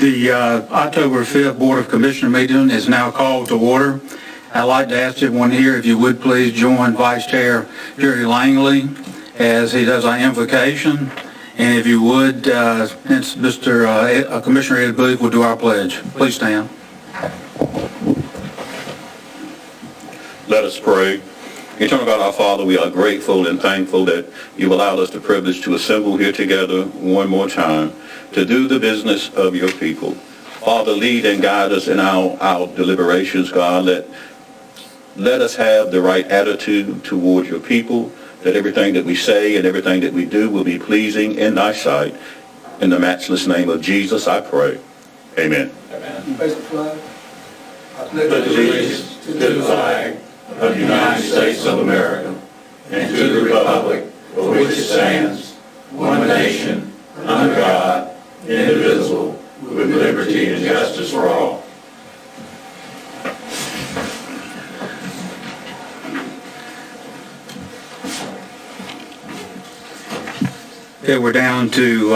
The October 5th Board of Commissioner meeting is now called to order. I'd like to ask everyone here, if you would please join Vice Chair Jerry Langley as he does our invocation. And if you would, since Commissioner Ed Booth will do our pledge. Please stand. Let us pray. Eternal God, our Father, we are grateful and thankful that you've allowed us the privilege to assemble here together one more time to do the business of your people. Father, lead and guide us in our deliberations, God. Let us have the right attitude toward your people, that everything that we say and everything that we do will be pleasing in thy sight. In the matchless name of Jesus, I pray. Amen. Amen. Raise the flag. I pledge allegiance to the flag of the United States of America and to the republic for which it stands, one nation, under God, indivisible, with liberty and justice for all. Okay, we're down to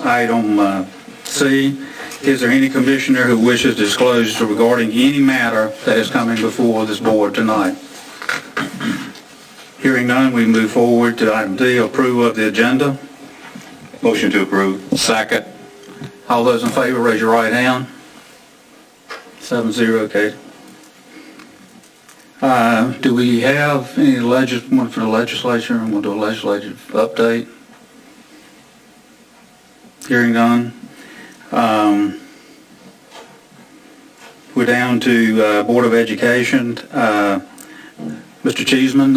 item C. Is there any commissioner who wishes to disclose regarding any matter that is coming before this board tonight? Hearing none, we move forward to item D, approval of the agenda. Motion to approve. Second. All those in favor, raise your right hand. 7-0, okay. Do we have any one for the legislature? I'm going to do a legislative update. Hearing none. We're down to Board of Education. Mr. Cheeseman,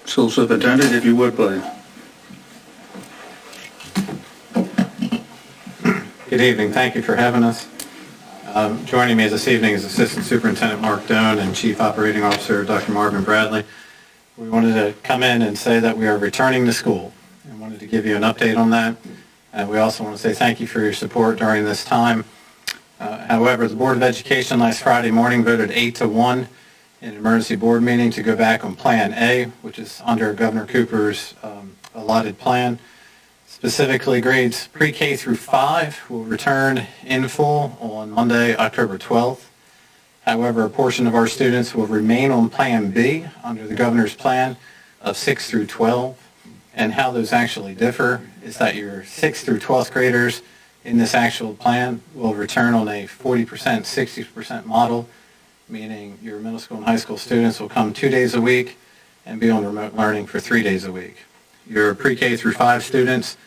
School Superintendent, if you would, please. Good evening. Thank you for having us. Joining me this evening is Assistant Superintendent Mark Doan and Chief Operating Officer Dr. Marvin Bradley. We wanted to come in and say that we are returning to school and wanted to give you an update on that. We also want to say thank you for your support during this time. However, the Board of Education last Friday morning voted 8-1 in an emergency board meeting to go back on Plan A, which is under Governor Cooper's allotted plan. Specifically, grades pre-K through 5 will return in full on Monday, October 12th. However, a portion of our students will remain on Plan B under the governor's plan of 6 through 12. And how those actually differ is that your 6th through 12th graders in this actual plan will return on a 40%, 60% model, meaning your middle school and high school students will come 2 days a week and be on remote learning for 3 days a week. Your pre-K through 5 students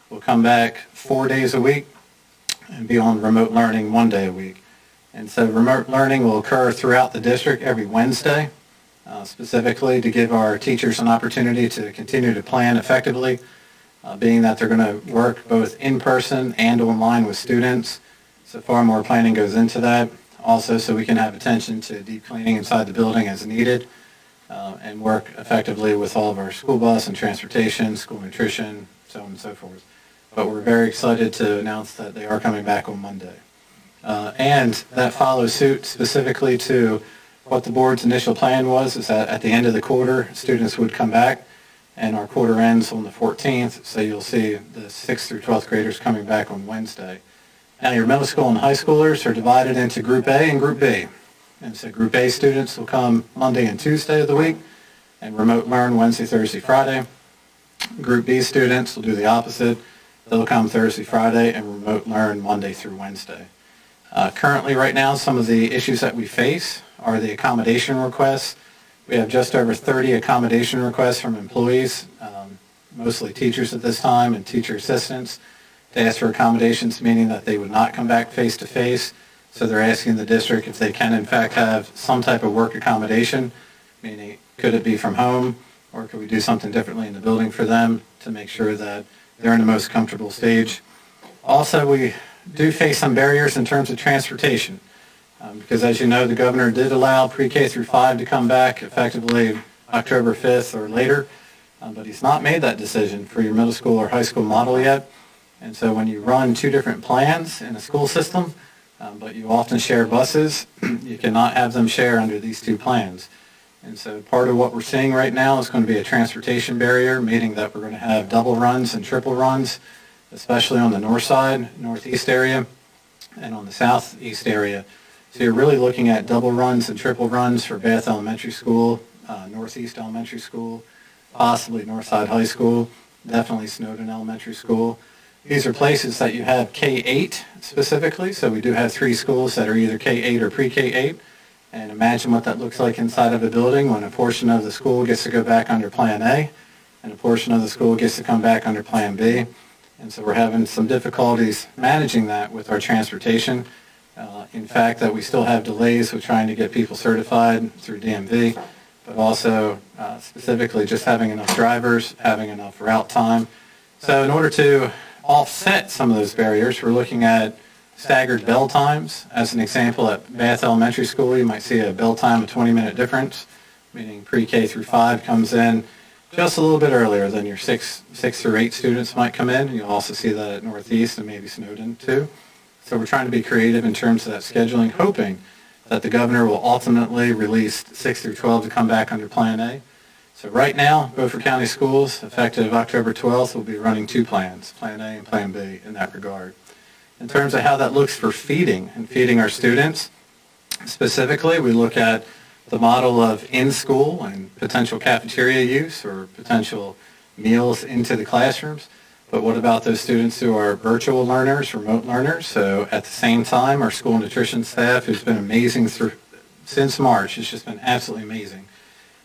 will come back 4 days a week and be on remote learning 1 day a week. And so remote learning will occur throughout the district every Wednesday, specifically to give our teachers an opportunity to continue to plan effectively, being that they're going to work both in person and online with students. So far more planning goes into that. Also, so we can have attention to deep cleaning inside the building as needed, and work effectively with all of our school bus and transportation, school nutrition, so on and so forth. But we're very excited to announce that they are coming back on Monday. And that follows suit specifically to what the board's initial plan was, is that at the end of the quarter, students would come back, and our quarter ends on the 14th, so you'll see the 6th through 12th graders coming back on Wednesday. Now, your middle school and high schoolers are divided into Group A and Group B. And so Group A students will come Monday and Tuesday of the week and remote learn Wednesday, Thursday, Friday. Group B students will do the opposite. They'll come Thursday, Friday, and remote learn Monday through Wednesday. Currently, right now, some of the issues that we face are the accommodation requests. We have just over 30 accommodation requests from employees, mostly teachers at this time and teacher assistants. They ask for accommodations, meaning that they would not come back face-to-face. So they're asking the district if they can, in fact, have some type of work accommodation, meaning could it be from home, or could we do something differently in the building for them to make sure that they're in the most comfortable stage. Also, we do face some barriers in terms of transportation, because as you know, the governor did allow pre-K through 5 to come back effectively October 5th or later, but he's not made that decision for your middle school or high school model yet. And so when you run two different plans in a school system, but you often share buses, you cannot have them share under these two plans. And so part of what we're seeing right now is going to be a transportation barrier, meaning that we're going to have double runs and triple runs especially on the north side, northeast area, and on the southeast area. So you're really looking at double runs and triple runs for Bath Elementary School, Northeast Elementary School, possibly Northside High School, definitely Snowden Elementary School. These are places that you have K-8 specifically, so we do have 3 schools that are either K-8 or pre-K-8. And imagine what that looks like inside of a building when a portion of the school gets to go back under Plan A and a portion of the school gets to come back under Plan B. And so we're having some difficulties managing that with our transportation. In fact, that we still have delays with trying to get people certified through DMV, but also specifically just having enough drivers, having enough route time. So in order to offset some of those barriers, we're looking at staggered bell times. As an example, at Bath Elementary School, you might see a bell time of 20-minute difference, meaning pre-K through 5 comes in just a little bit earlier than your 6 through 8 students might come in. You'll also see that at Northeast and maybe Snowden too. So we're trying to be creative in terms of that scheduling, hoping that the governor will ultimately release 6 through 12 to come back under Plan A. So right now, Beaufort County Schools, effective October 12th, will be running 2 plans, Plan A and Plan B in that regard. In terms of how that looks for feeding and feeding our students, specifically, we look at the model of in-school and potential cafeteria use or potential meals into the classrooms. But what about those students who are virtual learners, remote learners? So at the same time, our school nutrition staff, who's been amazing since March, has just been absolutely amazing.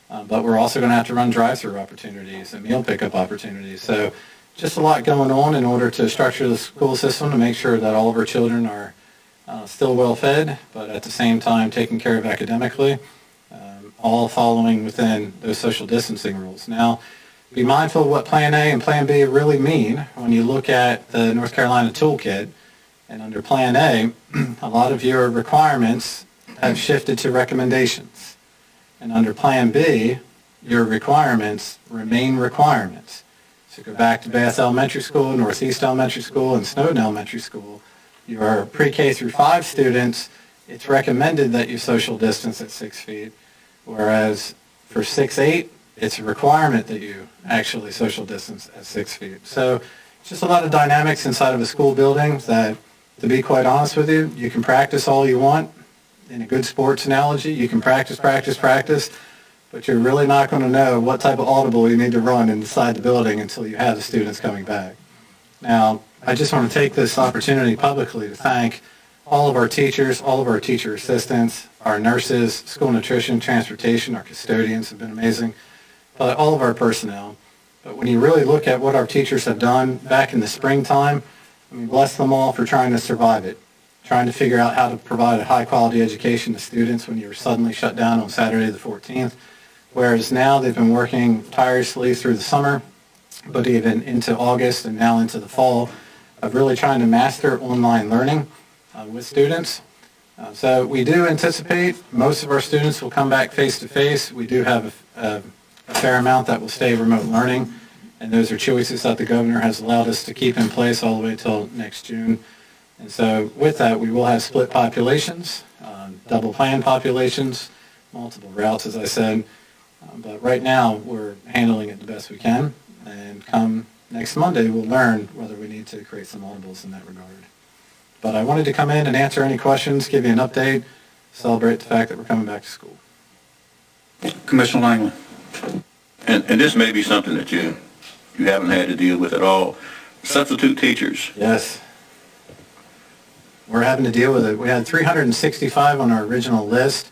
But we're also going to have to run drive-through opportunities and meal pickup opportunities. So just a lot going on in order to structure the school system to make sure that all of our children are still well fed, but at the same time taken care of academically, all following within those social distancing rules. Now, be mindful of what Plan A and Plan B really mean when you look at the North Carolina toolkit. And under Plan A, a lot of your requirements have shifted to recommendations. And under Plan B, your requirements remain requirements. So go back to Bath Elementary School, Northeast Elementary School, and Snowden Elementary School. Your pre-K through 5 students, it's recommended that you social distance at 6 feet, whereas for 6-8, it's a requirement that you actually social distance at 6 feet. So it's just a lot of dynamics inside of a school building that, to be quite honest with you, you can practice all you want. In a good sports analogy, you can practice, but you're really not going to know what type of audible you need to run inside the building until you have the students coming back. Now, I just want to take this opportunity publicly to thank all of our teachers, all of our teacher assistants, our nurses, school nutrition, transportation, our custodians have been amazing, but all of our personnel. But when you really look at what our teachers have done back in the springtime, I mean, bless them all for trying to survive it, trying to figure out how to provide a high-quality education to students when you were suddenly shut down on Saturday the 14th, whereas now they've been working tirelessly through the summer, but even into August and now into the fall, of really trying to master online learning with students. So we do anticipate most of our students will come back face-to-face. We do have a fair amount that will stay remote learning, and those are choices that the governor has allowed us to keep in place all the way until next June. And so with that, we will have split populations, double plan populations, multiple routes, as I said. But right now, we're handling it the best we can. And come next Monday, we'll learn whether we need to create some audibles in that regard. But I wanted to come in and answer any questions, give you an update, celebrate the fact that we're coming back to school. Commissioner Langley. And this may be something that you haven't had to deal with at all. Substitute teachers. Yes. We're having to deal with it. We had 365 on our original list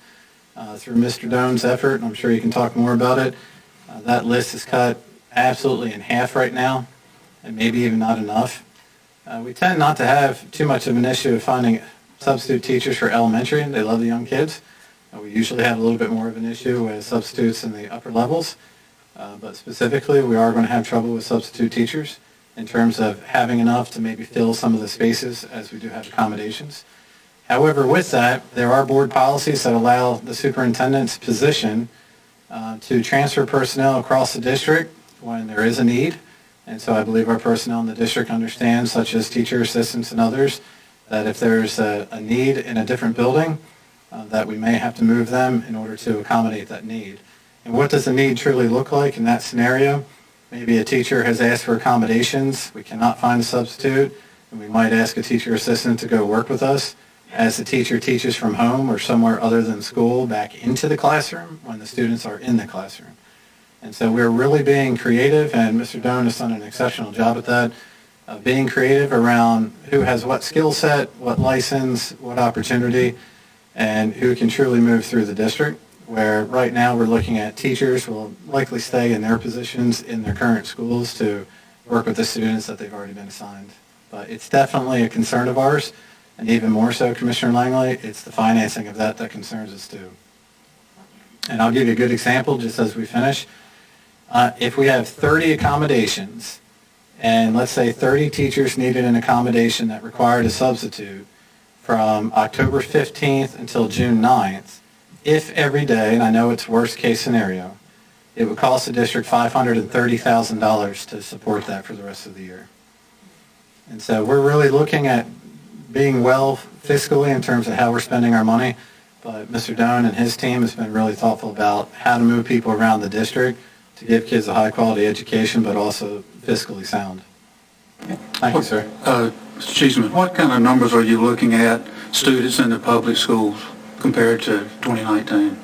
through Mr. Doan's effort, and I'm sure you can talk more about it. That list is cut absolutely in half right now, and maybe even not enough. We tend not to have too much of an issue of finding substitute teachers for elementary. They love the young kids. We usually have a little bit more of an issue with substitutes in the upper levels, but specifically we are going to have trouble with substitute teachers in terms of having enough to maybe fill some of the spaces as we do have accommodations. However, with that, there are board policies that allow the superintendent's position to transfer personnel across the district when there is a need. And so I believe our personnel in the district understand, such as teacher assistants and others, that if there's a need in a different building, that we may have to move them in order to accommodate that need. And what does the need truly look like in that scenario? maybe a teacher has asked for accommodations, we cannot find a substitute, and we might ask a teacher assistant to go work with us as the teacher teaches from home or somewhere other than school back into the classroom when the students are in the classroom. And so we're really being creative, and Mr. Doan has done an exceptional job at that, of being creative around who has what skill set, what license, what opportunity, and who can truly move through the district, where right now we're looking at teachers who will likely stay in their positions in their current schools to work with the students that they've already been assigned. But it's definitely a concern of ours, and even more so, Commissioner Langley, it's the financing of that concerns us too. And I'll give you a good example just as we finish. If we have 30 accommodations, and let's say 30 teachers needed an accommodation that required a substitute from October 15th until June 9th, if every day, and I know it's worst case scenario, it would cost the district $530,000 to support that for the rest of the year. And so we're really looking at being well fiscally in terms of how we're spending our money, but Mr. Doan and his team has been really thoughtful about how to move people around the district to give kids a high-quality education, but also fiscally sound. Thank you, sir. Mr. Cheeseman, what kind of numbers are you looking at, students in the public schools, compared to 2019?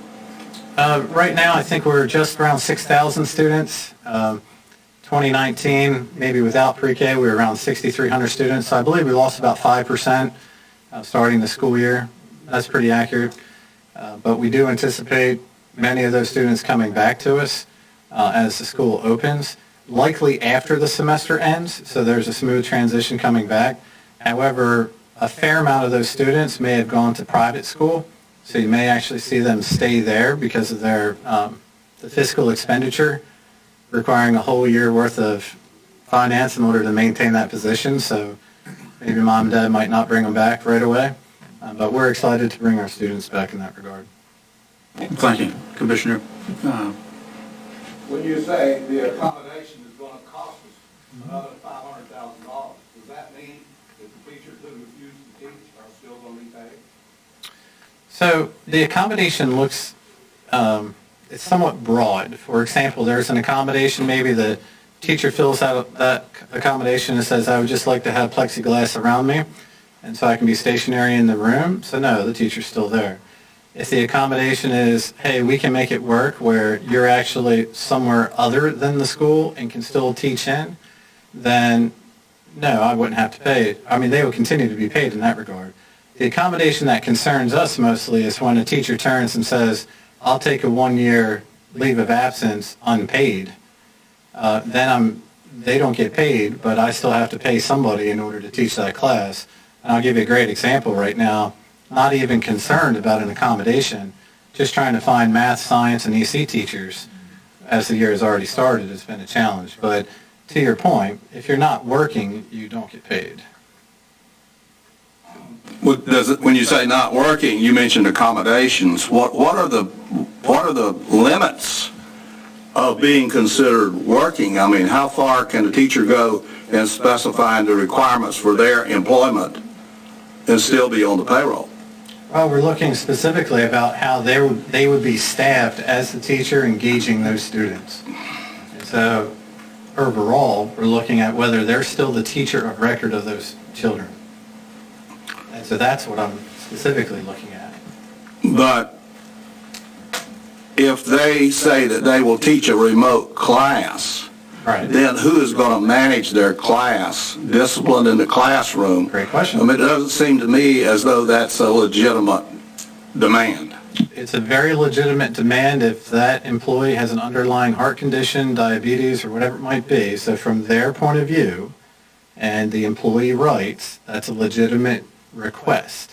Right now, I think we're just around 6,000 students. 2019, maybe without pre-K, we were around 6,300 students. So I believe we lost about 5% starting the school year. That's pretty accurate. But we do anticipate many of those students coming back to us as the school opens, likely after the semester ends, so there's a smooth transition coming back. However, a fair amount of those students may have gone to private school, so you may actually see them stay there because of their the fiscal expenditure requiring a whole year worth of finance in order to maintain that position, so maybe mom and dad might not bring them back right away, but we're excited to bring our students back in that regard. Thank you, Commissioner. When you say the accommodation is going to cost us another $500,000, does that mean that the teachers who refuse to teach are still going to be paid? So the accommodation looks, it's somewhat broad. For example, there's an accommodation, maybe the teacher fills out that accommodation and says, I would just like to have plexiglass around me, and so I can be stationary in the room. So no, the teacher's still there. If the accommodation is, hey, we can make it work where you're actually somewhere other than the school and can still teach in, then no, I wouldn't have to pay. I mean, they would continue to be paid in that regard. The accommodation that concerns us mostly is when a teacher turns and says, I'll take a 1-year leave of absence unpaid. Then they don't get paid, but I still have to pay somebody in order to teach that class. And I'll give you a great example right now. Not even concerned about an accommodation, just trying to find math, science, and EC teachers as the year has already started has been a challenge. But to your point, if you're not working, you don't get paid. When you say not working, you mentioned accommodations. What are the limits of being considered working? I mean, how far can a teacher go in specifying the requirements for their employment and still be on the payroll? Well, we're looking specifically about how they would be staffed as the teacher engaging those students. And so overall, we're looking at whether they're still the teacher of record of those children. And so that's what I'm specifically looking at. But if they say that they will teach a remote class, Right. then who is going to manage their class, discipline in the classroom? Great question. I mean, it doesn't seem to me as though that's a legitimate demand. It's a very legitimate demand if that employee has an underlying heart condition, diabetes, or whatever it might be. So from their point of view, and the employee writes, that's a legitimate request.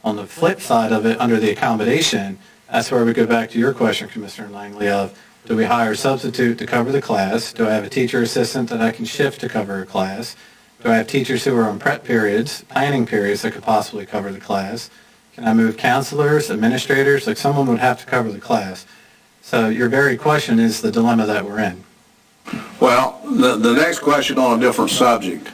On the flip side of it, under the accommodation, that's where we go back to your question, Commissioner Langley, of do we hire a substitute to cover the class? Do I have a teacher assistant that I can shift to cover a class? Do I have teachers who are on prep periods, planning periods that could possibly cover the class? Can I move counselors, administrators? Like someone would have to cover the class. So your very question is the dilemma that we're in. Well, the next question on a different subject.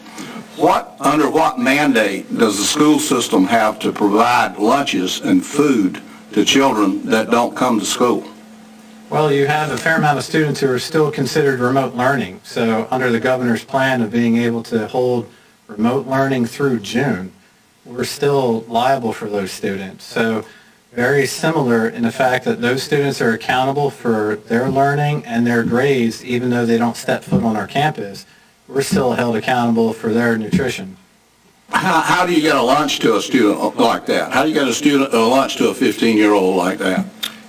Under what mandate does the school system have to provide lunches and food to children that don't come to school? Well, you have a fair amount of students who are still considered remote learning. So under the governor's plan of being able to hold remote learning through June, we're still liable for those students. So very similar in the fact that those students are accountable for their learning and their grades, even though they don't step foot on our campus. We're still held accountable for their nutrition. How do you get a lunch to a student like that? How do you get a lunch to a 15-year-old like that?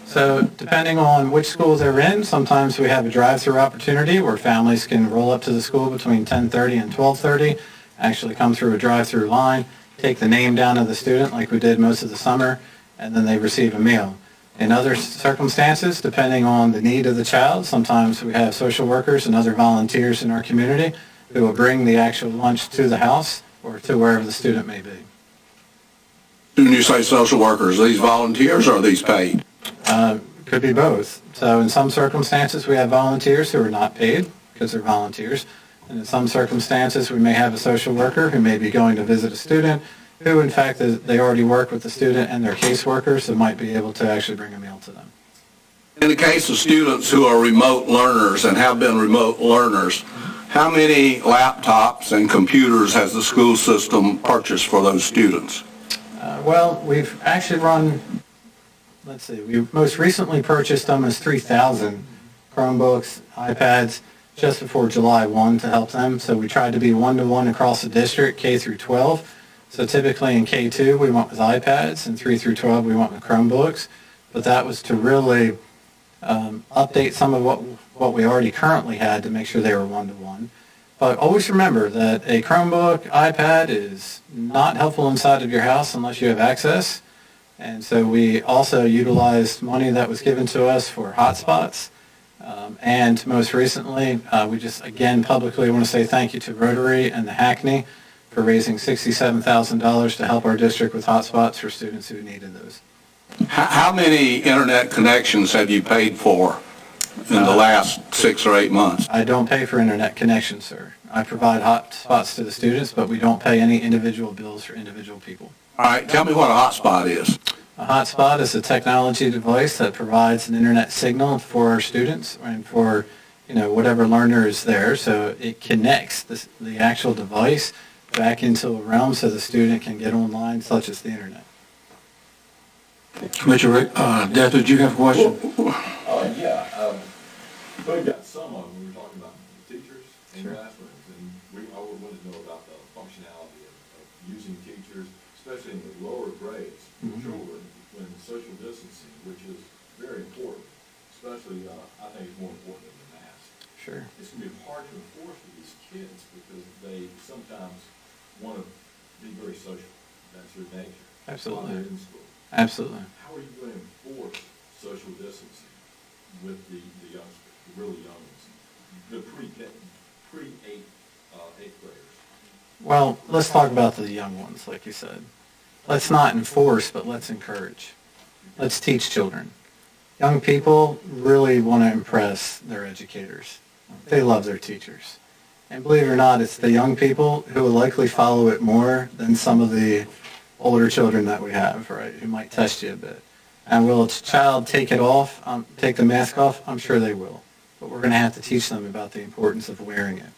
So depending on which schools they're in, sometimes we have a drive-through opportunity where families can roll up to the school between 10:30 and 12:30, actually come through a drive-through line, take the name down of the student like we did most of the summer, and then they receive a meal. In other circumstances, depending on the need of the child, sometimes we have social workers and other volunteers in our community who will bring the actual lunch to the house or to wherever the student may be. When you say social workers, are these volunteers or are these paid? Could be both. So in some circumstances, we have volunteers who are not paid because they're volunteers. And in some circumstances, we may have a social worker who may be going to visit a student who, in fact, they already work with the student and their caseworkers, so might be able to actually bring a meal to them. In the case of students who are remote learners and have been remote learners, how many laptops and computers has the school system purchased for those students? Well, we've actually run, let's see, we most recently purchased almost 3,000 Chromebooks, iPads, just before July 1 to help them. So we tried to be one-to-one across the district, K through 12. So typically in K2, we went with iPads, and 3 through 12, we went with Chromebooks. But that was to really update some of what we already currently had to make sure they were one-to-one. But always remember that a Chromebook, iPad is not helpful inside of your house unless you have access. And so we also utilized money that was given to us for hotspots. And most recently, we just, again, publicly want to say thank you to Rotary and the Hackney for raising $67,000 to help our district with hotspots for students who needed those. How many internet connections have you paid for in the last 6 or 8 months? I don't pay for internet connections, sir. I provide hotspots to the students, but we don't pay any individual bills for individual people. All right, tell me what a hotspot is. A hotspot is a technology device that provides an internet signal for our students and for, whatever learner is there. So it connects the actual device back into a realm so the student can get online, such as the internet. Commissioner Death, did you have a question? Yeah. We've got some of them, we were talking about teachers in Sure. classrooms, and I would want to know about the functionality of using teachers, especially in the lower grades, for children, when social distancing, which is very important, especially, I think it's more important than the mask. Sure. It's going to be hard to enforce with these kids because they sometimes want to be very social. That's their nature. Absolutely. While they're in school. Absolutely. How are you going to enforce social distancing with the youngsters, the really young ones, the eighth graders? Well, let's talk about the young ones, like you said. Let's not enforce, but let's encourage. Let's teach children. Young people really want to impress their educators. They love their teachers. And believe it or not, it's the young people who will likely follow it more than some of the older children that we have, right, who might test you a bit. And will a child take it off, take the mask off? I'm sure they will. But we're going to have to teach them about the importance of wearing it.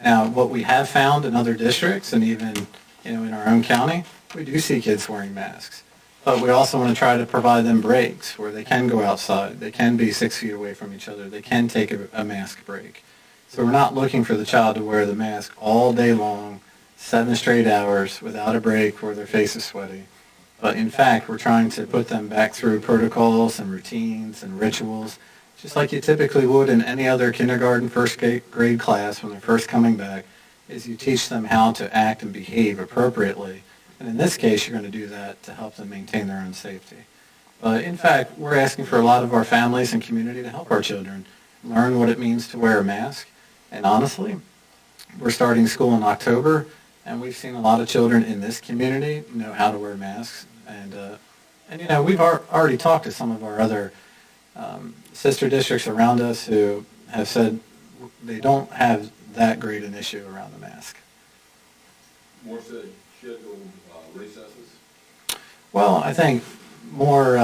Now, what we have found in other districts and even in our own county, we do see kids wearing masks. But we also want to try to provide them breaks where they can go outside. They can be 6 feet away from each other. They can take a mask break. So we're not looking for the child to wear the mask all day long, 7 straight hours without a break where their face is sweaty. But in fact, we're trying to put them back through protocols and routines and rituals, just like you typically would in any other kindergarten, first grade class when they're first coming back, is you teach them how to act and behave appropriately. And in this case, you're going to do that to help them maintain their own safety. But in fact, we're asking for a lot of our families and community to help our children learn what it means to wear a mask. And honestly, we're starting school in October, and we've seen a lot of children in this community know how to wear masks. And we've already talked to some of our other sister districts around us who have said they don't have that great an issue around the mask. More scheduled recesses? Well, I think more,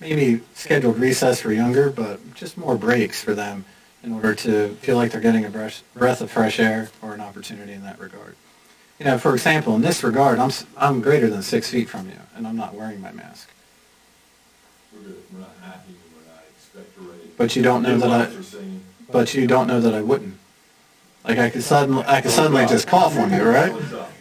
maybe scheduled recess for younger, but just more breaks for them in order to feel like they're getting a breath of fresh air or an opportunity in that regard. You know, for example, in this regard, I'm greater than 6 feet from you, and I'm not wearing my mask. We're good. We're not hacking, we're not expectorating. But you don't know that I. But you don't know that I wouldn't. Like I could suddenly just cough on you, right?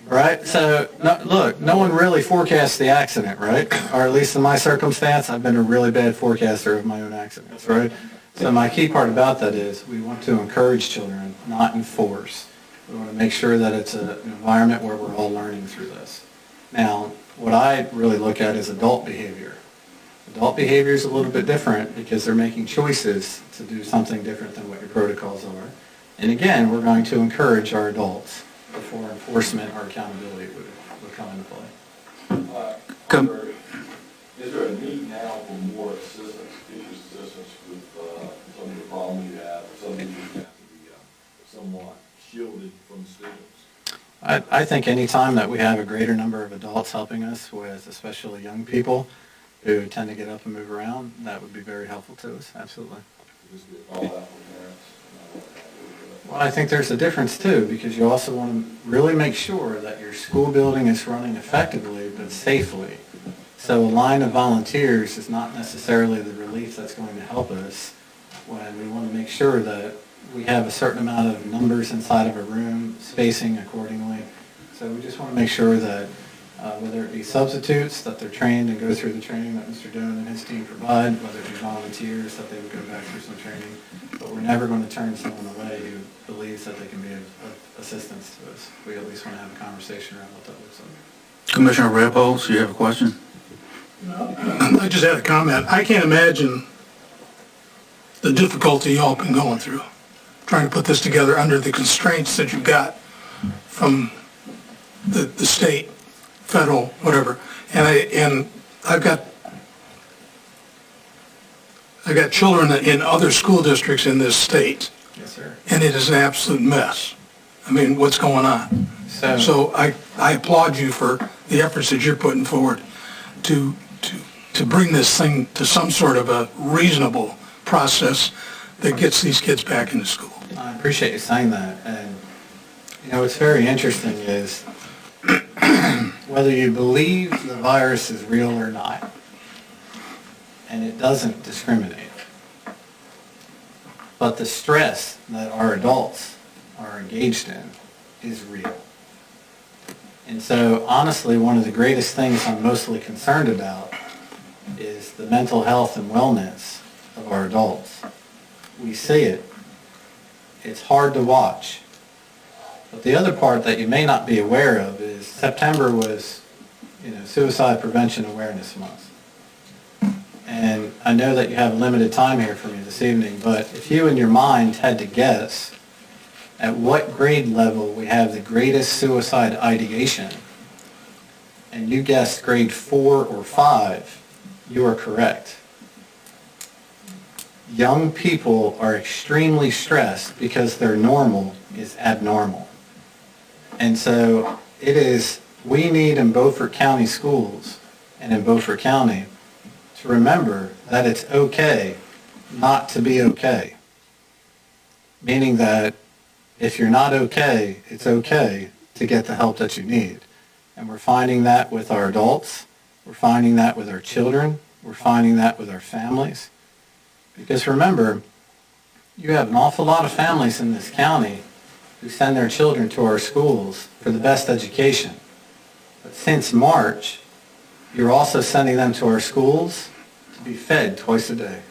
Right? So, look, no one really forecasts the accident, right? Or at least in my circumstance, I've been a really bad forecaster of my own accidents, right? So my key part about that is we want to encourage children, not enforce. We want to make sure that it's an environment where we're all learning through this. Now, what I really look at is adult behavior. Adult behavior is a little bit different because they're making choices to do something different than what your protocols are. And again, we're going to encourage our adults before enforcement or accountability would come into play. Is there a need now for more assistance, teachers' assistance with some of the problems you have, some of these you have to be somewhat shielded from students? I think any time that we have a greater number of adults helping us with especially young people who tend to get up and move around, that would be very helpful to us, absolutely. Just get all out from parents. Well, I think there's a difference too, because you also want to really make sure that your school building is running effectively but safely. So a line of volunteers is not necessarily the relief that's going to help us when we want to make sure that we have a certain amount of numbers inside of a room, spacing accordingly. So we just want to make sure that whether it be substitutes, that they're trained and go through the training that Mr. Doan and his team provide, whether it be volunteers, that they would go back through some training. But we're never going to turn someone away who believes that they can be of assistance to us. We at least want to have a conversation around what that looks like. Commissioner Redpoll, you have a question? I just had a comment. I can't imagine the difficulty y'all been going through, trying to put this together under the constraints that you've got from the state, federal, whatever. And I've got children in other school districts in this state. Yes, sir. And it is an absolute mess. I mean, what's going on? So I applaud you for the efforts that you're putting forward to bring this thing to some sort of a reasonable process that gets these kids back into school. I appreciate you saying that. And, you know, what's very interesting is whether you believe the virus is real or not, and it doesn't discriminate. But the stress that our adults are engaged in is real. And so, honestly, one of the greatest things I'm mostly concerned about is the mental health and wellness of our adults. We see it. It's hard to watch. But the other part that you may not be aware of is September was, Suicide Prevention Awareness Month. And I know that you have limited time here for me this evening, but if you in your mind had to guess at what grade level we have the greatest suicide ideation, and you guessed grade 4 or 5, you are correct. Young people are extremely stressed because their normal is abnormal. And so we need in Beaufort County schools and in Beaufort County to remember that it's okay not to be okay. Meaning that if you're not okay, it's okay to get the help that you need. And we're finding that with our adults. We're finding that with our children. We're finding that with our families. Because remember, you have an awful lot of families in this county who send their children to our schools for the best education. But since March, you're also sending them to our schools to be fed twice a day.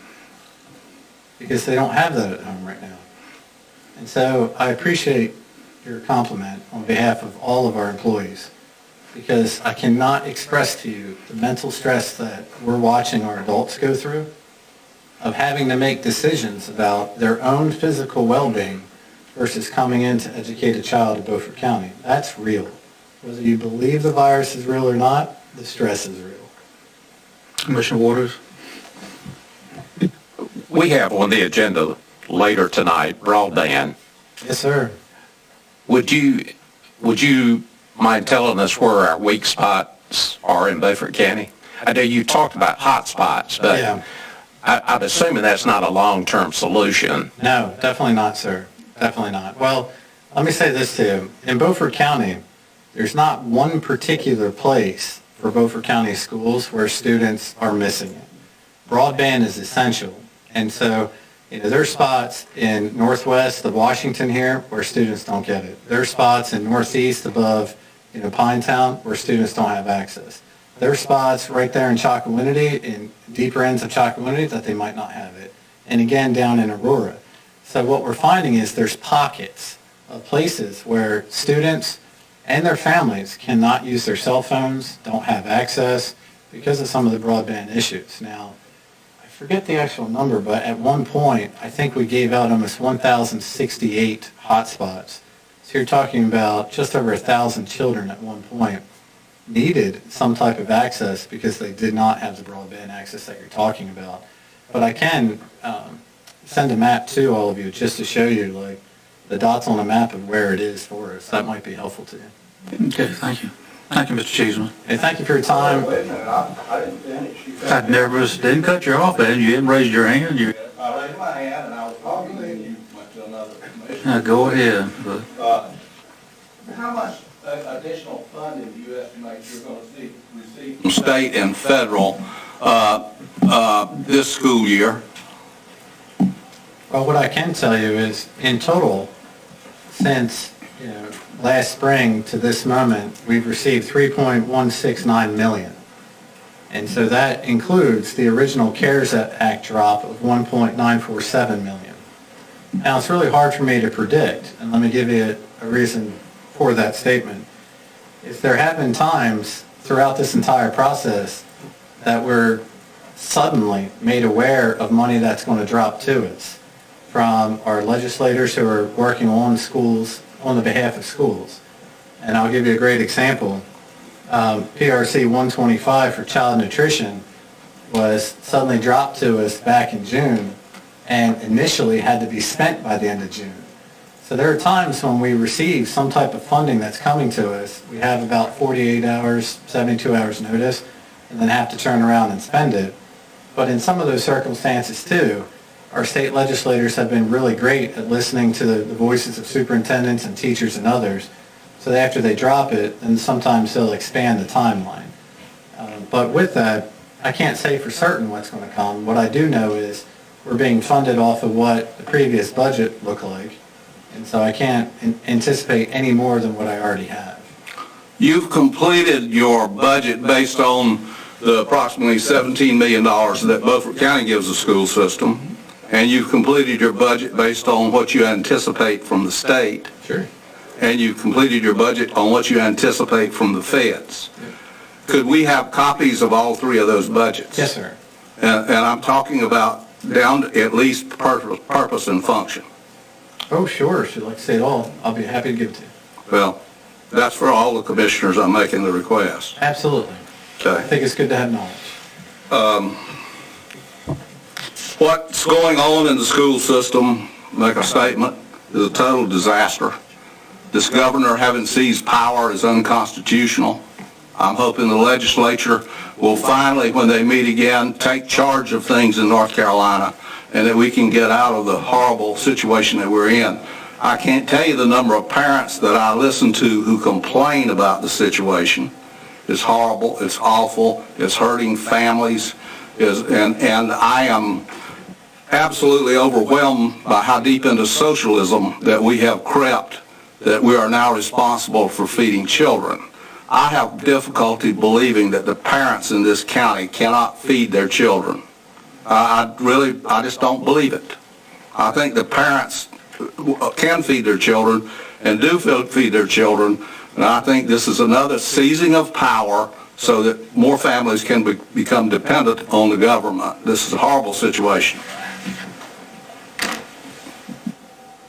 Because they don't have that at home right now. And so I appreciate your compliment on behalf of all of our employees, because I cannot express to you the mental stress that we're watching our adults go through of having to make decisions about their own physical well-being versus coming in to educate a child in Beaufort County. That's real. Whether you believe the virus is real or not, the stress is real. Commissioner Waters? We have on the agenda later tonight broadband. Yes, sir. Would you mind telling us where our weak spots are in Beaufort County? I know you talked about hotspots, but Yeah. I'm assuming that's not a long-term solution. No, definitely not, sir. Definitely not. Well, let me say this to you. In Beaufort County, there's not one particular place for Beaufort County schools where students are missing it. Broadband is essential. And so, there are spots in northwest of Washington here where students don't get it. There are spots in northeast above, Pinetown where students don't have access. There are spots right there in Chocowinity, in deeper ends of Chocowinity, that they might not have it. And again, down in Aurora. So what we're finding is there's pockets of places where students and their families cannot use their cell phones, don't have access because of some of the broadband issues. Now, I forget the actual number, but at one point, I think we gave out almost 1,068 hotspots. So you're talking about just over 1,000 children at one point needed some type of access because they did not have the broadband access that you're talking about. But I can send a map to all of you just to show you, like, the dots on the map of where it is for us. That might be helpful to you. Okay, thank you. Thank you, Mr. Cheeseman. Hey, thank you for your time. Wait a minute, I didn't finish. I didn't cut you off, Ed. You didn't raise your hand. I raised my hand and I was talking and you went to another commission. Now, go ahead. But How much additional funding do you estimate you're going to receive from state and federal this school year? Well, what I can tell you is, in total, since last spring to this moment, we've received $3.169 million. And so that includes the original CARES Act drop of $1.947 million. Now, it's really hard for me to predict, and let me give you a reason for that statement. Is there have been times throughout this entire process that we're suddenly made aware of money that's going to drop to us from our legislators who are working on schools, on the behalf of schools. And I'll give you a great example. PRC 125 for child nutrition was suddenly dropped to us back in June and initially had to be spent by the end of June. So there are times when we receive some type of funding that's coming to us, we have about 48 hours, 72 hours notice, and then have to turn around and spend it. But in some of those circumstances too, our state legislators have been really great at listening to the voices of superintendents and teachers and others. So after they drop it, then sometimes they'll expand the timeline. But with that, I can't say for certain what's going to come. What I do know is we're being funded off of what the previous budget looked like. And so I can't anticipate any more than what I already have. You've completed your budget based on the approximately $17 million that Beaufort County gives the school system, and you've completed your budget based on what you anticipate from the state. Sure. And you've completed your budget on what you anticipate from the feds. Could we have copies of all three of those budgets? Yes, sir. And I'm talking about down to at least purpose and function. Oh, sure. If you'd like to say it all, I'll be happy to give it to you. Well, that's for all the commissioners I'm making the request. Absolutely. I Okay. think it's good to have knowledge. What's going on in the school system, make a statement, is a total disaster. This governor having seized power is unconstitutional. I'm hoping the legislature will finally, when they meet again, take charge of things in North Carolina and that we can get out of the horrible situation that we're in. I can't tell you the number of parents that I listen to who complain about the situation. It's horrible, it's awful, it's hurting families, and I am absolutely overwhelmed by how deep into socialism that we have crept, that we are now responsible for feeding children. I have difficulty believing that the parents in this county cannot feed their children. I just don't believe it. I think the parents can feed their children and do feed their children, and I think this is another seizing of power so that more families can become dependent on the government. This is a horrible situation.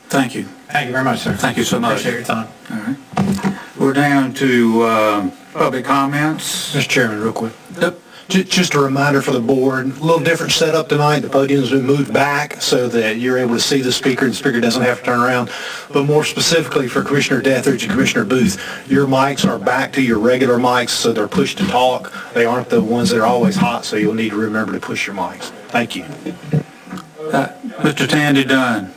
thank you. Thank you very much, sir. Thank you so much. Appreciate your time. All right. We're down to public comments. Mr. Chairman, real quick. Yep. Just a reminder for the board, a little different setup tonight. The podium's been moved back so that you're able to see the speaker and the speaker doesn't have to turn around. But more specifically for Commissioner Deathridge and Commissioner Booth, your mics are back to your regular mics, so they're push to talk. They aren't the ones that are always hot, so you'll need to remember to push your mics. Thank you. Mr. Tandy Dunn.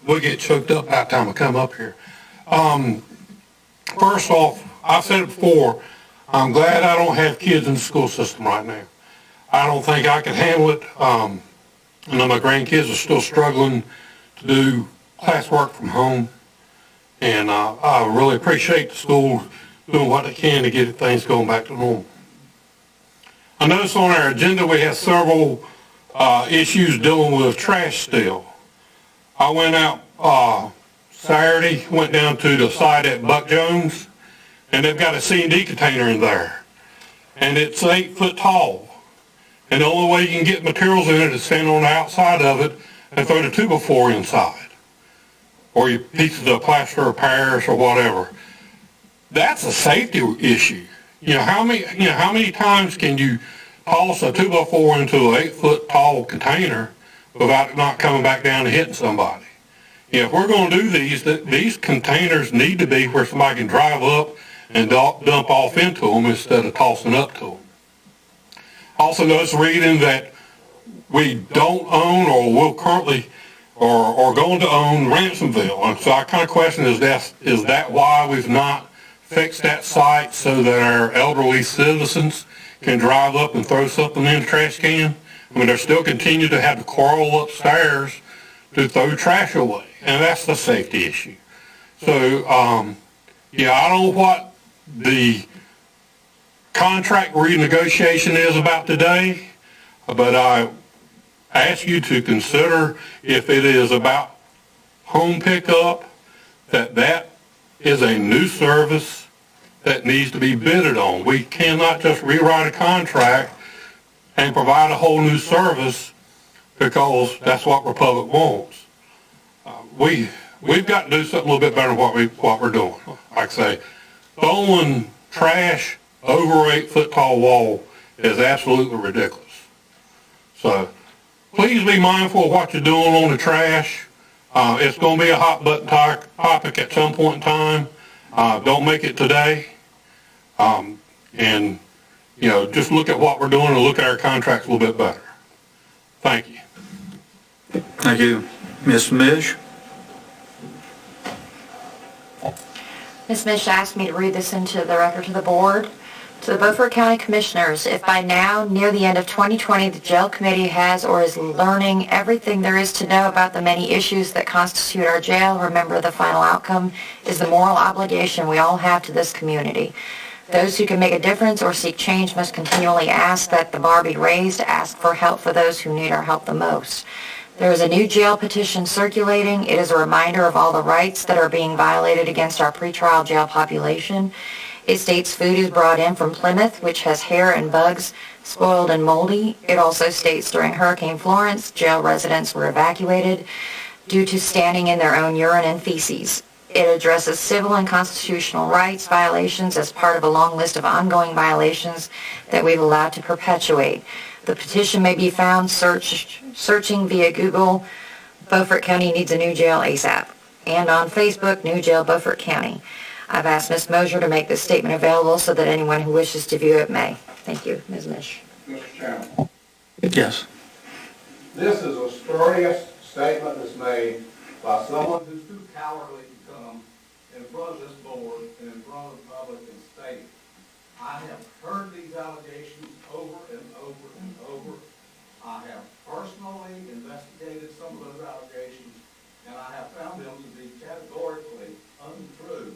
We get choked up by the time I come up here. First off, I've said it before, I'm glad I don't have kids in the school system right now. I don't think I could handle it. I know my grandkids are still struggling to do classwork from home, and I really appreciate the school doing what they can to get things going back to normal. I noticed on our agenda we have several issues dealing with trash still. I went out Saturday, went down to the site at Buck Jones, and they've got a C&D container in there. And it's 8 foot tall. And the only way you can get materials in it is stand on the outside of it and throw the 2x4 inside. Or your pieces of plaster or Paris or whatever. That's a safety issue. How many times can you toss a 2x4 into an 8 foot tall container without it not coming back down and hitting somebody? If we're going to do these containers need to be where somebody can drive up and dump off into them instead of tossing up to them. Also notice reading that we don't own or will currently or going to own Ransomville. And so I kind of question is that why we've not fixed that site so that our elderly citizens can drive up and throw something in the trash can? I mean, they still continue to have to crawl upstairs to throw trash away, and that's the safety issue. So, I don't know what the contract renegotiation is about today, but I ask you to consider if it is about home pickup, that is a new service that needs to be bidded on. We cannot just rewrite a contract and provide a whole new service because that's what Republic wants. We've got to do something a little bit better than what we're doing. Like I say, throwing trash over an 8 foot tall wall is absolutely ridiculous. So please be mindful of what you're doing on the trash. It's going to be a hot button topic at some point in time. Don't make it today. And just look at what we're doing and look at our contracts a little bit better. Thank you. Thank you. Ms. Mish? Ms. Mish asked me to read this into the record to the board. To the Beaufort County Commissioners, if by now, near the end of 2020, the jail committee has or is learning everything there is to know about the many issues that constitute our jail, remember the final outcome is the moral obligation we all have to this community. Those who can make a difference or seek change must continually ask that the bar be raised, ask for help for those who need our help the most. There is a new jail petition circulating. It is a reminder of all the rights that are being violated against our pretrial jail population. It states food is brought in from Plymouth, which has hair and bugs, spoiled and moldy. It also states during Hurricane Florence, jail residents were evacuated due to standing in their own urine and feces. It addresses civil and constitutional rights violations as part of a long list of ongoing violations that we've allowed to perpetuate. The petition may be found searching via Google, Beaufort County needs a new jail ASAP, and on Facebook, New Jail Beaufort County. I've asked Ms. Mosier to make this statement available so that anyone who wishes to view it may. Thank you, Ms. Mish. Mr. Chairman, Yes. this is a spurious statement that's made by someone who's too cowardly to come in front of this board and in front of the public and state, I have heard these allegations over and over and over. I have personally investigated some of those allegations, and I have found them to be categorically untrue.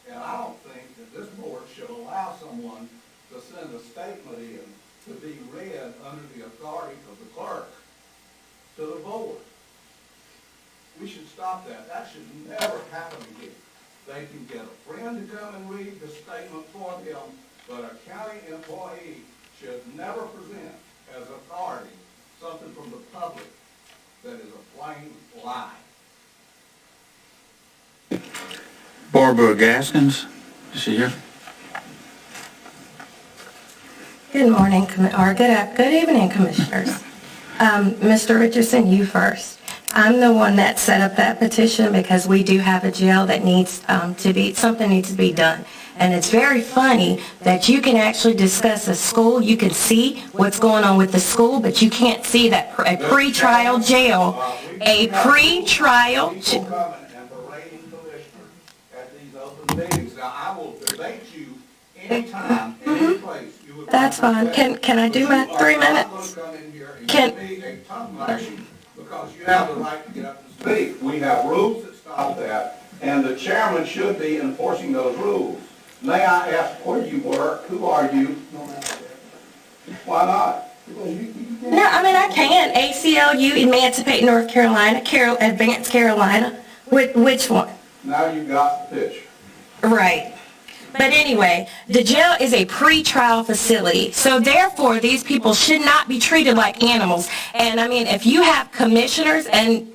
And I don't think that this board should allow someone to send a statement in to be read under the authority of the clerk to the board. We should stop that. That should never happen again. They can get a friend to come and read the statement for them, but a county employee should never present as authority something from the public that is a plain lie. Barbara Gaskins, is she here? Good morning, good evening, Commissioners. Mr. Richardson, you first. I'm the one that set up that petition because we do have a jail that needs something needs to be done. And it's very funny that you can actually discuss a school, you can see what's going on with the school, but you can't see that a pre-trial jail, a pre-trial People coming and berating commissioners at these open meetings. Now, I will debate you anytime, any place. That's fine. Can I do my 3 minutes? Because you have the right to get up and speak. We have rules that stop that, and the chairman should be enforcing those rules. May I ask where you work? Who are you? Why not? No, I mean, I can. ACLU, Emancipate North Carolina, Advanced Carolina. Which one? Now you've got the pitch. Right. But anyway, the jail is a pre-trial facility, so therefore these people should not be treated like animals. And I mean, if you have commissioners, and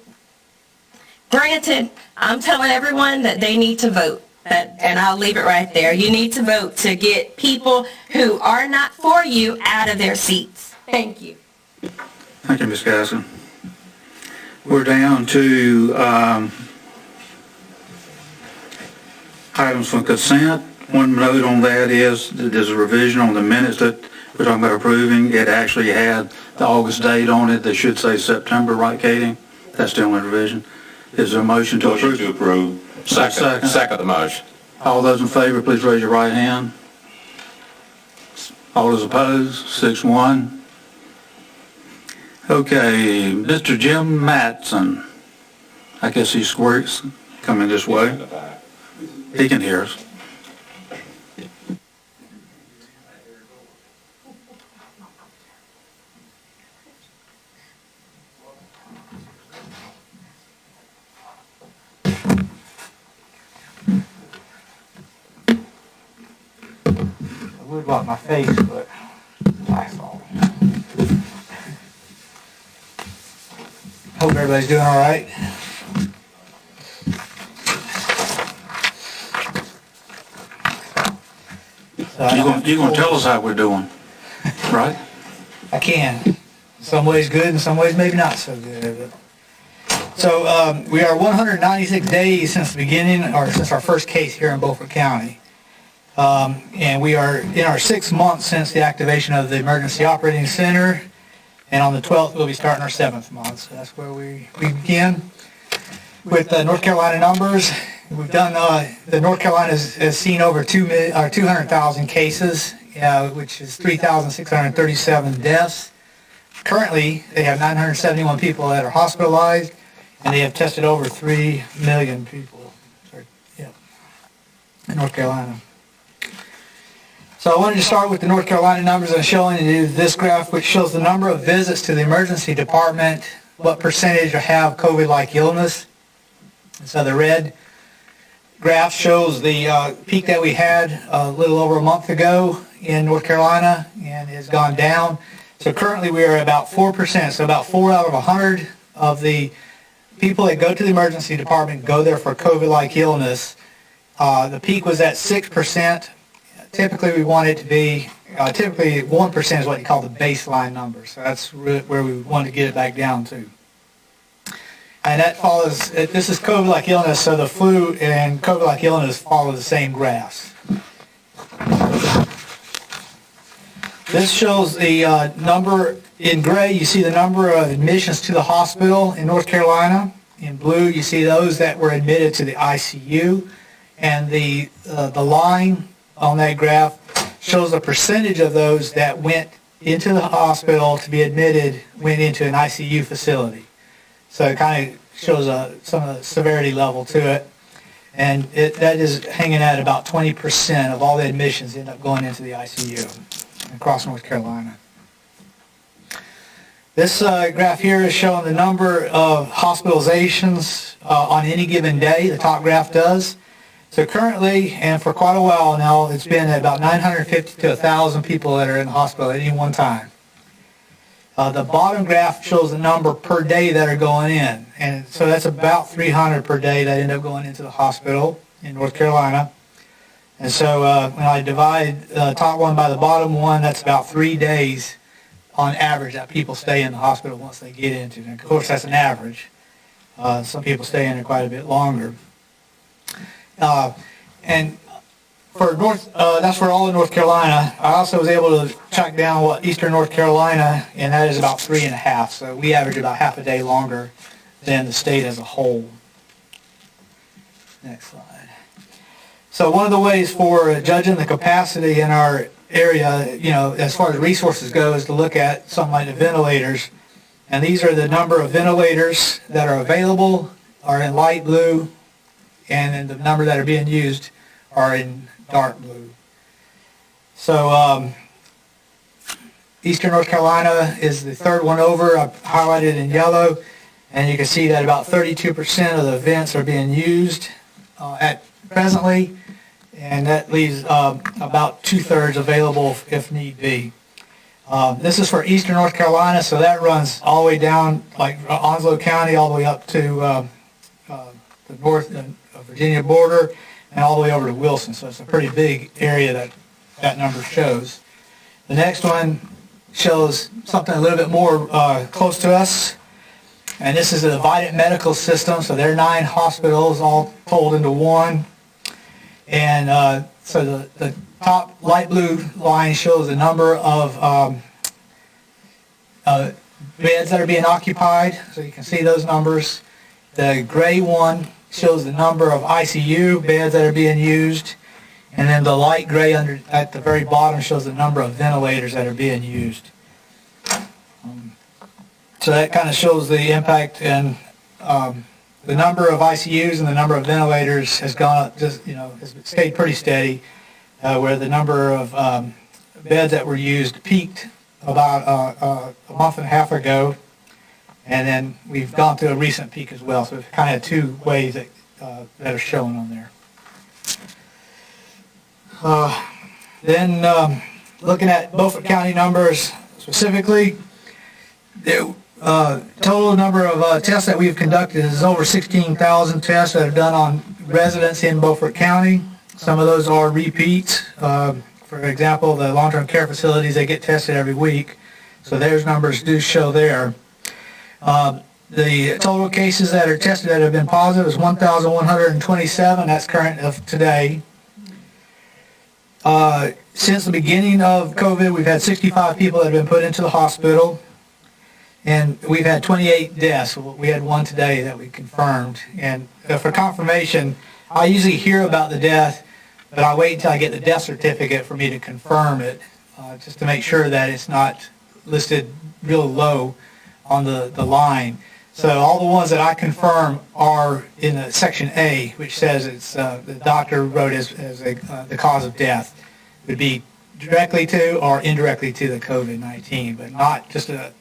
granted, I'm telling everyone that they need to vote, and I'll leave it right there. You need to vote to get people who are not for you out of their seats. Thank you. Thank you, Ms. Gaskin. We're down to items from consent. One note on that is that there's a revision on the minutes that we're talking about approving. It actually had the August date on it that should say September, right, Katie? That's the only revision. Is there a motion to approve? Motion to approve. Second the motion. All those in favor, please raise your right hand. All those opposed, 6-1. Okay, Mr. Jim Mattson. I guess he's coming this way. He can hear us. I would wipe my face, but that's all. Hope everybody's doing all right. You're going to tell us how we're doing, right? I can. In some ways good, in some ways maybe not so good. So we are 196 days since the beginning, or since our first case here in Beaufort County. And we are in our 6th month since the activation of the Emergency Operating Center. And on the 12th, we'll be starting our 7th month. So that's where we begin with North Carolina numbers. We've done, the North Carolina has seen over 200,000 cases, which is 3,637 deaths. Currently, they have 971 people that are hospitalized, and they have tested over 3 million people in North Carolina. So I wanted to start with the North Carolina numbers and showing you this graph, which shows the number of visits to the emergency department, what percentage have COVID-like illness. So the red graph shows the peak that we had a little over a month ago in North Carolina, and has gone down. So currently we are about 4%, so about 4 out of 100 of the people that go to the emergency department go there for COVID-like illness. The peak was at 6%. Typically we want it to be, typically 1% is what you call the baseline number. So that's where we want to get it back down to. And that follows, this is COVID-like illness, so the flu and COVID-like illness follow the same graphs. This shows the number, in gray you see the number of admissions to the hospital in North Carolina. In blue you see those that were admitted to the ICU. And the line on that graph shows the percentage of those that went into the hospital to be admitted, went into an ICU facility. So it kind of shows some of the severity level to it. And that is hanging at about 20% of all the admissions end up going into the ICU across North Carolina. This graph here is showing the number of hospitalizations on any given day, the top graph does. So currently, and for quite a while now, it's been about 950 to 1,000 people that are in the hospital at any one time. The bottom graph shows the number per day that are going in, and so that's about 300 per day that end up going into the hospital in North Carolina. And so when I divide the top one by the bottom one, that's about 3 days on average that people stay in the hospital once they get into it. And of course, that's an average. Some people stay in there quite a bit longer. And for that's for all of North Carolina. I also was able to track down what Eastern North Carolina, and that is about 3.5. So we average about half a day longer than the state as a whole. Next slide. So one of the ways for judging the capacity in our area, as far as resources go, is to look at something like the ventilators. And these are the number of ventilators that are available are in light blue, and then the number that are being used are in dark blue. So Eastern North Carolina is the third one over. I've highlighted in yellow, and you can see that about 32% of the vents are being used at presently, and that leaves about 2/3 available if need be. This is for Eastern North Carolina, so that runs all the way down, like Onslow County, all the way up to the North Virginia border, and all the way over to Wilson. So it's a pretty big area that number shows. The next one shows something a little bit more close to us, and this is the divided medical system. So there are 9 hospitals all told into one, and so the top light blue line shows the number of beds that are being occupied, so you can see those numbers. The gray one shows the number of ICU beds that are being used, and then the light gray at the very bottom shows the number of ventilators that are being used. So that kind of shows the impact, and the number of ICUs and the number of ventilators has gone up, has stayed pretty steady, where the number of beds that were used peaked about a month and a half ago, and then we've gone through a recent peak as well. So it's kind of 2 ways that are shown on there. Then looking at Beaufort County numbers specifically, the total number of tests that we've conducted is over 16,000 tests that are done on residents in Beaufort County. Some of those are repeats. For example, the long-term care facilities, they get tested every week, so those numbers do show there. The total cases that are tested that have been positive is 1,127. That's current of today. Since the beginning of COVID, we've had 65 people that have been put into the hospital, and we've had 28 deaths. We had 1 today that we confirmed. And for confirmation, I usually hear about the death, but I wait until I get the death certificate for me to confirm it, just to make sure that it's not listed real low on the line. So all the ones that I confirm are in the section A, which says it's the doctor wrote as the cause of death. Would be directly to or indirectly to the COVID-19, but not just a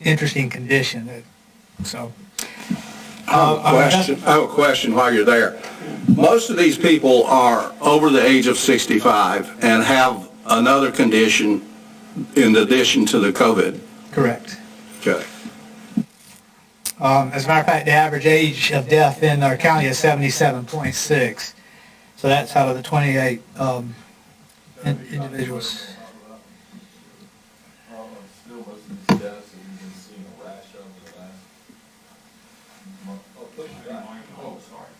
interesting condition. I have a question while you're there. Most of these people are over the age of 65 and have another condition in addition to the COVID. Correct. Okay. As a matter of fact, the average age of death in our county is 77.6. So that's out of the 28 individuals. Still most of these deaths that we've been seeing a rash of in the last month. Oh, push it back. Oh, sorry.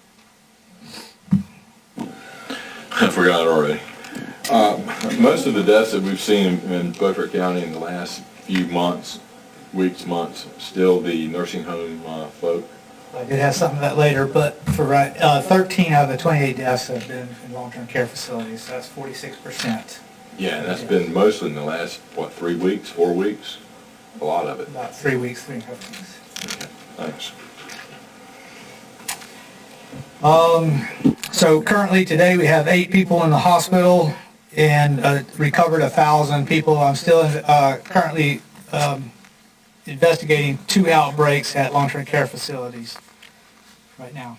I forgot already. Most of the deaths that we've seen in Beaufort County in the last few months, still the nursing home folk. I did have some of that later, but for 13 out of the 28 deaths have been in long-term care facilities, so that's 46%. Yeah, that's been mostly in the last, 3 weeks, 4 weeks? A lot of it. About 3 weeks, 3.5 weeks. Okay, thanks. So currently today we have 8 people in the hospital and recovered 1,000 people. I'm still currently investigating 2 outbreaks at long-term care facilities right now.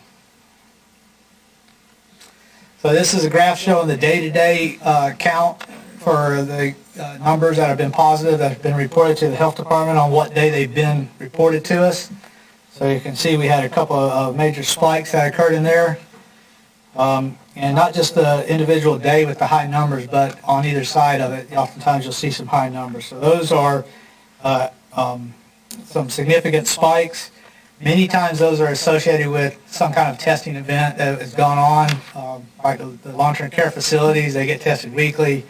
So this is a graph showing the day-to-day count for the numbers that have been positive that have been reported to the health department on what day they've been reported to us. So you can see we had a couple of major spikes that occurred in there. And not just the individual day with the high numbers, but on either side of it, oftentimes you'll see some high numbers. So those are some significant spikes. Many times those are associated with some kind of testing event that has gone on. Like the long-term care facilities, they get tested weekly.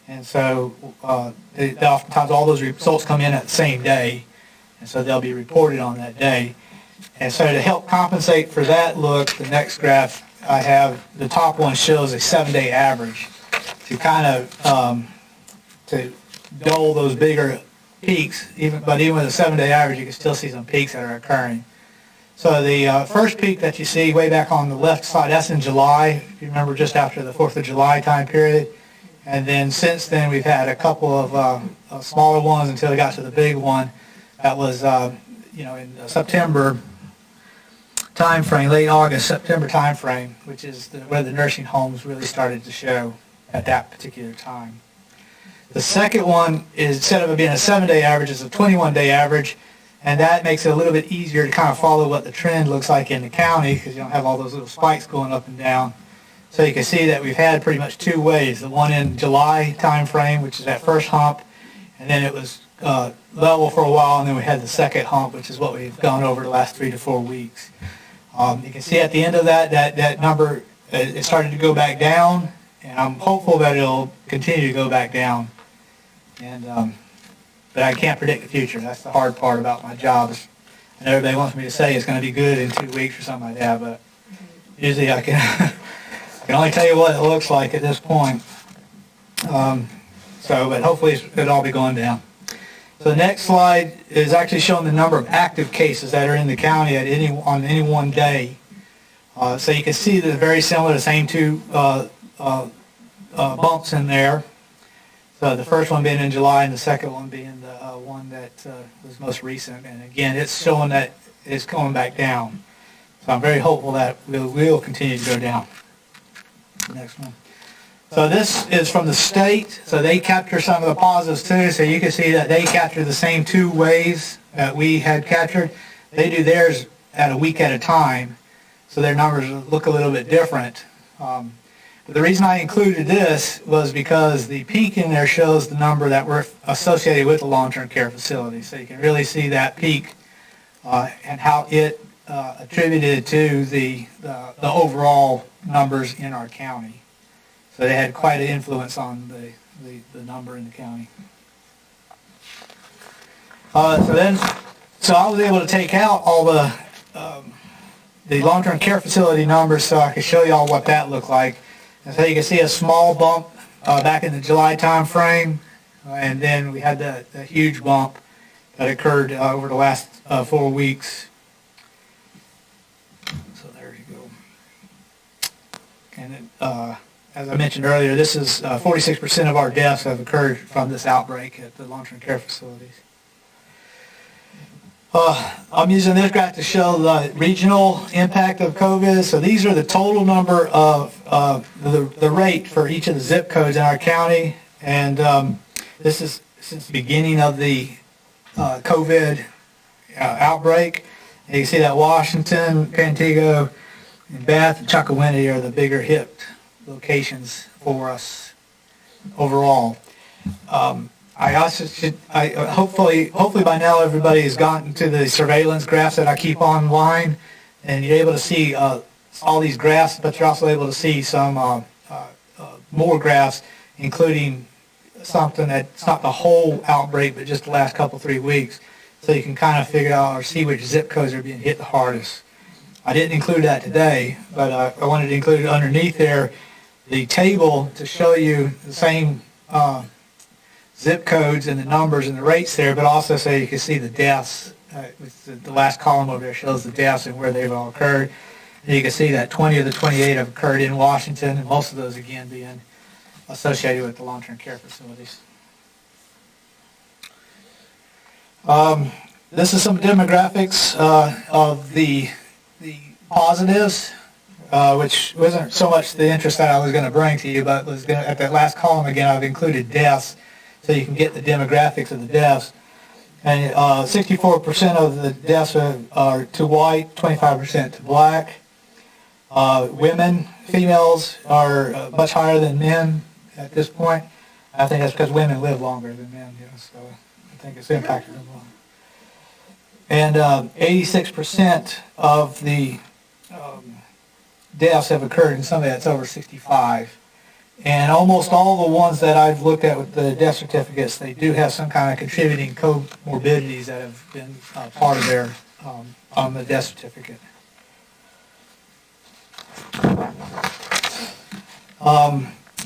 And so oftentimes all those results come in at the same day. And so they'll be reported on that day. And so to help compensate for that look, the next graph I have, the top one shows a 7-day average to kind of to dull those bigger peaks. But even with a 7-day average, you can still see some peaks that are occurring. So the first peak that you see way back on the left side, that's in July, if you remember, just after the 4th of July time period. And then since then, we've had a couple of smaller ones until we got to the big one. That was, in September time frame, late August, September time frame, which is where the nursing homes really started to show at that particular time. The second one is, instead of it being a 7-day average, it's a 21-day average, and that makes it a little bit easier to kind of follow what the trend looks like in the county because you don't have all those little spikes going up and down. So you can see that we've had pretty much two waves. The one in July time frame, which is that first hump, and then it was level for a while, and then we had the second hump, which is what we've gone over the last 3 to 4 weeks. You can see at the end of that number, it started to go back down, and I'm hopeful that it'll continue to go back down. And but I can't predict the future. That's the hard part about my job. And everybody wants me to say it's going to be good in 2 weeks or something like that, but usually I can I can only tell you what it looks like at this point. But hopefully it'll all be going down. So the next slide is actually showing the number of active cases that are in the county on any one day. So you can see they're very similar, the same two bumps in there. So the first one being in July and the second one being the one that was most recent. And again, it's showing that it's going back down. So I'm very hopeful that we'll continue to go down. Next one. So this is from the state. So they capture some of the positives too. So you can see that they capture the same two waves that we had captured. They do theirs at a week at a time. So their numbers look a little bit different. But the reason I included this was because the peak in there shows the number that were associated with the long-term care facility. So you can really see that peak and how it attributed to the overall numbers in our county. So they had quite an influence on the number in the county. So I was able to take out all the long-term care facility numbers so I could show you all what that looked like. And so you can see a small bump back in the July time frame, and then we had the huge bump that occurred over the last 4 weeks. So there you go. And then, as I mentioned earlier, this is 46% of our deaths have occurred from this outbreak at the long-term care facilities. I'm using this graph to show the regional impact of COVID. So these are the total number of the rate for each of the zip codes in our county. And this is since the beginning of the COVID outbreak. And you can see that Washington, Pantego, and Bath and Chakawinity are the bigger hit locations for us overall. I also should, hopefully by now everybody has gotten to the surveillance graphs that I keep online, and you're able to see all these graphs, but you're also able to see some more graphs, including something that's not the whole outbreak, but just the last couple, 3 weeks, so you can kind of figure out or see which zip codes are being hit the hardest. I didn't include that today, but I wanted to include underneath there the table to show you the same zip codes and the numbers and the rates there, but also so you can see the deaths. The last column over there shows the deaths and where they've all occurred. And you can see that 20 of the 28 have occurred in Washington, and most of those, again, being associated with the long-term care facilities. This is some demographics of the positives, which wasn't so much the interest that I was going to bring to you, but was at that last column again, I've included deaths so you can get the demographics of the deaths. And 64% of the deaths are to white, 25% to black. Women, females are much higher than men at this point. I think that's because women live longer than men, so I think it's impacted them more. And 86% of the deaths have occurred in somebody that's over 65. And almost all the ones that I've looked at with the death certificates, they do have some kind of contributing comorbidities that have been part of their, on the death certificate.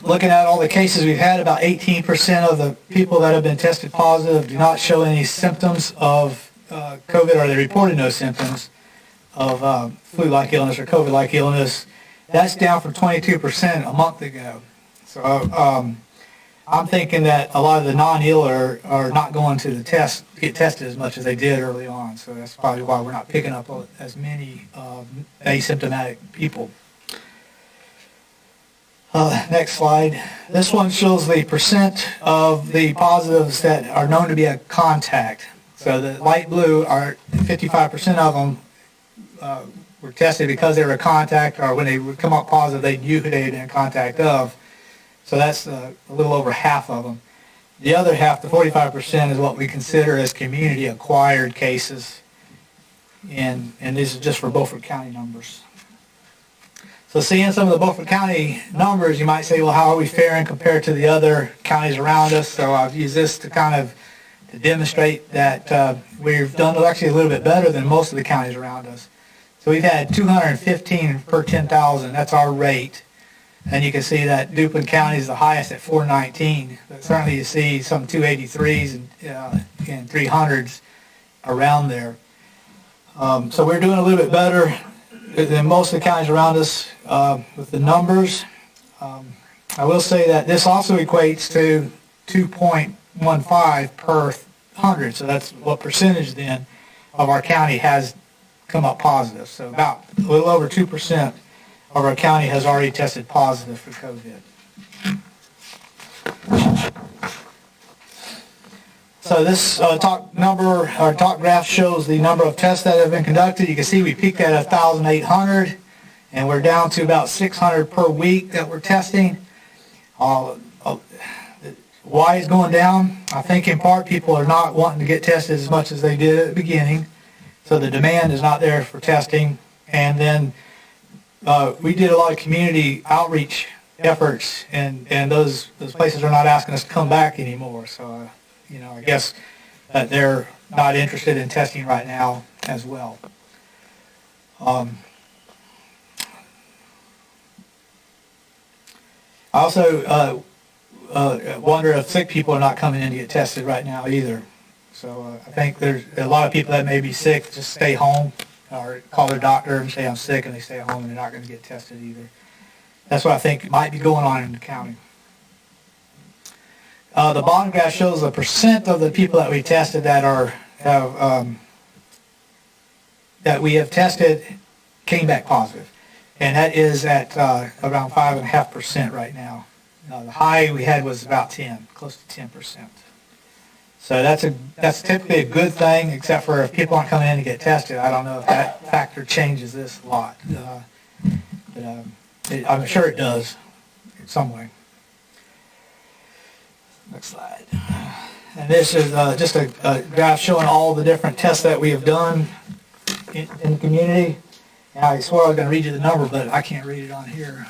Looking at all the cases we've had, about 18% of the people that have been tested positive do not show any symptoms of COVID, or they reported no symptoms of flu-like illness or COVID-like illness. That's down from 22% a month ago. So I'm thinking that a lot of the non-ill are not going to the test, get tested as much as they did early on. So that's probably why we're not picking up as many asymptomatic people. Next slide. This one shows the percent of the positives that are known to be a contact. So the light blue are 55% of them were tested because they were a contact, or when they would come up positive, they knew who they had been in contact of. So that's a little over half of them. The other half, the 45%, is what we consider as community-acquired cases, and these are just for Beaufort County numbers. So seeing some of the Beaufort County numbers, you might say, well, how are we faring compared to the other counties around us? So I've used this to kind of to demonstrate that we've done actually a little bit better than most of the counties around us. So we've had 215 per 10,000. That's our rate. And you can see that Duplin County is the highest at 419. But certainly you see some 283s and 300s around there. So we're doing a little bit better than most of the counties around us with the numbers. I will say that this also equates to 2.15 per 100. So that's what percentage then of our county has come up positive. So about a little over 2% of our county has already tested positive for COVID. So this top graph shows the number of tests that have been conducted. You can see we peaked at 1,800, and we're down to about 600 per week that we're testing. Why is going down? I think in part people are not wanting to get tested as much as they did at the beginning, so the demand is not there for testing. And then we did a lot of community outreach efforts, and those places are not asking us to come back anymore. So I guess that they're not interested in testing right now as well. I also wonder if sick people are not coming in to get tested right now either. So I think there's a lot of people that may be sick, just stay home or call their doctor and say I'm sick, and they stay at home and they're not going to get tested either. That's what I think might be going on in the county. The bottom graph shows the percent of the people that we tested that we have tested came back positive, and that is at around 5.5% right now. The high we had was about 10, close to 10%. So that's typically a good thing, except for if people aren't coming in to get tested. I don't know if that factor changes this a lot, but I'm sure it does in some way. Next slide. And this is just a graph showing all the different tests that we have done in the community. And I swore I was going to read you the number, but I can't read it on here.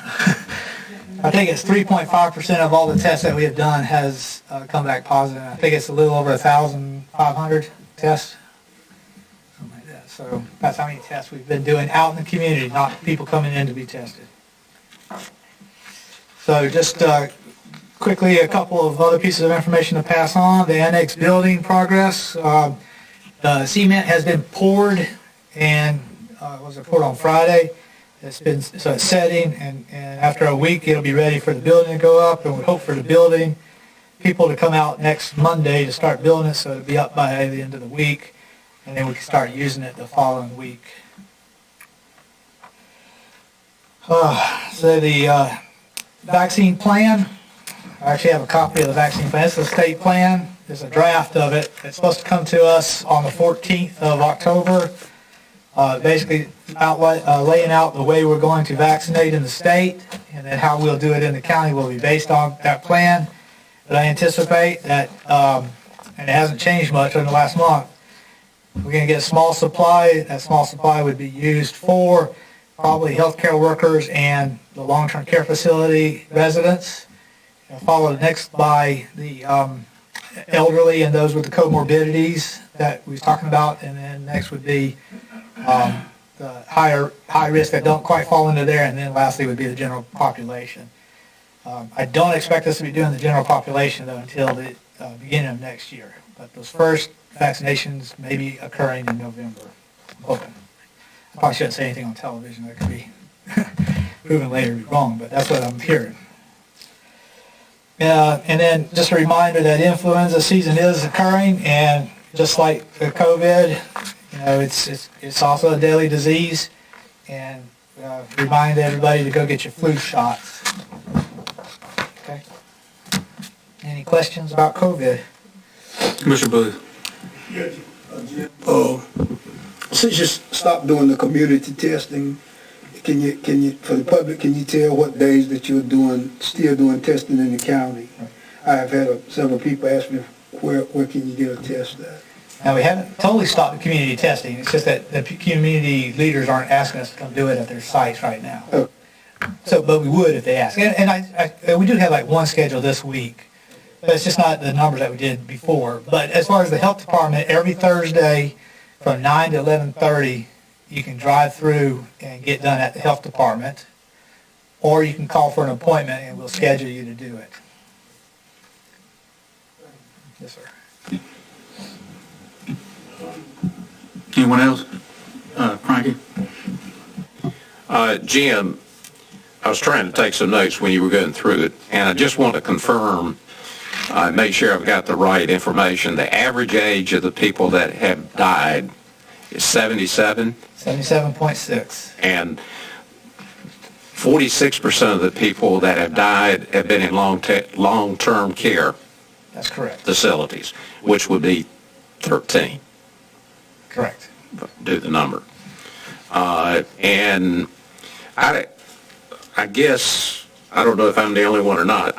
I think it's 3.5% of all the tests that we have done has come back positive. I think it's a little over 1,500 tests, something like that. So that's how many tests we've been doing out in the community, not people coming in to be tested. So just quickly, a couple of other pieces of information to pass on. The annex building progress. The cement has been poured, and was it poured on Friday? It's setting, and after a week it'll be ready for the building to go up, and we hope for the building people to come out next Monday to start building it, so it'll be up by the end of the week, and then we can start using it the following week. So the vaccine plan, I actually have a copy of the vaccine plan. It's the state plan. There's a draft of it. It's supposed to come to us on the 14th of October. Basically laying out the way we're going to vaccinate in the state, and then how we'll do it in the county will be based on that plan. But I anticipate that, and it hasn't changed much in the last month, we're going to get a small supply. That small supply would be used for probably healthcare workers and the long-term care facility residents, followed next by the elderly and those with the comorbidities that we was talking about, and then next would be the high risk that don't quite fall into there, and then lastly would be the general population. I don't expect us to be doing the general population though until the beginning of next year, but those first vaccinations may be occurring in November. I'm hoping. I probably shouldn't say anything on television that could be proven later to be wrong, but that's what I'm hearing. And then just a reminder that influenza season is occurring, and just like the COVID, it's also a daily disease, and remind everybody to go get your flu shots. Okay. Any questions about COVID? Commissioner Booth. Since you stopped doing the community testing, can you, for the public, can you tell what days that you're still doing testing in the county? I have had several people ask me where can you get a test at? Now, we haven't totally stopped the community testing. It's just that the community leaders aren't asking us to come do it at their sites right now. Okay. So, but we would if they ask. And we do have like one schedule this week, but it's just not the numbers that we did before. But as far as the health department, every Thursday from 9 to 11:30, you can drive through and get done at the health department, or you can call for an appointment and we'll schedule you to do it. Yes, sir. Anyone else? Frankie? Jim, I was trying to take some notes when you were going through it, and I just want to confirm, make sure I've got the right information. The average age of the people that have died is 77? 77.6. And 46% of the people that have died have been in long-term care That's correct. facilities, which would be 13. Correct. Do the number. And I guess, I don't know if I'm the only one or not,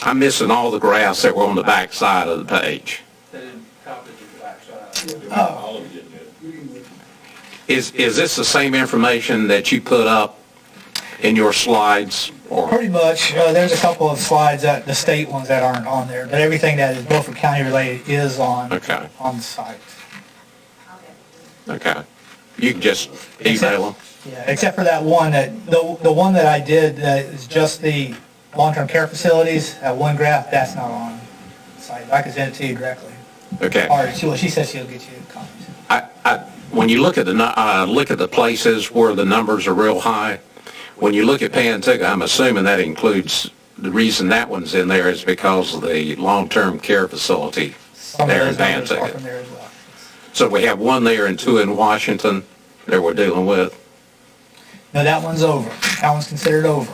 I'm missing all the graphs that were on the back side of the page. They didn't copy the backside. Oh. Is this the same information that you put up in your slides? Or Pretty much. There's a couple of slides, the state ones that aren't on there, but everything that is Beaufort County related is on the site. Okay. You can just email them? Yeah, except for that one, the one that I did that is just the long-term care facilities, that one graph, that's not on the site. I can send it to you directly. Okay. Or she says she'll get you copies. When you look at the places where the numbers are real high, when you look at Pantucket, I'm assuming that includes, the reason that one's in there is because of the long-term care facility there in Pantucket. Well. So we have one there and two in Washington that we're dealing with. No, that one's over. That one's considered over.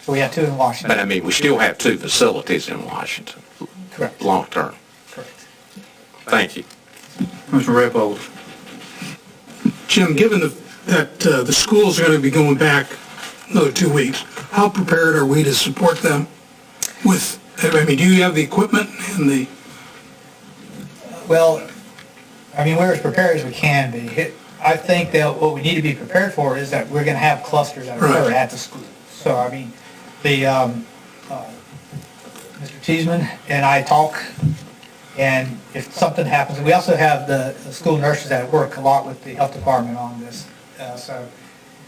So we have two in Washington. But I mean, we still have two facilities in Washington. Correct. Long-term. Correct. Thank you. Mr. Repold. Jim, given that the schools are going to be going back another 2 weeks, how prepared are we to support them with, I mean, do you have the equipment and the... Well, I mean, we're as prepared as we can be. I think that what we need to be prepared for is that we're going to have clusters that occur at the school. So, I mean, Mr. Cheeseman and I talk, and if something happens, we also have the school nurses that work a lot with the health department on this. So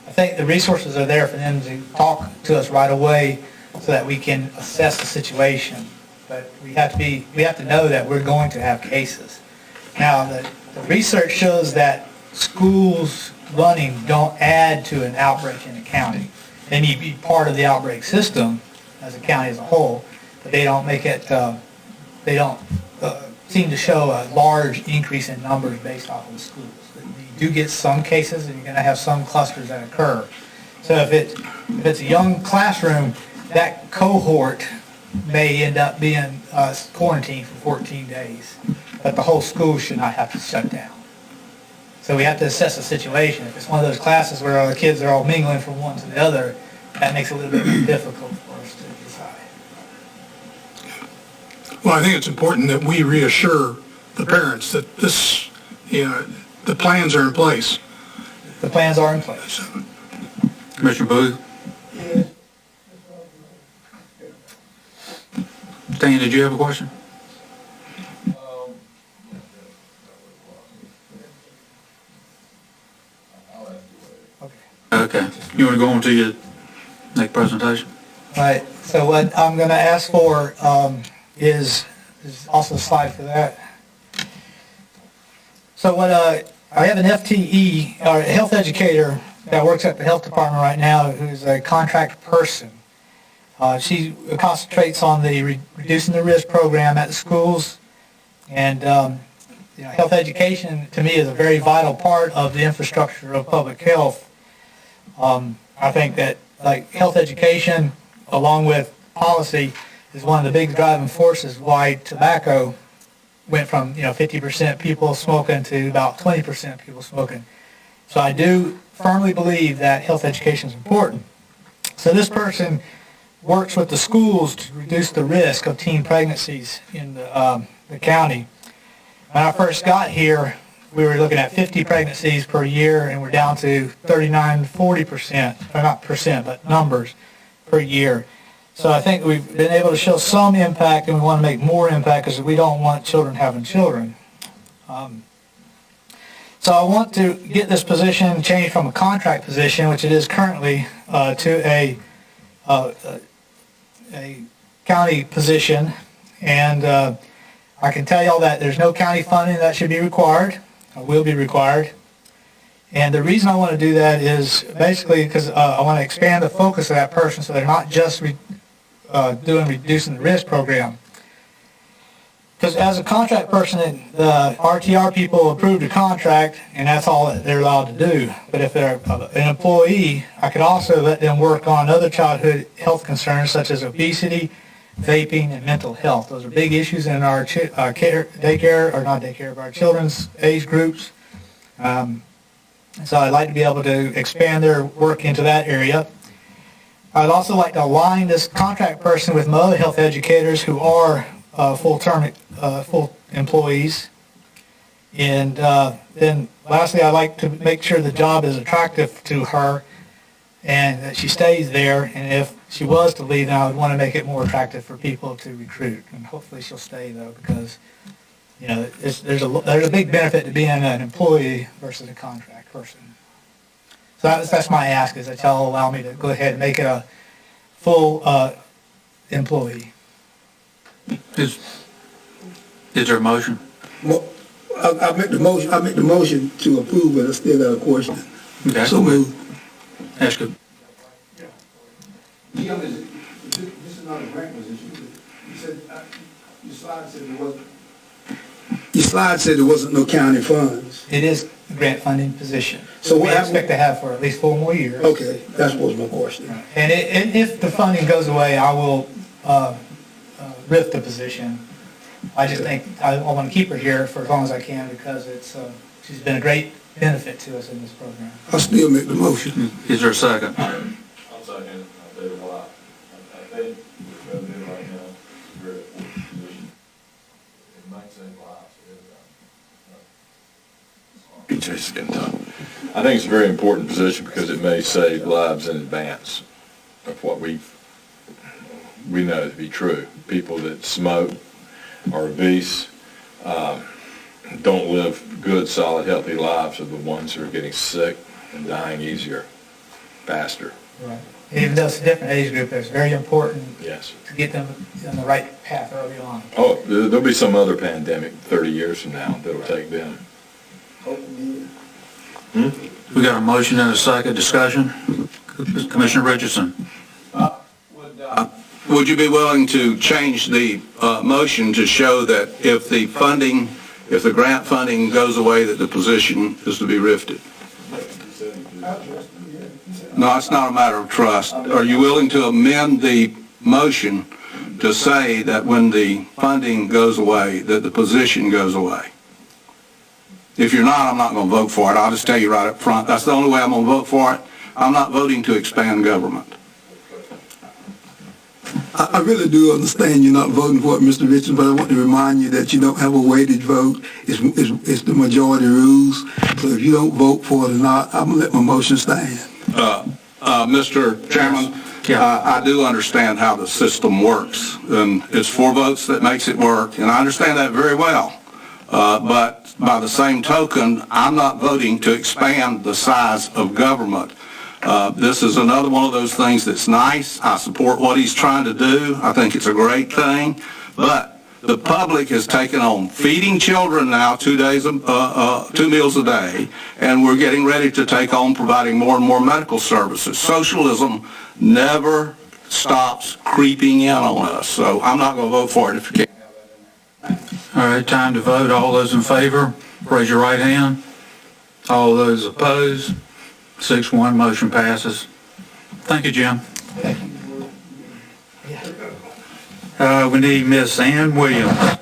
I think the resources are there for them to talk to us right away so that we can assess the situation. But we have to know that we're going to have cases. Now, the research shows that schools running don't add to an outbreak in the county. They need to be part of the outbreak system as a county as a whole, but they don't make it, they don't seem to show a large increase in numbers based off of the schools. You do get some cases, and you're going to have some clusters that occur. So if it's a young classroom, that cohort may end up being quarantined for 14 days, but the whole school should not have to shut down. So we have to assess the situation. If it's one of those classes where the kids are all mingling from one to the other, that makes it a little bit more difficult for us to decide. Well, I think it's important that we reassure the parents that this, the plans are in place. The plans are in place. Commissioner Booth? Stan, did you have a question? Okay. You want to go on to your next presentation? All right. So what I'm going to ask for is also a slide for that. So what I have an FTE, or a health educator that works at the health department right now, who's a contract person. She concentrates on the reducing the risk program at the schools, and health education to me is a very vital part of the infrastructure of public health. I think that health education, along with policy, is one of the big driving forces why tobacco went from 50% people smoking to about 20% people smoking. So I do firmly believe that health education is important. So this person works with the schools to reduce the risk of teen pregnancies in the county. When I first got here, we were looking at 50 pregnancies per year, and we're down to 39, 40%, or not percent, but numbers per year. So I think we've been able to show some impact, and we want to make more impact because we don't want children having children. So I want to get this position changed from a contract position, which it is currently, to a county position. And I can tell y'all that there's no county funding that should be required, will be required. And the reason I want to do that is basically because I want to expand the focus of that person so they're not just reducing the risk program. Because as a contract person, the RTR people approved a contract, and that's all that they're allowed to do. But if they're an employee, I could also let them work on other childhood health concerns such as obesity, vaping, and mental health. Those are big issues in our our children's age groups. So I'd like to be able to expand their work into that area. I'd also like to align this contract person with my other health educators who are full employees. And then lastly, I'd like to make sure the job is attractive to her and that she stays there. And if she was to leave, then I would want to make it more attractive for people to recruit. And hopefully she'll stay, though, because there's a big benefit to being an employee versus a contract person. So that's my ask, is that y'all allow me to go ahead and make it a full employee. Is there a motion? Well, I make the motion. I make the motion to approve, but I still got a question. Okay. So moved. Ask it. This is not a grant position. You said your slide said there wasn't. Your slide said there wasn't no county funds. It is a grant funding position. So we expect to have for at least 4 more years. Okay, that was my question. And if the funding goes away, I will RIF the position. I just think I want to keep her here for as long as I can because she's been a great benefit to us in this program. I'll still make the motion. Is there a second? I'll second it. I'll tell you why. I think we're going to do right now is a very important position. It might save lives. BJ's getting tough. I think it's a very important position because it may save lives in advance of what we know to be true. People that smoke are obese, don't live good, solid, healthy lives are the ones who are getting sick and dying easier, faster. Right. Even though it's a different age group, it's very important Yes. to get them on the right path early on. Oh, there'll be some other pandemic 30 years from now that'll take them. We got a motion and a second. Discussion. Commissioner Richardson. Would you be willing to change the motion to show that if the grant funding goes away, that the position is to be rifted? No, it's not a matter of trust. Are you willing to amend the motion to say that when the funding goes away, that the position goes away? If you're not, I'm not going to vote for it. I'll just tell you right up front. That's the only way I'm going to vote for it. I'm not voting to expand government. I really do understand you're not voting for it, Mr. Richardson, but I want to remind you that you don't have a weighted vote. It's the majority rules. So if you don't vote for it or not, I'm going to let my motion stand. Mr. Chairman, I do understand how the system works, and it's 4 votes that makes it work, and I understand that very well. But by the same token, I'm not voting to expand the size of government. This is another one of those things that's nice. I support what he's trying to do. I think it's a great thing. But the public has taken on feeding children now 2 meals a day, and we're getting ready to take on providing more and more medical services. Socialism never stops creeping in on us. So I'm not going to vote for it if you can't. All right, time to vote. All those in favor, raise your right hand. All those opposed, 6-1, motion passes. Thank you, Jim. We need Miss Ann Williams.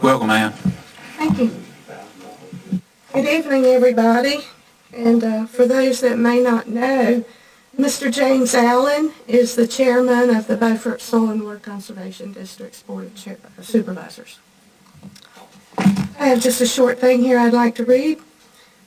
Welcome, Ann. Thank you. Good evening, everybody. And for those that may not know, Mr. James Allen is the chairman of the Beaufort Soil and Water Conservation District's Board of Supervisors. I have just a short thing here I'd like to read.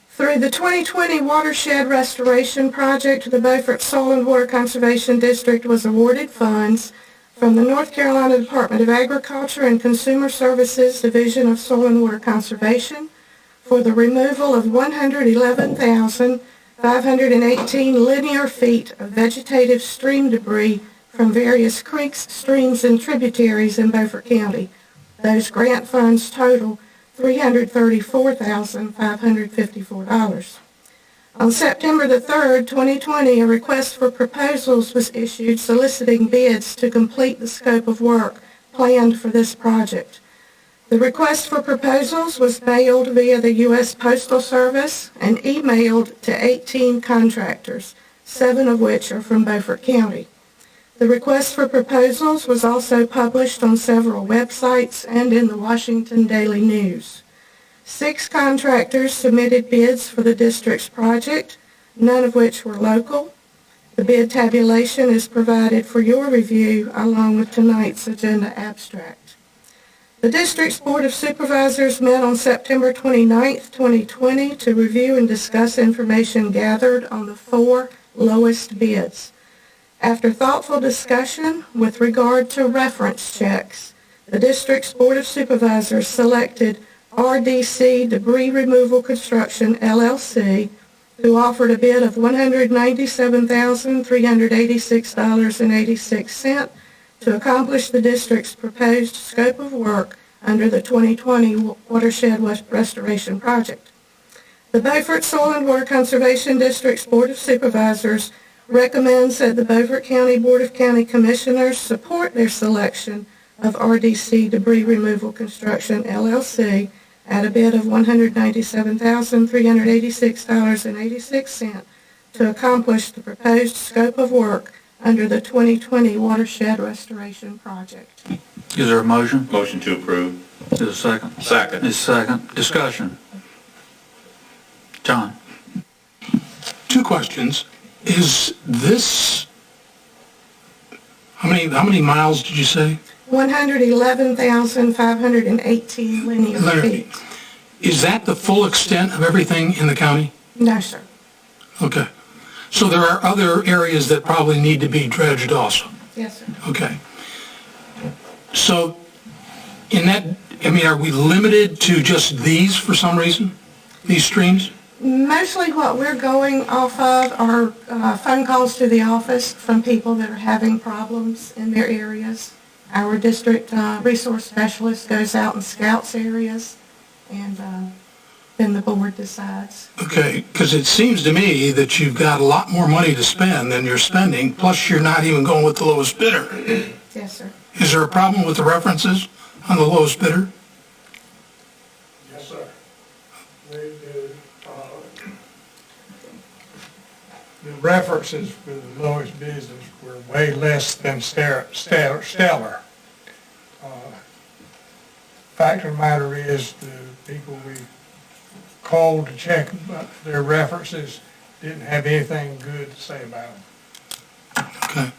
Through the 2020 Watershed Restoration Project, the Beaufort Soil and Water Conservation District was awarded funds from the North Carolina Department of Agriculture and Consumer Services Division of Soil and Water Conservation for the removal of 111,518 linear feet of vegetative stream debris from various creeks, streams, and tributaries in Beaufort County. Those grant funds total $334,554. On September the 3rd, 2020, a request for proposals was issued soliciting bids to complete the scope of work planned for this project. The request for proposals was mailed via the U.S. Postal Service and emailed to 18 contractors, 7 of which are from Beaufort County. The request for proposals was also published on several websites and in the Washington Daily News. 6 contractors submitted bids for the district's project, none of which were local. The bid tabulation is provided for your review along with tonight's agenda abstract. The district's Board of Supervisors met on September 29, 2020 to review and discuss information gathered on the 4 lowest bids. After thoughtful discussion with regard to reference checks, the district's Board of Supervisors selected RDC Debris Removal Construction, LLC, who offered a bid of $197,386.86 to accomplish the district's proposed scope of work under the 2020 Watershed Restoration Project. The Beaufort Soil and Water Conservation District's Board of Supervisors recommends that the Beaufort County Board of County Commissioners support their selection of RDC Debris Removal Construction, LLC, at a bid of $197,386.86 to accomplish the proposed scope of work under the 2020 Watershed Restoration Project. Is there a motion? Motion to approve. Is there a second? Second. Is second. Discussion. John. 2 questions. Is this, how many miles did you say? 111,518 linear feet. Is that the full extent of everything in the county? No, sir. Okay. So there are other areas that probably need to be dredged also? Yes, sir. Okay. So in that, are we limited to just these for some reason? These streams? Mostly what we're going off of are phone calls to the office from people that are having problems in their areas. Our district resource specialist goes out and scouts areas, and then the board decides. Okay, because it seems to me that you've got a lot more money to spend than you're spending, plus you're not even going with the lowest bidder. Yes, sir. Is there a problem with the references on the lowest bidder? Yes, sir. The references for the lowest business were way less than stellar. Fact of the matter is, the people we called to check their references didn't have anything good to say about them. Okay.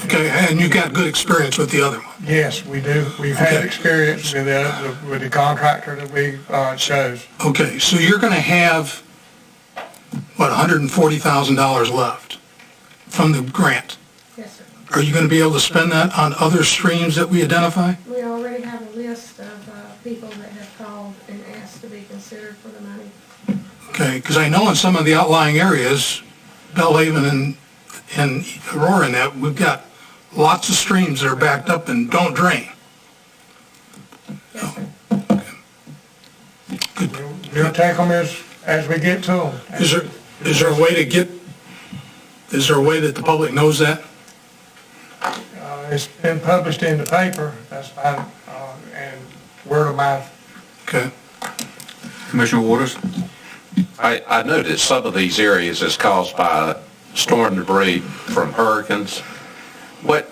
Okay, and you got good experience with the other one? Yes, we do. We've had experience with the contractor that we chose. Okay, so you're going to have, what, $140,000 left from the grant? Yes, sir. Are you going to be able to spend that on other streams that we identify? We already have a list of people that have called and asked to be considered for the money. Okay, because I know in some of the outlying areas, Bellhaven and Aurora and that, we've got lots of streams that are backed up and don't drain. Yes, sir. We'll take them as we get to them. Is there a way to get, is there a way that the public knows that? It's been published in the paper, that's fine, and word of mouth. Okay. Commissioner Waters? I noticed some of these areas is caused by storm debris from hurricanes. What,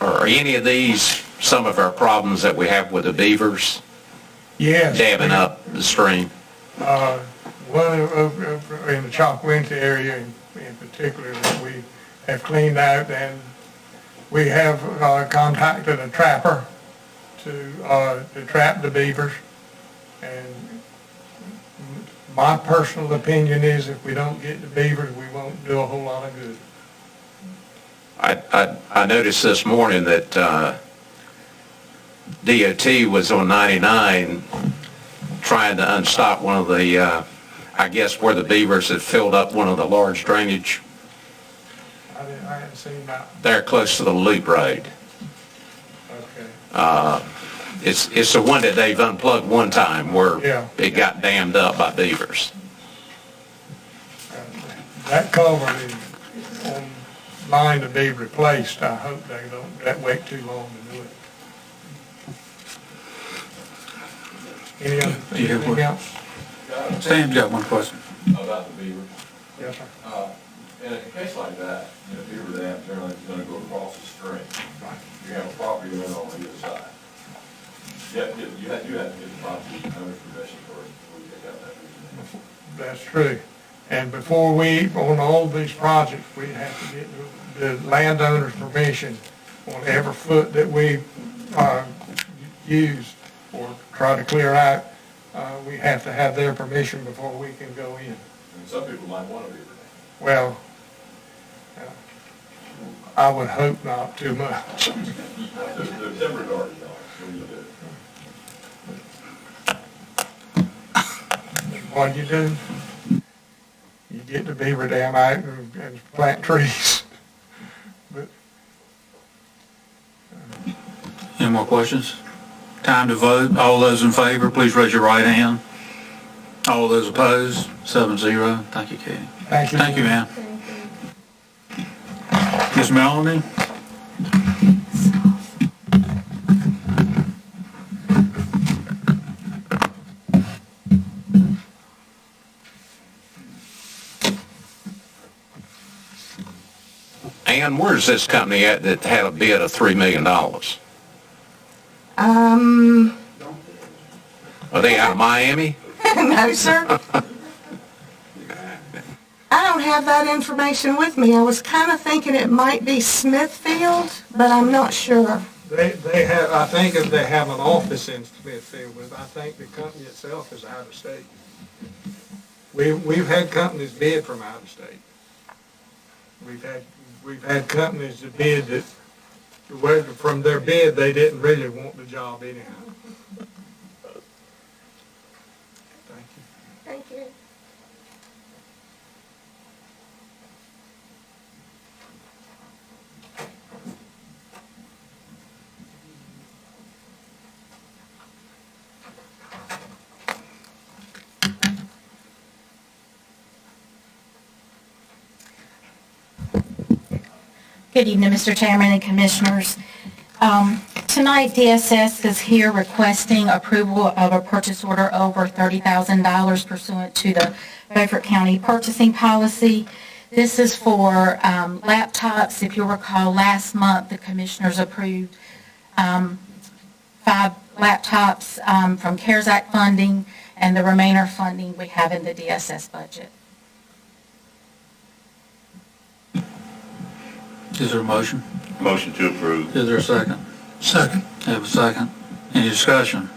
are any of these some of our problems that we have with the beavers Yes. damming up the stream? One over in the Chalkwinta area in particular that we have cleaned out, and we have contacted a trapper to trap the beavers. And my personal opinion is if we don't get the beavers, we won't do a whole lot of good. I noticed this morning that DOT was on 99 trying to unstop one of the, I guess where the beavers had filled up one of the large drainage. I hadn't seen that. They're close to the loop road. Okay. It's the one that they've unplugged one time where Yeah. it got dammed up by beavers. That culvert is on line to be replaced. I hope they don't wait too long to do it. Anything else? Sam's got one question. About the beaver. Yes, sir. In a case like that, beaver dam generally is going to go across the stream. You have a property owner on either side. You have to get the property owner's permission before you take out that beaver dam. That's true. And before we, on all these projects, we have to get the landowner's permission on every foot that we use or try to clear out. We have to have their permission before we can go in. And some people might want a beaver dam. Well, I would hope not too much. They're timber gardens, when you do it. What you do, you get the beaver dam out and plant trees. But Any more questions? Time to vote. All those in favor, please raise your right hand. All those opposed, 7-0. Thank you, Katie. thank you. Thank you, ma'am. Ms. Melanie? Ann, where's this company at that had a bid of $3 million? Are they out of Miami? No, sir. I don't have that information with me. I was kind of thinking it might be Smithfield, but I'm not sure. They have, I think if they have an office in Smithfield, but I think the company itself is out of state. We've had companies bid from out of state. We've had companies that bid that, from their bid, they didn't really want the job anyhow. Thank you. Thank you. Good evening, Mr. Chairman and Commissioners. Tonight, DSS is here requesting approval of a purchase order over $30,000 pursuant to the Beaufort County purchasing policy. This is for laptops. If you'll recall, last month the Commissioners approved 5 laptops from CARES Act funding, and the remainder funding we have in the DSS budget. Is there a motion? Motion to approve. Is there a second? Second. Have a second. Any discussion?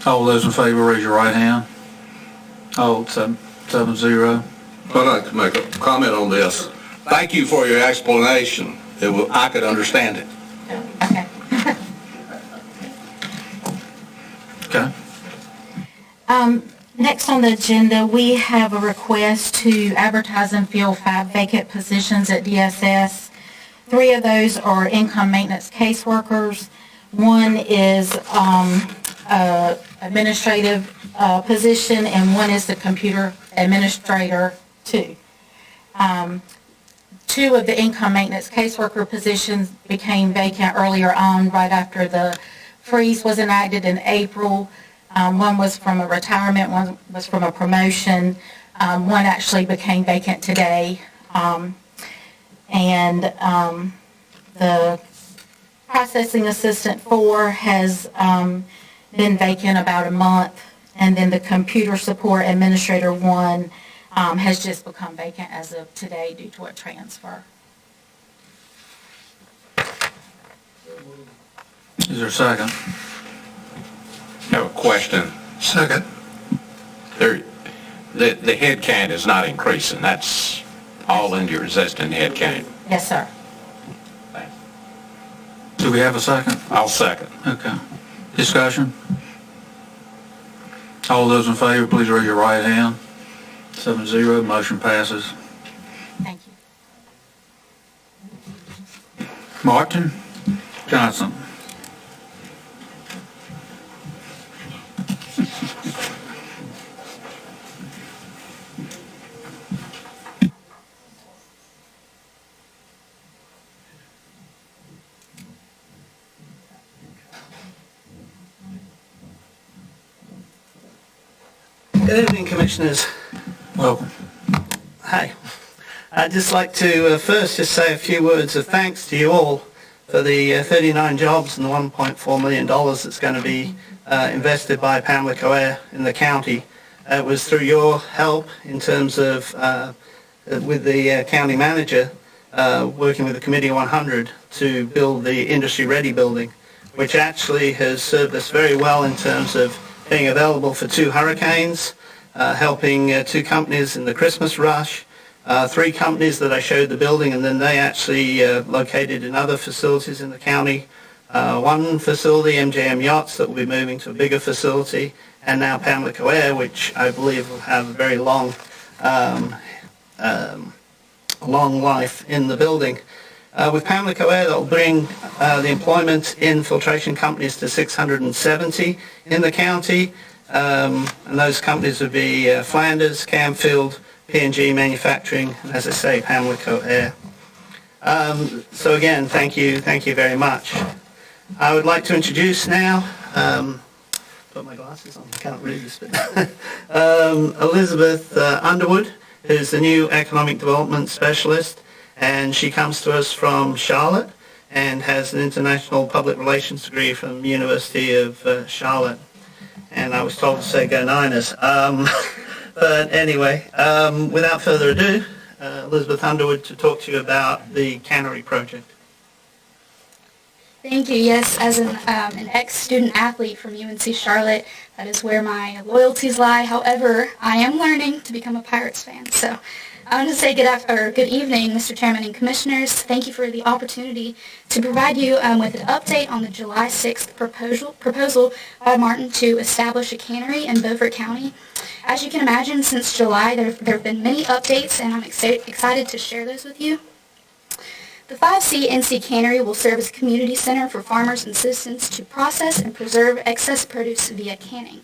All those in favor, raise your right hand. Oh, 7-0. I'd like to make a comment on this. Thank you for your explanation. I could understand it. Okay. Okay. Next on the agenda, we have a request to advertise and fill 5 vacant positions at DSS. 3 of those are income maintenance caseworkers. 1 is administrative position, and 1 is the computer administrator 2. 2 of the income maintenance caseworker positions became vacant earlier on, right after the freeze was enacted in April. 1 was from a retirement, 1 was from a promotion. 1 actually became vacant today. The processing assistant 4 has been vacant about a month, and then the computer support administrator 1 has just become vacant as of today due to a transfer. Is there a second? I have a question. Second. The head count is not increasing. That's all in your existing head count. Yes, sir. Do we have a second? I'll second. Okay. Discussion? All those in favor, please raise your right hand. 7-0, motion passes. Thank you. Martin Johnson. Good evening, Commissioners. Welcome. Hi. I'd just like to first just say a few words of thanks to you all for the 39 jobs and the $1.4 million that's going to be invested by Pamela Coare in the county. It was through your help in terms of with the county manager working with the Committee 100 to build the Industry Ready building, which actually has served us very well in terms of being available for 2 hurricanes, helping 2 companies in the Christmas rush, 3 companies that I showed the building, and then they actually located in other facilities in the county. 1 facility, MJM Yachts, that will be moving to a bigger facility, and now Pamela Coare, which I believe will have a very long life in the building. With Pamela Coare, that will bring the employment in filtration companies to 670 in the county, and those companies would be Flanders, Camfield, P&G Manufacturing, and as I say, Pamela Coare. So again, thank you very much. I would like to introduce now, put my glasses on, I can't read this bit, Elizabeth Underwood, who's the new Economic Development Specialist, and she comes to us from Charlotte and has an international public relations degree from the University of Charlotte. And I was told to say go Niners. But anyway, without further ado, Elizabeth Underwood to talk to you about the cannery project. Thank you. Yes, as an ex-student athlete from UNC Charlotte, that is where my loyalties lie. However, I am learning to become a Pirates fan. So I want to say good evening, Mr. Chairman and Commissioners. Thank you for the opportunity to provide you with an update on the July 6th proposal by Martin to establish a cannery in Beaufort County. As you can imagine, since July, there have been many updates, and I'm excited to share those with you. The 5C NC Cannery will serve as a community center for farmers and citizens to process and preserve excess produce via canning.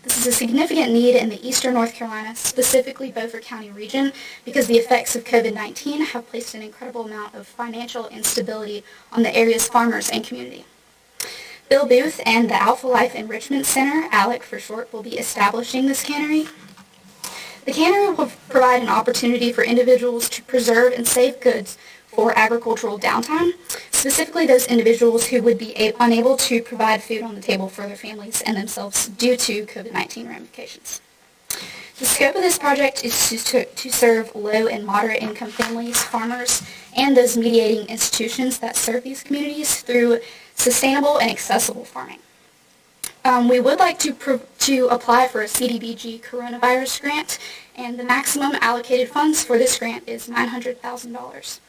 This is a significant need in the eastern North Carolina, specifically Beaufort County region, because the effects of COVID-19 have placed an incredible amount of financial instability on the area's farmers and community. Bill Booth and the Alpha Life Enrichment Center, ALEC for short, will be establishing this cannery. The cannery will provide an opportunity for individuals to preserve and save goods for agricultural downtime, specifically those individuals who would be unable to provide food on the table for their families and themselves due to COVID-19 ramifications. The scope of this project is to serve low and moderate income families, farmers, and those mediating institutions that serve these communities through sustainable and accessible farming. We would like to apply for a CDBG coronavirus grant, and the maximum allocated funds for this grant is $900,000.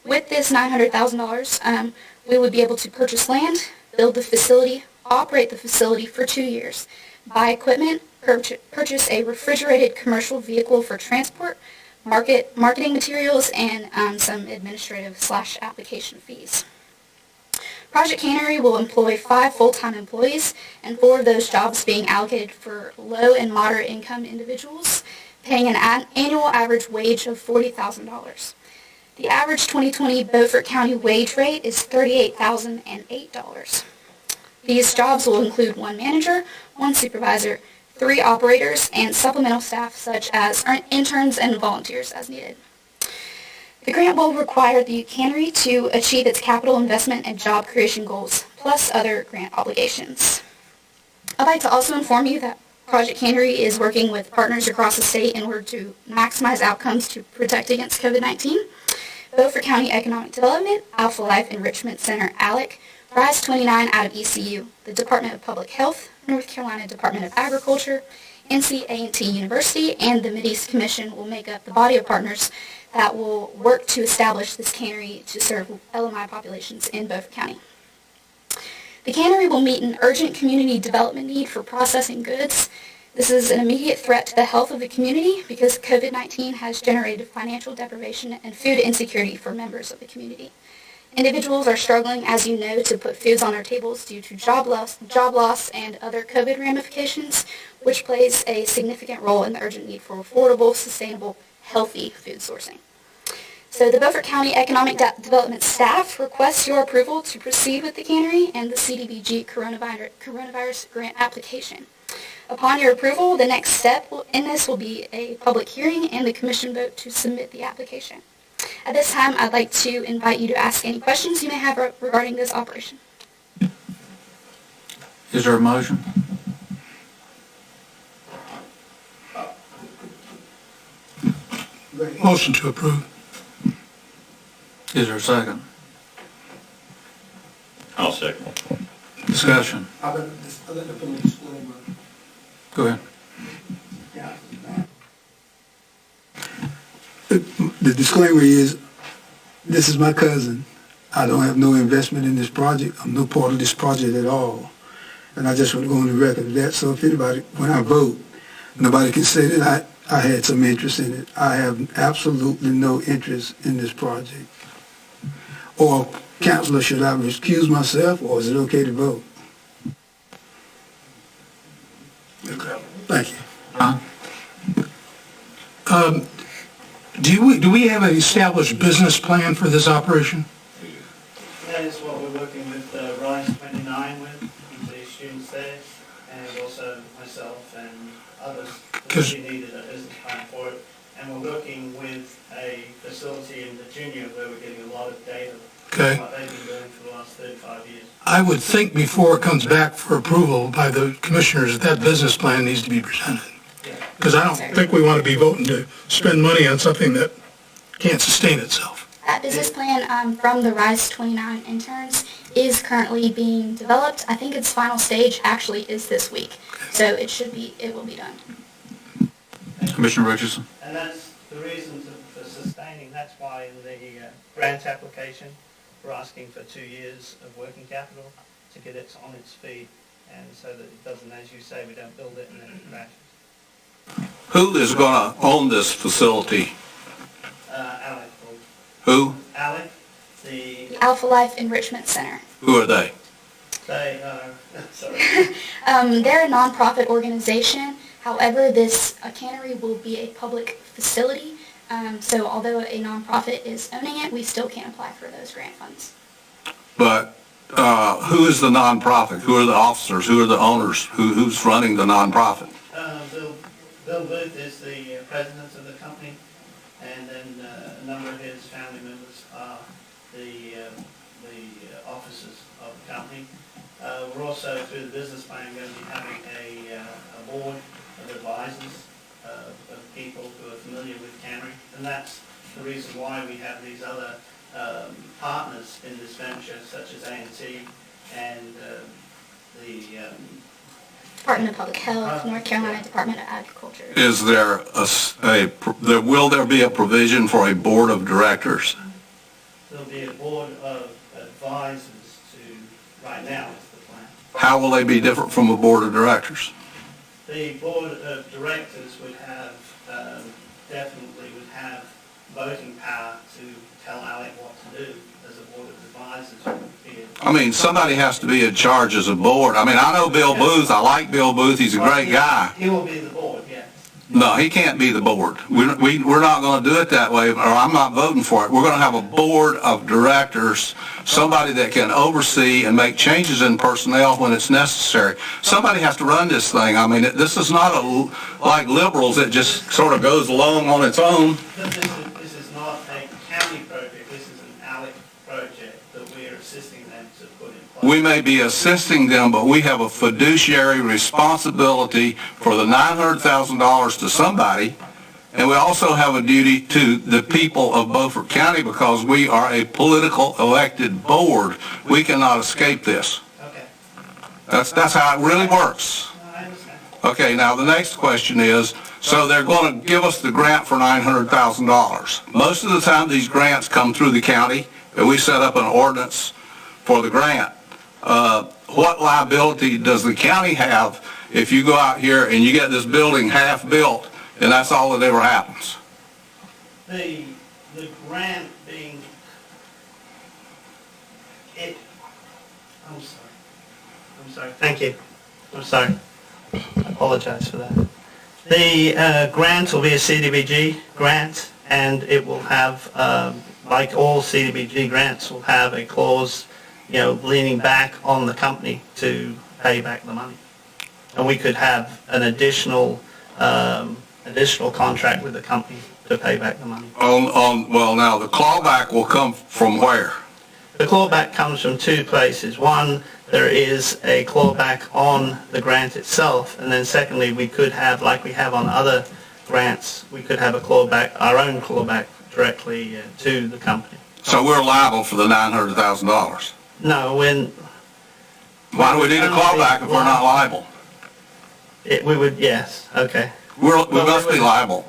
With this $900,000, we would be able to purchase land, build the facility, operate the facility for 2 years, buy equipment, purchase a refrigerated commercial vehicle for transport, marketing materials, and some administrative/application fees. Project Cannery will employ 5 full-time employees, and 4 of those jobs being allocated for low and moderate income individuals, paying an annual average wage of $40,000. The average 2020 Beaufort County wage rate is $38,008. These jobs will include 1 manager, 1 supervisor, 3 operators, and supplemental staff such as interns and volunteers as needed. The grant will require the cannery to achieve its capital investment and job creation goals, plus other grant obligations. I'd like to also inform you that Project Cannery is working with partners across the state in order to maximize outcomes to protect against COVID-19. Beaufort County Economic Development, Alpha Life Enrichment Center, ALEC, RISE 29 out of ECU, the Department of Public Health, North Carolina Department of Agriculture, NC-A&T University, and the Mideast Commission will make up the body of partners that will work to establish this cannery to serve LMI populations in Beaufort County. The cannery will meet an urgent community development need for processing goods. This is an immediate threat to the health of the community because COVID-19 has generated financial deprivation and food insecurity for members of the community. Individuals are struggling, as you know, to put foods on their tables due to job loss, and other COVID ramifications, which plays a significant role in the urgent need for affordable, sustainable, healthy food sourcing. So the Beaufort County Economic Development staff requests your approval to proceed with the cannery and the CDBG coronavirus grant application. Upon your approval, the next step in this will be a public hearing and the commission vote to submit the application. At this time, I'd like to invite you to ask any questions you may have regarding this operation. Is there a motion? Motion to approve. Is there a second? I'll second. Discussion. I'll let the police disclaimer. Go ahead. The disclaimer is, this is my cousin. I don't have no investment in this project. I'm no part of this project at all. And I just want to go on the record of that. So if anybody, when I vote, nobody can say that I had some interest in it. I have absolutely no interest in this project. Or, Counselor, should I recuse myself, or is it okay to vote? Okay. Thank you. Do we have an established business plan for this operation? That is what we're working with RISE 29 with, the students there, and also myself and others, because we needed a business plan for it. And we're working with a facility in Virginia where we're getting a lot of data, what they've been doing for the last 35 years. I would think before it comes back for approval by the commissioners, that business plan needs to be presented. Because I don't think we want to be voting to spend money on something that can't sustain itself. That business plan from the RISE 29 interns is currently being developed. I think its final stage actually is this week. So it will be done. Commissioner Richardson. And that's the reason for sustaining. That's why in the grant application, we're asking for 2 years of working capital to get it on its feet, and so that it doesn't, as you say, we don't build it and then it crashes. Who is going to own this facility? Alec. Who? Alec, the Alpha Life Enrichment Center. Who are they? They are, sorry. They're a nonprofit organization. However, this cannery will be a public facility. So although a nonprofit is owning it, we still can't apply for those grant funds. But who is the nonprofit? Who are the officers? Who are the owners? Who's running the nonprofit? Bill Booth is the president of the company, and then a number of his family members are the officers of the company. We're also, through the business plan, going to be having a board of advisors of people who are familiar with cannery, and that's the reason why we have these other partners in this venture, such as A&T and the Department of Public Health, North Carolina Department of Agriculture. Is there will there be a provision for a board of directors? There'll be a board of advisors to, right now is the plan. How will they be different from a board of directors? The board of directors would have, definitely would have voting power to tell Alec what to do, as a board of advisors would be. I mean, somebody has to be in charge as a board. I mean, I know Bill Booth. I like Bill Booth. He's a great guy. He will be the board, yes. No, he can't be the board. We're not going to do it that way, or I'm not voting for it. We're going to have a board of directors, somebody that can oversee and make changes in personnel when it's necessary. Somebody has to run this thing. I mean, this is not like liberals that just sort of goes along on its own. This is not a county project. This is an ALEC project that we are assisting them to put in place. We may be assisting them, but we have a fiduciary responsibility for the $900,000 to somebody, and we also have a duty to the people of Beaufort County because we are a political elected board. We cannot escape this. Okay. That's how it really works. I understand. Okay, now the next question is, so they're going to give us the grant for $900,000. Most of the time these grants come through the county, and we set up an ordinance for the grant. What liability does the county have if you go out here and you get this building half built and that's all that ever happens? The grant being, I'm sorry, thank you. I'm sorry. I apologize for that. The grant will be a CDBG grant, and it will have, like all CDBG grants, will have a clause, leaning back on the company to pay back the money. And we could have an additional contract with the company to pay back the money. Well, now the clawback will come from where? The clawback comes from two places. One, there is a clawback on the grant itself, and then secondly, we could have, like we have on other grants, we could have a clawback, our own clawback directly to the company. So we're liable for the $900,000? No, why do we need a clawback if we're not liable? We would, yes, okay. We must be liable.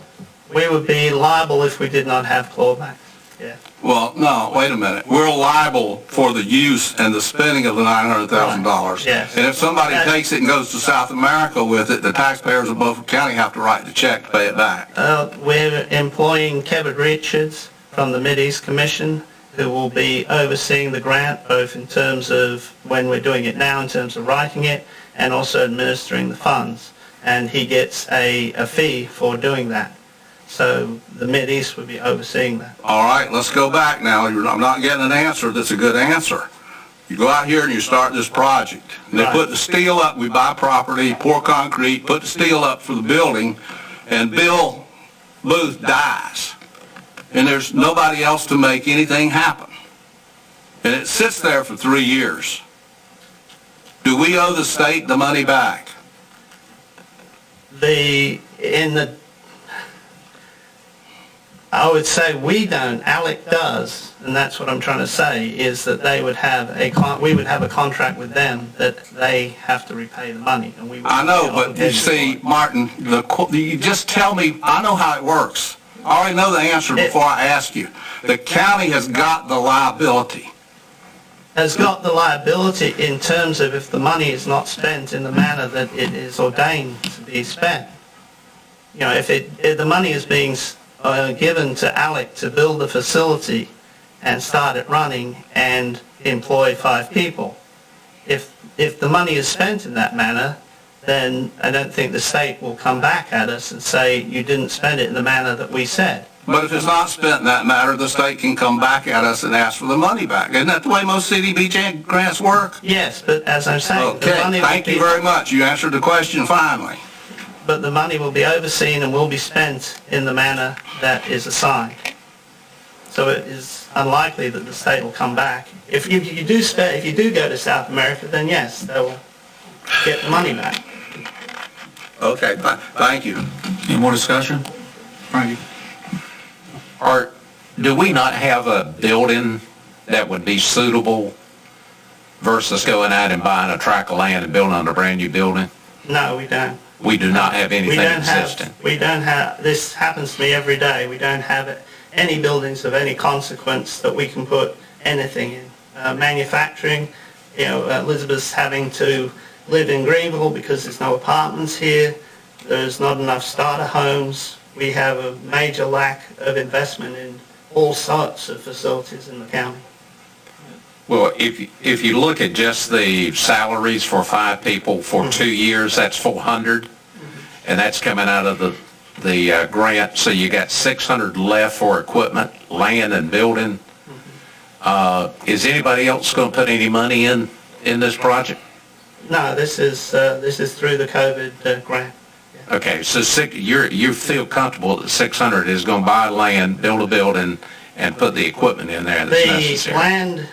We would be liable if we did not have clawbacks, yeah. Well, no, wait a minute. We're liable for the use and the spending of the $900,000. Right. Yes. And if somebody takes it and goes to South America with it, the taxpayers of Beaufort County have to write the check to pay it back. We're employing Kevin Richards from the Mideast Commission, who will be overseeing the grant, both in terms of when we're doing it now, in terms of writing it, and also administering the funds. And he gets a fee for doing that. So the Mideast would be overseeing that. All right, let's go back now. I'm not getting an answer that's a good answer. You go out here and you start this project. And they put the steel up, we buy property, pour concrete, put the steel up for the building, and Bill Booth dies. And there's nobody else to make anything happen. And it sits there for 3 years. Do we owe the state the money back? I would say we don't, ALEC does, and that's what I'm trying to say, is that they would have we would have a contract with them that they have to repay the money. And we would I know, but you see, Martin, you just tell me, I know how it works. I already know the answer before I ask you. The county has got the liability. Has got the liability in terms of if the money is not spent in the manner that it is ordained to be spent. If the money is being given to ALEC to build the facility and start it running and employ 5 people, if the money is spent in that manner, then I don't think the state will come back at us and say, you didn't spend it in the manner that we said. But if it's not spent in that manner, the state can come back at us and ask for the money back. Isn't that the way most CDBG grants work? Yes, but as I'm saying, the Okay, money thank you very much. You answered the question finally. But the money will be overseen and will be spent in the manner that is assigned. So it is unlikely that the state will come back. If you do go to South America, then yes, they will get the money back. Okay, thank you. Any more discussion? Frankie? Do we not have a building that would be suitable versus going out and buying a tract of land and building on a brand new building? No, we don't. We do not have anything existing. We don't have, this happens to me every day, we don't have any buildings of any consequence that we can put anything in. Manufacturing, Elizabeth's having to live in Greenville because there's no apartments here, there's not enough starter homes, we have a major lack of investment in all sorts of facilities in the county. Well, if you look at just the salaries for 5 people for 2 years, that's 400, and that's coming out of the grant. So you got 600 left for equipment, land, and building. Is anybody else going to put any money in this project? No, this is through the COVID grant. Okay, so you feel comfortable that 600 is going to buy land, build a building, and put the equipment in there that's necessary? The land,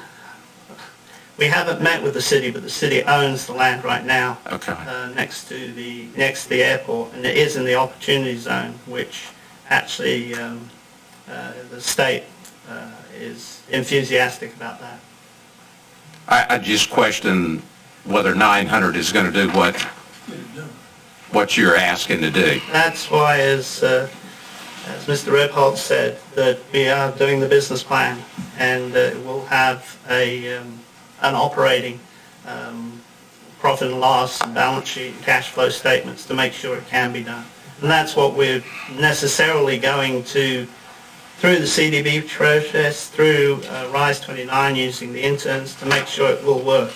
we haven't met with the city, but the city owns the land right now. Okay. Next to the airport, and it is in the opportunity zone, which actually the state is enthusiastic about that. I just question whether 900 is going to do what you're asking to do. That's why, as Mr. Rebholt said, that we are doing the business plan, and we'll have an operating profit and loss, balance sheet, and cash flow statements to make sure it can be done. And that's what we're necessarily going to, through the CDB process, through RISE 29, using the interns to make sure it will work.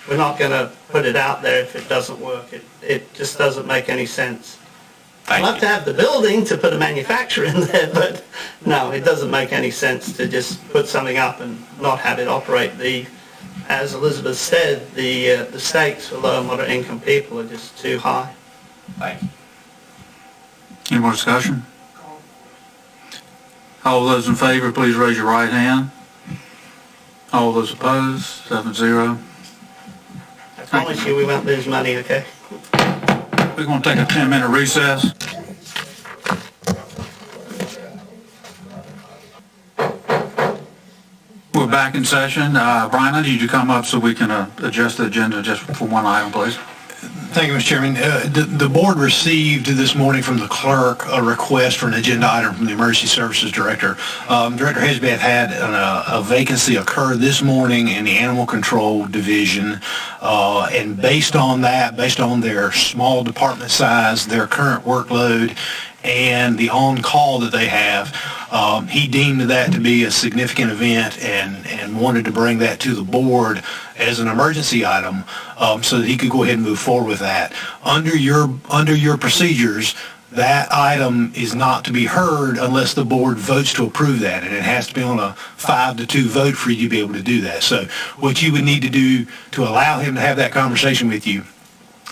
We're not going to put it out there if it doesn't work. It just doesn't make any sense. I'd love to have the building to put a manufacturer in there, but no, it doesn't make any sense to just put something up and not have it operate. As Elizabeth said, the stakes for low and moderate income people are just too high. Thank you. Any more discussion? All those in favor, please raise your right hand. All those opposed, 7-0. I promise you we won't lose money, okay? We're going to take a 10-minute recess. We're back in session. Brian, I need you to come up so we can adjust the agenda just for one item, please. Thank you, Mr. Chairman. The board received this morning from the clerk a request for an agenda item from the Emergency Services Director. Director Hedgebeth had a vacancy occur this morning in the Animal Control Division, and based on that, based on their small department size, their current workload, and the on-call that they have, he deemed that to be a significant event and wanted to bring that to the board as an emergency item so that he could go ahead and move forward with that. Under your procedures, that item is not to be heard unless the board votes to approve that, and it has to be on a 5-2 vote for you to be able to do that. So what you would need to do to allow him to have that conversation with you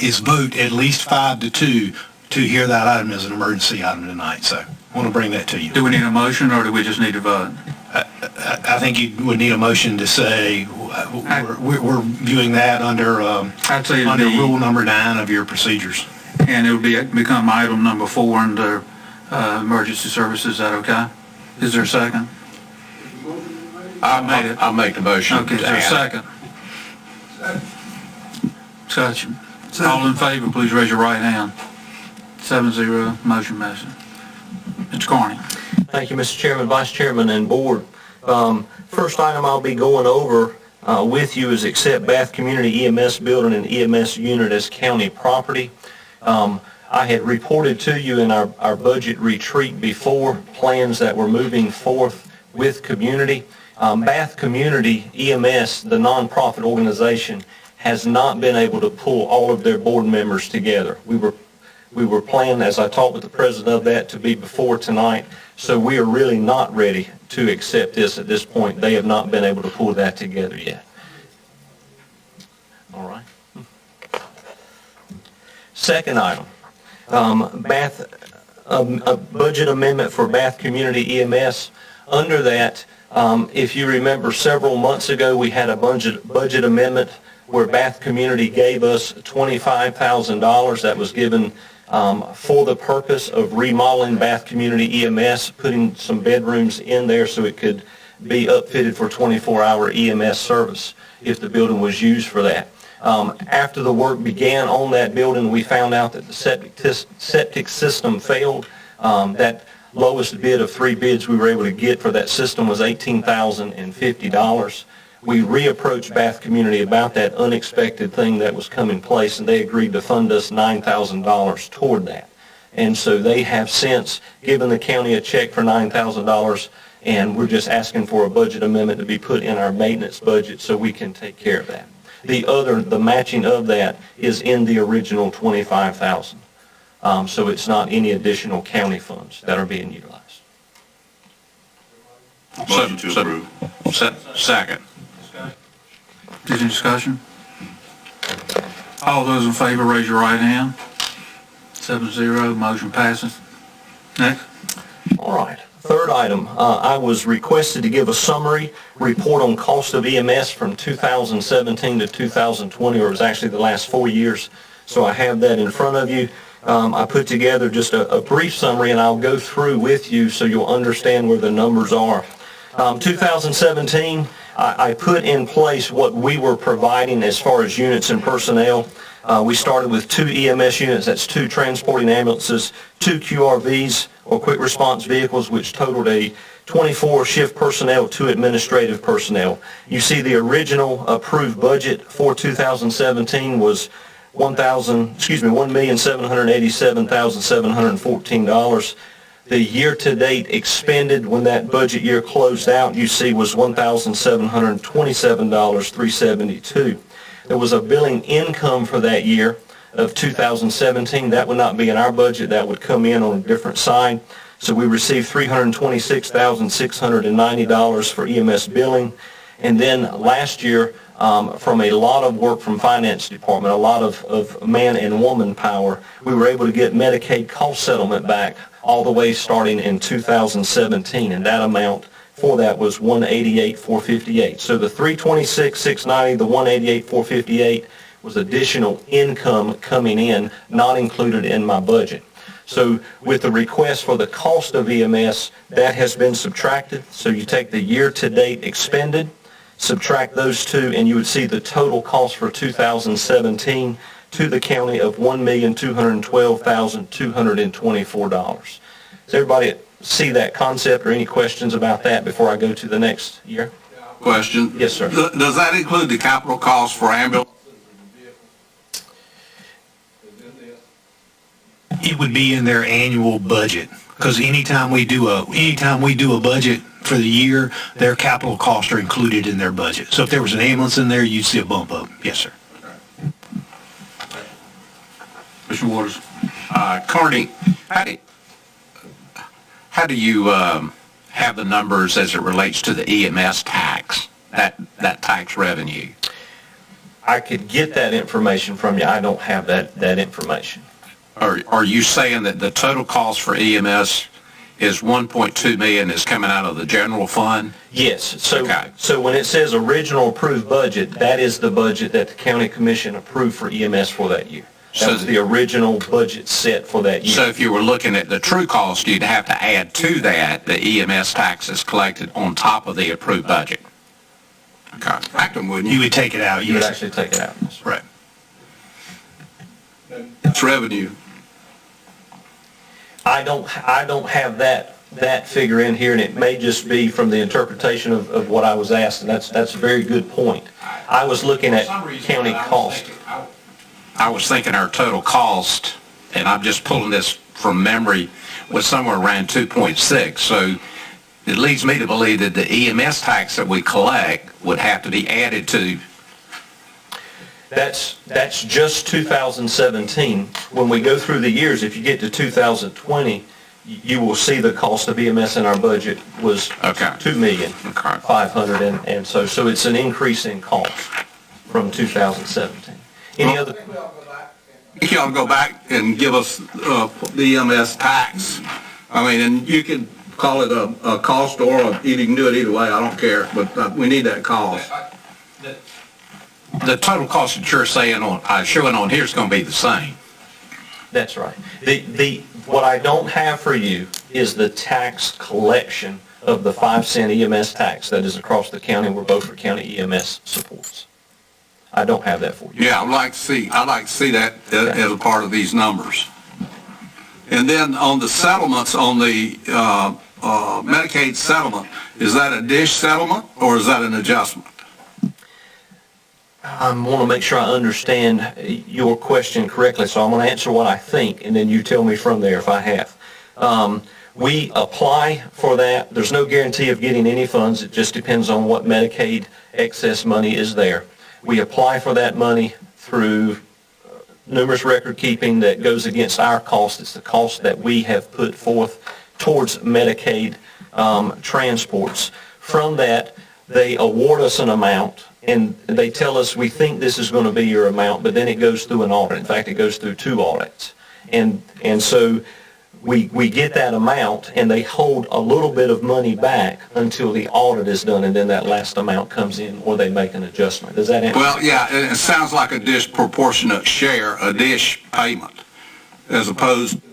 is vote at least 5-2 to hear that item as an emergency item tonight. So I want to bring that to you. Do we need a motion, or do we just need to vote? I think you would need a motion to say we're viewing that under rule number 9 of your procedures. And it would become item number 4 under emergency services. Is that okay? Is there a second? I'll make the motion. Okay, is there a second? Discussion. All in favor, please raise your right hand. 7-0, motion passes. Mr. Carney. Thank you, Mr. Chairman, Vice Chairman, and Board. First item I'll be going over with you is accept Bath Community EMS building and EMS unit as county property. I had reported to you in our budget retreat before plans that were moving forth with community. Bath Community EMS, the nonprofit organization, has not been able to pull all of their board members together. We were planning, as I talked with the president of that, to be before tonight, so we are really not ready to accept this at this point. They have not been able to pull that together yet. All right. Second item, a budget amendment for Bath Community EMS. Under that, if you remember several months ago, we had a budget amendment where Bath Community gave us $25,000 that was given for the purpose of remodeling Bath Community EMS, putting some bedrooms in there so it could be upfitted for 24-hour EMS service if the building was used for that. After the work began on that building, we found out that the septic system failed. That lowest bid of 3 bids we were able to get for that system was $18,050. We reapproached Bath Community about that unexpected thing that was coming in place, and they agreed to fund us $9,000 toward that. And so they have since given the county a check for $9,000, and we're just asking for a budget amendment to be put in our maintenance budget so we can take care of that. The matching of that is in the original $25,000. So it's not any additional county funds that are being utilized. Motion to approve. Second. Any discussion? All those in favor, raise your right hand. 7-0, motion passes. Next. All right. Third item, I was requested to give a summary report on cost of EMS from 2017 to 2020, or it was actually the last 4 years. So I have that in front of you. I put together just a brief summary, and I'll go through with you so you'll understand where the numbers are. 2017, I put in place what we were providing as far as units and personnel. We started with 2 EMS units, that's 2 transporting ambulances, 2 QRVs, or quick response vehicles, which totaled a 24 shift personnel, 2 administrative personnel. You see the original approved budget for 2017 was $1,787,714. The year-to-date expended when that budget year closed out, you see, was $1,727,372. There was a billing income for that year of 2017. That would not be in our budget. That would come in on a different side. So we received $326,690 for EMS billing. And then last year, from a lot of work from finance department, a lot of man and woman power, we were able to get Medicaid cost settlement back all the way starting in 2017, and that amount for that was $188,458. So the $326,690, the $188,458 was additional income coming in, not included in my budget. So with the request for the cost of EMS, that has been subtracted. So you take the year-to-date expended, subtract those two, and you would see the total cost for 2017 to the county of $1,212,224. Does everybody see that concept or any questions about that before I go to the next year? Question. Yes, sir. Does that include the capital cost for ambulance? It would be in their annual budget, because anytime we do a budget for the year, their capital costs are included in their budget. So if there was an ambulance in there, you'd see a bump up. Yes, sir. Mr. Waters. Carney, how do you have the numbers as it relates to the EMS tax, that tax revenue? I could get that information from you. I don't have that information. Are you saying that the total cost for EMS is $1.2 million is coming out of the general fund? Yes. So when it says original approved budget, that is the budget that the county commission approved for EMS for that year. That was the original budget set for that year. So if you were looking at the true cost, you'd have to add to that the EMS taxes collected on top of the approved budget. Okay. Factum, wouldn't you? You would take it out. You would actually take it out. Right. That's revenue. I don't have that figure in here, and it may just be from the interpretation of what I was asked, and that's a very good point. I was looking at county cost. I was thinking our total cost, and I'm just pulling this from memory, was somewhere around 2.6. So it leads me to believe that the EMS tax that we collect would have to be added to. That's just 2017. When we go through the years, if you get to 2020, you will see the cost of EMS in our budget was $2,500,000, and so it's an increase in cost from 2017. Any other? I think you ought to go back and give us the EMS tax. I mean, and you can call it a cost or you can do it either way. I don't care, but we need that cost. The total cost that you're saying showing on here is going to be the same. That's right. What I don't have for you is the tax collection of the 5-cent EMS tax that is across the county where Beaufort County EMS supports. I don't have that for you. Yeah, I'd like to see that as a part of these numbers. And then on the settlements, on the Medicaid settlement, is that a dish settlement or is that an adjustment? I want to make sure I understand your question correctly, so I'm going to answer what I think, and then you tell me from there if I have. We apply for that. There's no guarantee of getting any funds. It just depends on what Medicaid excess money is there. We apply for that money through numerous record keeping that goes against our cost. It's the cost that we have put forth towards Medicaid transports. From that, they award us an amount, and they tell us, we think this is going to be your amount, but then it goes through an audit. In fact, it goes through 2 audits. And so we get that amount, and they hold a little bit of money back until the audit is done, and then that last amount comes in, or they make an adjustment. Does that answer? Well, yeah, it sounds like a disproportionate share, a dish payment, as opposed to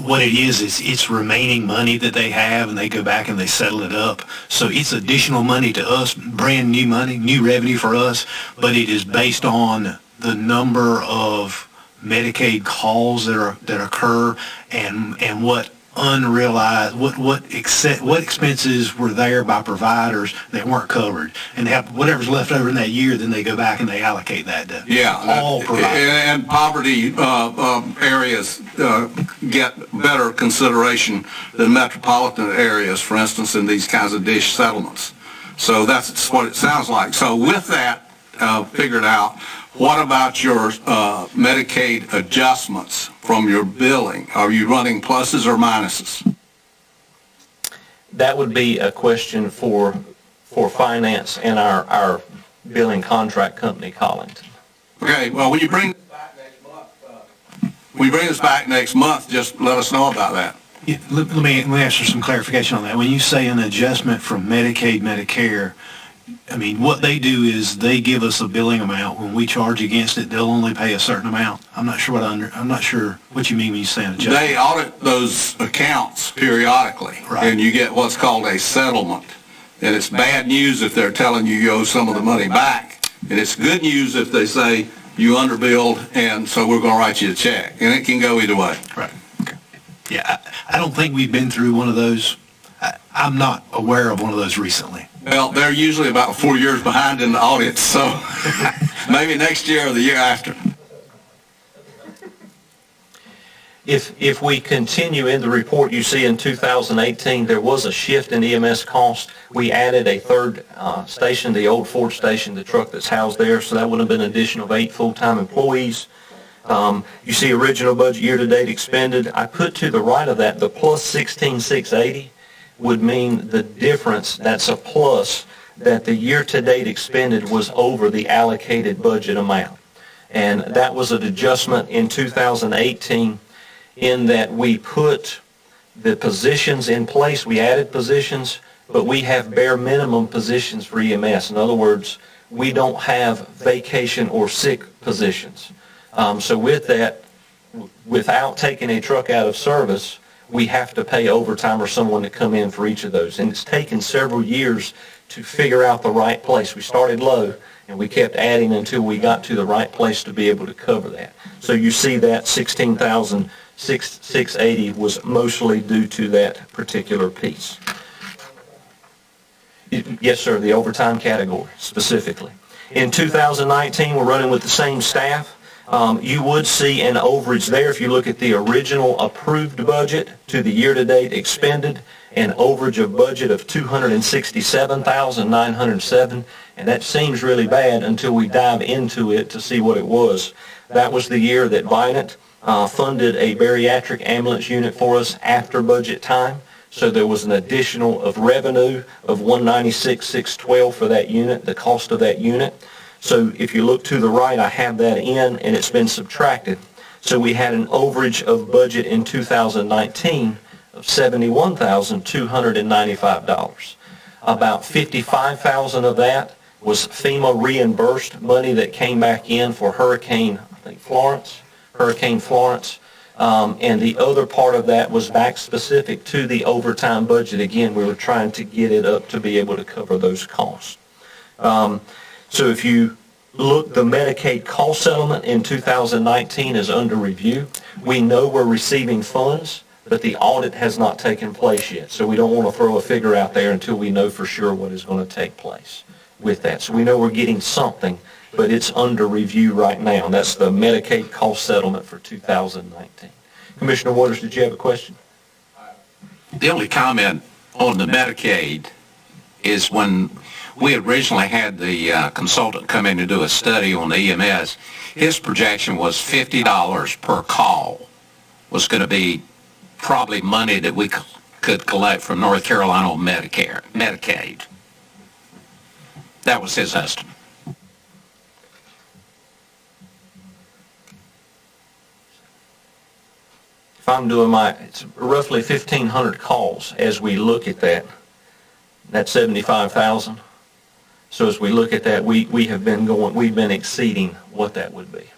what it is it's remaining money that they have, and they go back and they settle it up. So it's additional money to us, brand new money, new revenue for us, but it is based on the number of Medicaid calls that occur and what unrealized, what expenses were there by providers that weren't covered, and they have whatever's left over in that year. Then they go back and they allocate that to all providers. And poverty areas get better consideration than metropolitan areas, for instance, in these kinds of dish settlements. So that's what it sounds like. So with that figured out, what about your Medicaid adjustments from your billing? Are you running pluses or minuses? That would be a question for finance and our billing contract company, Collington. Okay, well, when you bring this back next month, just let us know about that. Yeah, let me ask for some clarification on that. When you say an adjustment from Medicaid, Medicare, I mean, what they do is they give us a billing amount. When we charge against it, they'll only pay a certain amount. I'm not sure what you mean when you say an adjustment. They audit those accounts periodically, right, and you get what's called a settlement. And it's bad news if they're telling you owe some of the money back, and it's good news if they say you underbilled, and so we're going to write you a check. And it can go either way. Right. Okay. Yeah, I don't think we've been through one of those. I'm not aware of one of those recently. Well, they're usually about 4 years behind in the audits, so maybe next year or the year after. If we continue in the report, you see in 2018 there was a shift in EMS cost. We added a third station, the old Ford station, the truck that's housed there, so that would have been an addition of 8 full-time employees. You see original budget year-to-date expended. I put to the right of that the plus 16,680 would mean the difference, that's a plus, that the year-to-date expended was over the allocated budget amount. And that was an adjustment in 2018 in that we put the positions in place, we added positions, but we have bare minimum positions for EMS. In other words, we don't have vacation or sick positions. So with that, without taking a truck out of service, we have to pay overtime or someone to come in for each of those. And it's taken several years to figure out the right place. We started low, and we kept adding until we got to the right place to be able to cover that. So you see that 16,680 was mostly due to that particular piece. Yes, sir, the overtime category specifically. In 2019, we're running with the same staff. You would see an overage there if you look at the original approved budget to the year-to-date expended, an overage of budget of $267,907, And that seems really bad until we dive into it to see what it was. That was the year that Bynent funded a bariatric ambulance unit for us after budget time. So there was an additional of revenue of $196,612 for that unit, the cost of that unit. So if you look to the right, I have that in, and it's been subtracted. So we had an overage of budget in 2019 of $71,295. About $55,000 of that was FEMA reimbursed money that came back in for Hurricane Florence. And the other part of that was back specific to the overtime budget. Again, we were trying to get it up to be able to cover those costs. So if you look, the Medicaid cost settlement in 2019 is under review. We know we're receiving funds, but the audit has not taken place yet. So we don't want to throw a figure out there until we know for sure what is going to take place with that. So we know we're getting something, but it's under review right now. And that's the Medicaid cost settlement for 2019. Commissioner Waters, did you have a question? The only comment on the Medicaid is when we originally had the consultant come in to do a study on the EMS, his projection was $50 per call was going to be probably money that we could collect from North Carolina on Medicaid. That was his estimate. If I'm doing it's roughly 1,500 calls as we look at that. That's 75,000. So as we look at that, we've been exceeding what that would be.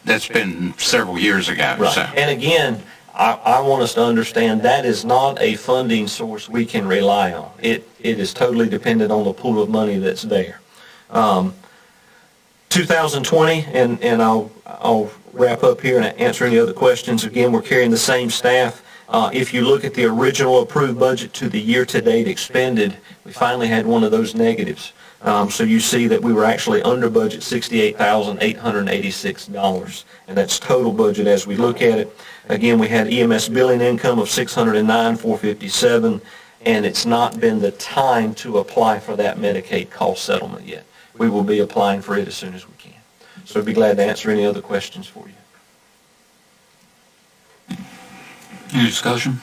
That's been several years ago. Right. So. And again, I want us to understand that is not a funding source we can rely on. It is totally dependent on the pool of money that's there. 2020, and I'll wrap up here and answer any other questions. Again, we're carrying the same staff. If you look at the original approved budget to the year-to-date expended, we finally had one of those negatives. So you see that we were actually under budget $68,886, and that's total budget as we look at it. Again, we had EMS billing income of $609,457, and it's not been the time to apply for that Medicaid cost settlement yet. We will be applying for it as soon as we can. So I'd be glad to answer any other questions for you. Any discussion?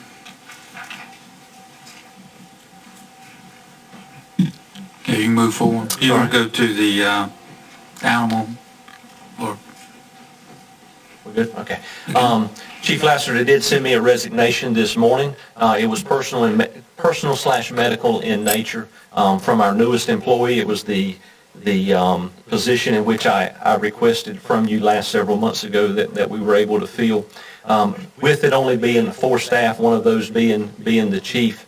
Okay, you can move forward. You want to go to the animal or? We're good? Okay. Chief Lassiter did send me a resignation this morning. It was personal/medical in nature from our newest employee. It was the position in which I requested from you last several months ago that we were able to fill. With it only being 4 staff, one of those being the chief,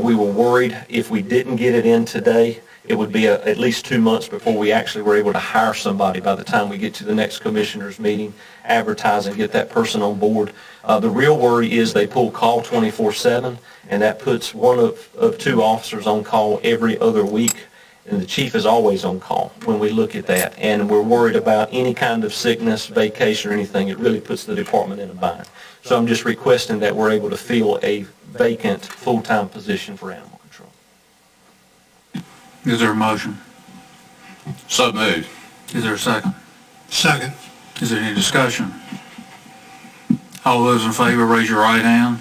we were worried if we didn't get it in today, it would be at least 2 months before we actually were able to hire somebody by the time we get to the next commissioners meeting, advertise and get that person on board. The real worry is they pull call 24/7, and that puts one of 2 officers on call every other week. And the chief is always on call when we look at that. And we're worried about any kind of sickness, vacation, or anything. It really puts the department in a bind. So I'm just requesting that we're able to fill a vacant full-time position for animal control. Is there a motion? So moved. Is there a second? Second. Is there any discussion? All those in favor, raise your right hand.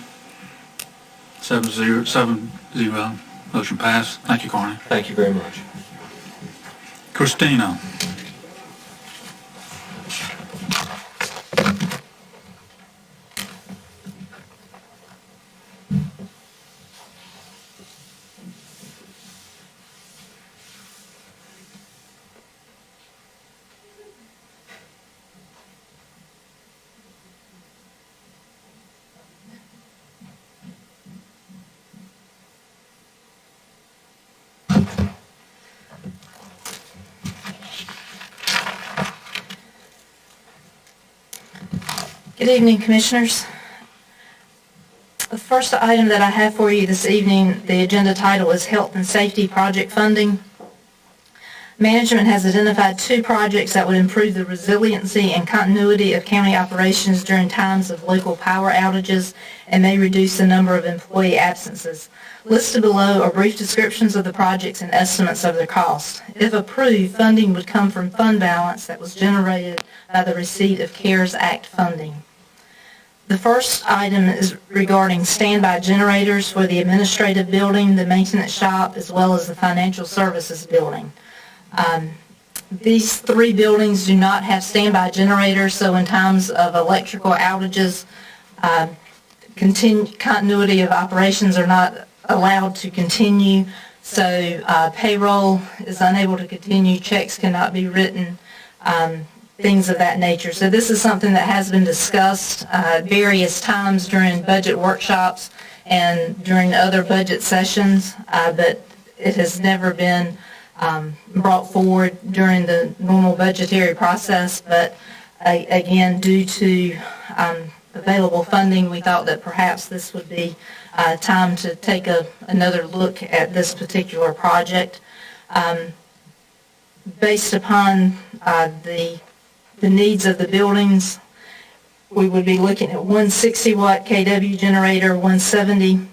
7-0. Motion passed. Thank you, Carney. Thank you very much. Christina. Good evening, Commissioners. The first item that I have for you this evening, the agenda title is Health and Safety Project Funding. Management has identified 2 projects that would improve the resiliency and continuity of county operations during times of local power outages and may reduce the number of employee absences. Listed below are brief descriptions of the projects and estimates of their cost. If approved, funding would come from fund balance that was generated by the receipt of CARES Act funding. The first item is regarding standby generators for the administrative building, the maintenance shop, as well as the financial services building. These 3 buildings do not have standby generators, so in times of electrical outages, continuity of operations are not allowed to continue. So payroll is unable to continue, checks cannot be written, things of that nature. So this is something that has been discussed various times during budget workshops and during other budget sessions, but it has never been brought forward during the normal budgetary process. But again, due to available funding, we thought that perhaps this would be time to take another look at this particular project. Based upon the needs of the buildings, we would be looking at 160-watt KW generator, 170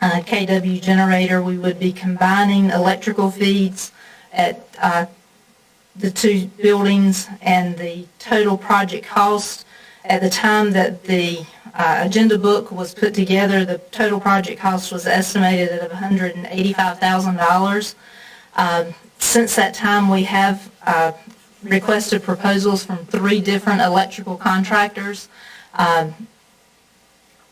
KW generator. We would be combining electrical feeds at the 2 buildings, and the total project cost at the time that the agenda book was put together, the total project cost was estimated at $185,000. Since that time, we have requested proposals from 3 different electrical contractors.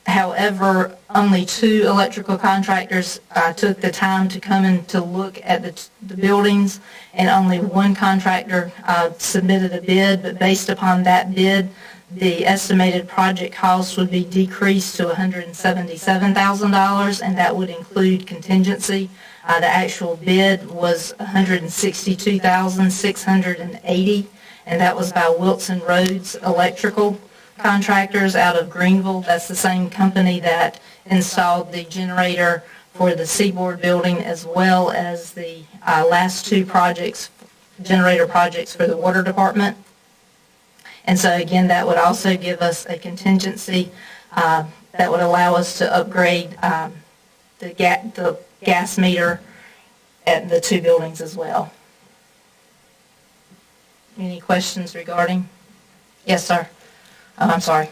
However, only 2 electrical contractors took the time to come in to look at the buildings, and only 1 contractor submitted a bid. But based upon that bid, the estimated project cost would be decreased to $177,000, and that would include contingency. The actual bid was $162,680, and that was by Wilson Roads Electrical Contractors out of Greenville. That's the same company that installed the generator for the Seaboard building, as well as the last 2 generator projects for the water department. And so again, that would also give us a contingency that would allow us to upgrade the gas meter at the 2 buildings as well. Any questions regarding? Yes, sir. Oh, I'm sorry.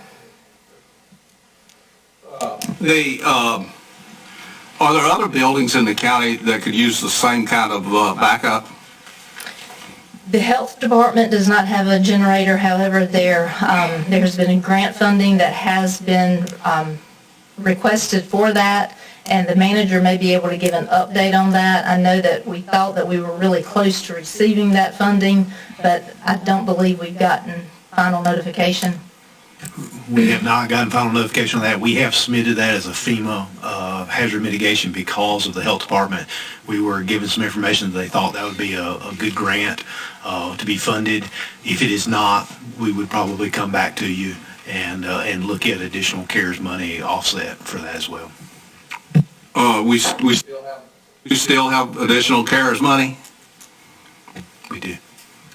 Are there other buildings in the county that could use the same kind of backup? The health department does not have a generator. However, there's been grant funding that has been requested for that, and the manager may be able to give an update on that. I know that we thought that we were really close to receiving that funding, but I don't believe we've gotten final notification. We have not gotten final notification on that. We have submitted that as a FEMA hazard mitigation because of the health department. We were given some information that they thought that would be a good grant to be funded. If it is not, we would probably come back to you and look at additional CARES money offset for that as well. We still have additional CARES money? We do.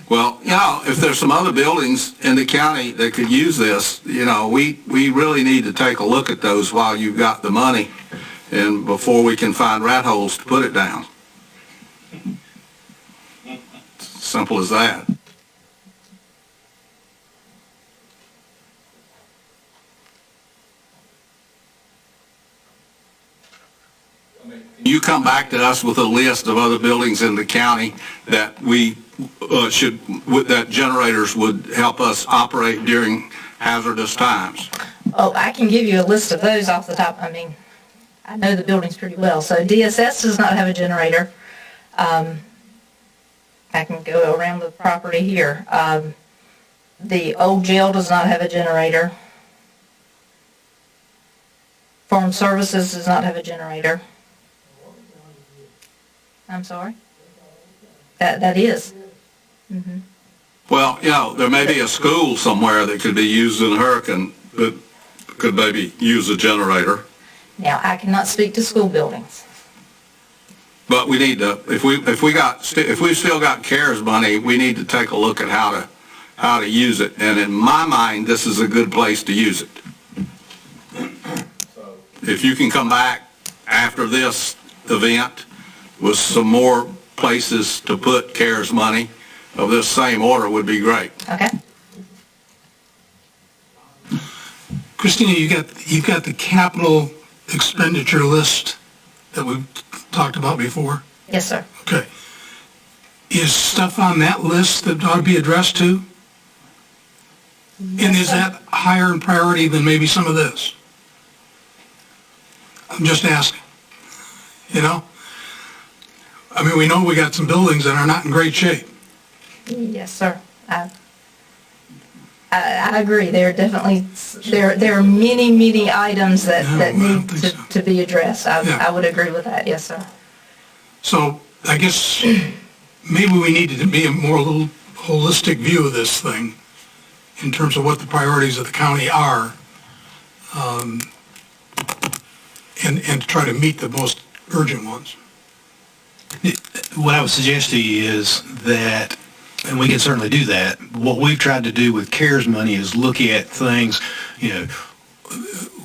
Well, if there's some other buildings in the county that could use this, we really need to take a look at those while you've got the money and before we can find rat holes to put it down. Simple as that. You come back to us with a list of other buildings in the county that that generators would help us operate during hazardous times. Oh, I can give you a list of those off the top. I mean, I know the buildings pretty well. So DSS does not have a generator. I can go around the property here. The old jail does not have a generator. Farm Services does not have a generator. I'm sorry? That is. Mm-hmm. Well, there may be a school somewhere that could be used in a hurricane that could maybe use a generator. Now, I cannot speak to school buildings. But we need to, if we've still got CARES money, we need to take a look at how to use it. And in my mind, this is a good place to use it. If you can come back after this event with some more places to put CARES money of this same order would be great. Okay. Christina, you've got the capital expenditure list that we've talked about before? Yes, sir. Okay. Is stuff on that list that ought to be addressed to? And is that higher in priority than maybe some of this? I'm just asking, you know? I mean, we know we got some buildings that are not in great shape. Yes, sir. I agree. There are definitely, there are many items that need to be addressed. I would agree with that. Yes, sir. So I guess maybe we need to be a little holistic view of this thing in terms of what the priorities of the county are, and to try to meet the most urgent ones. What I would suggest to you is that, and we can certainly do that, what we've tried to do with CARES money is look at things, you know,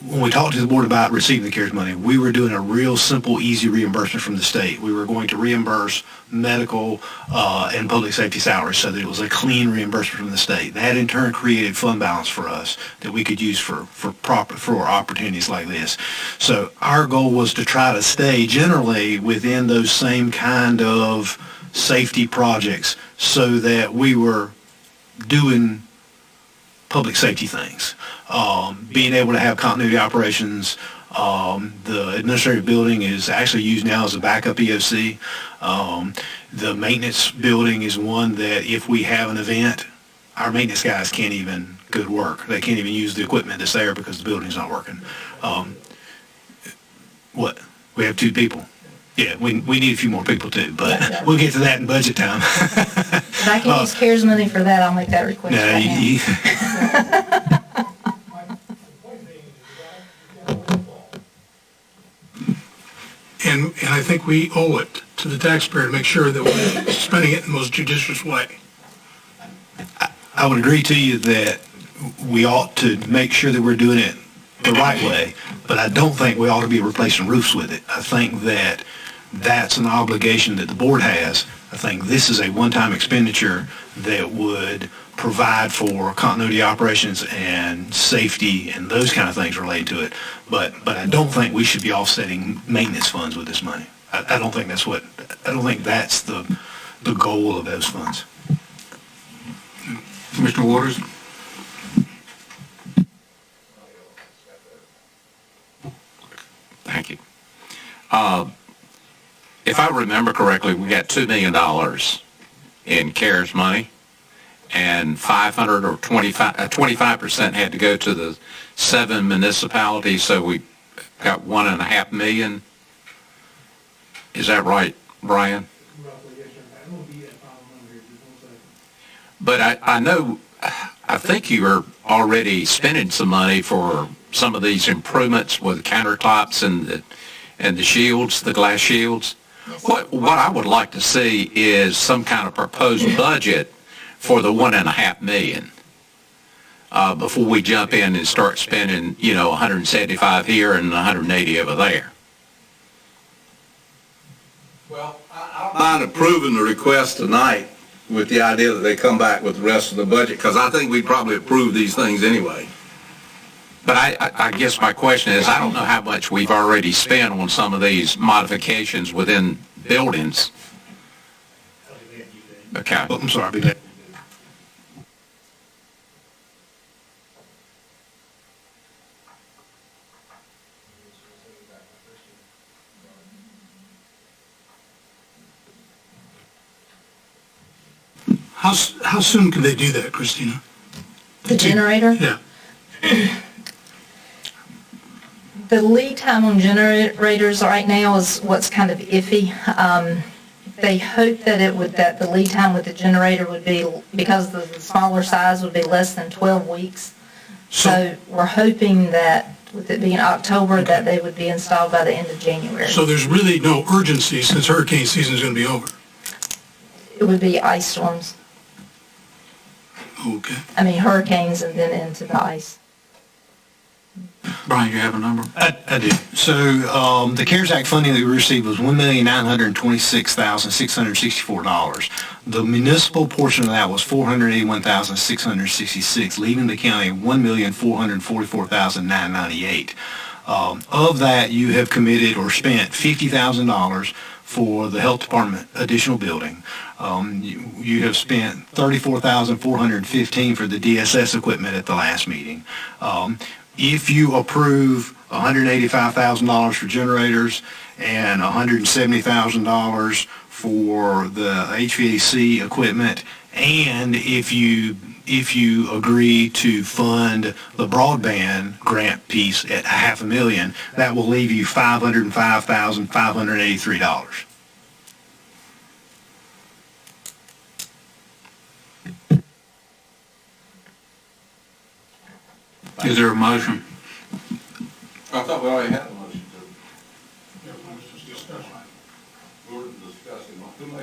when we talked to the board about receiving the CARES money, we were doing a real simple, easy reimbursement from the state. We were going to reimburse medical and public safety salaries so that it was a clean reimbursement from the state. That in turn created fund balance for us that we could use for opportunities like this. So our goal was to try to stay generally within those same kind of safety projects so that we were doing public safety things. Being able to have continuity operations. The administrative building is actually used now as a backup EOC. The maintenance building is one that if we have an event, our maintenance guys can't even go to work. They can't even use the equipment that's there because the building's not working. We have 2 people. Yeah, we need a few more people too, but we'll get to that in budget time. If I can use CARES money for that, I'll make that request right now. And I think we owe it to the taxpayer to make sure that we're spending it in the most judicious way. I would agree to you that we ought to make sure that we're doing it the right way, but I don't think we ought to be replacing roofs with it. I think that that's an obligation that the board has. I think this is a one-time expenditure that would provide for continuity operations and safety and those kind of things related to it. But I don't think we should be offsetting maintenance funds with this money. I don't think that's the goal of those funds. Commissioner Waters? Thank you. If I remember correctly, we got $2 million in CARES money, and 500 or 25% had to go to the 7 municipalities, so we got $1.5 million. Is that right, Brian? But I know, I think you are already spending some money for some of these improvements with countertops and the shields, the glass shields. What I would like to see is some kind of proposed budget for the $1.5 million before we jump in and start spending, 175 here and 180 over there. Well, I don't mind approving the request tonight with the idea that they come back with the rest of the budget, because I think we'd probably approve these things anyway. But I guess my question is, I don't know how much we've already spent on some of these modifications within buildings. Okay. Oh, I'm sorry. How soon can they do that, Christina? The generator? Yeah. The lead time on generators right now is what's kind of iffy. They hope that the lead time with the generator would be, because of the smaller size, would be less than 12 weeks. So we're hoping that with it being October, that they would be installed by the end of January. So there's really no urgency since hurricane season is going to be over. It would be ice storms. Okay. I mean hurricanes and then into the ice. Brian, you have a number? I do. So the CARES Act funding that we received was $1,926,664. The municipal portion of that was $481,666, leaving the county $1,444,998. Of that, you have committed or spent $50,000 for the health department additional building. You have spent $34,415 for the DSS equipment at the last meeting. If you approve $185,000 for generators and $170,000 for the HVAC equipment, and if you agree to fund the broadband grant piece at $500,000, that will leave you $505,583. Is there a motion? I thought we already had a motion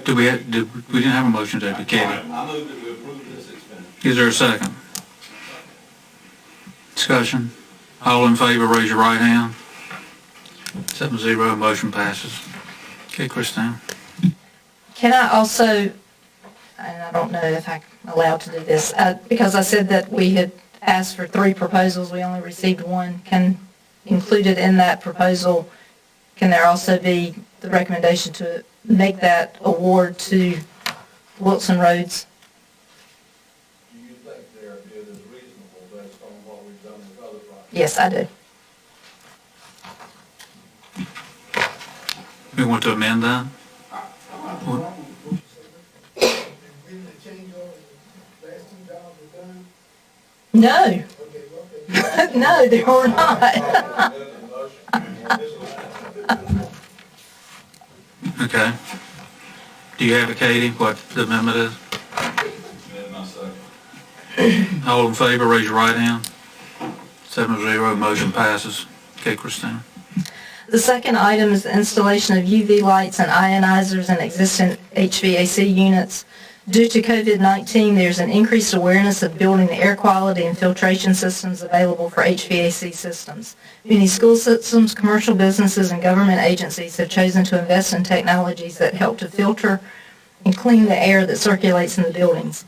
We didn't have a motion to Katie. I move that we approve this expenditure. Is there a second? Discussion. All in favor, raise your right hand. 7-0, motion passes. Okay, Christine. Can I also, and I don't know if I'm allowed to do this, because I said that we had asked for 3 proposals, we only received 1. Can included in that proposal, can there also be the recommendation to make that award to Wilson Roads? Do you think their bid is reasonable based on what we've done with other projects? Yes, I do. We want to amend that? No. No, they were not. Okay. Do you have it, Katie, what the amendment is? All in favor, raise your right hand. 7-0, motion passes. Okay, Christine. The second item is the installation of UV lights and ionizers in existing HVAC units. Due to COVID-19, there's an increased awareness of building the air quality and filtration systems available for HVAC systems. Many school systems, commercial businesses, and government agencies have chosen to invest in technologies that help to filter and clean the air that circulates in the buildings.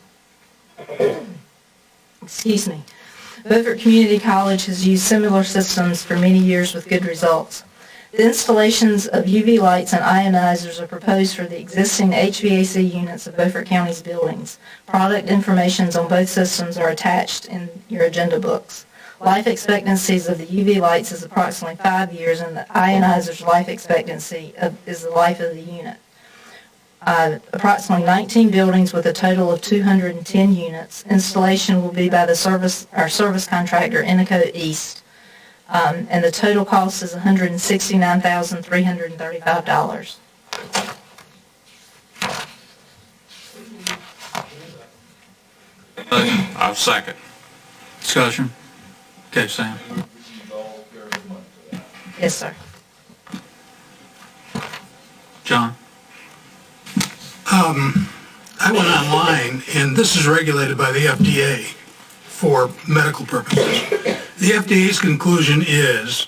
Excuse me. Beaufort Community College has used similar systems for many years with good results. The installations of UV lights and ionizers are proposed for the existing HVAC units of Beaufort County's buildings. Product information on both systems are attached in your agenda books. Life expectancies of the UV lights is approximately 5 years, and the ionizer's life expectancy is the life of the unit. Approximately 19 buildings with a total of 210 units. Installation will be by our service contractor, Inico East. And the total cost is $169,335. I'll second. Discussion. Okay, Sam. Yes, sir. John. I went online, and this is regulated by the FDA for medical purposes. The FDA's conclusion is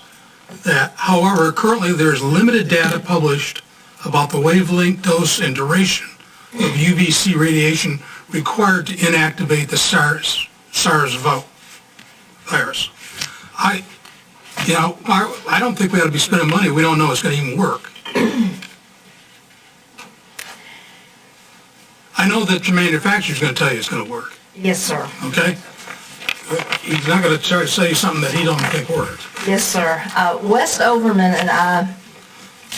that, however, currently there's limited data published about the wavelength, dose, and duration of UVC radiation required to inactivate the SARS virus. I don't think we ought to be spending money we don't know it's going to even work. I know that the manufacturer's going to tell you it's going to work. Yes, sir. Okay? He's not going to try to say something that he don't think works. Yes, sir. Wes Overman and I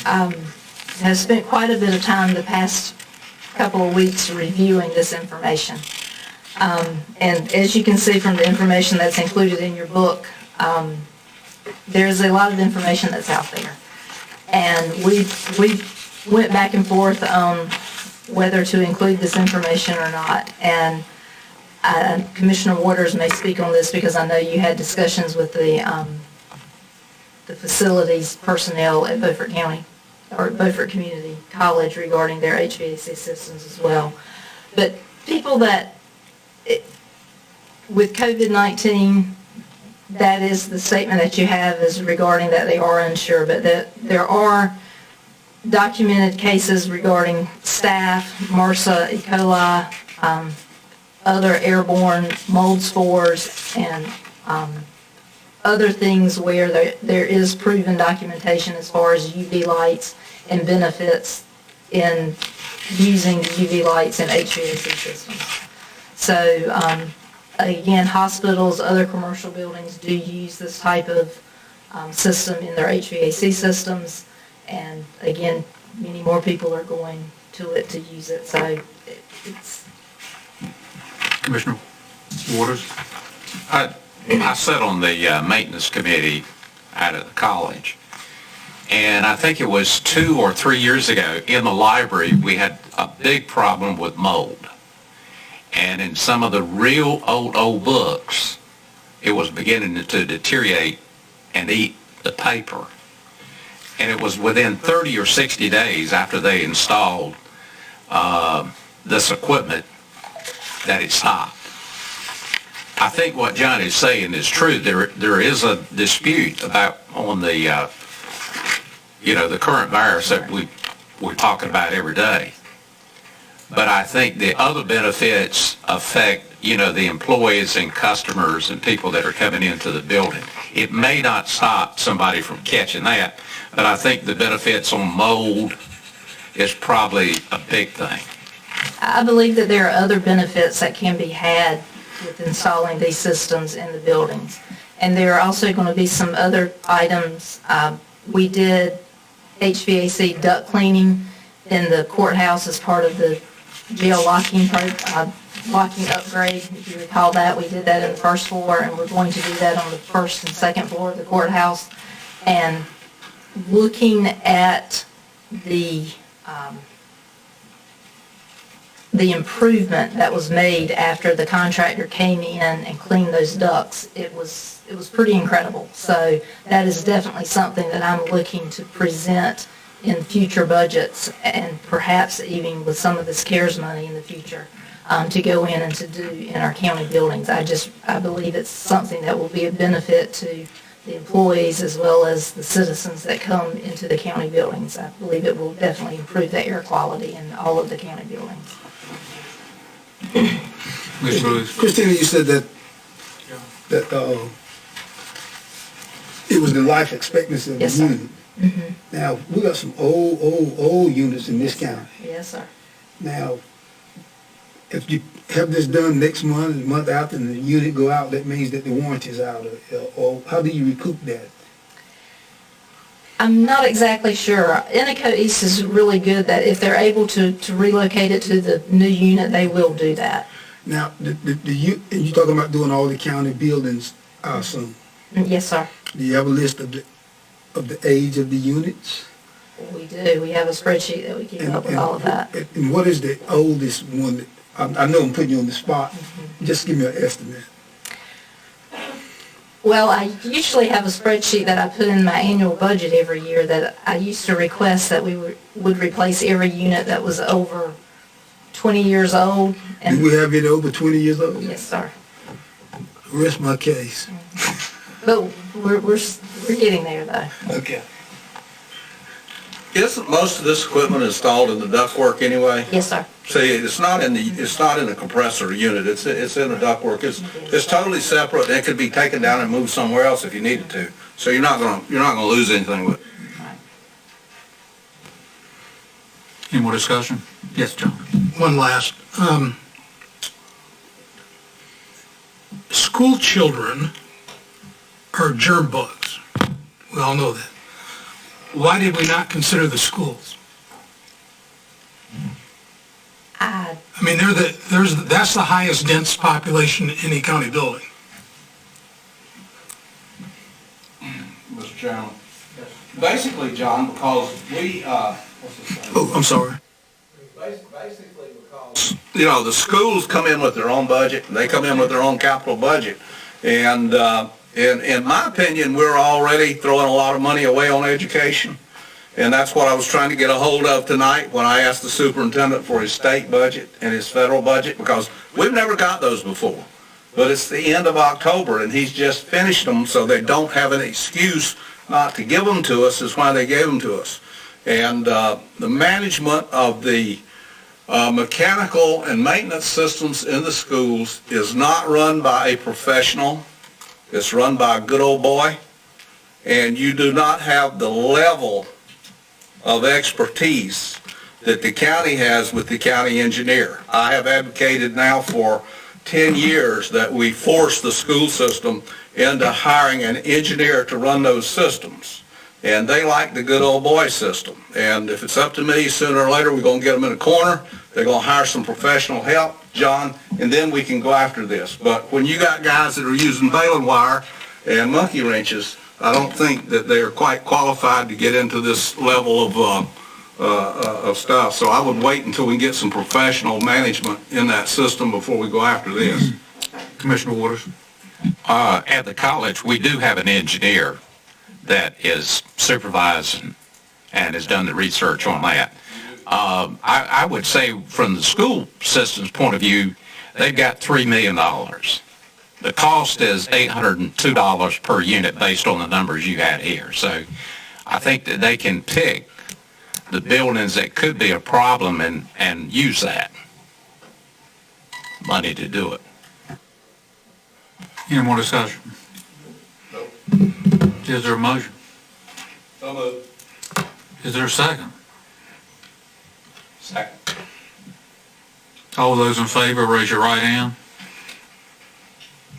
have spent quite a bit of time the past couple of weeks reviewing this information. And as you can see from the information that's included in your book, there's a lot of information that's out there. And we went back and forth on whether to include this information or not. And Commissioner Waters may speak on this because I know you had discussions with the the facilities personnel at Beaufort County, or Beaufort Community College regarding their HVAC systems as well. But people that, with COVID-19, that is the statement that you have is regarding that they are unsure, but that there are documented cases regarding staff, MRSA, E. coli, other airborne mold spores, and other things where there is proven documentation as far as UV lights and benefits in using the UV lights in HVAC systems. So again, hospitals, other commercial buildings do use this type of system in their HVAC systems, and again, many more people are going to it to use it. So it's... Commissioner Waters? I sat on the maintenance committee out at the college, and I think it was 2 or 3 years ago in the library we had a big problem with mold. And in some of the real old books, it was beginning to deteriorate and eat the paper. And it was within 30 or 60 days after they installed this equipment that it stopped. I think what John is saying is true. There is a dispute about on the the current virus that we're talking about every day. But I think the other benefits affect the employees and customers and people that are coming into the building. It may not stop somebody from catching that, but I think the benefits on mold is probably a big thing. I believe that there are other benefits that can be had with installing these systems in the buildings. And there are also going to be some other items. We did HVAC duct cleaning in the courthouse as part of the jail locking upgrade. If you recall that, we did that in the first floor, and we're going to do that on the first and second floor of the courthouse. And looking at the improvement that was made after the contractor came in and cleaned those ducts, it was pretty incredible. So that is definitely something that I'm looking to present in future budgets, and perhaps even with some of this CARES money in the future, to go in and to do in our county buildings. I believe it's something that will be a benefit to the employees as well as the citizens that come into the county buildings. I believe it will definitely improve the air quality in all of the county buildings. Christina, you said that it was the life expectancy of the unit. Mm-hmm. Now, we got some old units in this county. Yes, sir. Now, if you have this done next month, the month after, and the unit go out, that means that the warranty is out. Or how do you recoup that? I'm not exactly sure. Inico East is really good that if they're able to relocate it to the new unit, they will do that. Now, and you're talking about doing all the county buildings, I assume? Yes, sir. Do you have a list of the age of the units? We do. We have a spreadsheet that we keep up with all of that. And what is the oldest one that, I know I'm putting you on the spot, just give me an estimate. Well, I usually have a spreadsheet that I put in my annual budget every year that I used to request that we would replace every unit that was over 20 years old. And do we have it over 20 years old? Yes, sir. Rest my case. But we're getting there, though. Okay. Isn't most of this equipment installed in the ductwork anyway? Yes, sir. See, it's not in the compressor unit. It's in the ductwork. It's totally separate. It could be taken down and moved somewhere else if you needed to. So you're not gonna lose anything with it. Any more discussion? Yes, John. One last. School children are germ bugs. We all know that. Why did we not consider the schools? I mean, that's the highest dense population in any county building. Mr. Chairman. Basically, John, because we, Oh, I'm sorry. Basically because, the schools come in with their own budget, and they come in with their own capital budget. And In my opinion, we're already throwing a lot of money away on education. And that's what I was trying to get a hold of tonight when I asked the superintendent for his state budget and his federal budget, because we've never got those before. But it's the end of October, and he's just finished them, so they don't have an excuse not to give them to us. Is why they gave them to us. And the management of the mechanical and maintenance systems in the schools is not run by a professional. It's run by a good old boy. And you do not have the level of expertise that the county has with the county engineer. I have advocated now for 10 years that we force the school system into hiring an engineer to run those systems. And they like the good old boy system. And if it's up to me, sooner or later, we're going to get them in a corner. They're going to hire some professional help, John, and then we can go after this. But when you got guys that are using baling wire and monkey wrenches, I don't think that they're quite qualified to get into this level of stuff. So I would wait until we get some professional management in that system before we go after this. Commissioner Waters. At the college, we do have an engineer that is supervising and has done the research on that. I would say from the school system's point of view, they've got $3 million. The cost is $802 per unit based on the numbers you had here. So I think that they can pick the buildings that could be a problem and use that money to do it. Any more discussion? Nope. Is there a motion? So moved. Is there a second? Second. All those in favor, raise your right hand.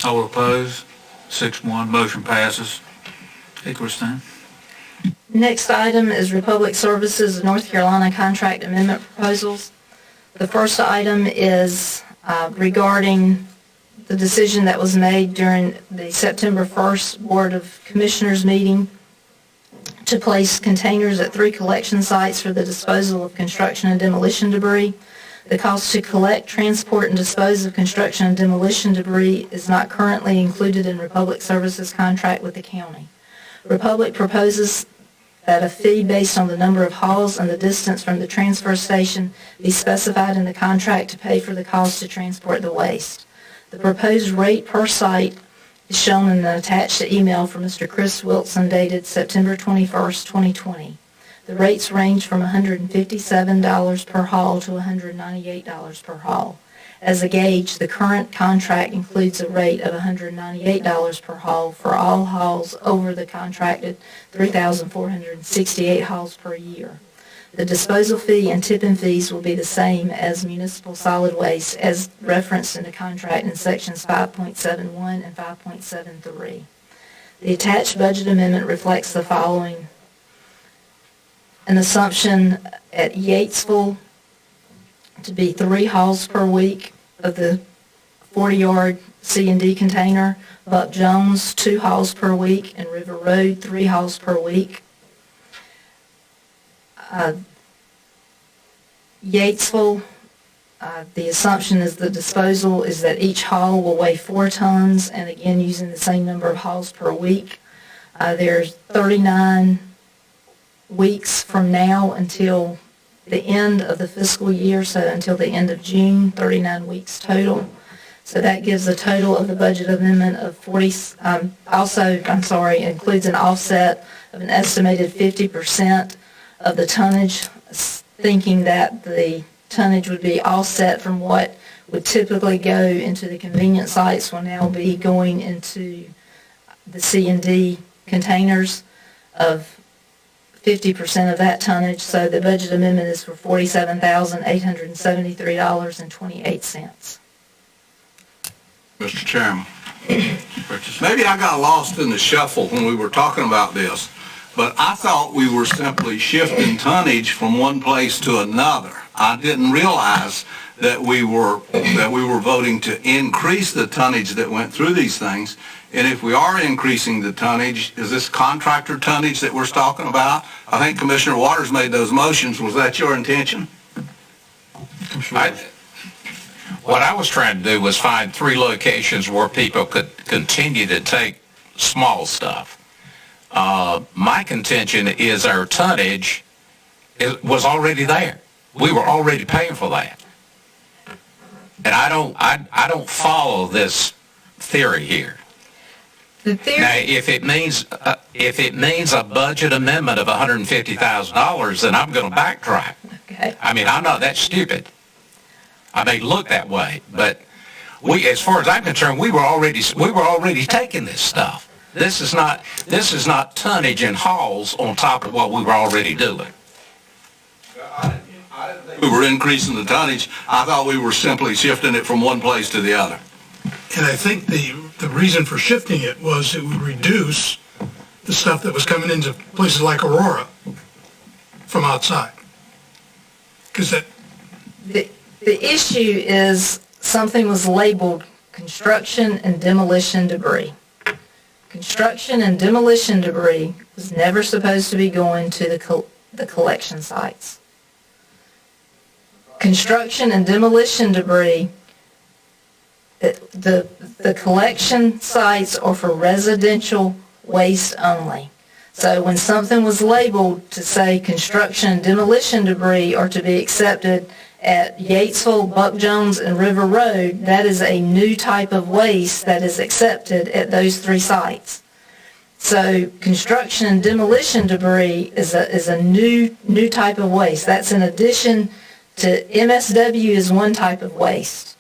All opposed? 6-1, motion passes. Hey, Christine. Next item is Republic Services North Carolina contract amendment proposals. The first item is regarding the decision that was made during the September 1st Board of Commissioners meeting to place containers at 3 collection sites for the disposal of construction and demolition debris. The cost to collect, transport, and dispose of construction and demolition debris is not currently included in Republic Services' contract with the county. Republic proposes that a fee based on the number of hauls and the distance from the transfer station be specified in the contract to pay for the cost to transport the waste. The proposed rate per site is shown in the attached email from Mr. Chris Wilson dated September 21st, 2020. The rates range from $157 per haul to $198 per haul. As a gauge, the current contract includes a rate of $198 per haul for all hauls over the contracted 3,468 hauls per year. The disposal fee and tipping fees will be the same as municipal solid waste as referenced in the contract in sections 5.71 and 5.73. The attached budget amendment reflects the following: an assumption at Yatesville to be 3 hauls per week of the 40-yard C&D container, Buck Jones 2 hauls per week, and River Road 3 hauls per week. Yatesville, the assumption is the disposal is that each haul will weigh 4 tons, and again using the same number of hauls per week. There's 39 weeks from now until the end of the fiscal year, so until the end of June, 39 weeks total. So that gives a total of the budget amendment of 40, includes an offset of an estimated 50% of the tonnage, thinking that the tonnage would be offset from what would typically go into the convenience sites will now be going into the C&D containers of 50% of that tonnage. So the budget amendment is for $47,873.28. Mr. Chairman, maybe I got lost in the shuffle when we were talking about this, but I thought we were simply shifting tonnage from one place to another. I didn't realize that we were voting to increase the tonnage that went through these things. And if we are increasing the tonnage, is this contractor tonnage that we're talking about? I think Commissioner Waters made those motions. Was that your intention? What I was trying to do was find 3 locations where people could continue to take small stuff. My contention is our tonnage was already there. We were already paying for that. And I don't follow this theory here. The theory. Now, if it means a budget amendment of $150,000, then I'm going to backtrack. Okay. I mean, I'm not that stupid. I may look that way, but as far as I'm concerned, we were already taking this stuff. This is not tonnage and hauls on top of what we were already doing. We were increasing the tonnage. I thought we were simply shifting it from one place to the other. And I think the reason for shifting it was it would reduce the stuff that was coming into places like Aurora from outside. Because that... The issue is something was labeled construction and demolition debris. Construction and demolition debris was never supposed to be going to the collection sites. Construction and demolition debris, the collection sites are for residential waste only. So when something was labeled to say construction and demolition debris are to be accepted at Yatesville, Buck Jones, and River Road, that is a new type of waste that is accepted at those three sites. So construction and demolition debris is a new type of waste. That's in addition to MSW is one type of waste.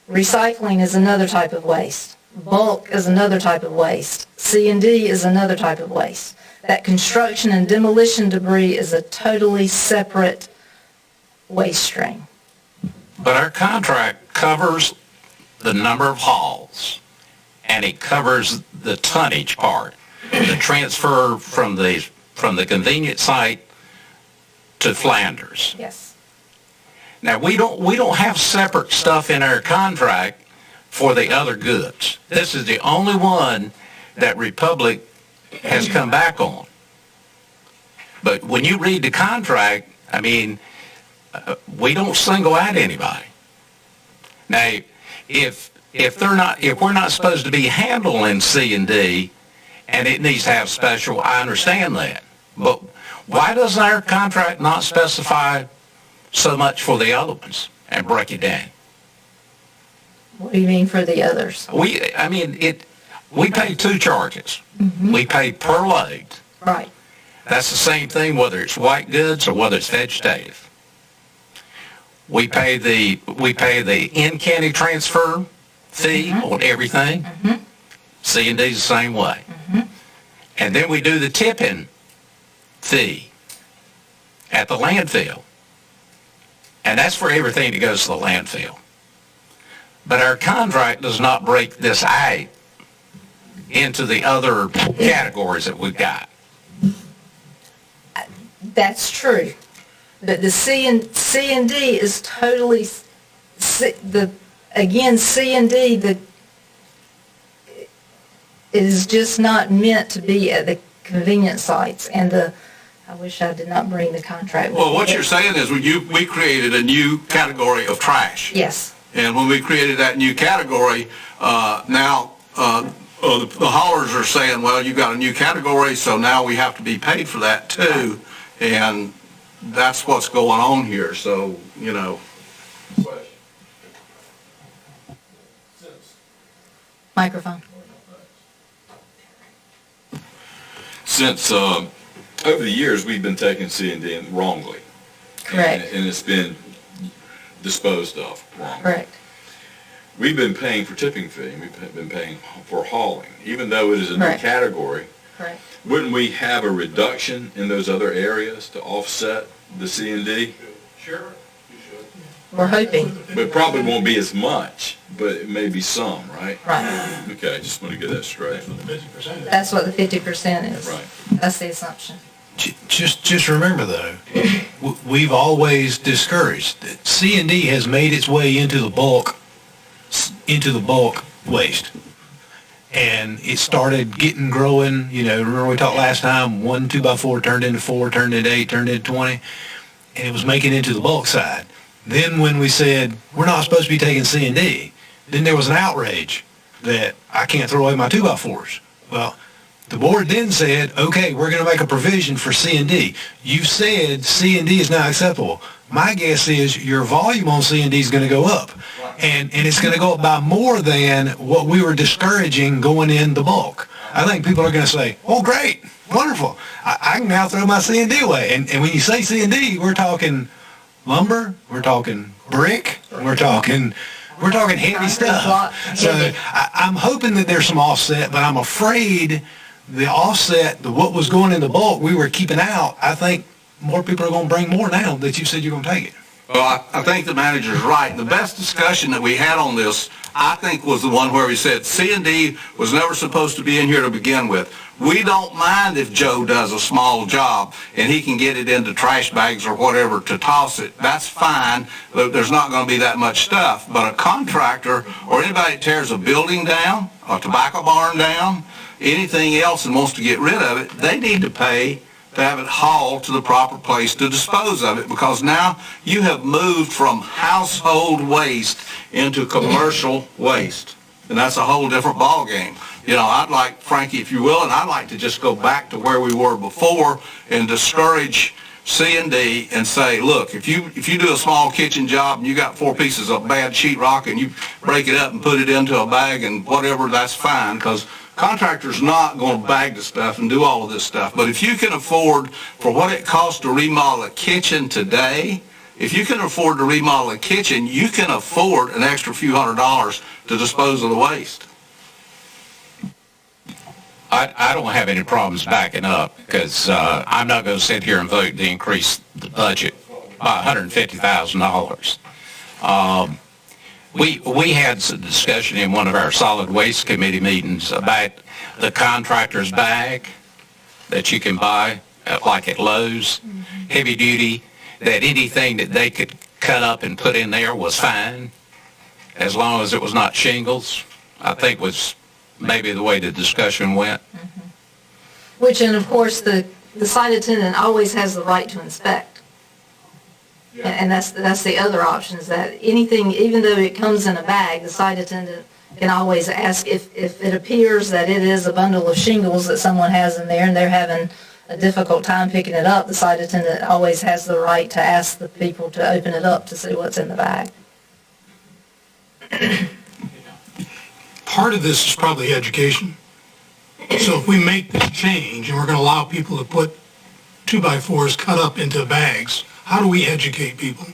Recycling is another type of waste. Bulk is another type of waste. C&D is another type of waste. That construction and demolition debris is a totally separate waste stream. But our contract covers the number of hauls, and it covers the tonnage part, the transfer from the convenience site to Flanders. Yes. Now, we don't have separate stuff in our contract for the other goods. This is the only one that Republic has come back on. But when you read the contract, I mean, we don't single out anybody. Now, if we're not supposed to be handling C&D, and it needs to have special, I understand that. But why doesn't our contract not specify so much for the other ones and break it down? What do you mean for the others? We pay two charges. Mm-hmm. We pay per load. Right. That's the same thing whether it's white goods or whether it's vegetative. We pay the in-county transfer fee on everything. Mm-hmm. C&D's the same way. Mm-hmm. And then we do the tipping fee at the landfill. And that's for everything that goes to the landfill. But our contract does not break this out into the other categories that we've got. That's true. But the C&D is totally, C&D is just not meant to be at the convenience sites. And I wish I did not bring the contract with me. Well, what you're saying is we created a new category of trash. Yes. And when we created that new category, now the haulers are saying, well, you got a new category, so now we have to be paid for that too. And that's what's going on here. So, you know. Microphone. Since over the years, we've been taking C&D wrongly. Correct. And it's been disposed of wrongly. Correct. We've been paying for tipping fee, and we've been paying for hauling, even though it is a new Correct. category. Correct. Wouldn't we have a reduction in those other areas to offset the C&D? Sure. We're hoping. But it probably won't be as much, but it may be some, right? Right. Okay, just want to get that straight. That's what the 50% is. Right. That's the assumption. Just remember though, we've always discouraged that C&D has made its way into the bulk waste. And it started growing, remember we talked last time, 1 2x4 turned into 4, turned into 8, turned into 20, and it was making it into the bulk side. Then when we said, we're not supposed to be taking C&D, then there was an outrage that I can't throw away my 2x4s. Well, The board then said, okay, we're going to make a provision for C and D. You've said C and D is not acceptable. My guess is your volume on C and D is going to go up. And it's going to go up by more than what we were discouraging going in the bulk. I think people are going to say, oh, great, wonderful. I can now throw my C and D away. And when you say C and D, we're talking lumber, we're talking brick, we're talking heavy stuff. So I'm hoping that there's some offset, but I'm afraid the offset, what was going in the bulk we were keeping out, I think more people are going to bring more now that you said you're going to take it. Well, I think the manager's right. The best discussion that we had on this, I think, was the one where we said C&D was never supposed to be in here to begin with. We don't mind if Joe does a small job and he can get it into trash bags or whatever to toss it. That's fine. There's not going to be that much stuff. But a contractor or anybody that tears a building down, a tobacco barn down, anything else and wants to get rid of it, they need to pay to have it hauled to the proper place to dispose of it, because now you have moved from household waste into commercial waste. And that's a whole different ballgame. You know, I'd like, Frankie, if you will, and I'd like to just go back to where we were before and discourage C&D and say, look, if you do a small kitchen job and you got 4 pieces of bad sheetrock and you break it up and put it into a bag and whatever, that's fine, because contractor's not going to bag the stuff and do all of this stuff. But if you can afford, for what it costs to remodel a kitchen today, if you can afford to remodel a kitchen, you can afford an extra few $100s to dispose of the waste. I don't have any problems backing up, because I'm not going to sit here and vote to increase the budget by $150,000. We had some discussion in one of our solid waste committee meetings about the contractor's bag that you can buy, like at Lowe's, heavy duty, that anything that they could cut up and put in there was fine, as long as it was not shingles, I think was maybe the way the discussion went. Which, and of course, the site attendant always has the right to inspect. And that's the other option, is that anything, even though it comes in a bag, the site attendant can always ask if it appears that it is a bundle of shingles that someone has in there and they're having a difficult time picking it up, the site attendant always has the right to ask the people to open it up to see what's in the bag. Part of this is probably education. So if we make this change and we're going to allow people to put 2x4s cut up into bags, how do we educate people?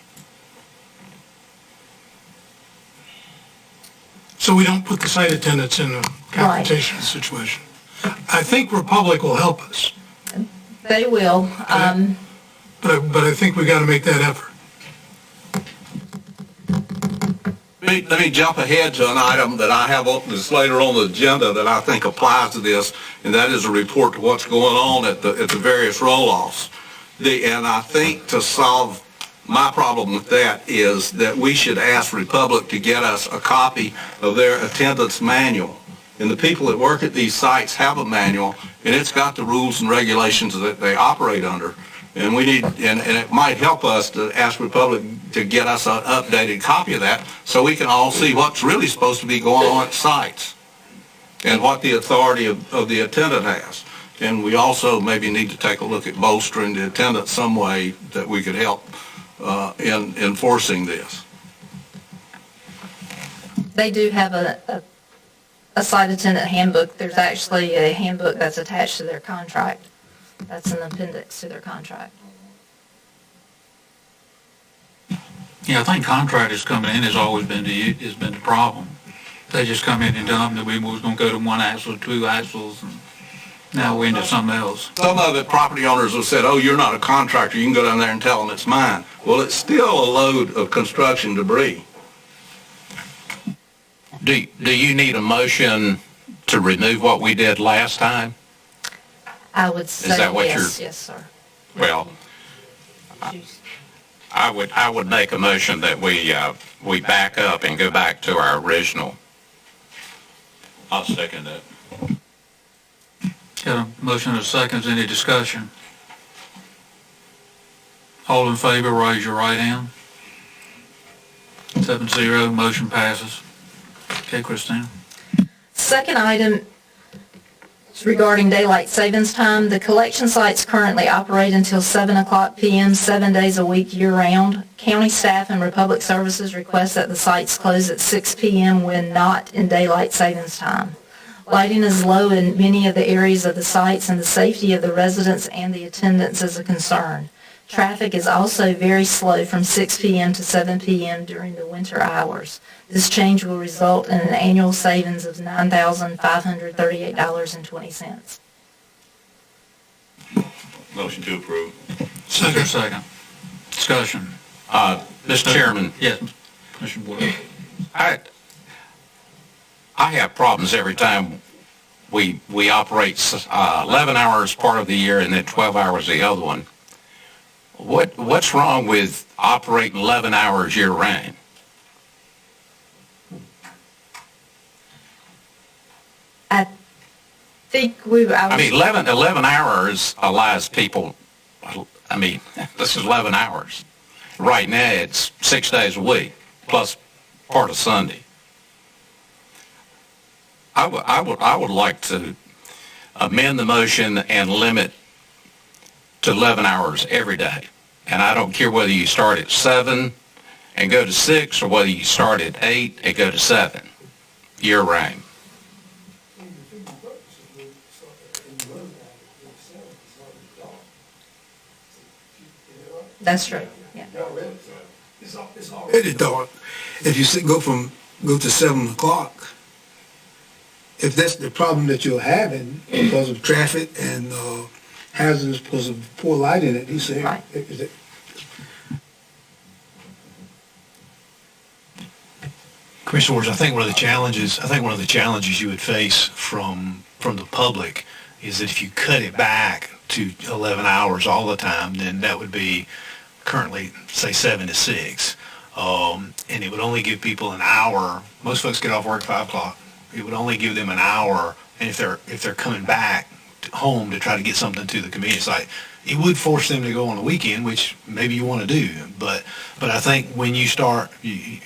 So we don't put the site attendants in a confrontational situation. I think Republic will help us. They will. But I think we got to make that effort. Let me jump ahead to an item that I have that's later on the agenda that I think applies to this, and that is a report to what's going on at the various roll-offs. And I think to solve my problem with that is that we should ask Republic to get us a copy of their attendance manual. And the people that work at these sites have a manual, and it's got the rules and regulations that they operate under. And we need, and it might help us to ask Republic to get us an updated copy of that so we can all see what's really supposed to be going on at sites and what the authority of the attendant has. And we also maybe need to take a look at bolstering the attendant some way that we could help in enforcing this. They do have a site attendant handbook. There's actually a handbook that's attached to their contract. That's an appendix to their contract. Yeah, I think contractors coming in has always been the problem. They just come in and tell them that we was going to go to 1 axle, 2 axles, and now we're into something else. Some of it, property owners have said, oh, you're not a contractor, you can go down there and tell them it's mine. Well, it's still a load of construction debris. Do you need a motion to remove what we did last time? I would say Is that what yes, yes, sir. Well, I would make a motion that we back up and go back to our original. I'll second that. Got a motion and a second. Any discussion? All in favor, raise your right hand. 7-0, motion passes. Okay, Christine. Second item It's regarding daylight savings time. The collection sites currently operate until 7 o'clock p.m. 7 days a week year-round. County staff and Republic Services request that the sites close at 6 p.m. when not in daylight savings time. Lighting is low in many of the areas of the sites, and the safety of the residents and the attendants is a concern. Traffic is also very slow from 6 p.m. to 7 p.m. during the winter hours. This change will result in an annual savings of $9,538.20. Motion to approve. Second. Discussion. Mr. Chairman, Yes, Commissioner Boyle. I have problems every time we operate 11 hours part of the year and then 12 hours the other one. What's wrong with operating 11 hours year-round? I think I mean, 11 hours allows people, this is 11 hours. Right now, it's 6 days a week, plus part of Sunday. I would like to amend the motion and limit to 11 hours every day. And I don't care whether you start at 7 and go to 6, or whether you start at 8 and go to 7, year-round. That's true. Yeah. It's already dark. If you go to 7 o'clock, if that's the problem that you're having because of traffic and hazards because of poor light in it, he said. Right. Commissioner Ward, I think one of the challenges you would face from the public is that if you cut it back to 11 hours all the time, then that would be currently, say, 7 to 6. And it would only give people an hour. Most folks get off work at 5 o'clock. It would only give them an hour. And if they're coming back home to try to get something to the convenience site, it would force them to go on the weekend, which maybe you want to do. But I think when you start, the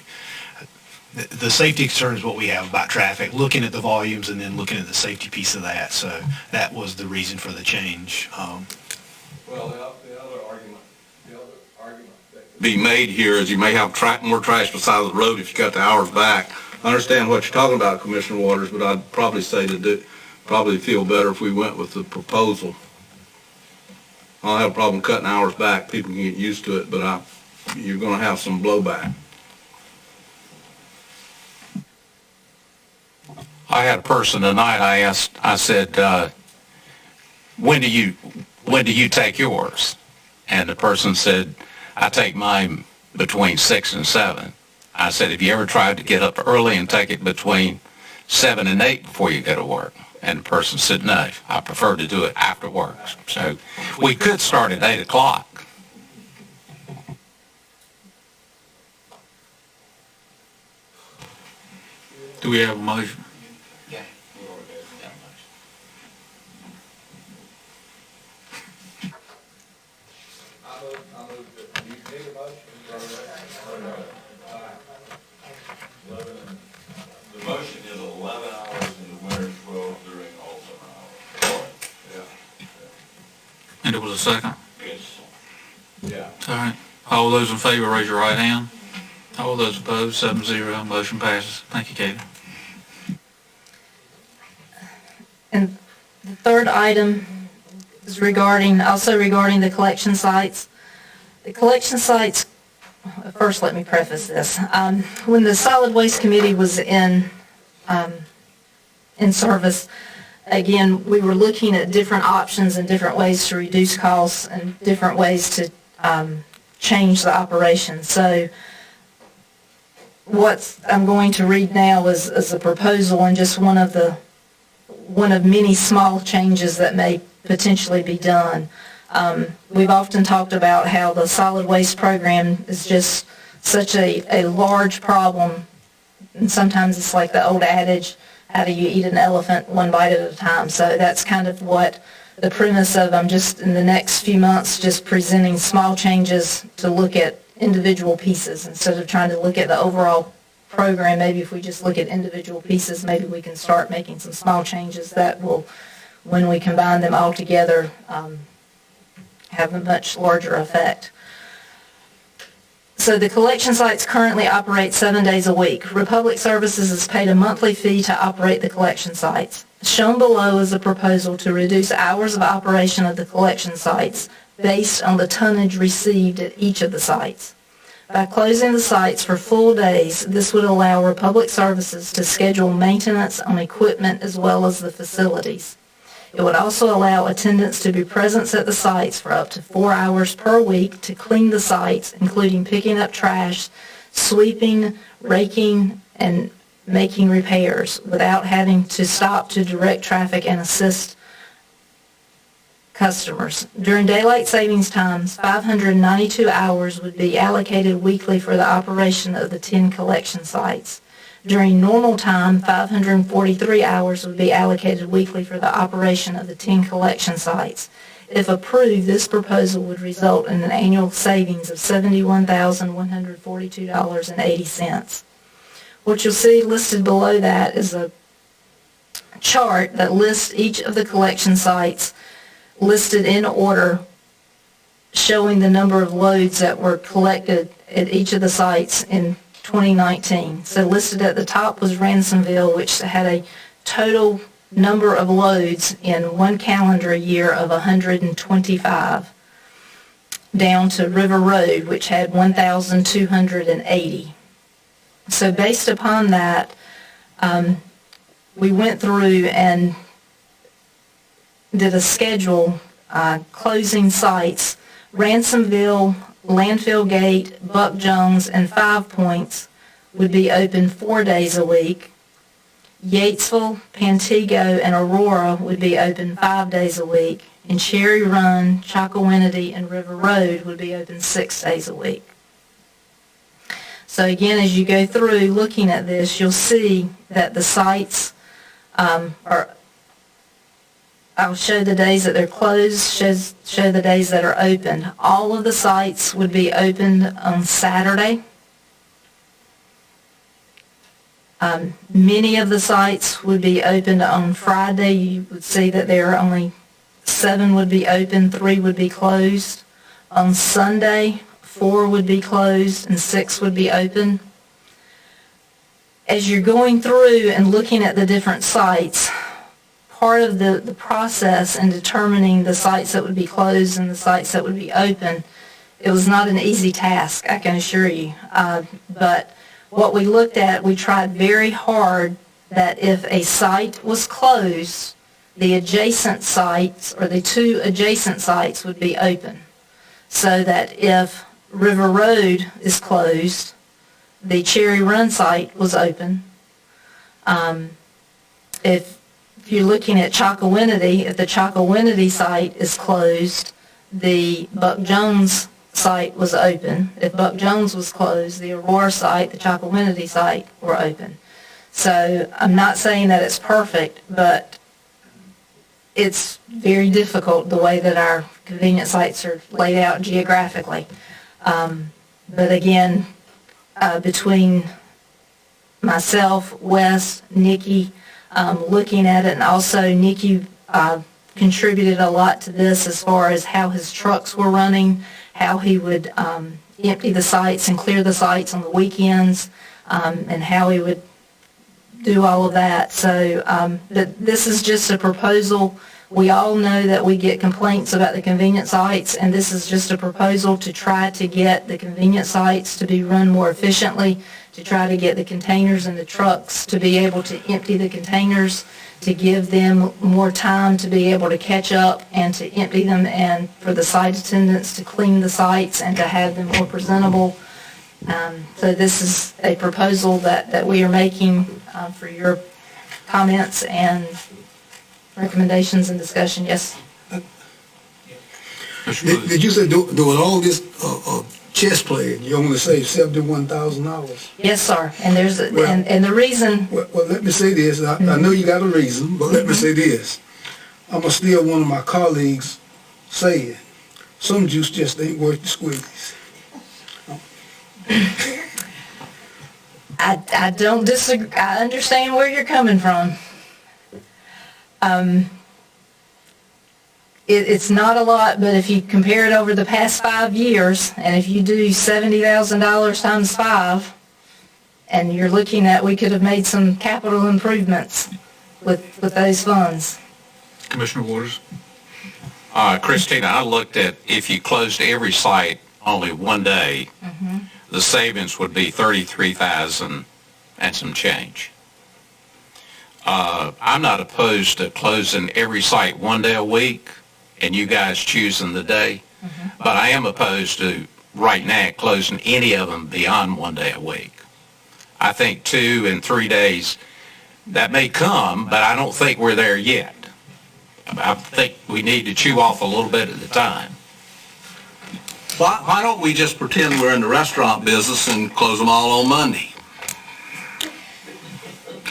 safety concern is what we have about traffic, looking at the volumes and then looking at the safety piece of that. So that was the reason for the change. Well, the other argument that could Be made here is you may have more trash beside the road if you cut the hours back. I understand what you're talking about, Commissioner Waters, but I'd probably say probably feel better if we went with the proposal. I don't have a problem cutting hours back. People can get used to it, but you're going to have some blowback. I had a person tonight, I said, when do you take yours? And the person said, I take mine between 6 and 7. I said, have you ever tried to get up early and take it between 7 and 8 before you go to work? And the person said, no, I prefer to do it after work. So we could start at 8 o'clock. Do we have a motion? The motion is 11 hours in the winter, 12 during all summer hours. And it was a second? Yes. Yeah. All right. All those in favor, raise your right hand. All those opposed, 7-0. Motion passes. Thank you, Katie. And the third item is also regarding the collection sites. The collection sites, first let me preface this. When the Solid Waste Committee was in service, again, we were looking at different options and different ways to reduce costs and different ways to change the operation. So what I'm going to read now is a proposal and just one of many small changes that may potentially be done. We've often talked about how the solid waste program is just such a large problem, and sometimes it's like the old adage, how do you eat an elephant one bite at a time? So that's kind of what the premise of I'm just in the next few months just presenting small changes to look at individual pieces instead of trying to look at the overall program. Maybe if we just look at individual pieces, maybe we can start making some small changes that will when we combine them all together, have a much larger effect. So the collection sites currently operate 7 days a week. Republic Services is paid a monthly fee to operate the collection sites. Shown below is a proposal to reduce hours of operation of the collection sites based on the tonnage received at each of the sites. By closing the sites for full days, this would allow Republic Services to schedule maintenance on equipment as well as the facilities. It would also allow attendants to be present at the sites for up to 4 hours per week to clean the sites, including picking up trash, sweeping, raking, and making repairs without having to stop to direct traffic and assist customers. During daylight savings times, 592 hours would be allocated weekly for the operation of the 10 collection sites. During normal time, 543 hours would be allocated weekly for the operation of the 10 collection sites. If approved, this proposal would result in an annual savings of $71,142.80. What you'll see listed below that is a chart that lists each of the collection sites listed in order, showing the number of loads that were collected at each of the sites in 2019. So listed at the top was Ransomville, which had a total number of loads in one calendar year of 125, down to River Road, which had 1,280. So based upon that, we went through and did a schedule closing sites. Ransomville, Landfill Gate, Buck Jones, and 5 Points would be open 4 days a week. Yatesville, Pantego, and Aurora would be open 5 days a week. And Cherry Run, Chocowinity, and River Road would be open 6 days a week. So again, as you go through looking at this, you'll see that the sites I'll show the days that they're closed, show the days that are open. All of the sites would be opened on Saturday. Many of the sites would be opened on Friday. You would see that there are only 7 would be open, 3 would be closed. On Sunday, 4 would be closed and 6 would be open. As you're going through and looking at the different sites, part of the process in determining the sites that would be closed and the sites that would be open, it was not an easy task, I can assure you. But what we looked at, we tried very hard that if a site was closed, the adjacent sites or the 2 adjacent sites would be open. So that if River Road is closed, the Cherry Run site was open. If you're looking at Chocowinity, if the Chocowinity site is closed, the Buck Jones site was open. If Buck Jones was closed, the Aurora site, the Chocowinity site were open. So I'm not saying that it's perfect, but it's very difficult the way that our convenience sites are laid out geographically. But again, between myself, Wes, Nikki, looking at it, and also Nikki contributed a lot to this as far as how his trucks were running, how he would empty the sites and clear the sites on the weekends, and how he would do all of that. So this is just a proposal. We all know that we get complaints about the convenience sites, and this is just a proposal to try to get the convenience sites to be run more efficiently, to try to get the containers and the trucks to be able to empty the containers, to give them more time to be able to catch up and to empty them, and for the site attendants to clean the sites and to have them more presentable. So this is a proposal that we are making for your comments and recommendations and discussion. Yes? Did you say doing all this chess playing, you only save $71,000? Yes, sir. And there's and the reason. Well, let me say this. I know you got a reason, but let me say this. I'm gonna steal one of my colleagues' saying. Some juice just ain't worth the squeeze. I don't disagree. I understand where you're coming from. it's not a lot, but if you compare it over the past 5 years, and if you do $70,000 times 5, and you're looking at, we could have made some capital improvements with those funds. Commissioner Waters? Christina, I looked at if you closed every site only one day, the savings would be $33,000 and some change. I'm not opposed to closing every site one day a week and you guys choosing the day, but I am opposed to right now closing any of them beyond one day a week. I think 2 and 3 days, that may come, but I don't think we're there yet. I think we need to chew off a little bit at a time. Why don't we just pretend we're in the restaurant business and close them all on Monday?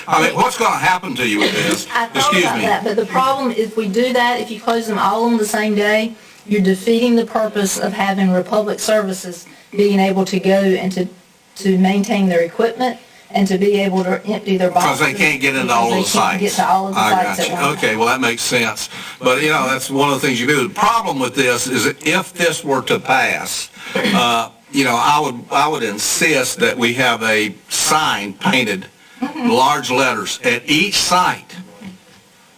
I mean, what's going to happen to you with this? I thought about that, but the problem, if we do that, if you close them all on the same day, you're defeating the purpose of having Republic Services being able to go and to maintain their equipment and to be able to empty their boxes. Because they can't get into all of the sites. They can't get to all of the sites at once. Okay, well, that makes sense. But, you know, that's one of the things you do. The problem with this is that if this were to pass, you know, I would insist that we have a sign painted, large letters, at each site,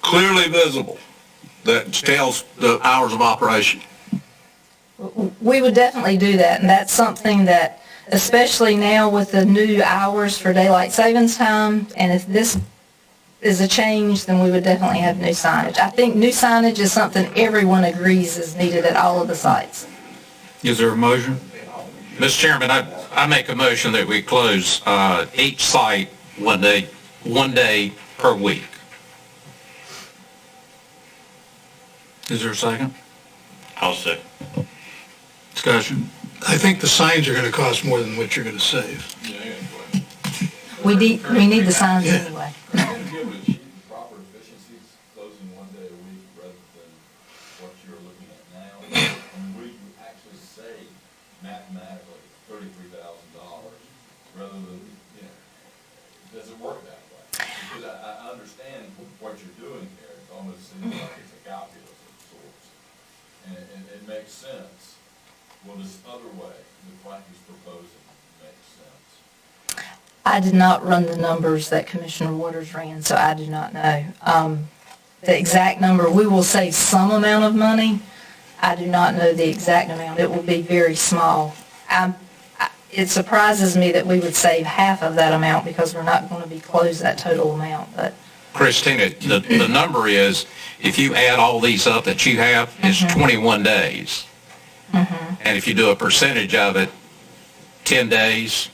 clearly visible, that tells the hours of operation. We would definitely do that, and that's something that, especially now with the new hours for daylight savings time, and if this is a change, then we would definitely have new signage. I think new signage is something everyone agrees is needed at all of the sites. Is there a motion? Mr. Chairman, I make a motion that we close each site one day per week. Is there a second? I'll second. Discussion? I think the signs are gonna cost more than what you're gonna save. We need the signs anyway. Be able to achieve the proper efficiencies, closing one day a week rather than what you're looking at now. And we actually save mathematically $33,000 rather than, you know, it doesn't work that way. Because I understand what you're doing here. It almost seems like it's a calculus of sorts. And it makes sense. Well, this other way, the plan he's proposing makes sense. I did not run the numbers that Commissioner Waters ran, so I do not know. The exact number, we will save some amount of money. I do not know the exact amount. It will be very small. It surprises me that we would save half of that amount because we're not going to be closed that total amount, but. Christina, the number is, if you add all these up that you have, it's 21 days. And if you do a percentage of it, 10 days,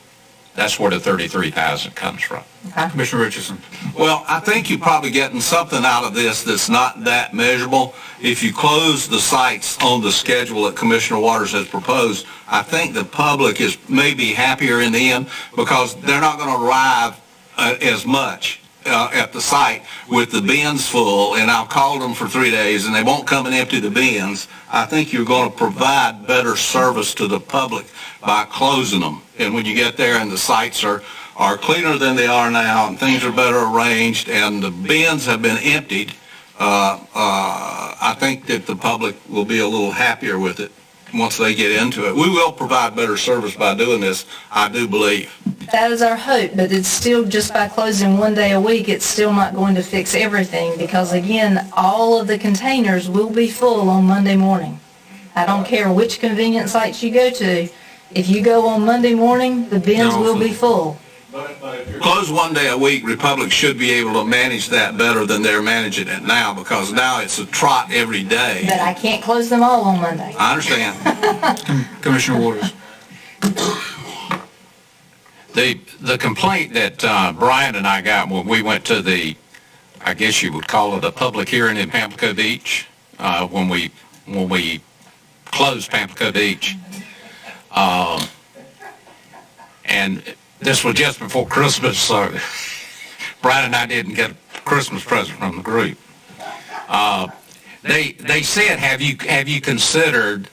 that's where the $33,000 comes from. Commissioner Richardson? Well, I think you're probably getting something out of this that's not that measurable. If you close the sites on the schedule that Commissioner Waters has proposed, I think the public is maybe happier in the end because they're not going to arrive as much at the site with the bins full, and I've called them for 3 days and they won't come and empty the bins. I think you're going to provide better service to the public by closing them. And when you get there and the sites are cleaner than they are now and things are better arranged and the bins have been emptied, I think that the public will be a little happier with it once they get into it. We will provide better service by doing this, I do believe. That is our hope, but it's still, just by closing one day a week, it's still not going to fix everything because, again, all of the containers will be full on Monday morning. I don't care which convenience sites you go to. If you go on Monday morning, the bins will be full. Close one day a week, Republic should be able to manage that better than they're managing it now because now it's a trot every day. But I can't close them all on Monday. I understand. Commissioner Waters? The complaint that Brian and I got when we went to the, I guess you would call it a public hearing in Pamplico Beach, when we closed Pamplico Beach, and this was just before Christmas, so Brian and I didn't get a Christmas present from the group. They said, have you considered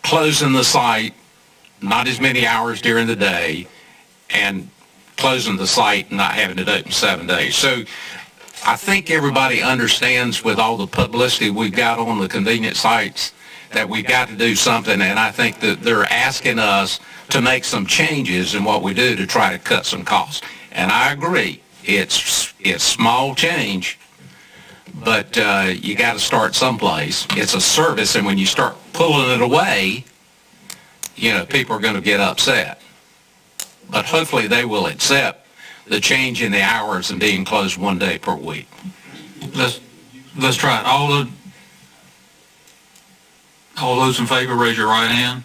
closing the site, not as many hours during the day, and closing the site and not having it open 7 days? So I think everybody understands with all the publicity we've got on the convenient sites that we've got to do something, and I think that they're asking us to make some changes in what we do to try to cut some costs. And I agree, it's small change, but you got to start someplace. It's a service, and when you start pulling it away, you know, people are going to get upset. But hopefully they will accept the change in the hours and being closed one day per week. Let's try it. All those in favor, raise your right hand.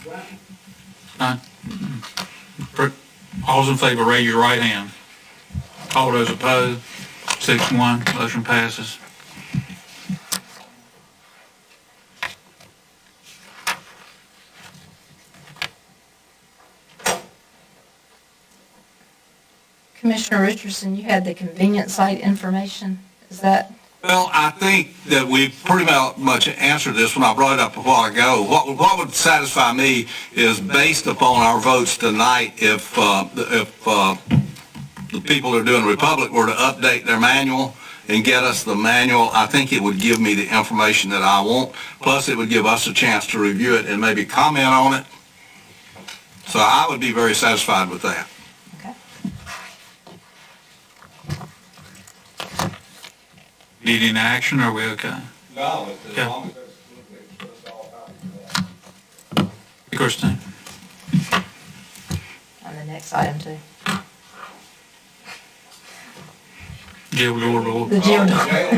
All those in favor, raise your right hand. All those opposed, 6-1, motion passes. Commissioner Richardson, you had the convenient site information. Is that? Well, I think that we pretty much answered this when I brought it up a while ago. What would satisfy me is based upon our votes tonight, if the people who are doing Republic were to update their manual and get us the manual, I think it would give me the information that I want. Plus, it would give us a chance to review it and maybe comment on it. So I would be very satisfied with that. Need any action, or are we okay? No, as long as it's all about it. Christine? On the next item too. Jail door rule. The jail door. Okay,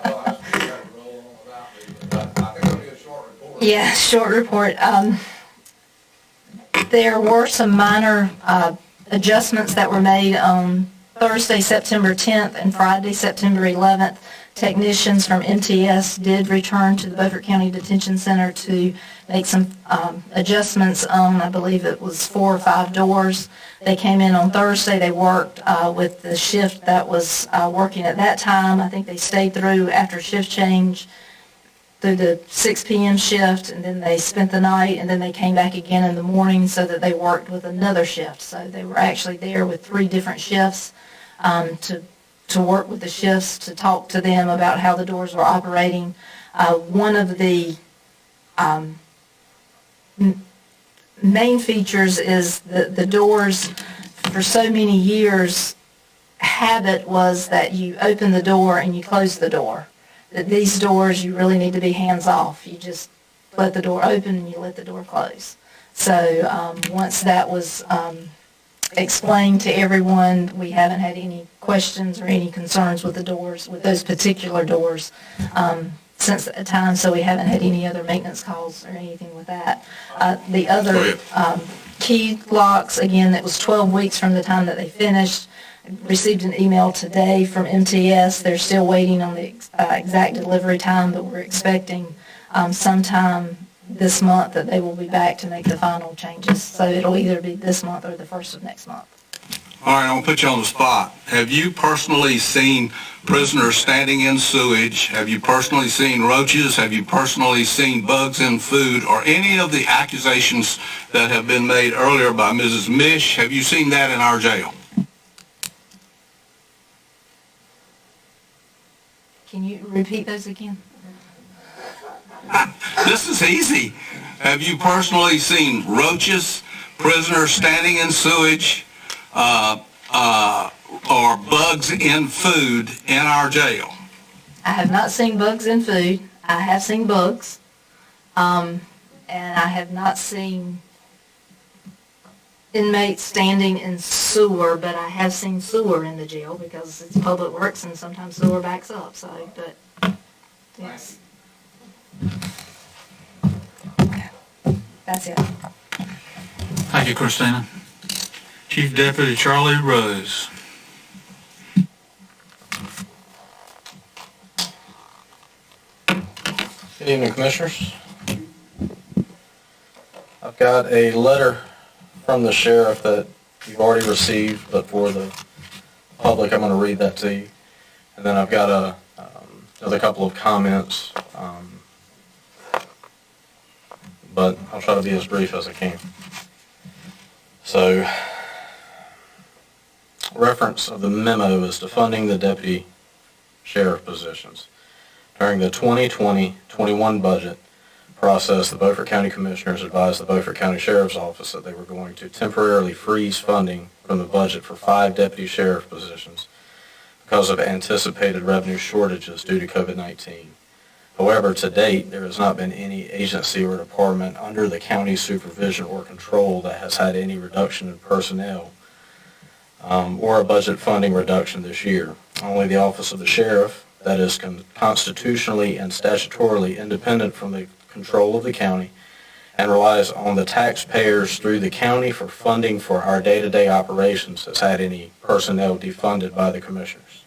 well, I still got to roll on without me, but I think it'll be a short report. Yeah, short report. There were some minor adjustments that were made on Thursday, September 10th and Friday, September 11th. Technicians from MTS did return to the Beaufort County Detention Center to make some adjustments on, I believe it was 4 or 5 doors. They came in on Thursday. They worked with the shift that was working at that time. I think they stayed through after shift change through the 6 p.m. shift, and then they spent the night, and then they came back again in the morning so that they worked with another shift. So they were actually there with 3 different shifts to work with the shifts, to talk to them about how the doors were operating. One of the main features is the doors, for so many years, habit was that you open the door and you close the door. That these doors, you really need to be hands-off. You just let the door open and you let the door close. So once that was explained to everyone, we haven't had any questions or any concerns with the doors, with those particular doors since that time, so we haven't had any other maintenance calls or anything with that. The other key locks, again, that was 12 weeks from the time that they finished. Received an email today from MTS. They're still waiting on the exact delivery time, but we're expecting sometime this month that they will be back to make the final changes. So it'll either be this month or the first of next month. All right, I'm going to put you on the spot. Have you personally seen prisoners standing in sewage? Have you personally seen roaches? Have you personally seen bugs in food? Or any of the accusations that have been made earlier by Mrs. Mish? Have you seen that in our jail? Can you repeat those again? This is easy. Have you personally seen roaches, prisoners standing in sewage, or bugs in food in our jail? I have not seen bugs in food. I have seen bugs. And I have not seen inmates standing in sewer, but I have seen sewer in the jail because it's public works and sometimes sewer backs up. So, but yes. That's it. Thank you, Christina. Chief Deputy Charlie Rose. Good evening, Commissioners. I've got a letter from the sheriff that you've already received, but for the public, I'm going to read that to you. And then I've got another couple of comments, but I'll try to be as brief as I can. So, reference of the memo is to funding the deputy sheriff positions. During the 2020-21 budget process, the Beaufort County Commissioners advised the Beaufort County Sheriff's Office that they were going to temporarily freeze funding from the budget for 5 deputy sheriff positions because of anticipated revenue shortages due to COVID-19. However, to date, there has not been any agency or department under the county supervision or control that has had any reduction in personnel or a budget funding reduction this year. Only the Office of the Sheriff, that is constitutionally and statutorily independent from the control of the county and relies on the taxpayers through the county for funding for our day-to-day operations, has had any personnel defunded by the commissioners.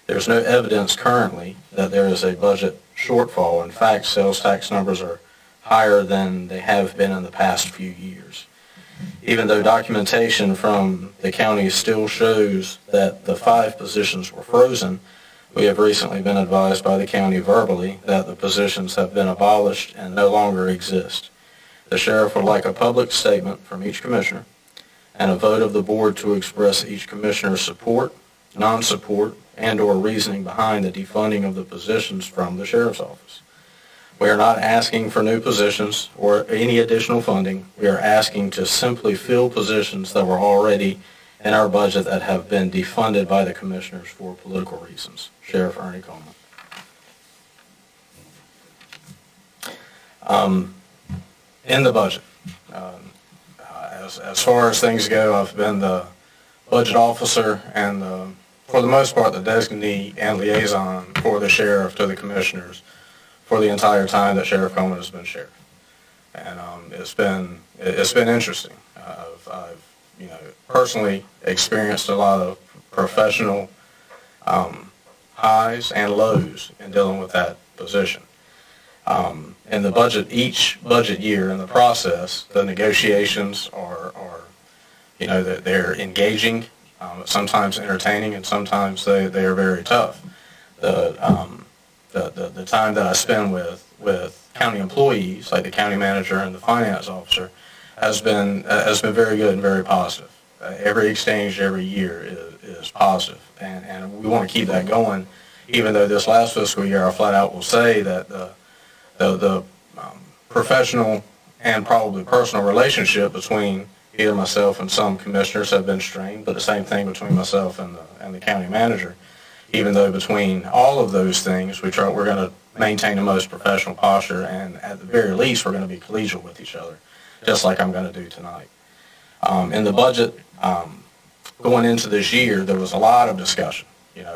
There's no evidence currently that there is a budget shortfall. In fact, sales tax numbers are higher than they have been in the past few years. Even though documentation from the county still shows that the 5 positions were frozen, we have recently been advised by the county verbally that the positions have been abolished and no longer exist. The sheriff would like a public statement from each commissioner and a vote of the board to express each commissioner's support, non-support, and/or reasoning behind the defunding of the positions from the sheriff's office. We are not asking for new positions or any additional funding. We are asking to simply fill positions that were already in our budget that have been defunded by the commissioners for political reasons. Sheriff Ernie Coleman. In the budget, as far as things go, I've been the budget officer and for the most part the designee and liaison for the sheriff to the commissioners for the entire time that Sheriff Coleman has been sheriff. And it's been interesting. I've personally experienced a lot of professional highs and lows in dealing with that position. In the budget, each budget year in the process, the negotiations are they're engaging, sometimes entertaining, and sometimes they are very tough. The time that I spend with county employees, like the county manager and the finance officer, has been very good and very positive. Every exchange every year is positive, and we want to keep that going. Even though this last fiscal year, I flat out will say that the professional and probably personal relationship between either myself and some commissioners have been strained, but the same thing between myself and the county manager. Even though between all of those things, we're going to maintain the most professional posture, and at the very least, we're going to be collegial with each other, just like I'm going to do tonight. In the budget, going into this year, there was a lot of discussion.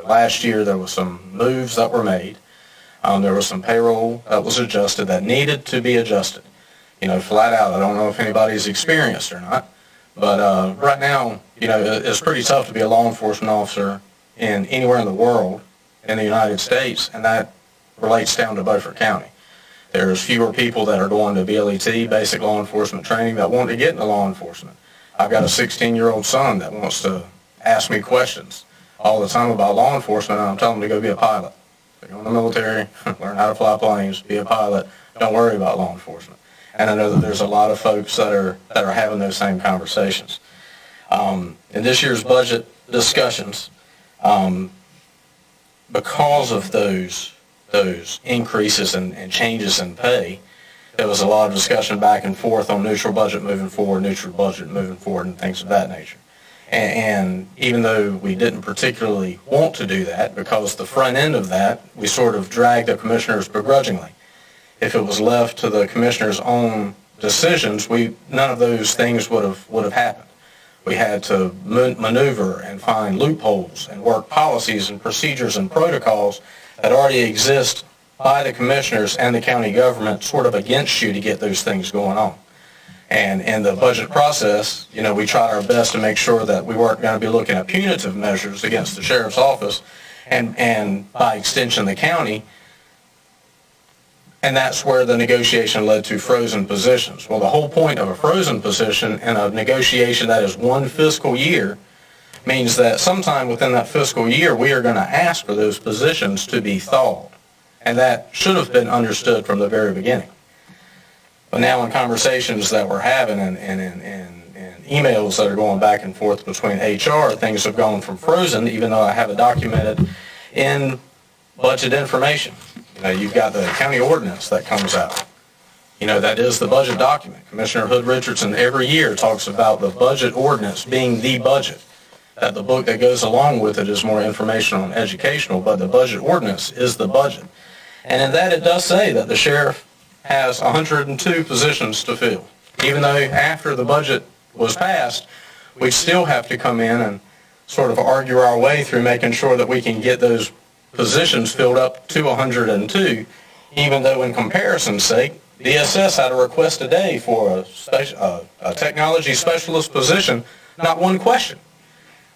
Last year there was some moves that were made. There was some payroll that was adjusted that needed to be adjusted. Flat out, I don't know if anybody's experienced or not, but right now, it's pretty tough to be a law enforcement officer anywhere in the world in the United States, and that relates down to Beaufort County. There's fewer people that are going to BLET, basic law enforcement training, that want to get into law enforcement. I've got a 16-year-old son that wants to ask me questions all the time about law enforcement, and I'm telling him to go be a pilot. So go in the military, learn how to fly planes, be a pilot, don't worry about law enforcement. And I know that there's a lot of folks that are having those same conversations. In this year's budget discussions, because of those increases and changes in pay, there was a lot of discussion back and forth on neutral budget moving forward, and things of that nature. And even though we didn't particularly want to do that, because the front end of that, we sort of dragged the commissioners begrudgingly. If it was left to the commissioners' own decisions, none of those things would have happened. We had to maneuver and find loopholes and work policies and procedures and protocols that already exist by the commissioners and the county government sort of against you to get those things going on. And in the budget process, we tried our best to make sure that we weren't going to be looking at punitive measures against the sheriff's office and by extension the county. And that's where the negotiation led to frozen positions. Well, the whole point of a frozen position in a negotiation that is one fiscal year means that sometime within that fiscal year, we are going to ask for those positions to be thawed. And that should have been understood from the very beginning. But now in conversations that we're having and emails that are going back and forth between HR, things have gone from frozen, even though I have it documented in budget information. You've got the county ordinance that comes out. That is the budget document. Commissioner Hood Richardson every year talks about the budget ordinance being the budget. That the book that goes along with it is more informational and educational, but the budget ordinance is the budget. And in that it does say that the sheriff has 102 positions to fill. Even though after the budget was passed, we still have to come in and sort of argue our way through making sure that we can get those positions filled up to 102, even though in comparison's sake, DSS had a request today for a technology specialist position, not one question.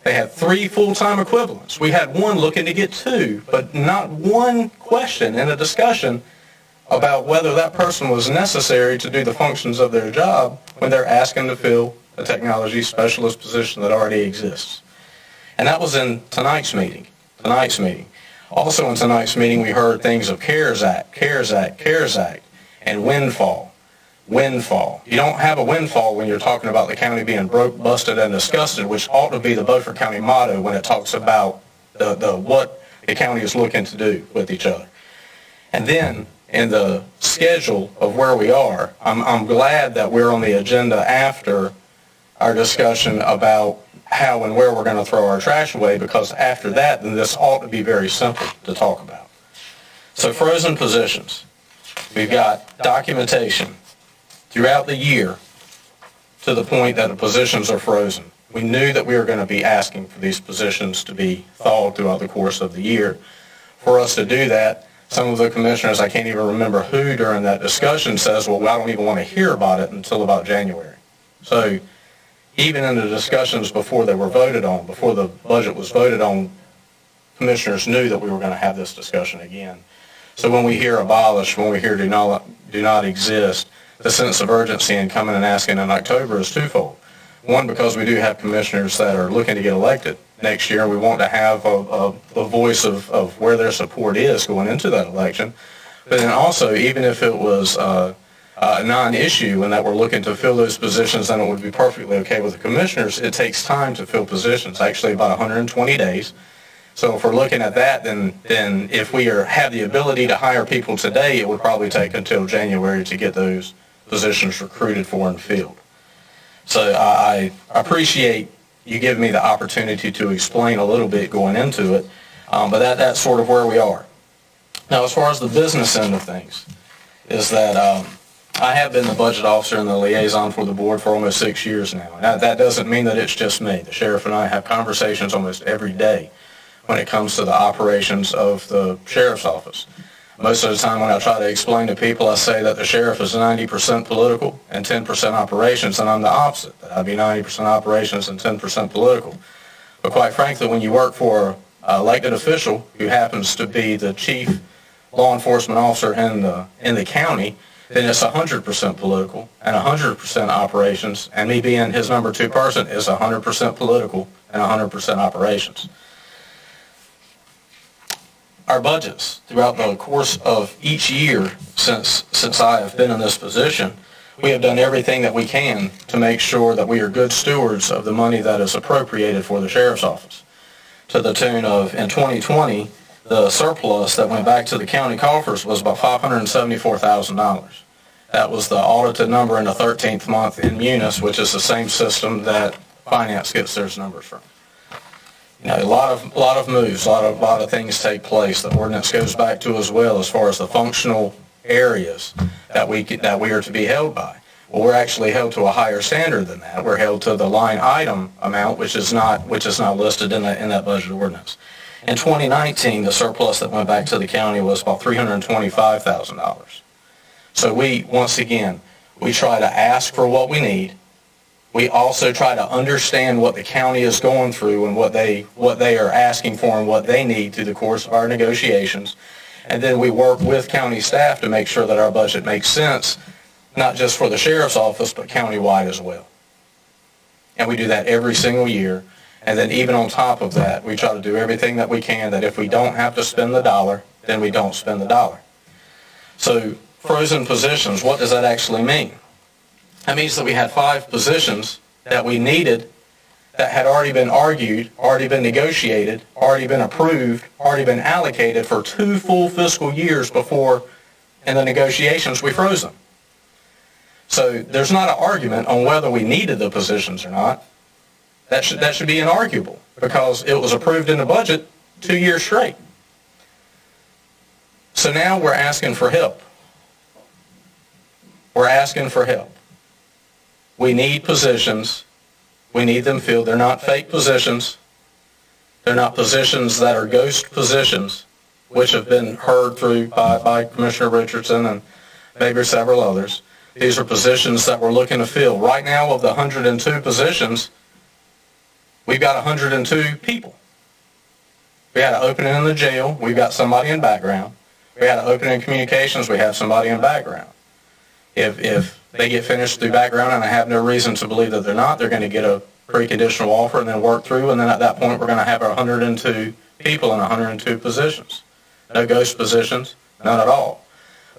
They had 3 full-time equivalents. We had one looking to get 2, but not one question in a discussion about whether that person was necessary to do the functions of their job when they're asking to fill a technology specialist position that already exists. And that was in tonight's meeting. Also in tonight's meeting, we heard things of CARES Act, and windfall. You don't have a windfall when you're talking about the county being broke, busted, and disgusted, which ought to be the Beaufort County motto when it talks about what the county is looking to do with each other. And then, in the schedule of where we are, I'm glad that we're on the agenda after our discussion about how and where we're going to throw our trash away, because after that, then this ought to be very simple to talk about. So frozen positions. We've got documentation throughout the year to the point that the positions are frozen. We knew that we were going to be asking for these positions to be thawed throughout the course of the year. For us to do that, some of the commissioners, I can't even remember who during that discussion, says, well, I don't even want to hear about it until about January. So even in the discussions before they were voted on, before the budget was voted on, commissioners knew that we were going to have this discussion again. So when we hear abolish, when we hear do not exist, the sense of urgency in coming and asking in October is twofold. One, because we do have commissioners that are looking to get elected next year. We want to have a voice of where their support is going into that election. But then also, even if it was a non-issue and that we're looking to fill those positions, then it would be perfectly okay with the commissioners. It takes time to fill positions, actually about 120 days. So if we're looking at that, then if we have the ability to hire people today, it would probably take until January to get those positions recruited for and filled. So I appreciate you giving me the opportunity to explain a little bit going into it, but that's sort of where we are. Now, as far as the business end of things, is that I have been the budget officer and the liaison for the board for almost 6 years now. And that doesn't mean that it's just me. The sheriff and I have conversations almost every day when it comes to the operations of the sheriff's office. Most of the time when I try to explain to people, I say that the sheriff is 90% political and 10% operations, and I'm the opposite. That I'd be 90% operations and 10% political. But quite frankly, when you work for an elected official who happens to be the chief law enforcement officer in the county, then it's 100% political and 100% operations, and me being his number 2 person is 100% political and 100% operations. Our budgets throughout the course of each year since I have been in this position, we have done everything that we can to make sure that we are good stewards of the money that is appropriated for the sheriff's office. To the tune of, in 2020, the surplus that went back to the county coffers was about $574,000. That was the audited number in the 13th month in Munis, which is the same system that finance gets their numbers from. A lot of moves, a lot of things take place. The ordinance goes back to as well as far as the functional areas that we are to be held by. Well, we're actually held to a higher standard than that. We're held to the line item amount, which is not listed in that budget ordinance. In 2019, the surplus that went back to the county was about $325,000. So once again, we try to ask for what we need. We also try to understand what the county is going through and what they are asking for and what they need through the course of our negotiations. And then we work with county staff to make sure that our budget makes sense, not just for the sheriff's office, but countywide as well. And we do that every single year. And then even on top of that, we try to do everything that we can that if we don't have to spend the dollar, then we don't spend the dollar. So frozen positions, what does that actually mean? That means that we had 5 positions that we needed that had already been argued, already been negotiated, already been approved, already been allocated for 2 full fiscal years before, in the negotiations, we froze them. So there's not an argument on whether we needed the positions or not. That should be inarguable, because it was approved in the budget 2 years straight. So now we're asking for help. We're asking for help. We need positions. We need them filled. They're not fake positions. They're not positions that are ghost positions, which have been heard through by Commissioner Richardson and maybe several others. These are positions that we're looking to fill. Right now, of the 102 positions, we've got 102 people. We had an opening in the jail. We've got somebody in background. We had an opening in communications. We have somebody in background. If they get finished through background, and I have no reason to believe that they're not, they're going to get a preconditional offer and then work through, and then at that point we're going to have our 102 people in 102 positions. No ghost positions, none at all.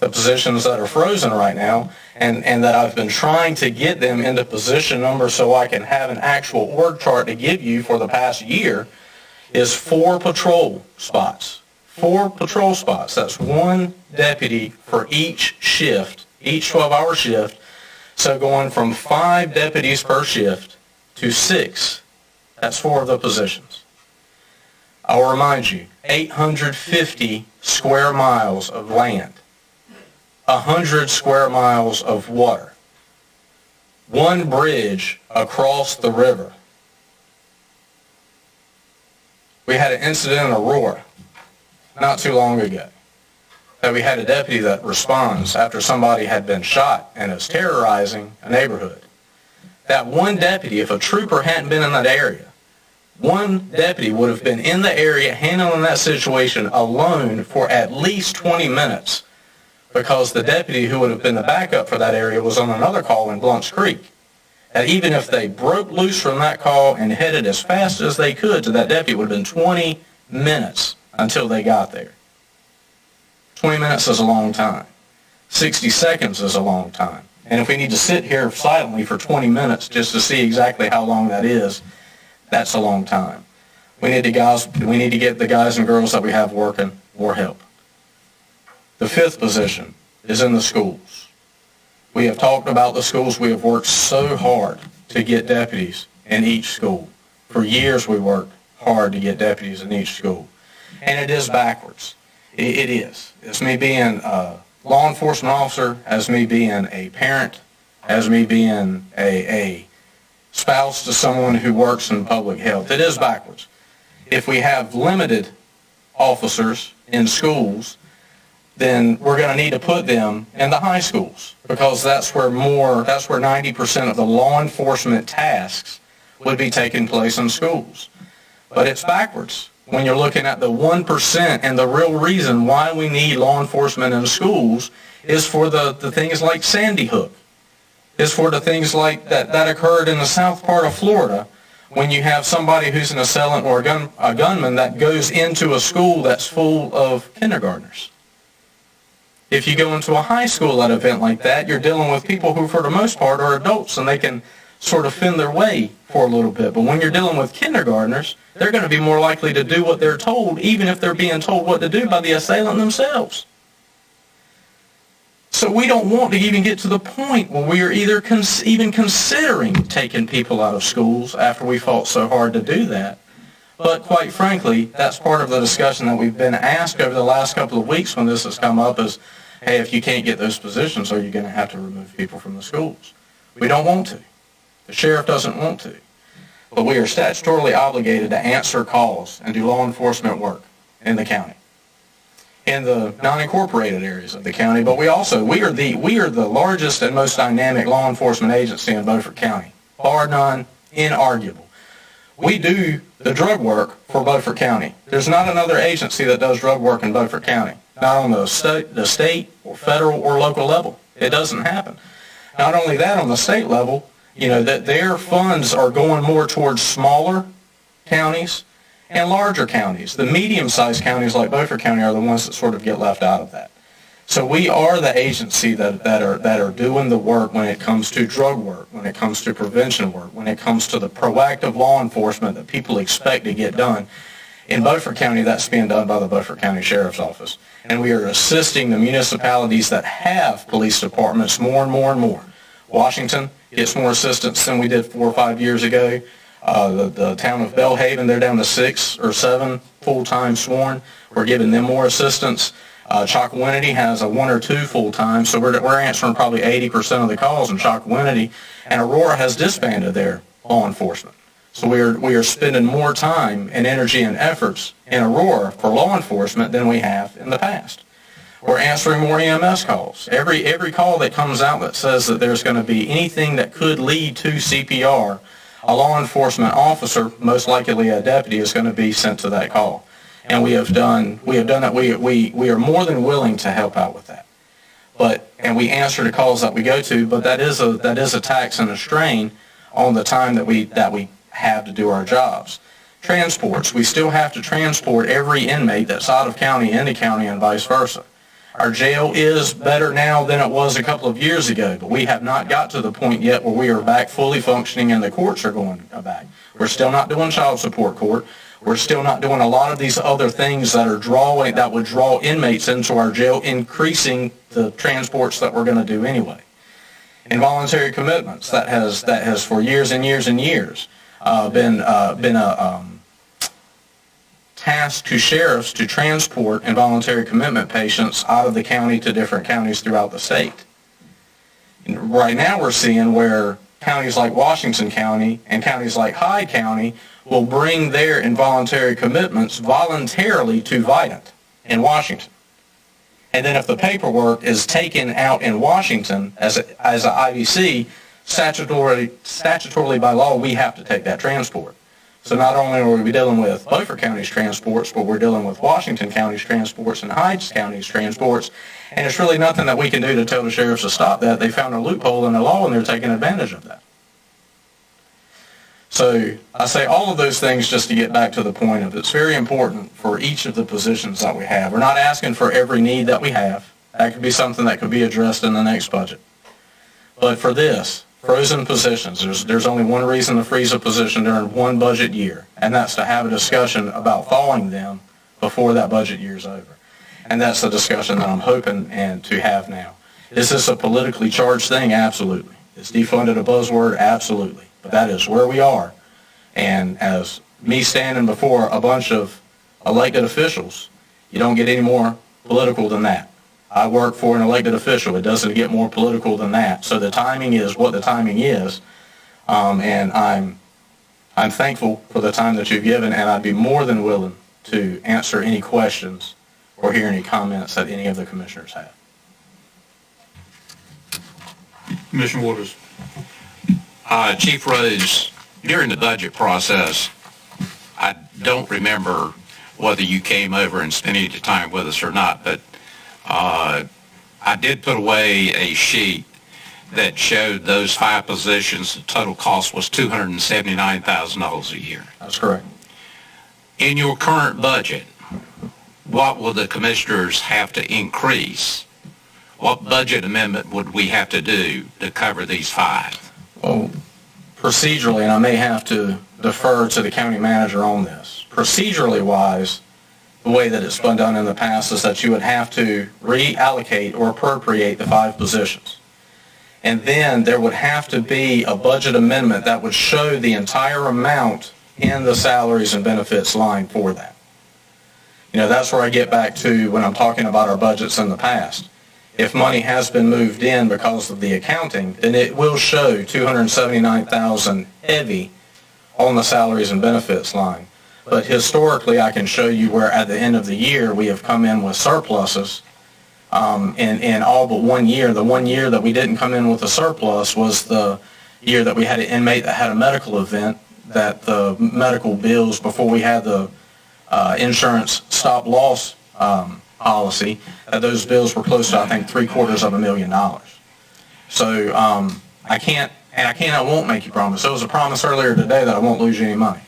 The positions that are frozen right now, and that I've been trying to get them into position numbers so I can have an actual org chart to give you for the past year, is 4 patrol spots. 4 patrol spots. That's 1 deputy for each shift, each 12-hour shift. So going from 5 deputies per shift to 6, that's 4 of the positions. I'll remind you, 850 square miles of land, 100 square miles of water, 1 bridge across the river. We had an incident in Aurora not too long ago that we had a deputy that responds after somebody had been shot and is terrorizing a neighborhood. That 1 deputy, if a trooper hadn't been in that area, 1 deputy would have been in the area handling that situation alone for at least 20 minutes, because the deputy who would have been the backup for that area was on another call in Blunt's Creek. And even if they broke loose from that call and headed as fast as they could to that deputy, it would have been 20 minutes until they got there. 20 minutes is a long time. 60 seconds is a long time. And if we need to sit here silently for 20 minutes just to see exactly how long that is, that's a long time. We need to get the guys and girls that we have working more help. The 5th position is in the schools. We have talked about the schools. We have worked so hard to get deputies in each school. For years we worked hard to get deputies in each school. And it is backwards. It is. It's me being a law enforcement officer, as me being a parent, as me being a spouse to someone who works in public health. It is backwards. If we have limited officers in schools, then we're going to need to put them in the high schools, because that's where 90% of the law enforcement tasks would be taking place in schools. But it's backwards when you're looking at the 1%, and the real reason why we need law enforcement in schools is for the things like Sandy Hook, is for the things like that occurred in the south part of Florida, when you have somebody who's an assailant or a gunman that goes into a school that's full of kindergartners. If you go into a high school at an event like that, you're dealing with people who for the most part are adults, and they can sort of fend their way for a little bit. But when you're dealing with kindergartners, they're going to be more likely to do what they're told, even if they're being told what to do by the assailant themselves. So we don't want to even get to the point where we are even considering taking people out of schools after we fought so hard to do that. But quite frankly, that's part of the discussion that we've been asked over the last couple of weeks when this has come up is, hey, if you can't get those positions, are you going to have to remove people from the schools? We don't want to. The sheriff doesn't want to. But we are statutorily obligated to answer calls and do law enforcement work in the county, in the non-incorporated areas of the county. But we are the largest and most dynamic law enforcement agency in Beaufort County, bar none, inarguable. We do the drug work for Beaufort County. There's not another agency that does drug work in Beaufort County, not on the state or federal or local level. It doesn't happen. Not only that, on the state level, that their funds are going more towards smaller counties and larger counties. The medium-sized counties like Beaufort County are the ones that sort of get left out of that. So we are the agency that are doing the work when it comes to drug work, when it comes to prevention work, when it comes to the proactive law enforcement that people expect to get done. In Beaufort County, that's being done by the Beaufort County Sheriff's Office. And we are assisting the municipalities that have police departments more and more and more. Washington gets more assistance than we did 4 or 5 years ago. The town of Belhaven, they're down to 6 or 7 full-time sworn. We're giving them more assistance. Chocowinity has a 1 or 2 full-time, so we're answering probably 80% of the calls in Chocowinity. And Aurora has disbanded their law enforcement. So we are spending more time and energy and efforts in Aurora for law enforcement than we have in the past. We're answering more EMS calls. Every call that comes out that says that there's going to be anything that could lead to CPR, a law enforcement officer, most likely a deputy, is going to be sent to that call. And we have done that. We are more than willing to help out with that. And we answer the calls that we go to, but that is a tax and a strain on the time that we have to do our jobs. Transports. We still have to transport every inmate that's out of county into county and vice versa. Our jail is better now than it was a couple of years ago, but we have not got to the point yet where we are back fully functioning and the courts are going back. We're still not doing child support court. We're still not doing a lot of these other things that would draw inmates into our jail, increasing the transports that we're going to do anyway. Involuntary commitments, that has for years and years and years been a task to sheriffs to transport involuntary commitment patients out of the county to different counties throughout the state. And right now we're seeing where counties like Washington County and counties like Hyde County will bring their involuntary commitments voluntarily to Vidant in Washington. And then if the paperwork is taken out in Washington as an IVC, statutorily by law, we have to take that transport. So not only are we dealing with Beaufort County's transports, but we're dealing with Washington County's transports and Hyde County's transports. And it's really nothing that we can do to tell the sheriffs to stop that. They found a loophole in the law and they're taking advantage of that. So I say all of those things just to get back to the point of it's very important for each of the positions that we have. We're not asking for every need that we have. That could be something that could be addressed in the next budget. But for this, frozen positions, there's only one reason to freeze a position during one budget year, and that's to have a discussion about thawing them before that budget year is over. And that's the discussion that I'm hoping and to have now. Is this a politically charged thing? Absolutely. Is defunded a buzzword? Absolutely. But that is where we are. And as me standing before a bunch of elected officials, you don't get any more political than that. I work for an elected official. It doesn't get more political than that. So the timing is what the timing is. And I'm thankful for the time that you've given, and I'd be more than willing to answer any questions or hear any comments that any of the commissioners have. Commissioner Waters. Chief Rose, during the budget process, I don't remember whether you came over and spent any time with us or not, but I did put away a sheet that showed those 5 positions. The total cost was $279,000 a year. That's correct. In your current budget, what will the commissioners have to increase? What budget amendment would we have to do to cover these 5? Well, procedurally, and I may have to defer to the county manager on this, procedurally wise, the way that it's been done in the past is that you would have to reallocate or appropriate the 5 positions. And then there would have to be a budget amendment that would show the entire amount in the salaries and benefits line for that. You know, that's where I get back to when I'm talking about our budgets in the past. If money has been moved in because of the accounting, then it will show $279,000 heavy on the salaries and benefits line. But historically, I can show you where at the end of the year we have come in with surpluses in all but 1 year. The 1 year that we didn't come in with a surplus was the year that we had an inmate that had a medical event, that the medical bills before we had the insurance stop loss policy, that those bills were close to, I think, $750,000. So I won't make you promise. There was a promise earlier today that I won't lose you any money.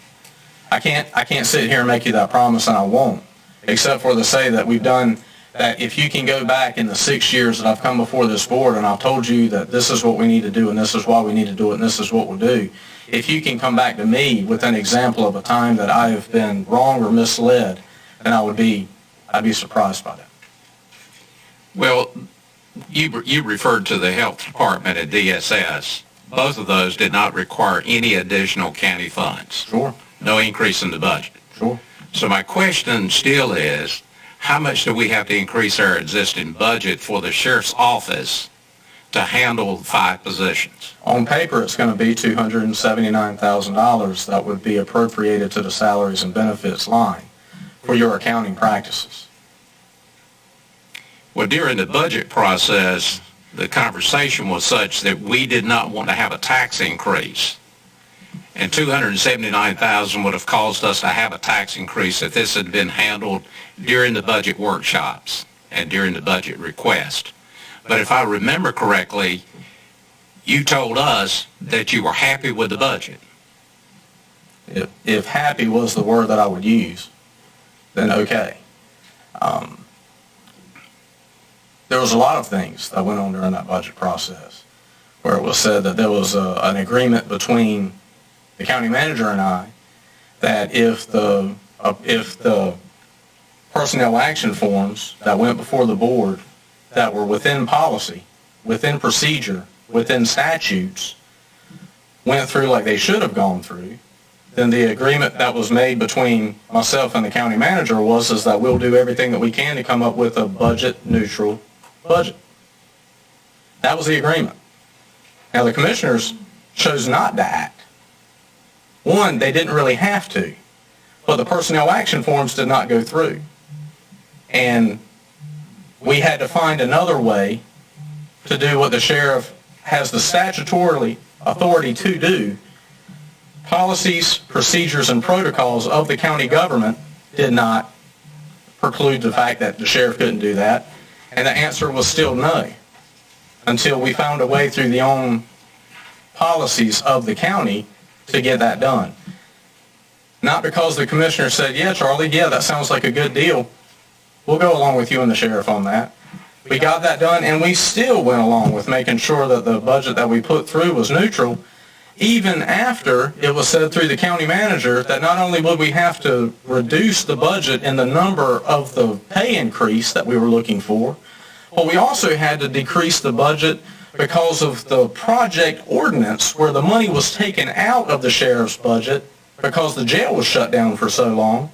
I can't sit here and make you that promise, and I won't, except for to say that we've done that if you can go back in the 6 years that I've come before this board and I've told you that this is what we need to do and this is why we need to do it and this is what we'll do, if you can come back to me with an example of a time that I have been wrong or misled, then I'd be surprised by that. Well, you referred to the health department at DSS. Both of those did not require any additional county funds. Sure. No increase in the budget. Sure. So my question still is, how much do we have to increase our existing budget for the sheriff's office to handle 5 positions? On paper, it's going to be $279,000 that would be appropriated to the salaries and benefits line for your accounting practices. Well, during the budget process, the conversation was such that we did not want to have a tax increase. And $279,000 would have caused us to have a tax increase if this had been handled during the budget workshops and during the budget request. But if I remember correctly, you told us that you were happy with the budget. If happy was the word that I would use, then okay. There was a lot of things that went on during that budget process where it was said that there was an agreement between the county manager and I that if the personnel action forms that went before the board that were within policy, within procedure, within statutes, went through like they should have gone through, then the agreement that was made between myself and the county manager is that we'll do everything that we can to come up with a budget-neutral budget. That was the agreement. Now, the commissioners chose not to act. One, they didn't really have to, but the personnel action forms did not go through. And we had to find another way to do what the sheriff has the statutory authority to do. Policies, procedures, and protocols of the county government did not preclude the fact that the sheriff couldn't do that. And the answer was still no, until we found a way through the own policies of the county to get that done. Not because the commissioner said, yeah, Charlie, yeah, that sounds like a good deal. We'll go along with you and the sheriff on that. We got that done, and we still went along with making sure that the budget that we put through was neutral, even after it was said through the county manager that not only would we have to reduce the budget in the number of the pay increase that we were looking for, but we also had to decrease the budget because of the project ordinance where the money was taken out of the sheriff's budget because the jail was shut down for so long,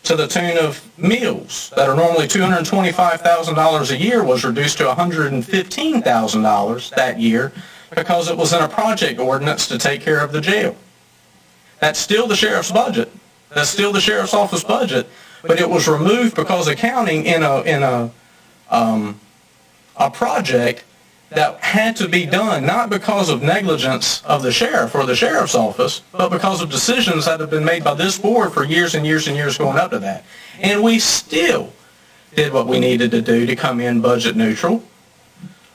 to the tune of meals that are normally $225,000 a year was reduced to $115,000 that year because it was in a project ordinance to take care of the jail. That's still the sheriff's budget. That's still the sheriff's office budget, but it was removed because accounting in a project that had to be done not because of negligence of the sheriff or the sheriff's office, but because of decisions that have been made by this board for years and years and years going up to that. And we still did what we needed to do to come in budget neutral.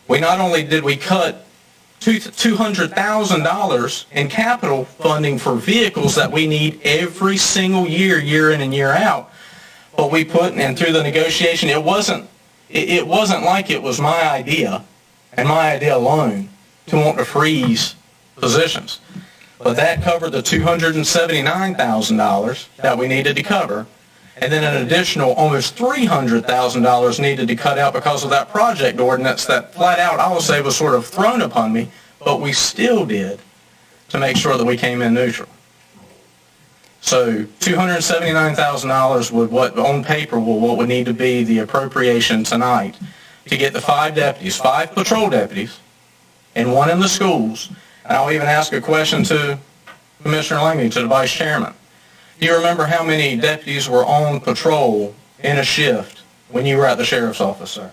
We not only did we cut $200,000 in capital funding for vehicles that we need every single year, year in and year out, but we put, and through the negotiation, it wasn't like it was my idea and my idea alone to want to freeze positions. But that covered the $279,000 that we needed to cover, and then an additional almost $300,000 needed to cut out because of that project ordinance that flat out, I will say, was sort of thrown upon me, but we still did to make sure that we came in neutral. So $279,000 would, what on paper, what would need to be the appropriation tonight to get the 5 deputies, 5 patrol deputies, and 1 in the schools. And I'll even ask a question to Commissioner Langley, to the Vice Chairman. Do you remember how many deputies were on patrol in a shift when you were at the sheriff's office, sir?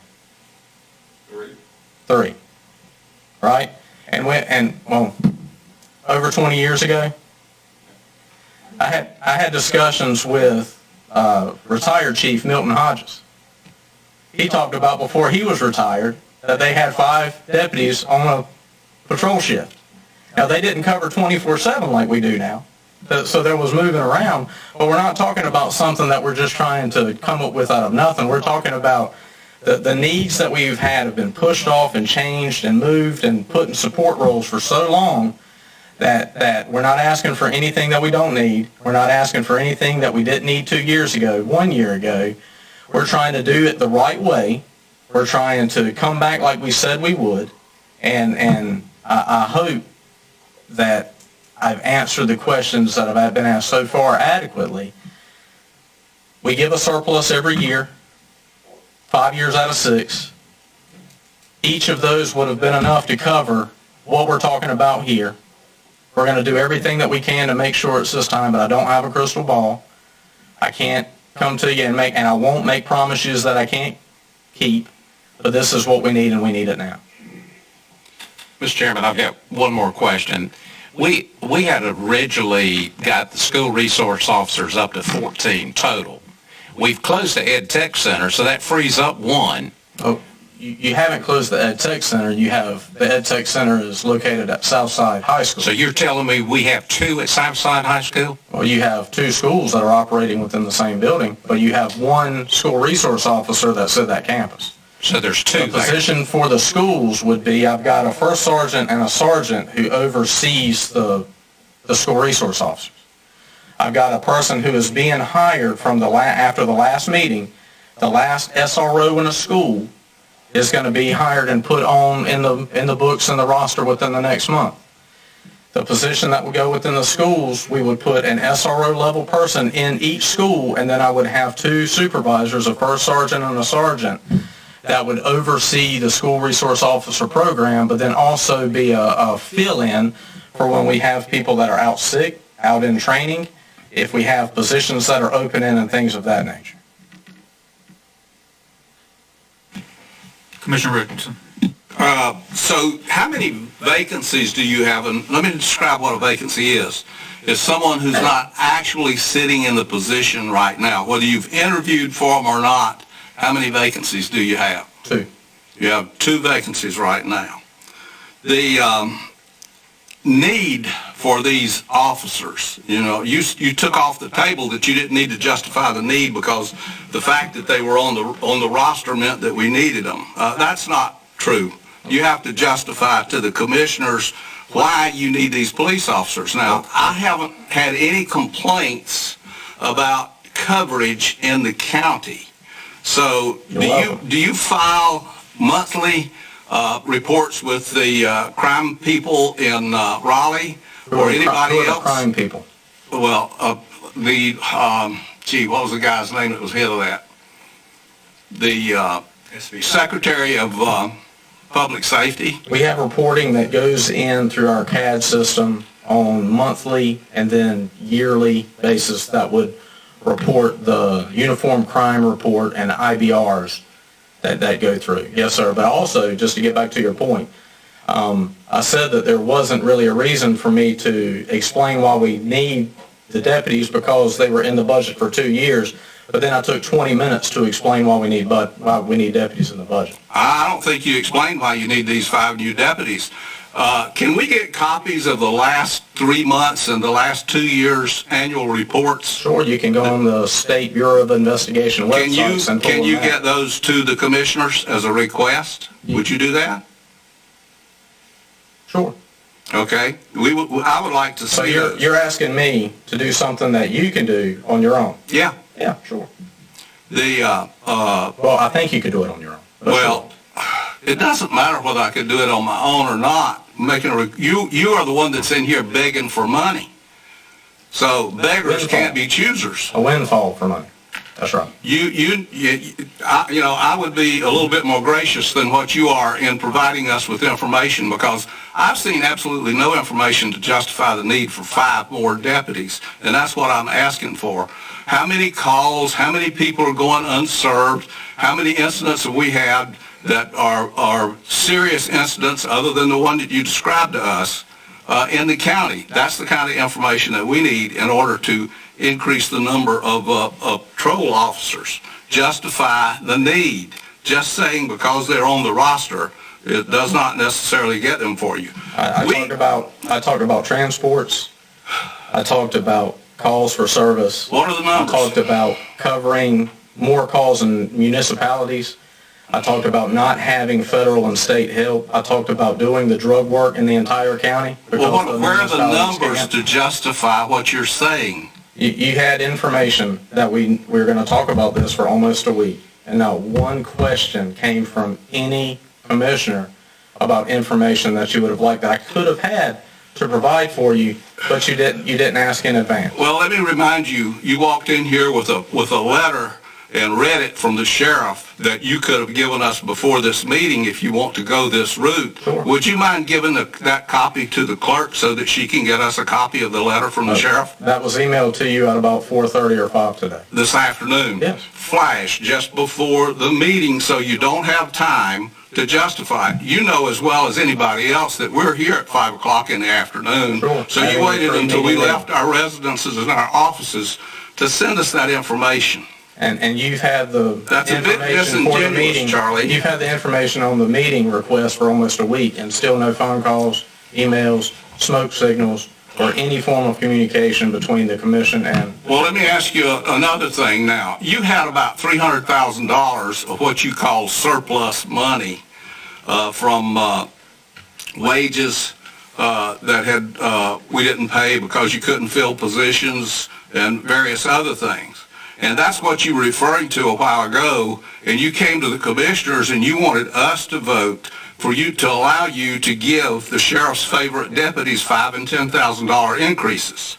3. Right? And over 20 years ago, I had discussions with retired Chief Milton Hodges. He talked about before he was retired that they had 5 deputies on a patrol shift. Now, they didn't cover 24/7 like we do now, so there was moving around, but we're not talking about something that we're just trying to come up with out of nothing. We're talking about The needs that we've had have been pushed off and changed and moved and put in support roles for so long that we're not asking for anything that we don't need. We're not asking for anything that we didn't need 2 years ago, 1 year ago. We're trying to do it the right way. We're trying to come back like we said we would. And I hope that I've answered the questions that have been asked so far adequately. We give a surplus every year, 5 years out of 6. Each of those would have been enough to cover what we're talking about here. We're going to do everything that we can to make sure it's this time, but I don't have a crystal ball. I can't come to you and I won't make promises that I can't keep, but this is what we need, and we need it now. Mr. Chairman, I've got one more question. We had originally got the school resource officers up to 14 total. We've closed the Ed Tech Center, so that frees up 1. Oh, you haven't closed the Ed Tech Center. The Ed Tech Center is located at Southside High School. So you're telling me we have 2 at Southside High School? Well, you have 2 schools that are operating within the same building, but you have 1 school resource officer that's at that campus. So there's 2 The position for the schools would be, I've got a first sergeant and a sergeant who oversees the school resource officers. I've got a person who is being hired from after the last meeting. The last SRO in a school is going to be hired and put on in the books and the roster within the next month. The position that would go within the schools, we would put an SRO level person in each school, and then I would have 2 supervisors, a first sergeant and a sergeant, that would oversee the school resource officer program, but then also be a fill-in for when we have people that are out sick, out in training, if we have positions that are open and things of that nature. Commissioner Richardson. So how many vacancies do you have? And let me describe what a vacancy is. It's someone who's not actually sitting in the position right now. Whether you've interviewed for them or not, how many vacancies do you have? 2. You have 2 vacancies right now. The need for these officers, you took off the table that you didn't need to justify the need because the fact that they were on the roster meant that we needed them. That's not true. You have to justify to the commissioners why you need these police officers. Now, I haven't had any complaints about coverage in the county. So do you file monthly reports with the crime people in Raleigh or anybody else? Who are the crime people? Well, what was the guy's name that was head of that? The Secretary of Public Safety. We have reporting that goes in through our CAD system on monthly and then yearly basis that would report the uniform crime report and IBRs that go through. Yes, sir. But also, just to get back to your point, I said that there wasn't really a reason for me to explain why we need the deputies because they were in the budget for 2 years. But then I took 20 minutes to explain why we need deputies in the budget. I don't think you explained why you need these 5 new deputies. Can we get copies of the last 3 months and the last 2 years' annual reports? Sure, you can go on the State Bureau of Investigation website. Can you get those to the commissioners as a request? Would you do that? Sure. Okay. I would like to see those. You're asking me to do something that you can do on your own? Yeah. Yeah, sure. Well, I think you could do it on your own. Well, it doesn't matter whether I could do it on my own or not. You are the one that's in here begging for money. So beggars can't be choosers. A windfall for money. That's right. I would be a little bit more gracious than what you are in providing us with information because I've seen absolutely no information to justify the need for 5 more deputies, and that's what I'm asking for. How many calls, how many people are going unserved, how many incidents have we had that are serious incidents other than the one that you described to us in the county? That's the kind of information that we need in order to increase the number of patrol officers. Justify the need. Just saying because they're on the roster, it does not necessarily get them for you. I talked about transports. I talked about calls for service. What are the numbers? I talked about covering more calls in municipalities. I talked about not having federal and state help. I talked about doing the drug work in the entire county. Well, where are the numbers to justify what you're saying? You had information that we were going to talk about this for almost a week, and not one question came from any commissioner about information that you would have liked that I could have had to provide for you, but you didn't ask in advance. Well, let me remind you, you walked in here with a letter and read it from the sheriff that you could have given us before this meeting if you want to go this route. Sure. Would you mind giving that copy to the clerk so that she can get us a copy of the letter from the sheriff? That was emailed to you at about 4:30 or 5 today. This afternoon? Yes. Flash just before the meeting so you don't have time to justify it. You know as well as anybody else that we're here at 5 o'clock in the afternoon. Sure. So you waited until we left our residences and our offices to send us that information. And you've had the That's a bit information for the disingenuous, meeting. Charlie. You've had the information on the meeting request for almost a week, and still no phone calls, emails, smoke signals, or any form of communication between the commission and... Well, let me ask you another thing now. You had about $300,000 of what you call surplus money from wages that we didn't pay because you couldn't fill positions and various other things. And that's what you were referring to a while ago, and you came to the commissioners and you wanted us to vote for you to allow you to give the sheriff's favorite deputies $5,000 and $10,000 increases,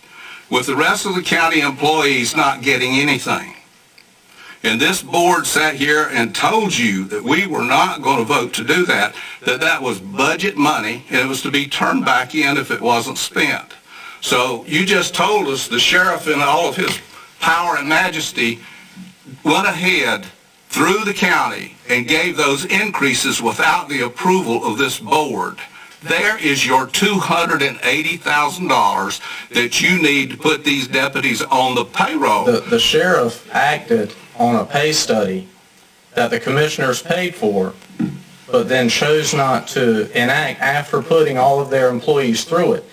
with the rest of the county employees not getting anything. And this board sat here and told you that we were not going to vote to do that, that was budget money, and it was to be turned back in if it wasn't spent. So you just told us the sheriff in all of his power and majesty went ahead through the county and gave those increases without the approval of this board. There is your $280,000 that you need to put these deputies on the payroll. The sheriff acted on a pay study that the commissioners paid for, but then chose not to enact after putting all of their employees through it.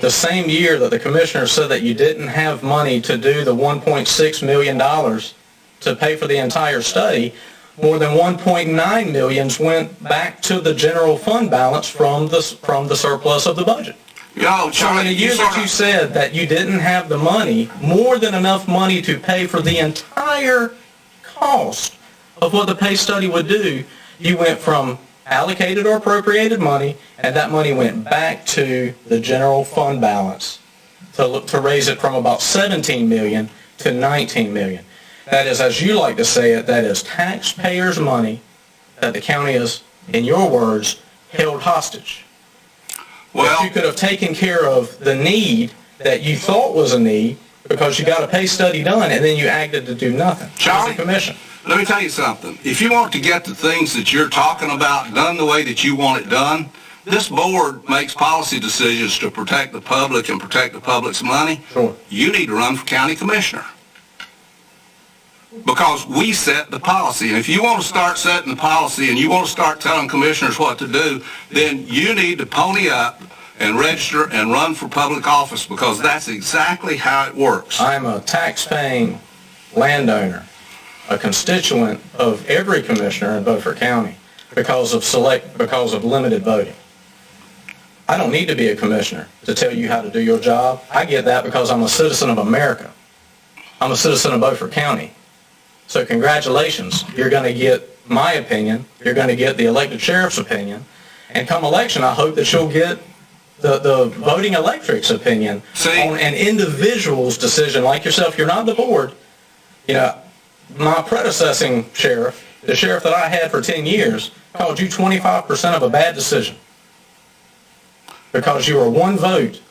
The same year that the commissioners said that you didn't have money to do the $1.6 million to pay for the entire study, more than $1.9 million went back to the general fund balance from the surplus of the budget. Yo, So in Charlie, a year that you said that you didn't have the money, more than enough money to pay for the entire cost of what the pay study would do, you went from allocated or appropriated money, and that money went back to the general fund balance to raise it from about $17 million to $19 million. That is, as you like to say it, that is taxpayers' money that the county is, in your words, held hostage. Well, if you could have taken care of the need that you thought was a need because you got a pay study done and then you acted to do nothing. Charlie, as a commission. Let me tell you something. If you want to get the things that you're talking about done the way that you want it done, this board makes policy decisions to protect the public and protect the public's money. Sure. You need to run for county commissioner. Because we set the policy. And if you want to start setting the policy and you want to start telling commissioners what to do, then you need to pony up and register and run for public office, because that's exactly how it works. I'm a tax-paying landowner, a constituent of every commissioner in Beaufort County because of limited voting. I don't need to be a commissioner to tell you how to do your job. I get that because I'm a citizen of America. I'm a citizen of Beaufort County. So congratulations, you're going to get my opinion, you're going to get the elected sheriff's opinion, and come election, I hope that you'll get the voting electorate's opinion on an individual's decision like yourself. You're not the board. You know, my predecessing sheriff, the sheriff that I had for 10 years, called you 25% of a bad decision because you were one vote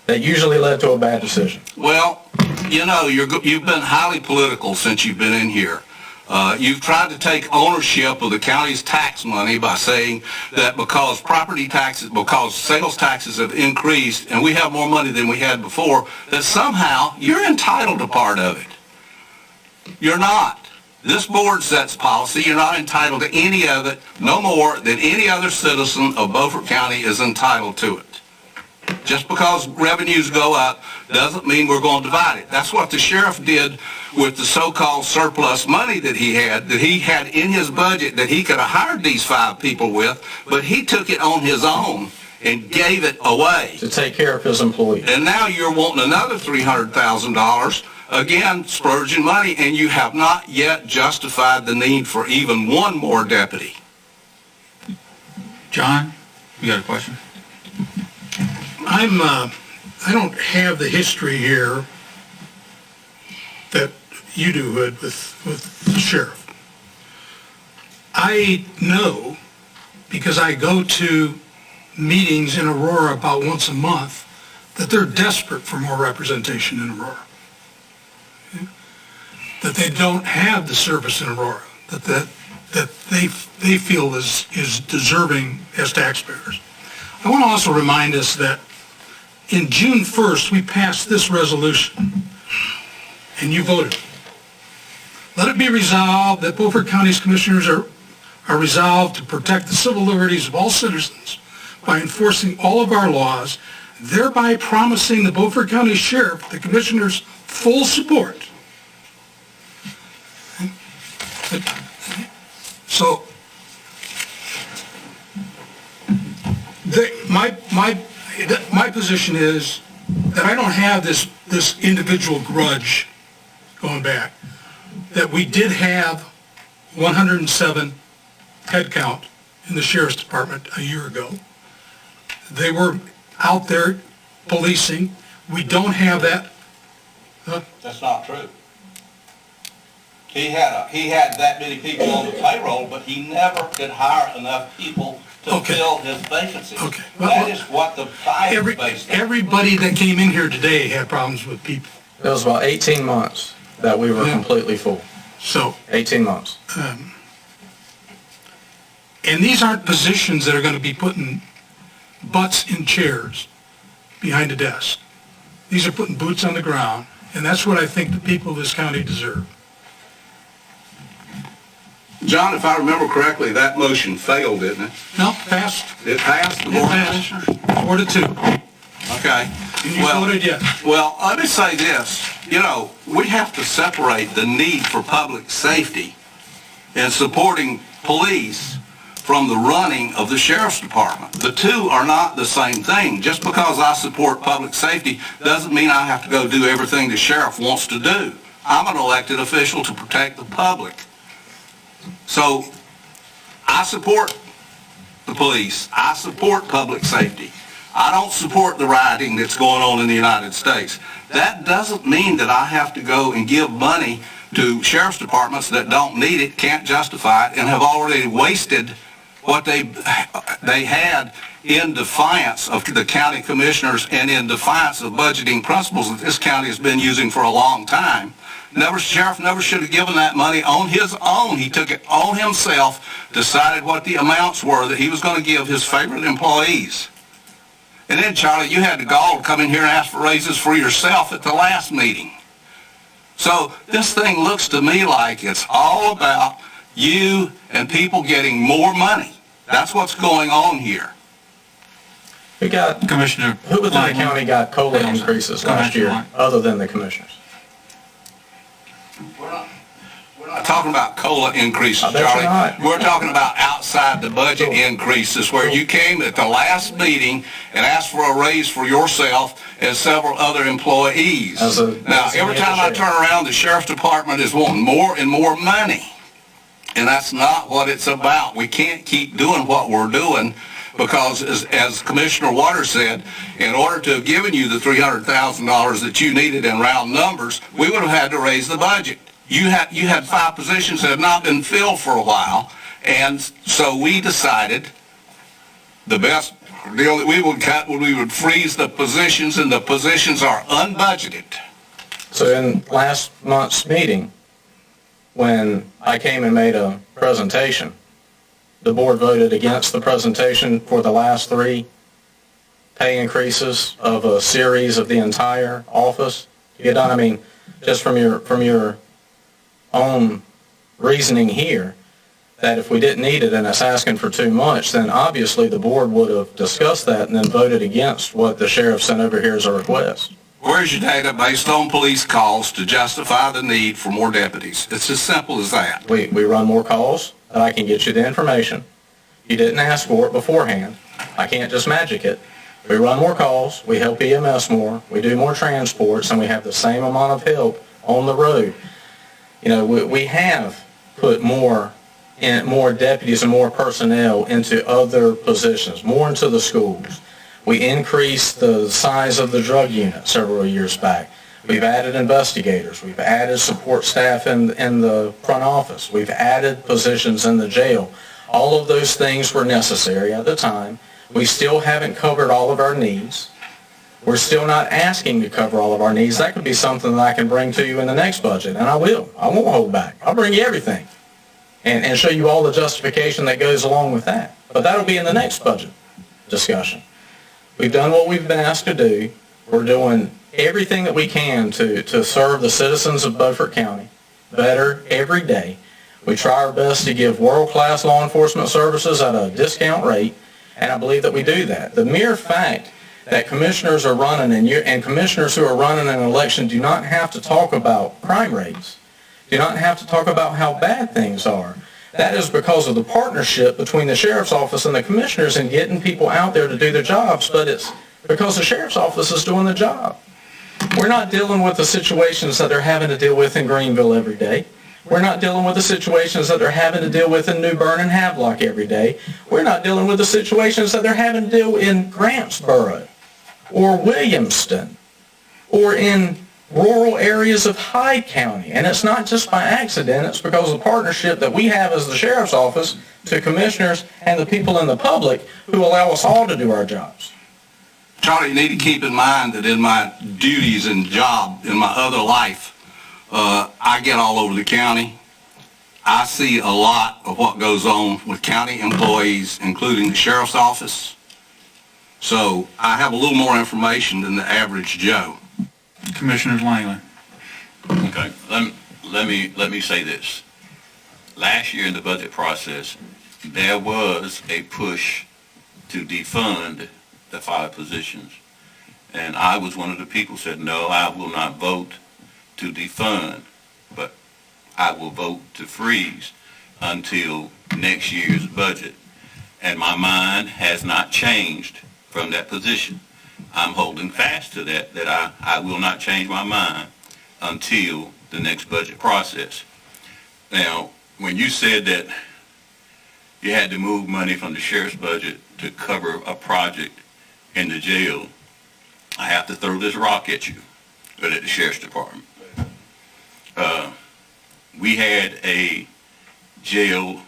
that usually led to a bad decision. Well, you know, you've been highly political since you've been in here. You've tried to take ownership of the county's tax money by saying that because because sales taxes have increased and we have more money than we had before, that somehow you're entitled to part of it. You're not. This board sets policy. You're not entitled to any of it, no more than any other citizen of Beaufort County is entitled to it. Just because revenues go up doesn't mean we're going to divide it. That's what the sheriff did with the so-called surplus money that he had in his budget that he could have hired these 5 people with, but he took it on his own and gave it away. To take care of his employees. And now you're wanting another $300,000, again, splurging money, and you have not yet justified the need for even one more deputy. John, you got a question? I don't have the history here that you do, Hood, with the sheriff. I know, because I go to meetings in Aurora about once a month, that they're desperate for more representation in Aurora. Okay? That they don't have the service in Aurora that they feel is deserving as taxpayers. I want to also remind us that in June 1st, we passed this resolution, and you voted. Let it be resolved that Beaufort County's commissioners are resolved to protect the civil liberties of all citizens by enforcing all of our laws, thereby promising the Beaufort County Sheriff the commissioners' full support. So, my position is that I don't have this individual grudge going back. That we did have 107 head count in the Sheriff's Department a year ago. They were out there policing. We don't have that. That's not true. He had that many people on the payroll, but he never could hire enough people to fill his vacancies. Okay. That is what the fight is based on. Everybody that came in here today had problems with people. It was about 18 months that we were completely full. So 18 months. And these aren't positions that are going to be putting butts in chairs behind a desk. These are putting boots on the ground, and that's what I think the people of this county deserve. John, if I remember correctly, that motion failed, didn't it? No, passed. It passed the board of commissioners? 4-2. Okay. And you voted yes. Well, let me say this. You know, we have to separate the need for public safety and supporting police from the running of the sheriff's department. The two are not the same thing. Just because I support public safety doesn't mean I have to go do everything the sheriff wants to do. I'm an elected official to protect the public. So I support the police. I support public safety. I don't support the rioting that's going on in the United States. That doesn't mean that I have to go and give money to sheriff's departments that don't need it, can't justify it, and have already wasted what they had in defiance of the county commissioners and in defiance of budgeting principles that this county has been using for a long time. Sheriff never should have given that money on his own. He took it on himself, decided what the amounts were that he was going to give his favorite employees. And then, Charlie, you had the gall to come in here and ask for raises for yourself at the last meeting. So this thing looks to me like it's all about you and people getting more money. That's what's going on here. Who within the county got COLA increases last year, other than the commissioners? We're not talking about COLA increases, I bet you're Charlie. not. We're talking about outside the budget increases, where you came at the last meeting and asked for a raise for yourself and several other employees. Now, every time I turn around, the sheriff's department is wanting more and more money. And that's not what it's about. We can't keep doing what we're doing because, as Commissioner Waters said, in order to have given you the $300,000 that you needed in round numbers, we would have had to raise the budget. You had 5 positions that have not been filled for a while, and so we decided the best deal that we would cut would we would freeze the positions, and the positions are unbudgeted. So in last month's meeting, when I came and made a presentation, the board voted against the presentation for the last 3 pay increases of a series of the entire office to get done. I mean, just from your own reasoning here, that if we didn't need it and it's asking for too much, then obviously the board would have discussed that and then voted against what the sheriff sent over here as a request. Where's your data based on police calls to justify the need for more deputies? It's as simple as that. We run more calls, and I can get you the information. You didn't ask for it beforehand. I can't just magic it. We run more calls, we help EMS more, we do more transports, and we have the same amount of help on the road. You know, we have put more deputies and more personnel into other positions, more into the schools. We increased the size of the drug unit several years back. We've added investigators. We've added support staff in the front office. We've added positions in the jail. All of those things were necessary at the time. We still haven't covered all of our needs. We're still not asking to cover all of our needs. That could be something that I can bring to you in the next budget, and I will. I won't hold back. I'll bring you everything and show you all the justification that goes along with that. But that'll be in the next budget discussion. We've done what we've been asked to do. We're doing everything that we can to serve the citizens of Beaufort County better every day. We try our best to give world-class law enforcement services at a discount rate, and I believe that we do that. The mere fact that commissioners are running and commissioners who are running an election do not have to talk about crime rates, do not have to talk about how bad things are. That is because of the partnership between the sheriff's office and the commissioners in getting people out there to do their jobs, but it's because the sheriff's office is doing the job. We're not dealing with the situations that they're having to deal with in Greenville every day. We're not dealing with the situations that they're having to deal with in New Bern and Havelock every day. We're not dealing with the situations that they're having to deal in Grantsboro or Williamston or in rural areas of Hyde County. And it's not just by accident. It's because of the partnership that we have as the sheriff's office to commissioners and the people in the public who allow us all to do our jobs. Charlie, you need to keep in mind that in my duties and job, in my other life, I get all over the county. I see a lot of what goes on with county employees, including the sheriff's office. So I have a little more information than the average Joe. Commissioner Langley. Okay, let me say this. Last year in the budget process, there was a push to defund the 5 positions. And I was one of the people who said, no, I will not vote to defund, but I will vote to freeze until next year's budget. And my mind has not changed from that position. I'm holding fast to that I will not change my mind until the next budget process. Now, when you said that you had to move money from the sheriff's budget to cover a project in the jail, I have to throw this rock at you, but at the sheriff's department. We had a jail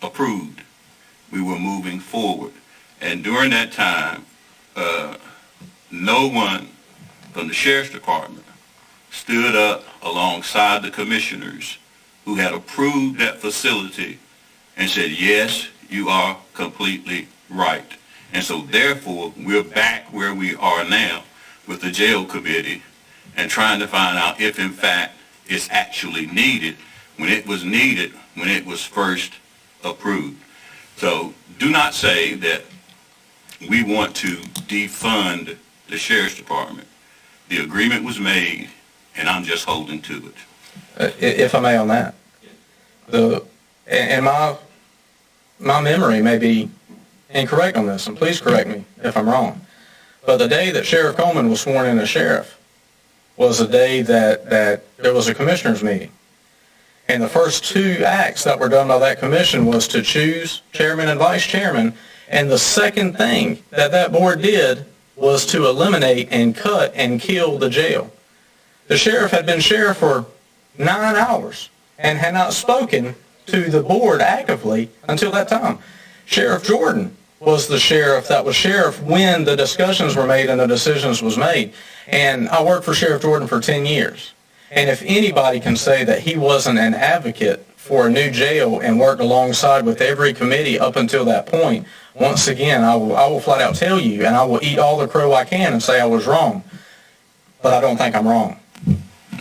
approved. We were moving forward. And during that time, no one from the sheriff's department stood up alongside the commissioners who had approved that facility and said, yes, you are completely right. And so therefore, we're back where we are now with the jail committee and trying to find out if in fact it's actually needed when it was needed when it was first approved. So do not say that we want to defund the sheriff's department. The agreement was made and I'm just holding to it. If I may on that. And my memory may be incorrect on this, and please correct me if I'm wrong. But the day that Sheriff Coleman was sworn in as sheriff was the day that there was a commissioners meeting. And the first 2 acts that were done by that commission was to choose chairman and vice chairman. And the second thing that board did was to eliminate and cut and kill the jail. The sheriff had been sheriff for 9 hours and had not spoken to the board actively until that time. Sheriff Jordan was the sheriff that was sheriff when the discussions were made and the decisions was made. And I worked for Sheriff Jordan for 10 years. And if anybody can say that he wasn't an advocate for a new jail and worked alongside with every committee up until that point, once again, I will flat out tell you, and I will eat all the crow I can and say I was wrong. But I don't think I'm wrong.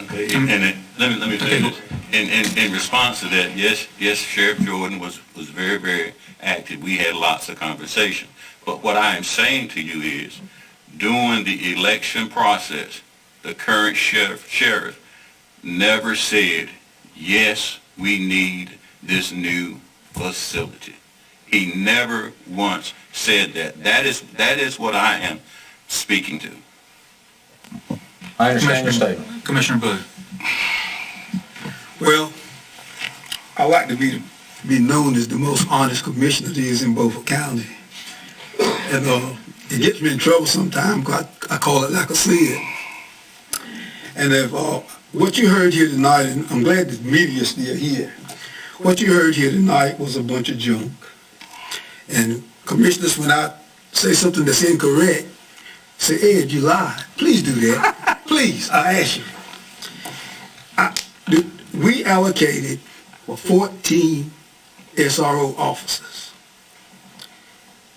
Okay, and Let me say this. In response to that, yes, Sheriff Jordan was very, very active. We had lots of conversation. But what I am saying to you is, during the election process, the current sheriff never said, yes, we need this new facility. He never once said that. That is what I am speaking to. I understand your statement. Commissioner Booth. Well, I like to be known as the most honest commissioner there is in Beaufort County. And it gets me in trouble sometimes because I call it like I said. And if what you heard here tonight, and I'm glad the media is still here, what you heard here tonight was a bunch of junk. And commissioners, when I say something that's incorrect, say, Ed, you lied. Please do that. Please, I ask you. We allocated for 14 SRO officers.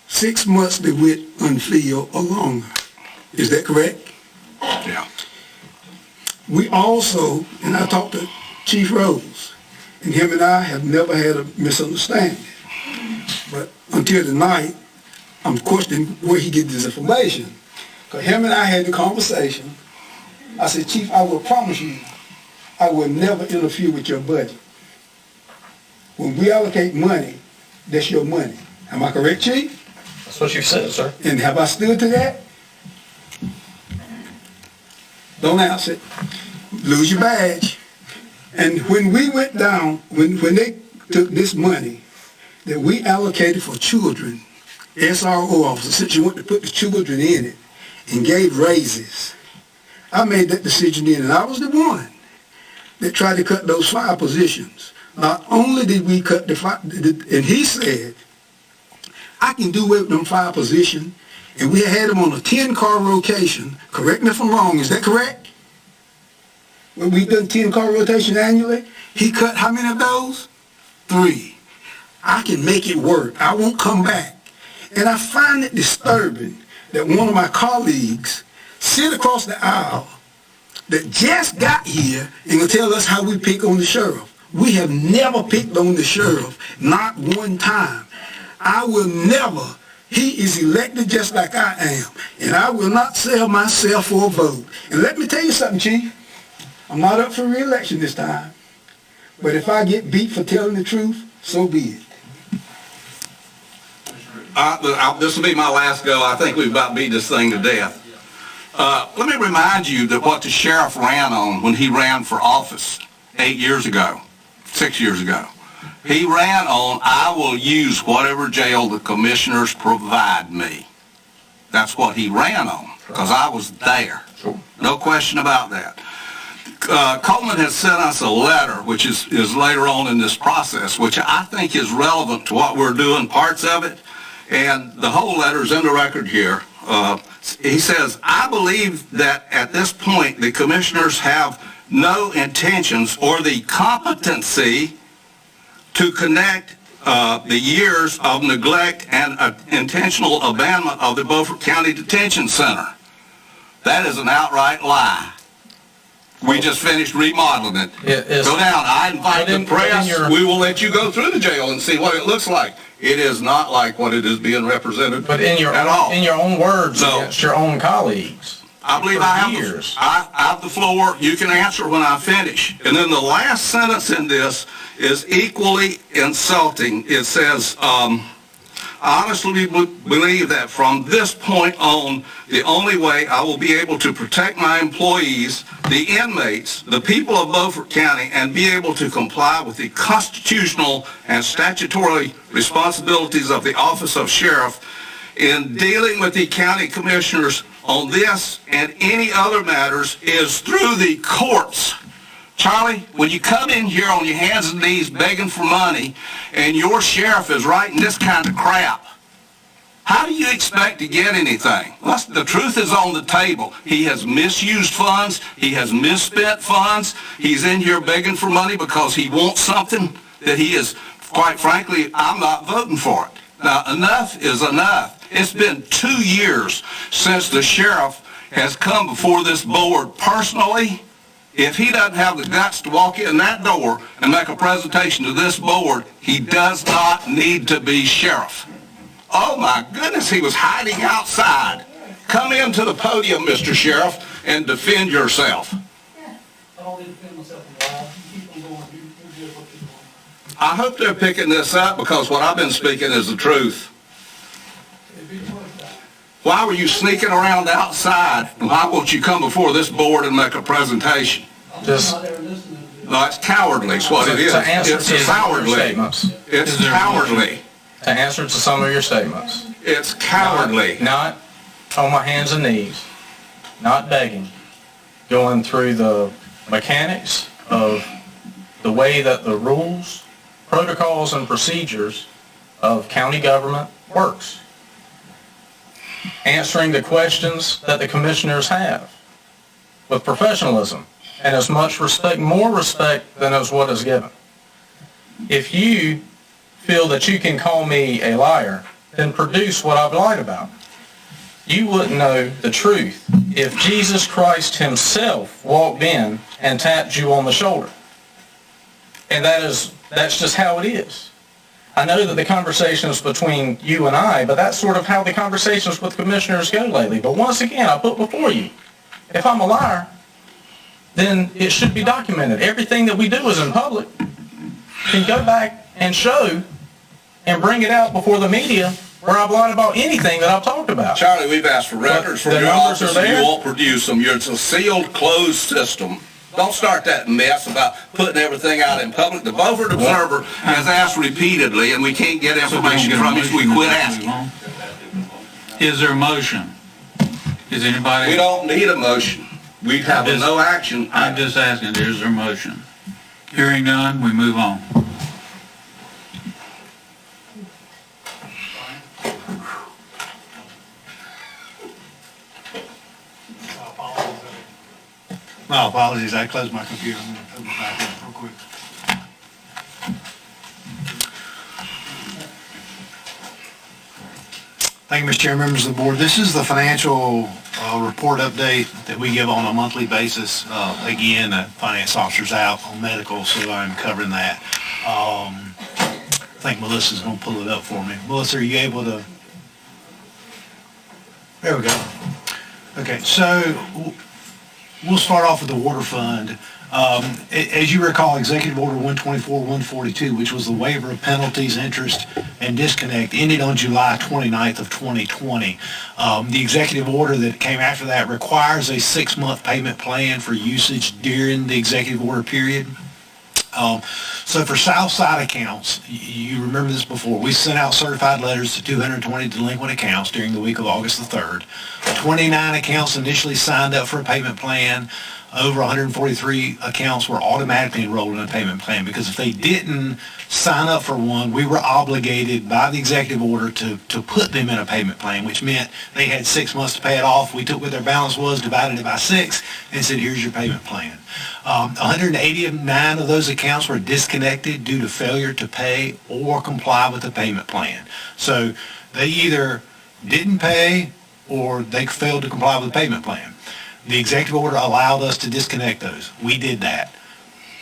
6 months they went unfilled or longer. Is that correct? Yeah. We also, and I talked to Chief Rose, and him and I have never had a misunderstanding. But until tonight, I'm questioning where he gets this information. Because him and I had the conversation. I said, Chief, I will promise you, I will never interfere with your budget. When we allocate money, that's your money. Am I correct, Chief? That's what you said, sir. And have I stood to that? Don't answer it. Lose your badge. And when we went down, when they took this money that we allocated for children, SRO officers, since you want to put the children in it, and gave raises, I made that decision then, and I was the one that tried to cut those 5 positions. Not only did we cut the 5, and he said, I can do away with them 5 positions, and we had them on a 10-car rotation. Correct me if I'm wrong, is that correct? When we done 10-car rotation annually, he cut how many of those? 3. I can make it work. I won't come back. And I find it disturbing that one of my colleagues sit across the aisle that just got here and will tell us how we pick on the sheriff. We have never picked on the sheriff, not one time. I will never. He is elected just like I am, and I will not sell myself for a vote. And let me tell you something, Chief. I'm not up for re-election this time, but if I get beat for telling the truth, so be it. This will be my last go. I think we've about beat this thing to death. Let me remind you that what the sheriff ran on when he ran for office 6 years ago, he ran on, I will use whatever jail the commissioners provide me. That's what he ran on, because I was there. No question about that. Coleman has sent us a letter, which is later on in this process, which I think is relevant to what we're doing, parts of it, and the whole letter is in the record here. He says, I believe that at this point the commissioners have no intentions or the competency to connect the years of neglect and intentional abandonment of the Beaufort County Detention Center. That is an outright lie. We just finished remodeling it. Go down. I invite the press. We will let you go through the jail and see what it looks like. It is not like what it is being represented But in your own words, against your own colleagues. I believe I have the floor. You can answer when I finish. And then the last sentence in this is equally insulting. It says, I honestly believe that from this point on, the only way I will be able to protect my employees, the inmates, the people of Beaufort County, and be able to comply with the constitutional and statutory responsibilities of the office of sheriff in dealing with the county commissioners on this and any other matters is through the courts. Charlie, when you come in here on your hands and knees begging for money and your sheriff is writing this kind of crap, how do you expect to get anything? Well, the truth is on the table. He has misused funds. He has misspent funds. He's in here begging for money because he wants something that he is, quite frankly, I'm not voting for it. Now, enough is enough. It's been 2 years since the sheriff has come before this board personally If he doesn't have the guts to walk in that door and make a presentation to this board, he does not need to be sheriff. Oh my goodness, he was hiding outside. Come into the podium, Mr. Sheriff, and defend yourself. I hope they're picking this up because what I've been speaking is the truth. Why were you sneaking around outside? And why won't you come before this board and make a presentation? No, it's cowardly is what it is. It's cowardly. It's cowardly. To answer to some of your statements. It's cowardly. Not on my hands and knees, not begging, going through the mechanics of the way that the rules, protocols, and procedures of county government works. Answering the questions that the commissioners have with professionalism and as much respect, more respect than is what is given. If you feel that you can call me a liar, then produce what I've lied about. You wouldn't know the truth if Jesus Christ himself walked in and tapped you on the shoulder. And that's just how it is. I know that the conversation is between you and I, but that's sort of how the conversations with commissioners go lately. But once again, I put before you, if I'm a liar, then it should be documented. Everything that we do is in public. Can go back and show and bring it out before the media where I've lied about anything that I've talked about. Charlie, we've asked for records from your office and you won't produce them. It's a sealed, closed system. Don't start that mess about putting everything out in public. The Beaufort Observer has asked repeatedly, and we can't get information from him, so we quit asking. Is there a motion? Is anybody? We don't need a motion. We have no action. I'm just asking, is there a motion? Hearing none, we move on. My apologies, I closed my computer. I'm going to open it back up real quick. Thank you, Mr. Chair, members of the board. This is the financial report update that we give on a monthly basis. Again, the finance officer's out on medical, so I'm covering that. I think Melissa's going to pull it up for me. Melissa, are you able to? There we go. Okay, so we'll start off with the water fund. As you recall, Executive Order 124-142, which was the waiver of penalties, interest, and disconnect, ended on July 29th of 2020. The executive order that came after that requires a 6-month payment plan for usage during the executive order period. So for Southside accounts, you remember this before, we sent out certified letters to 220 delinquent accounts during the week of August the 3rd. 29 accounts initially signed up for a payment plan. Over 143 accounts were automatically enrolled in a payment plan because if they didn't sign up for one, we were obligated by the executive order to put them in a payment plan, which meant they had 6 months to pay it off. We took what their balance was, divided it by 6, and said, here's your payment plan. 189 of those accounts were disconnected due to failure to pay or comply with the payment plan. So they either didn't pay or they failed to comply with the payment plan. The executive order allowed us to disconnect those. We did that.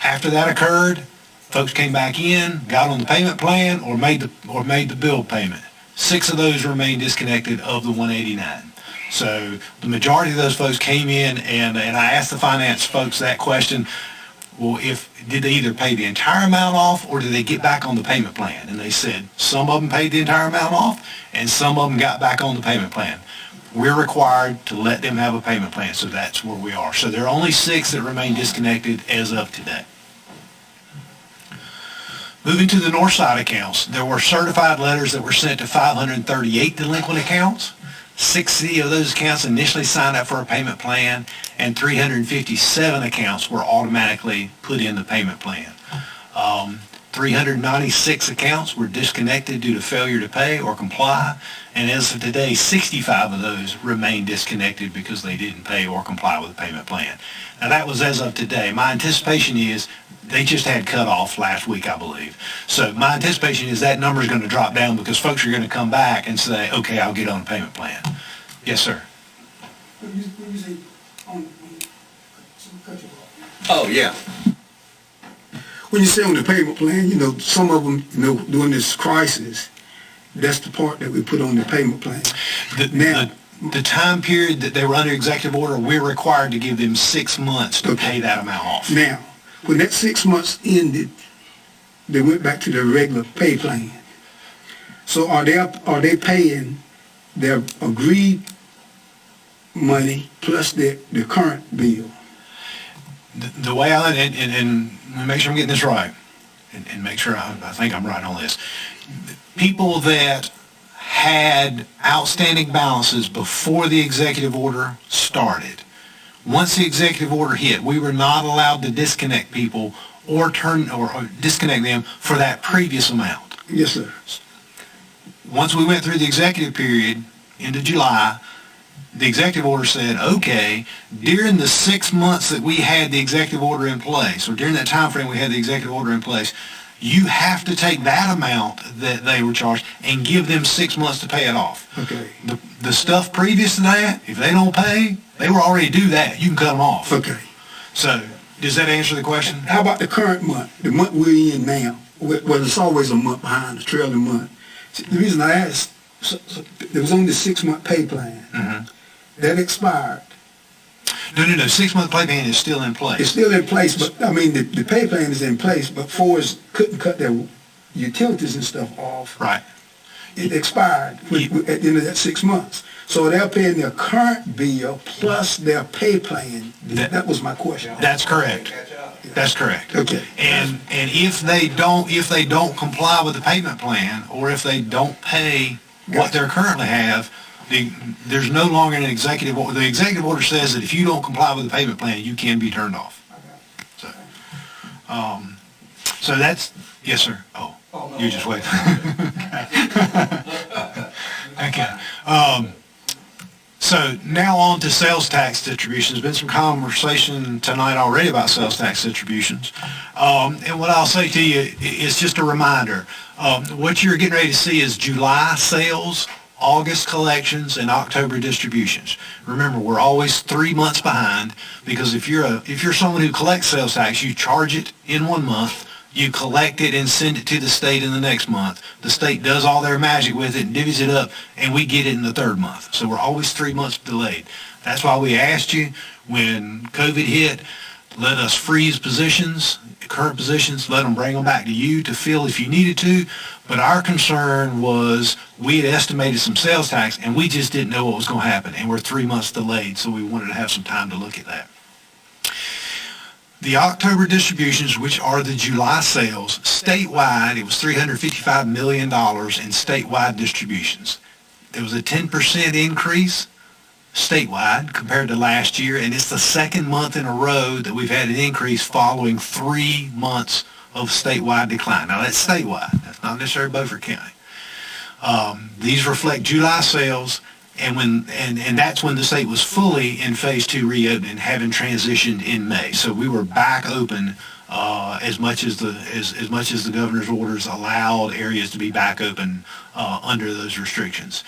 After that occurred, folks came back in, got on the payment plan, or made the bill payment. 6 of those remained disconnected of the 189. So the majority of those folks came in, and I asked the finance folks that question. Well, did they either pay the entire amount off or did they get back on the payment plan? And they said some of them paid the entire amount off and some of them got back on the payment plan. We're required to let them have a payment plan, so that's where we are. So there are only 6 that remain disconnected as of today. Moving to the north side accounts, there were certified letters that were sent to 538 delinquent accounts. 60 of those accounts initially signed up for a payment plan, and 357 accounts were automatically put in the payment plan. 396 accounts were disconnected due to failure to pay or comply, and as of today, 65 of those remain disconnected because they didn't pay or comply with the payment plan. Now that was as of today. My anticipation is they just had cutoff last week, I believe. So my anticipation is that number is going to drop down because folks are going to come back and say, okay, I'll get on a payment plan. Yes, sir. When you say cut you off. Oh, yeah. When you say on the payment plan, you know, some of them, you know, during this crisis, that's the part that we put on the payment plan. The time period that they were under executive order, we're required to give them 6 months to pay that amount off. Now, when that 6 months ended, they went back to their regular pay plan. So are they paying their agreed money plus the current bill? The way and make sure I'm getting this right, and make sure I think I'm right on this. People that had outstanding balances before the executive order started, once the executive order hit, we were not allowed to disconnect people or disconnect them for that previous amount. Yes, sir. Once we went through the executive period into July, the executive order said, okay, during the 6 months that we had the executive order in place, or during that time frame we had the executive order in place, you have to take that amount that they were charged and give them 6 months to pay it off. Okay. The stuff previous to that, if they don't pay, they were already due that. You can cut them off. Okay. So, does that answer the question? How about the current month, the month we're in now? Well, it's always a month behind, the trailing month. The reason I asked, there was only the 6 month pay plan. Mm-hmm. That expired. No. 6 month pay plan is still in place. It's still in place, but I mean, the pay plan is in place, but Fords couldn't cut their utilities and stuff off. Right. It expired at the end of that 6 months. So they're paying their current bill plus their pay plan. That was my question. That's correct. That's correct. Okay. And if they don't comply with the payment plan, or if they don't pay what they currently have, there's no longer an executive order. The executive order says that if you don't comply with the payment plan, you can be turned off. So that's, yes, sir. Oh, you just wait. Okay. So now on to sales tax distributions. There's been some conversation tonight already about sales tax distributions. And what I'll say to you is just a reminder. What you're getting ready to see is July sales, August collections, and October distributions. Remember, we're always 3 months behind, because if you're someone who collects sales tax, you charge it in 1 month, you collect it and send it to the state in the next month. The state does all their magic with it and divvies it up, and we get it in the 3rd month. So we're always 3 months delayed. That's why we asked you when COVID hit, let us freeze positions, current positions, let them bring them back to you to fill if you needed to. But our concern was we had estimated some sales tax, and we just didn't know what was going to happen, and we're 3 months delayed, so we wanted to have some time to look at that. The October distributions, which are the July sales, statewide, it was $355 million in statewide distributions. There was a 10% increase statewide compared to last year, and it's the 2nd month in a row that we've had an increase following 3 months of statewide decline. Now that's statewide, that's not necessarily Beaufort County. These reflect July sales, and that's when the state was fully in phase 2 reopening, having transitioned in May. So we were back open as much as the governor's orders allowed areas to be back open under those restrictions.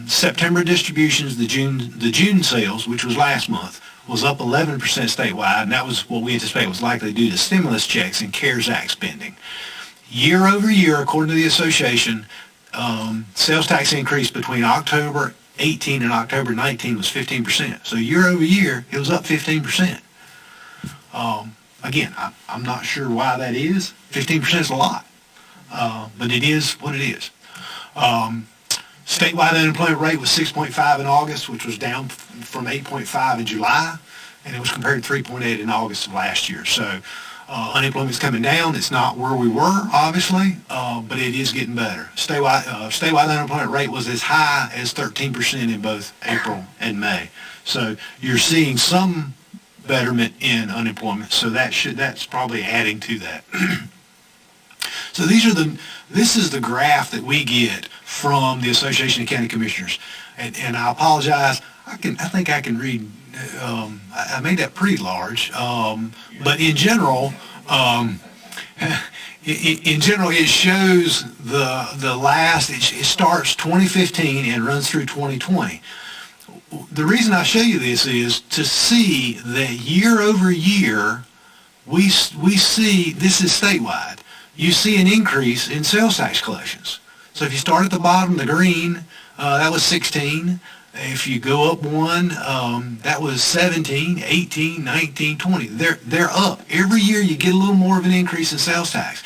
September distributions, the June sales, which was last month, was up 11% statewide, and that was what we anticipate was likely due to stimulus checks and CARES Act spending. Year over year, according to the association, sales tax increase between October 18 and October 19 was 15%. So year over year, it was up 15%. Again, I'm not sure why that is. 15% is a lot, but it is what it is. Statewide unemployment rate was 6.5 in August, which was down from 8.5 in July, and it was compared to 3.8 in August of last year. So unemployment is coming down. It's not where we were, obviously, but it is getting better. Statewide unemployment rate was as high as 13% in both April and May. So you're seeing some betterment in unemployment. So that's probably adding to that. So this is the graph that we get from the Association of County Commissioners, and I apologize. I think I can read. I made that pretty large, but in general, it shows the last. It starts 2015 and runs through 2020. The reason I show you this is to see that year over year we see, this is statewide, you see an increase in sales tax collections. So if you start at the bottom, the green, that was 16. If you go up one, that was 17, 18, 19, 20. They're up. Every year you get a little more of an increase in sales tax.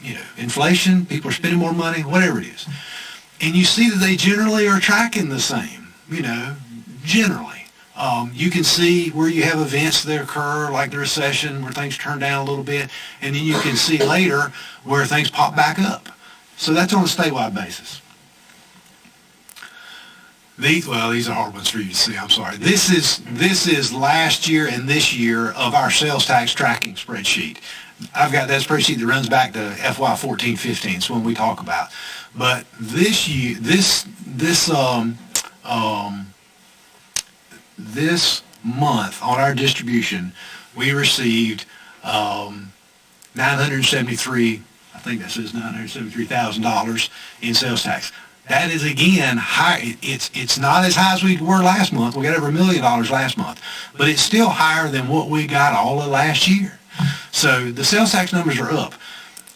You know, inflation, people are spending more money, whatever it is. And you see that they generally are tracking the same, you know, generally. You can see where you have events that occur, like the recession, where things turn down a little bit, and then you can see later where things pop back up. So that's on a statewide basis. These are hard ones for you to see, I'm sorry. This is last year and this year of our sales tax tracking spreadsheet. I've got that spreadsheet that runs back to FY 14-15, it's one we talk about. But this year, this month on our distribution, we received $973,000 in sales tax. That is, again, high. It's not as high as we were last month. We got over $1 million last month. But it's still higher than what we got all of last year. So the sales tax numbers are up.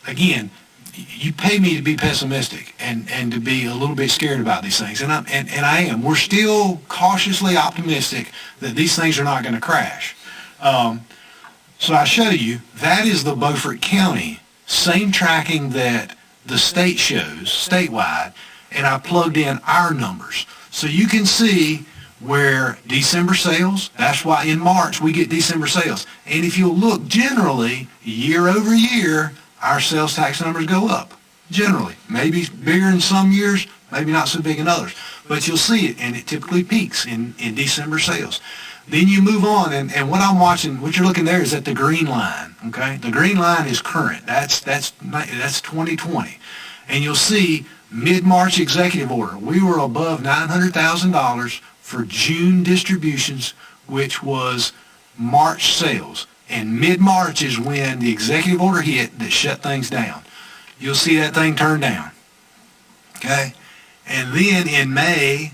Again, you pay me to be pessimistic and to be a little bit scared about these things. And I am. We're still cautiously optimistic that these things are not going to crash. So I show you, that is the Beaufort County, same tracking that the state shows, statewide, and I plugged in our numbers. So you can see where December sales, that's why in March we get December sales. And if you'll look generally, year over year, our sales tax numbers go up, generally. Maybe bigger in some years, maybe not so big in others. But you'll see it, and it typically peaks in December sales. Then you move on, and what I'm watching, what you're looking there is at the green line, okay? The green line is current. That's 2020. And you'll see mid-March executive order. We were above $900,000 for June distributions, which was March sales. And mid-March is when the executive order hit that shut things down. You'll see that thing turn down, okay? And then in May,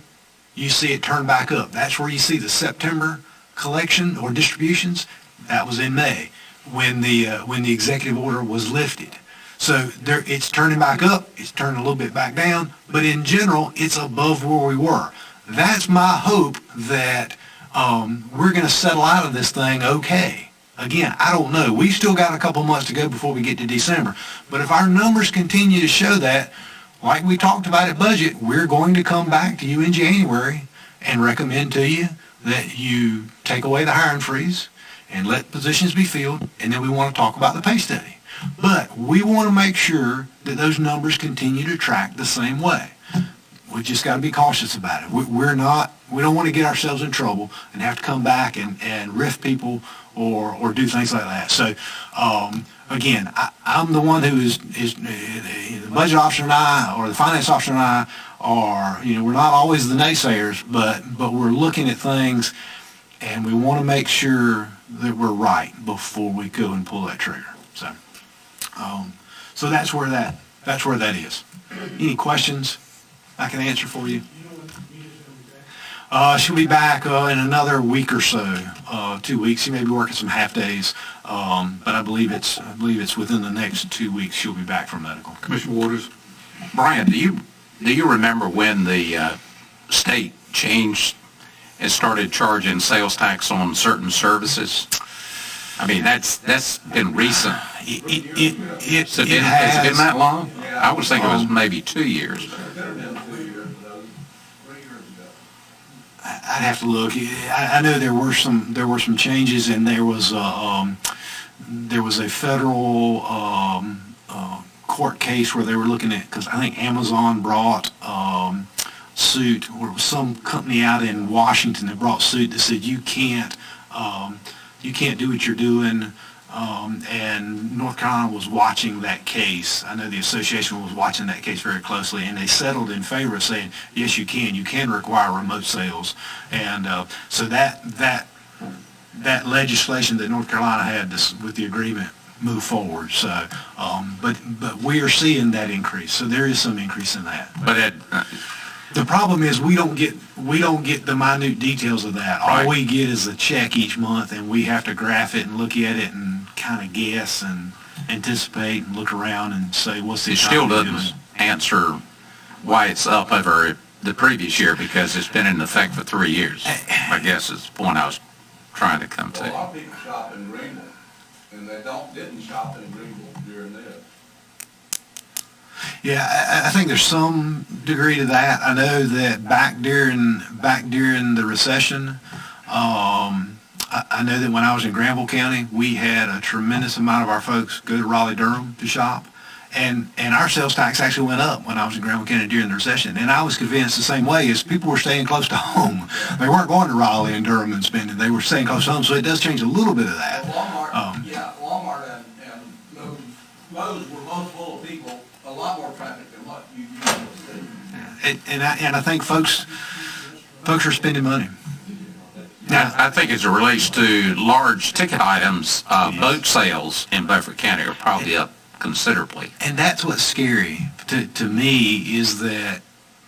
you see it turn back up. That's where you see the September collection or distributions. That was in May when the executive order was lifted. So it's turning back up, it's turning a little bit back down, but in general, it's above where we were. That's my hope that we're going to settle out of this thing okay. Again, I don't know. We've still got a couple months to go before we get to December. But if our numbers continue to show that, like we talked about at budget, we're going to come back to you in January and recommend to you that you take away the hiring freeze and let positions be filled, and then we want to talk about the pay study. But we want to make sure that those numbers continue to track the same way. We just got to be cautious about it. We don't want to get ourselves in trouble and have to come back and riff people or do things like that. So, again, I'm the one who is the budget officer and I, or the finance officer and I, are, we're not always the naysayers, but we're looking at things, and we want to make sure that we're right before we go and pull that trigger. So that's where that is. Any questions I can answer for you? She'll be back in another week or so, 2 weeks. She may be working some half days, but I believe it's within the next 2 weeks she'll be back from medical. Commissioner Waters. Brian, do you remember when the state changed and started charging sales tax on certain services? I mean, that's been recent. Has it been that long? I was thinking it was maybe 2 years. I'd have to look. I know there were some changes, and there was a federal court case where they were looking at, because I think Amazon brought suit, or it was some company out in Washington that brought suit that said you can't do what you're doing, and North Carolina was watching that case. I know the association was watching that case very closely, and they settled in favor of saying, yes, you can require remote sales. And so that legislation that North Carolina had with the agreement moved forward. So, but we are seeing that increase. So there is some increase in that. But the problem is we don't get the minute details of that. All we get is a check each month, and we have to graph it and look at it and kind of guess and anticipate and look around and say, what's the It still economy doesn't doing? answer why it's up over the previous year, because it's been in effect for 3 years. I guess is the point I was trying to come A lot to. of people shop in Greenville, and they didn't shop in Greenville during this. Yeah, I think there's some degree to that. I know that back during the recession, I know that when I was in Granville County, we had a tremendous amount of our folks go to Raleigh-Durham to shop. And our sales tax actually went up when I was in Granville County during the recession. And I was convinced the same way as people were staying close to home. They weren't going to Raleigh and Durham and spending. They were staying close to home. So it does change a little bit of that. Walmart and Lowe's were both full of people, a lot more traffic than what you usually see. And I think folks are spending money. Now, I think as it relates to large ticket items, boat sales in Beaufort County are probably up considerably. And that's what's scary to me, is that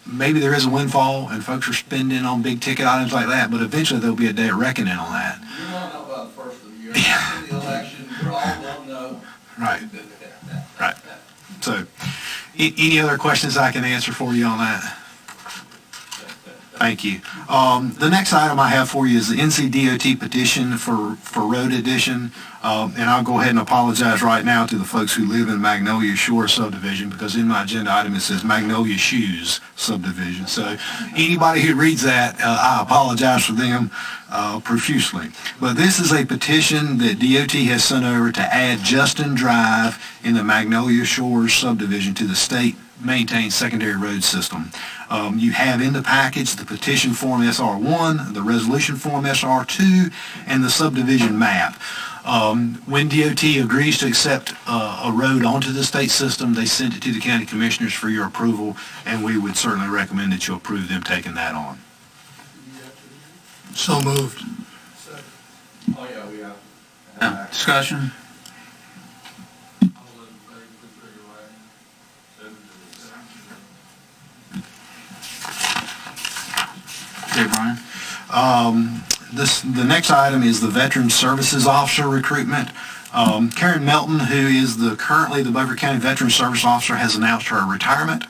maybe there is a windfall and folks are spending on big ticket items like that, but eventually there'll be a day of reckoning on that. You don't know about the first of the year. After the election, we're all going to know. Right. Right. So, any other questions I can answer for you on that? Thank you. The next item I have for you is the NCDOT petition for road addition. And I'll go ahead and apologize right now to the folks who live in Magnolia Shore subdivision, because in my agenda item it says Magnolia Shoes subdivision. So anybody who reads that, I apologize for them profusely. But this is a petition that DOT has sent over to add Justin Drive in the Magnolia Shores subdivision to the state maintained secondary road system. You have in the package the petition form SR1, the resolution form SR2, and the subdivision map. When DOT agrees to accept a road onto the state system, they send it to the county commissioners for your approval, and we would certainly recommend that you approve them taking that on. So moved. Oh, yeah, we have. Discussion? Okay, Brian. The next item is the Veteran Services Officer recruitment. Karen Melton, who is currently the Beaufort County Veteran Service Officer, has announced her retirement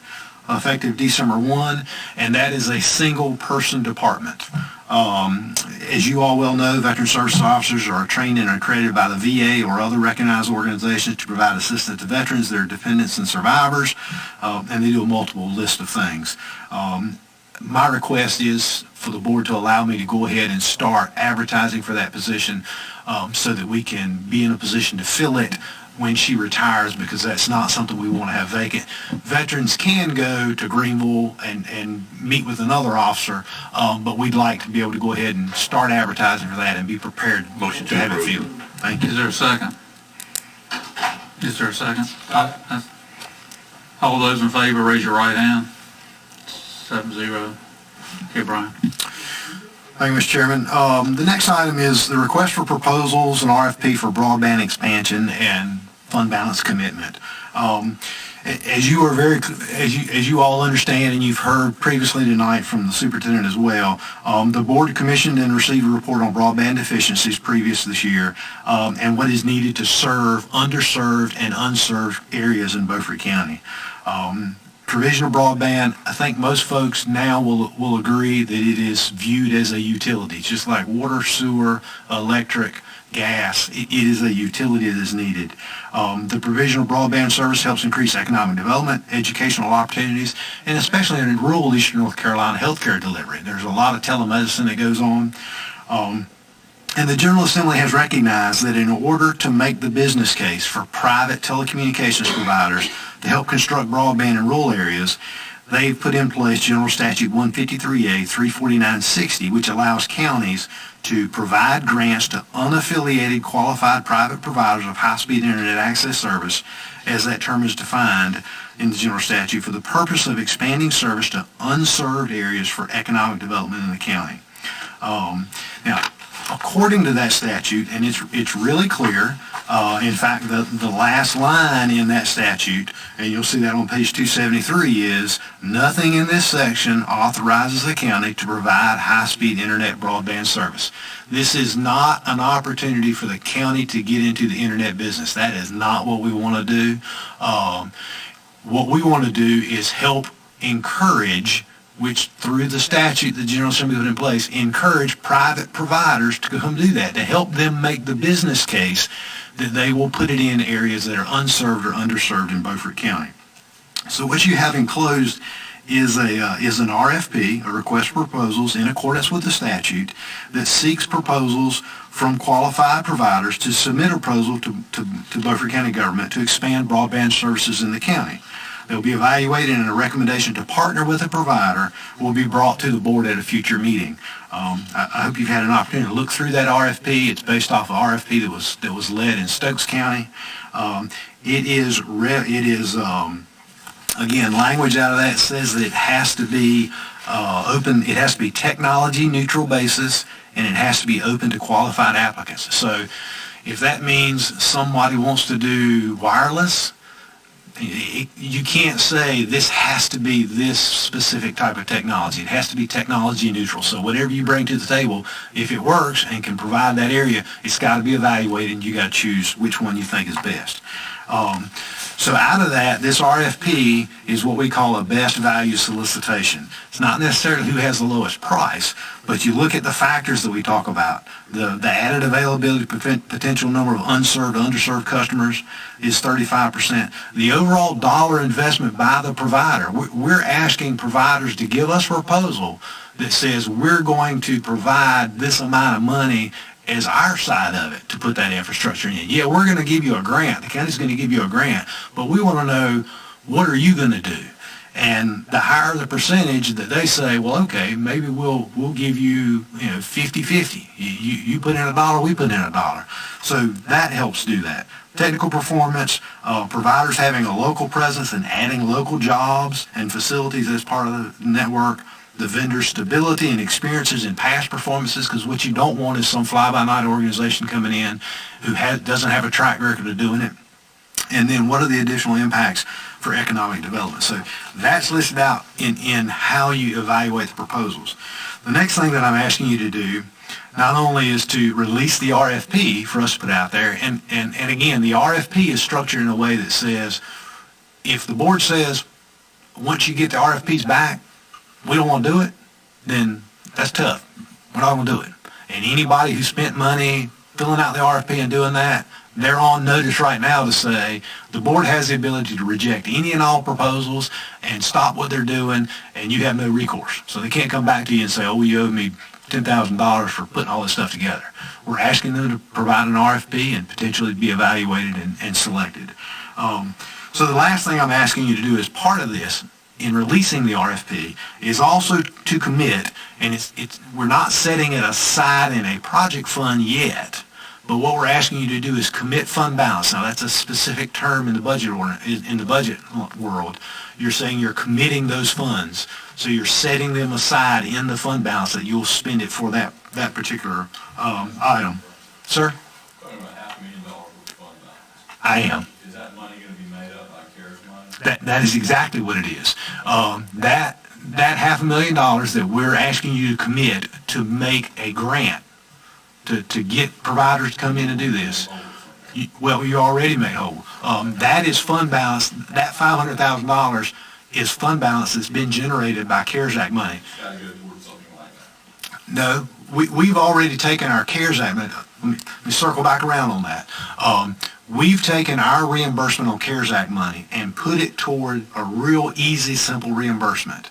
effective December 1, and that is a single-person department. As you all well know, Veteran Service Officers are trained and accredited by the VA or other recognized organizations to provide assistance to veterans, their dependents, and survivors, and they do a multiple list of things. My request is for the board to allow me to go ahead and start advertising for that position so that we can be in a position to fill it when she retires, because that's not something we want to have vacant. Veterans can go to Greenville and meet with another officer, but we'd like to be able to go ahead and start advertising for that and be prepared to have it filled. Thank you. Is there a second? Is there a second? All those in favor, raise your right hand. 7-0. Okay, Brian. Thank you, Mr. Chairman. The next item is the request for proposals and RFP for broadband expansion and fund balance commitment. As you all understand, and you've heard previously tonight from the superintendent as well, the board commissioned and received a report on broadband deficiencies previous this year, and what is needed to serve underserved and unserved areas in Beaufort County. Provision of broadband, I think most folks now will agree that it is viewed as a utility, just like water, sewer, electric, gas. It is a utility that is needed. The provision of broadband service helps increase economic development, educational opportunities, and especially in rural Eastern North Carolina healthcare delivery. There's a lot of telemedicine that goes on. And the General Assembly has recognized that in order to make the business case for private telecommunications providers to help construct broadband in rural areas, they've put in place General Statute 153A 34960, which allows counties to provide grants to unaffiliated qualified private providers of high-speed internet access service, as that term is defined in the General Statute, for the purpose of expanding service to unserved areas for economic development in the county. Now, according to that statute, and it's really clear, in fact, the last line in that statute, and you'll see that on page 273, is nothing in this section authorizes the county to provide high-speed internet broadband service. This is not an opportunity for the county to get into the internet business. That is not what we want to do. What we want to do is help encourage, which through the statute the General Assembly put in place, encourage private providers to come do that, to help them make the business case that they will put it in areas that are unserved or underserved in Beaufort County. So what you have enclosed is an RFP, a request for proposals in accordance with the statute, that seeks proposals from qualified providers to submit a proposal to Beaufort County government to expand broadband services in the county. They'll be evaluated, and a recommendation to partner with a provider will be brought to the board at a future meeting. I hope you've had an opportunity to look through that RFP. It's based off an RFP that was led in Stokes County. It is again, language out of that says that it has to be open. It has to be technology neutral basis, and it has to be open to qualified applicants. So, if that means somebody wants to do wireless, you can't say this has to be this specific type of technology. It has to be technology neutral. So whatever you bring to the table, if it works and can provide that area, it's got to be evaluated, and you got to choose which one you think is best. So out of that, this RFP is what we call a best value solicitation. It's not necessarily who has the lowest price, but you look at the factors that we talk about. The added availability, potential number of unserved, underserved customers is 35%. The overall dollar investment by the provider, we're asking providers to give us a proposal that says we're going to provide this amount of money as our side of it to put that infrastructure in. Yeah, we're going to give you a grant. The county's going to give you a grant, but we want to know, what are you going to do? And the higher the percentage that they say, well, okay, maybe we'll give you 50-50. You put in $1, we put in $1. So that helps do that. Technical performance, providers having a local presence and adding local jobs and facilities as part of the network. The vendor stability and experiences in past performances, because what you don't want is some fly-by-night organization coming in who doesn't have a track record of doing it. And then what are the additional impacts for economic development? So that's listed out in how you evaluate the proposals. The next thing that I'm asking you to do not only is to release the RFP for us to put out there, and again, the RFP is structured in a way that says, if the board says, once you get the RFPs back, we don't want to do it, then that's tough. We're not going to do it. And anybody who spent money filling out the RFP and doing that, they're on notice right now to say the board has the ability to reject any and all proposals and stop what they're doing, and you have no recourse. So they can't come back to you and say, oh, you owe me $10,000 for putting all this stuff together. We're asking them to provide an RFP and potentially be evaluated and selected. So the last thing I'm asking you to do as part of this, in releasing the RFP, is also to commit, and we're not setting it aside in a project fund yet, but what we're asking you to do is commit fund balance. Now that's a specific term in the budget world. You're saying you're committing those funds, so you're setting them aside in the fund balance that you'll spend it for that particular item. Sir? Talking about $500,000 worth of fund balance. I am. Is that money going to be made up by CARES money? That is exactly what it is. That $500,000 that we're asking you to commit to make a grant, to get providers to come in and do this, you already made whole. That is fund balance. That $500,000 is fund balance that's been generated by CARES Act money. It's got to go towards something like that. No, we've already taken our CARES Act money. Let me circle back around on that. We've taken our reimbursement on CARES Act money and put it toward a real easy, simple reimbursement.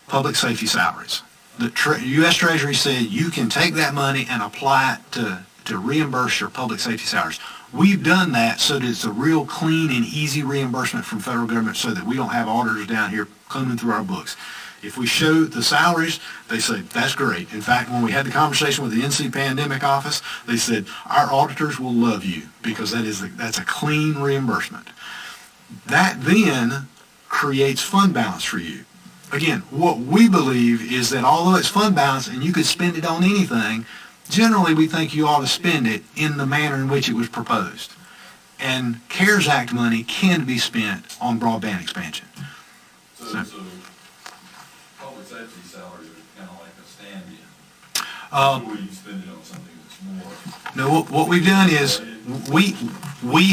Public safety salaries. The U.S. Treasury said you can take that money and apply it to reimburse your public safety salaries. We've done that so that it's a real clean and easy reimbursement from federal government, so that we don't have auditors down here combing through our books. If we show the salaries, they say, that's great. In fact, when we had the conversation with the NC Pandemic Office, they said, our auditors will love you, because that's a clean reimbursement. That then creates fund balance for you. Again, what we believe is that although it's fund balance and you could spend it on anything, generally we think you ought to spend it in the manner in which it was proposed. And CARES Act money can be spent on broadband expansion. So public safety salaries are kind of like a stand-in. Before you spend it on something that's more. No, what we've done is we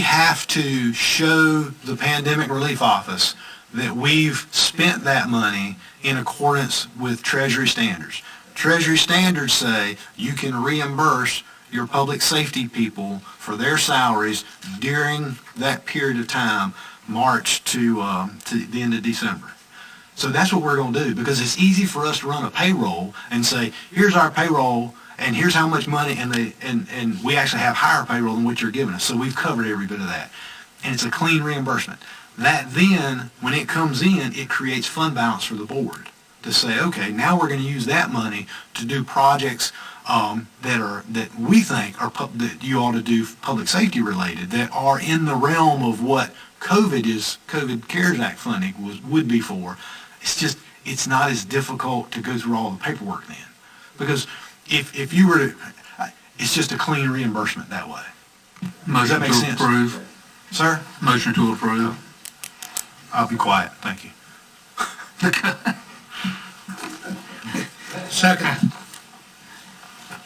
have to show the Pandemic Relief Office that we've spent that money in accordance with Treasury standards. Treasury standards say you can reimburse your public safety people for their salaries during that period of time, March to the end of December. So that's what we're going to do, because it's easy for us to run a payroll and say, here's our payroll and here's how much money, and we actually have higher payroll than what you're giving us. So we've covered every bit of that. And it's a clean reimbursement. That then, when it comes in, it creates fund balance for the board to say, okay, now we're going to use that money to do projects that we think are that you ought to do public safety related, that are in the realm of what COVID CARES Act funding would be for. It's just, it's not as difficult to go through all the paperwork then. Because if you were to, it's just a clean reimbursement that way. Does that make sense? Motion to approve. Sir? Motion to approve. I'll be quiet, thank you. Second.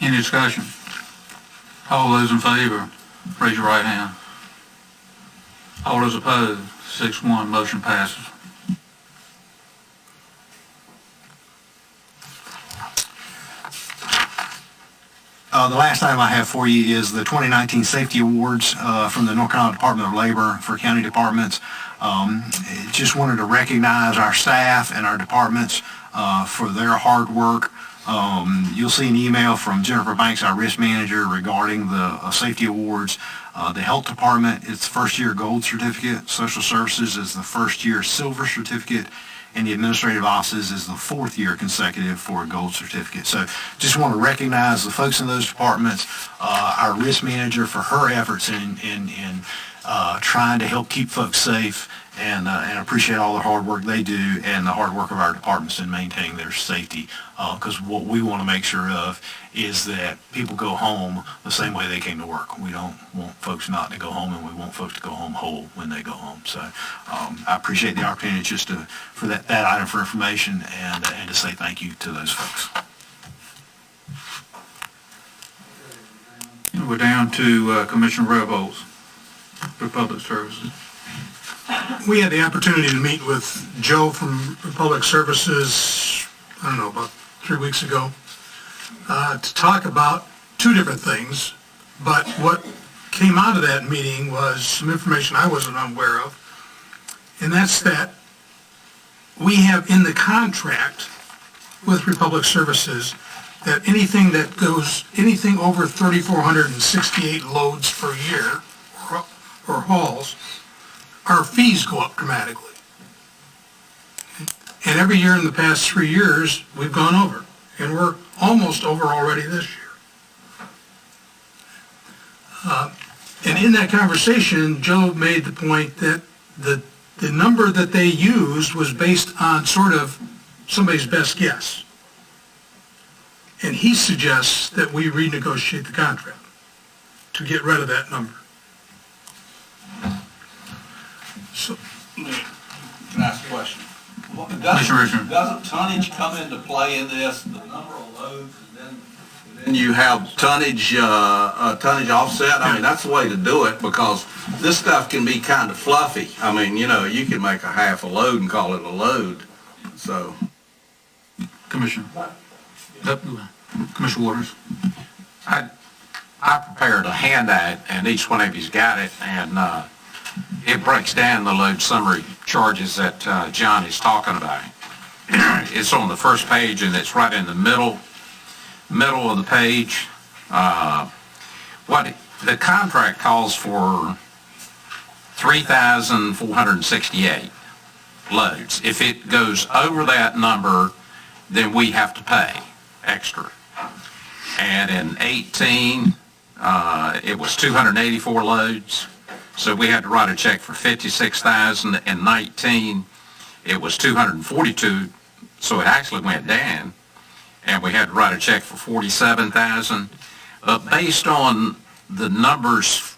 Any discussion? All those in favor, raise your right hand. All those opposed, 6-1, motion passes. The last item I have for you is the 2019 Safety Awards from the North Carolina Department of Labor for county departments. Just wanted to recognize our staff and our departments for their hard work. You'll see an email from Jennifer Banks, our risk manager, regarding the safety awards. The health department, it's first year gold certificate. Social services is the first year silver certificate. And the administrative offices is the fourth year consecutive for a gold certificate. So just want to recognize the folks in those departments, our risk manager for her efforts in trying to help keep folks safe, and appreciate all the hard work they do and the hard work of our departments in maintaining their safety. Because what we want to make sure of is that people go home the same way they came to work. We don't want folks not to go home, and we want folks to go home whole when they go home. So I appreciate the opportunity just for that item for information and to say thank you to those folks. We're down to Commissioner Reynolds for Public Services. We had the opportunity to meet with Joe from Public Services, I don't know, about 3 weeks ago, to talk about two different things. But what came out of that meeting was some information I wasn't aware of, and that's that we have in the contract with Republic Services that anything over 3,468 loads per year or hauls, our fees go up dramatically. And every year in the past 3 years, we've gone over. And we're almost over already this year. And in that conversation, Joe made the point that the number that they used was based on sort of somebody's best guess. And he suggests that we renegotiate the contract to get rid of that number. So, can I ask a question? Doesn't tonnage come into play in this, the number of loads, and then you have tonnage offset? I mean, that's the way to do it, because this stuff can be kind of fluffy. I mean, you know, you can make a half a load and call it a load, so. Commissioner Waters. I prepared a handout, and each one of you's got it, and it breaks down the load summary charges that John is talking about. It's on the first page, and it's right in the middle of the page. What the contract calls for 3,468 loads. If it goes over that number, then we have to pay extra. And in 18, it was 284 loads. So we had to write a check for 56,000. In 19, it was 242. So it actually went down. And we had to write a check for 47,000. But based on the numbers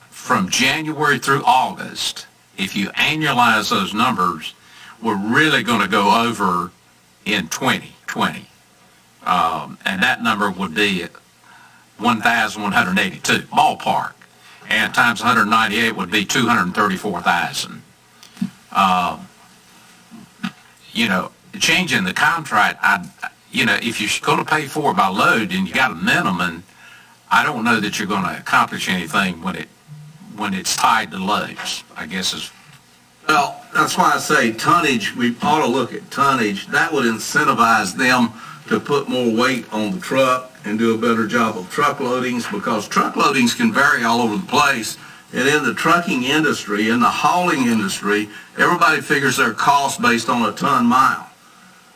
from January through August, if you annualize those numbers, we're really going to go over in 2020. And that number would be 1,182, ballpark. And times 198 would be 234,000. Changing the contract, if you're going to pay for it by load and you got a minimum, I don't know that you're going to accomplish anything when it's tied to loads, I guess is. Well, that's why I say tonnage, we ought to look at tonnage. That would incentivize them to put more weight on the truck and do a better job of truck loadings, because truck loadings can vary all over the place. And in the trucking industry, in the hauling industry, everybody figures their cost based on a ton mile.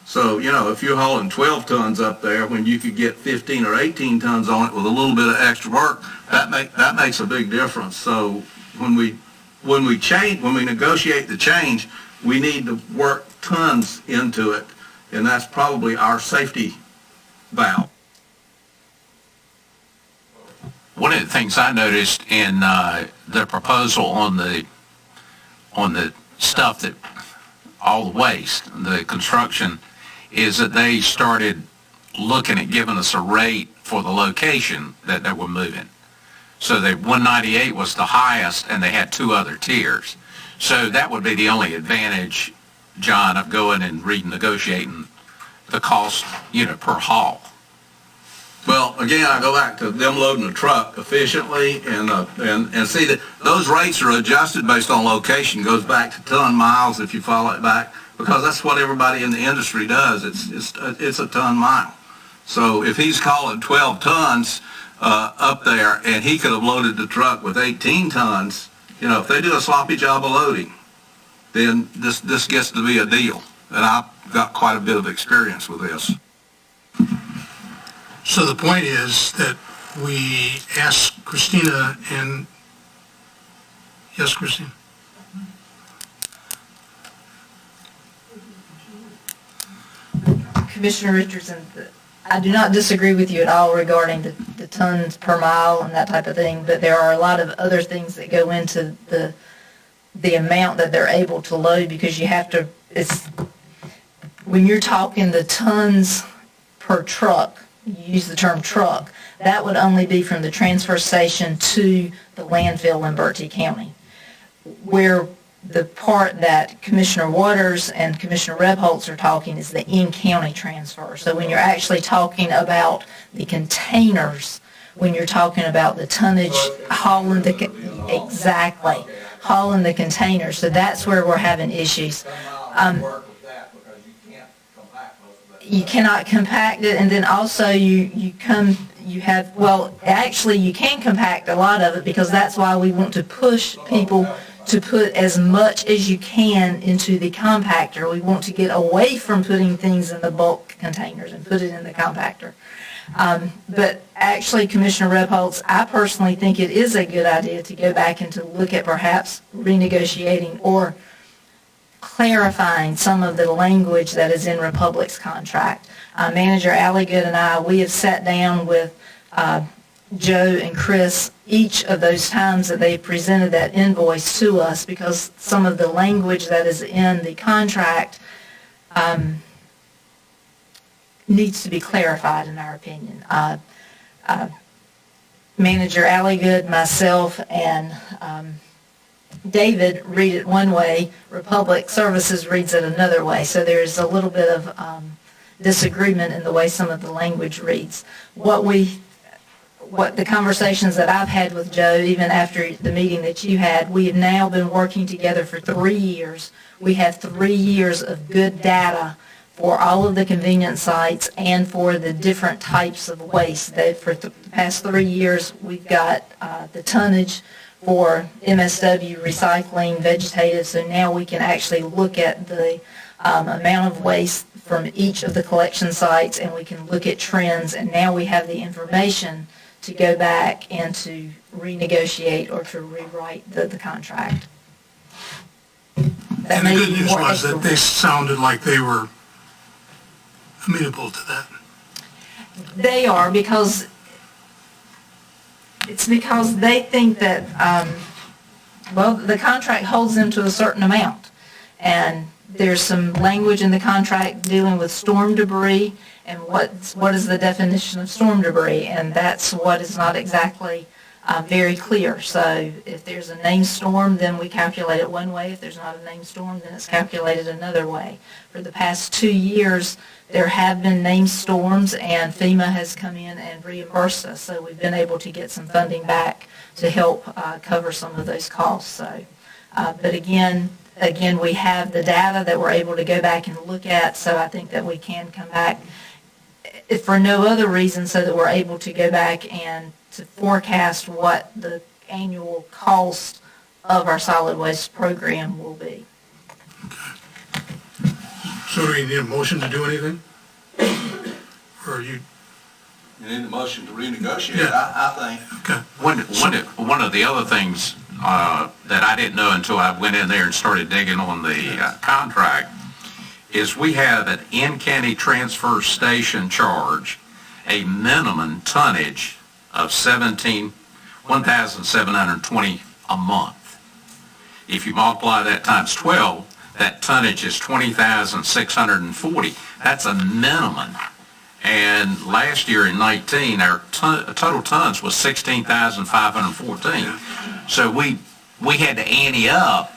So, if you're hauling 12 tons up there when you could get 15 or 18 tons on it with a little bit of extra work, that makes a big difference. So when we negotiate the change, we need to work tons into it, and that's probably our safety valve. One of the things I noticed in the proposal on the stuff that all the waste, the construction, is that they started looking at giving us a rate for the location that they were moving. So the 198 was the highest, and they had two other tiers. So that would be the only advantage, John, of going and renegotiating the cost, per haul. Well, again, I go back to them loading a truck efficiently, and see that those rates are adjusted based on location. Goes back to ton miles if you follow it back, because that's what everybody in the industry does. It's a ton mile. So if he's calling 12 tons up there, and he could have loaded the truck with 18 tons, if they do a sloppy job of loading, then this gets to be a deal. And I've got quite a bit of experience with this. So the point is that we ask Christina and, yes, Christina? Commissioner Richardson, I do not disagree with you at all regarding the tons per mile and that type of thing, but there are a lot of other things that go into the amount that they're able to load, because you have to, when you're talking the tons per truck, you use the term truck, that would only be from the transfer station to the landfill in Bertie County. Where the part that Commissioner Waters and Commissioner Rebholz are talking is the in-county transfer. So when you're actually talking about the containers, when you're talking about the tonnage hauling hauling the containers, so that's where we're having issues. You cannot compact it, and then also you can compact a lot of it, because that's why we want to push people to put as much as you can into the compactor. We want to get away from putting things in the bulk containers and put it in the compactor. But actually, Commissioner Rebholz, I personally think it is a good idea to go back and to look at perhaps renegotiating or clarifying some of the language that is in Republic's contract. Manager Alligood and we have sat down with Joe and Chris each of those times that they presented that invoice to us, because some of the language that is in the contract needs to be clarified, in our opinion. Manager Alligood, myself, and David read it one way, Republic Services reads it another way, so there's a little bit of disagreement in the way some of the language reads. What the conversations that I've had with Joe, even after the meeting that you had, we have now been working together for 3 years. We have 3 years of good data for all of the convenience sites and for the different types of waste. For the past 3 years, we've got the tonnage for MSW, recycling, vegetative, so now we can actually look at the amount of waste from each of the collection sites, and we can look at trends, and now we have the information to go back and to renegotiate or to rewrite the contract. And the good news was that they sounded like they were amenable to that. They are, because It's because they think that, well, the contract holds them to a certain amount. And there's some language in the contract dealing with storm debris and what is the definition of storm debris. And that's what is not exactly very clear. So if there's a named storm, then we calculate it one way. If there's not a named storm, then it's calculated another way. For the past 2 years, there have been named storms, and FEMA has come in and reimbursed us. So we've been able to get some funding back to help cover some of those costs. So, but again, we have the data that we're able to go back and look at, so I think that we can come back, if for no other reason, so that we're able to go back and to forecast what the annual cost of our solid waste program will be. So do we need a motion to do anything? Or are you? You need a motion to renegotiate, Yeah. I think. Okay. One of the other things that I didn't know until I went in there and started digging on the contract is we have an in-county transfer station charge, a minimum tonnage of 1,720 a month. If you multiply that times 12, that tonnage is 20,640. That's a minimum. And last year in 19, our total tons was 16,514. So we had to ante up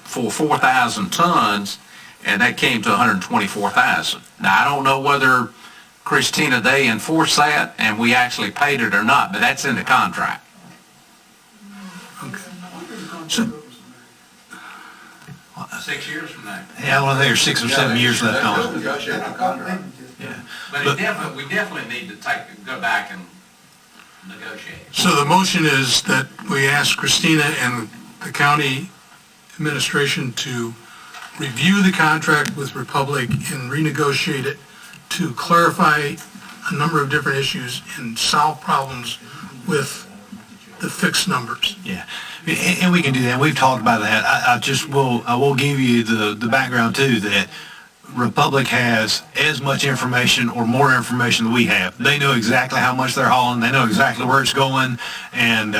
for 4,000 tons, and that came to 124,000. Now, I don't know whether, Christina, they enforced that and we actually paid it or not, but that's in the contract. Okay. So, 6 years from now. Yeah, well, there's 6 or 7 years left on it. Yeah. But we definitely need to go back and negotiate. so the motion is that we ask Christina and the county administration to review the contract with Republic and renegotiate it to clarify a number of different issues and solve problems with the fixed numbers. Yeah, and we can do that. We've talked about that. I will give you the background too, that Republic has as much information or more information than we have. They know exactly how much they're hauling. They know exactly where it's going, and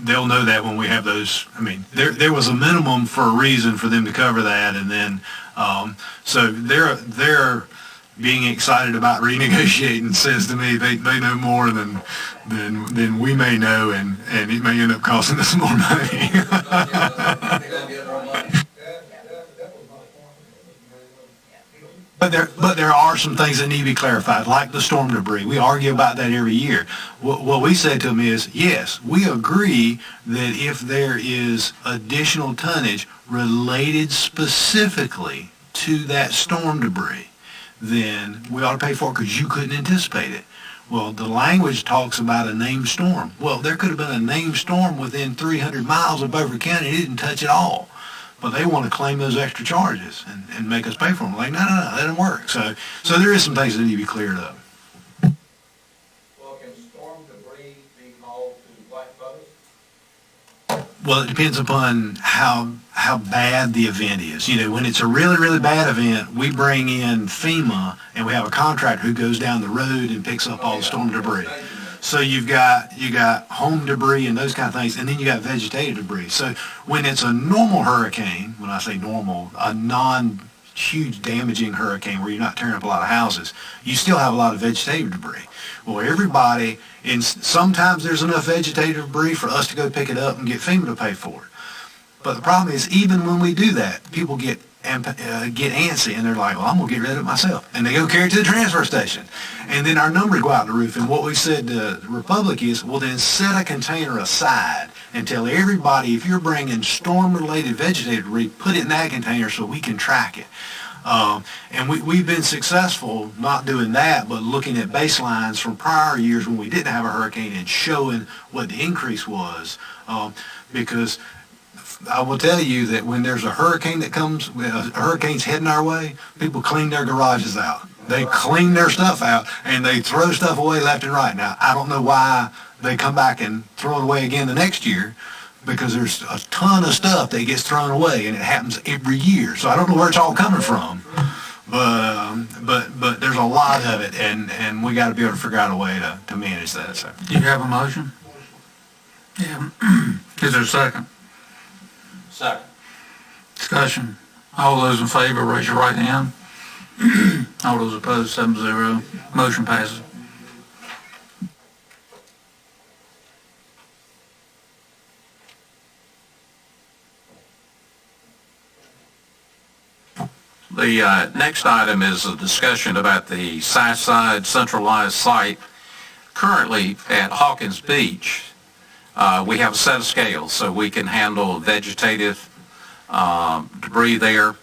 they'll know that when we have those. I mean, there was a minimum for a reason for them to cover that, and then so they're being excited about renegotiating says to me they know more than we may know, and it may end up costing us more money. But there are some things that need to be clarified, like the storm debris. We argue about that every year. What we say to them is, yes, we agree that if there is additional tonnage related specifically to that storm debris, then we ought to pay for it because you couldn't anticipate it. Well, the language talks about a named storm. Well, there could have been a named storm within 300 miles of Beaufort County. It didn't touch it all. But they want to claim those extra charges and make us pay for them. Like, no, that doesn't work. So there is some things that need to be cleared up. Well, can storm debris be hauled to Black Forest? Well, it depends upon how bad the event is. You know, when it's a really, really bad event, we bring in FEMA, and we have a contractor who goes down the road and picks up all the storm debris. So you got home debris and those kind of things, and then you got vegetative debris. So when it's a normal hurricane, when I say normal, a non-huge damaging hurricane where you're not tearing up a lot of houses, you still have a lot of vegetative debris. Well, everybody, and sometimes there's enough vegetative debris for us to go pick it up and get FEMA to pay for it. But the problem is, even when we do that, people get antsy, and they're like, well, I'm going to get rid of it myself. And they go carry it to the transfer station. And then our numbers go out the roof. And what we said to the Republic is, well, then set a container aside and tell everybody, if you're bringing storm-related vegetative debris, put it in that container so we can track it. And we've been successful not doing that, but looking at baselines from prior years when we didn't have a hurricane and showing what the increase was. Because I will tell you that when there's a hurricane that comes, a hurricane's heading our way, people clean their garages out. They clean their stuff out, and they throw stuff away left and right. Now, I don't know why they come back and throw it away again the next year, because there's a ton of stuff that gets thrown away, and it happens every year. So I don't know where it's all coming from. But there's a lot of it, and we got to be able to figure out a way to manage that. So. Do you have a motion? Yeah. Is there a second? Second. Discussion. All those in favor, raise your right hand. All those opposed, 7-0. Motion passes. The next item is a discussion about the Southside centralized site. Currently at Hawkins Beach, we have a set of scales so we can handle vegetative debris there.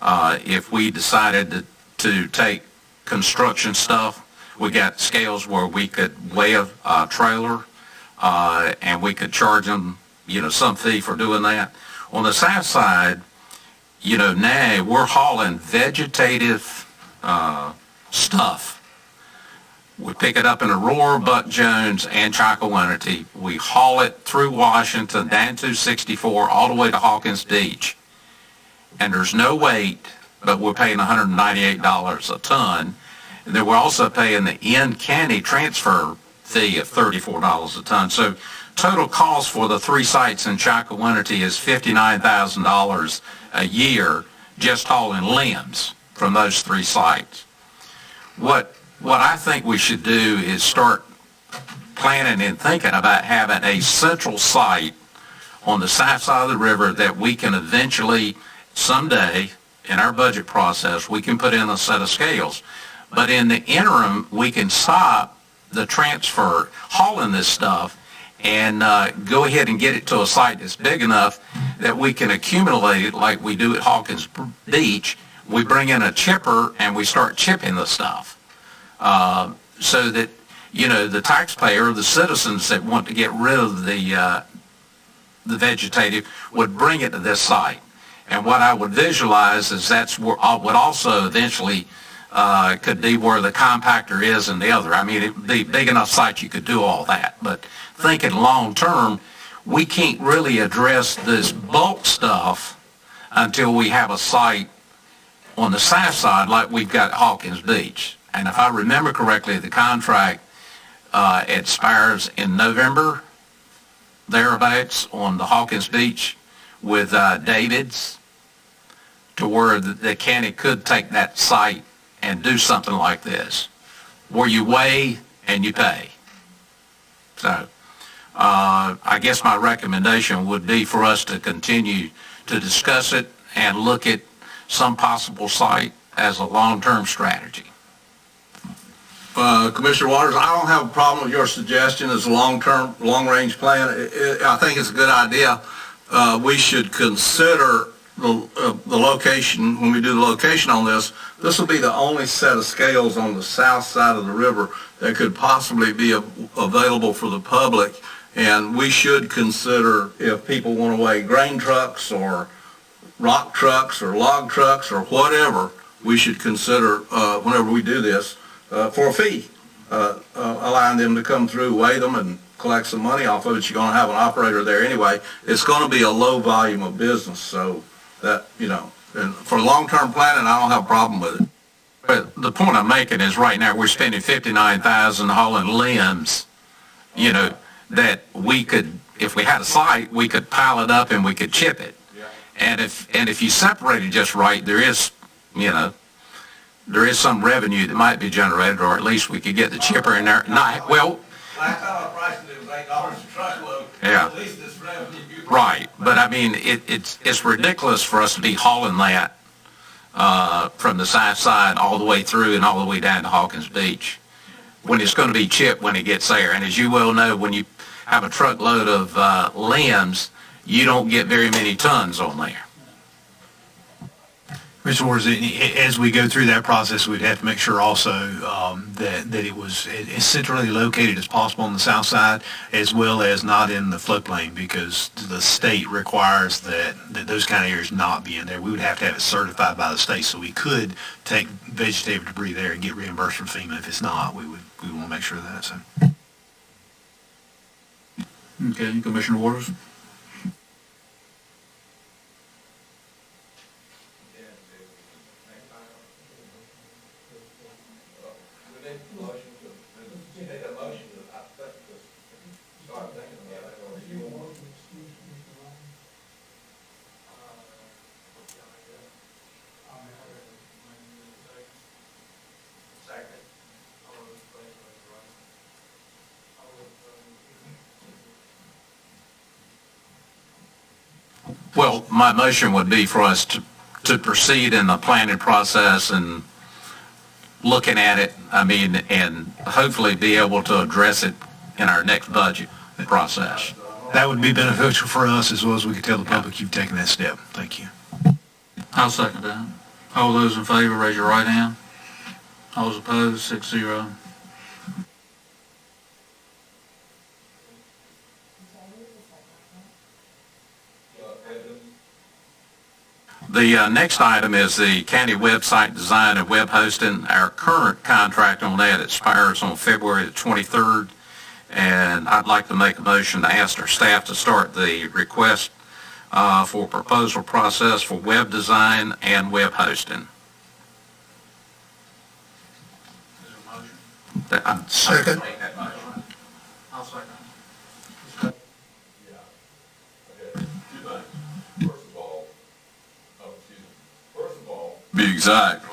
If we decided to take construction stuff, we got scales where we could weigh a trailer and we could charge them, some fee for doing that. On the south side, now we're hauling vegetative stuff. We pick it up in Aurora, Buck Jones, and Chakawinity. We haul it through Washington, down 264, all the way to Hawkins Beach. And there's no weight, but we're paying $198 a ton. And then we're also paying the in-county transfer fee of $34 a ton. So total cost for the 3 sites in Chakawinity is $59,000 a year just hauling limbs from those 3 sites. What I think we should do is start planning and thinking about having a central site on the south side of the river that we can eventually, someday, in our budget process, we can put in a set of scales. But in the interim, we can stop the transfer, hauling this stuff, and go ahead and get it to a site that's big enough that we can accumulate it like we do at Hawkins Beach. We bring in a chipper and we start chipping the stuff. So that, the taxpayer, the citizens that want to get rid of the vegetative would bring it to this site. And what I would visualize is that's where would also eventually could be where the compactor is and the other. I mean, it'd be big enough site you could do all that. But thinking long term, we can't really address this bulk stuff until we have a site on the south side like we've got at Hawkins Beach. And if I remember correctly, the contract expires in November, thereabouts, on the Hawkins Beach with David's, to where the county could take that site and do something like this, where you weigh and you pay. So I guess my recommendation would be for us to continue to discuss it and look at some possible site as a long-term strategy. Commissioner Waters, I don't have a problem with your suggestion as a long-term, long-range plan. I think it's a good idea. We should consider the location, when we do the location on this. This will be the only set of scales on the south side of the river that could possibly be available for the public. And we should consider, if people want to weigh grain trucks or rock trucks or log trucks or whatever, we should consider, whenever we do this, for a fee, allowing them to come through, weigh them, and collect some money off of it. You're going to have an operator there anyway. It's going to be a low volume of business, so that, and for long-term planning, I don't have a problem with it. But the point I'm making is right now we're spending $59,000 hauling limbs, that we could, if we had a site, we could pile it up and we could chip it. And if you separate it just right, there is some revenue that might be generated, or at least we could get the chipper in there. Last time I priced it, was $8 a truckload. Yeah. At least this revenue. Right, but I mean, it's ridiculous for us to be hauling that from the south side all the way through and all the way down to Hawkins Beach, when it's going to be chipped when it gets there. And as you well know, when you have a truckload of limbs, you don't get very many tons on there. Mr. Waters, as we go through that process, we'd have to make sure also that it was as centrally located as possible on the south side, as well as not in the floodplain, because the state requires that those kind of areas not be in there. We would have to have it certified by the state, so we could take vegetative debris there and get reimbursed from FEMA. If it's not, we want to make sure of that. So. Okay, Commissioner Waters? Well, my motion would be for us to proceed in the planning process and looking at it, and hopefully be able to address it in our next budget process. That would be beneficial for us as well as we could tell the public you've taken that step. Thank you. I'll second that. All those in favor, raise your right hand. All those opposed, 6-0. The next item is the county website design and web hosting. Our current contract on that expires on February the 23rd, and I'd like to make a motion to ask our staff to start the request for proposal process for web design and web hosting. Second. I'll second. Be exact,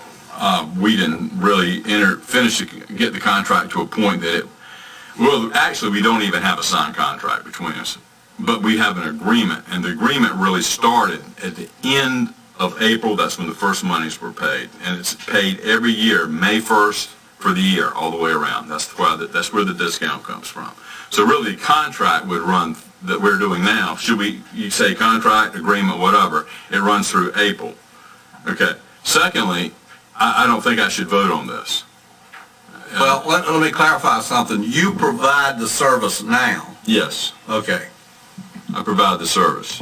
we didn't really get the contract to a point that well, actually, we don't even have a signed contract between us, but we have an agreement, and the agreement really started at the end of April. That's when the first monies were paid, and it's paid every year, May 1st for the year, all the way around. That's where the discount comes from. So really, the contract would run that we're doing now. You say contract, agreement, whatever, it runs through April. Okay. Secondly, I don't think I should vote on this. Well, let me clarify something. You provide the service now. Yes. Okay. I provide the service.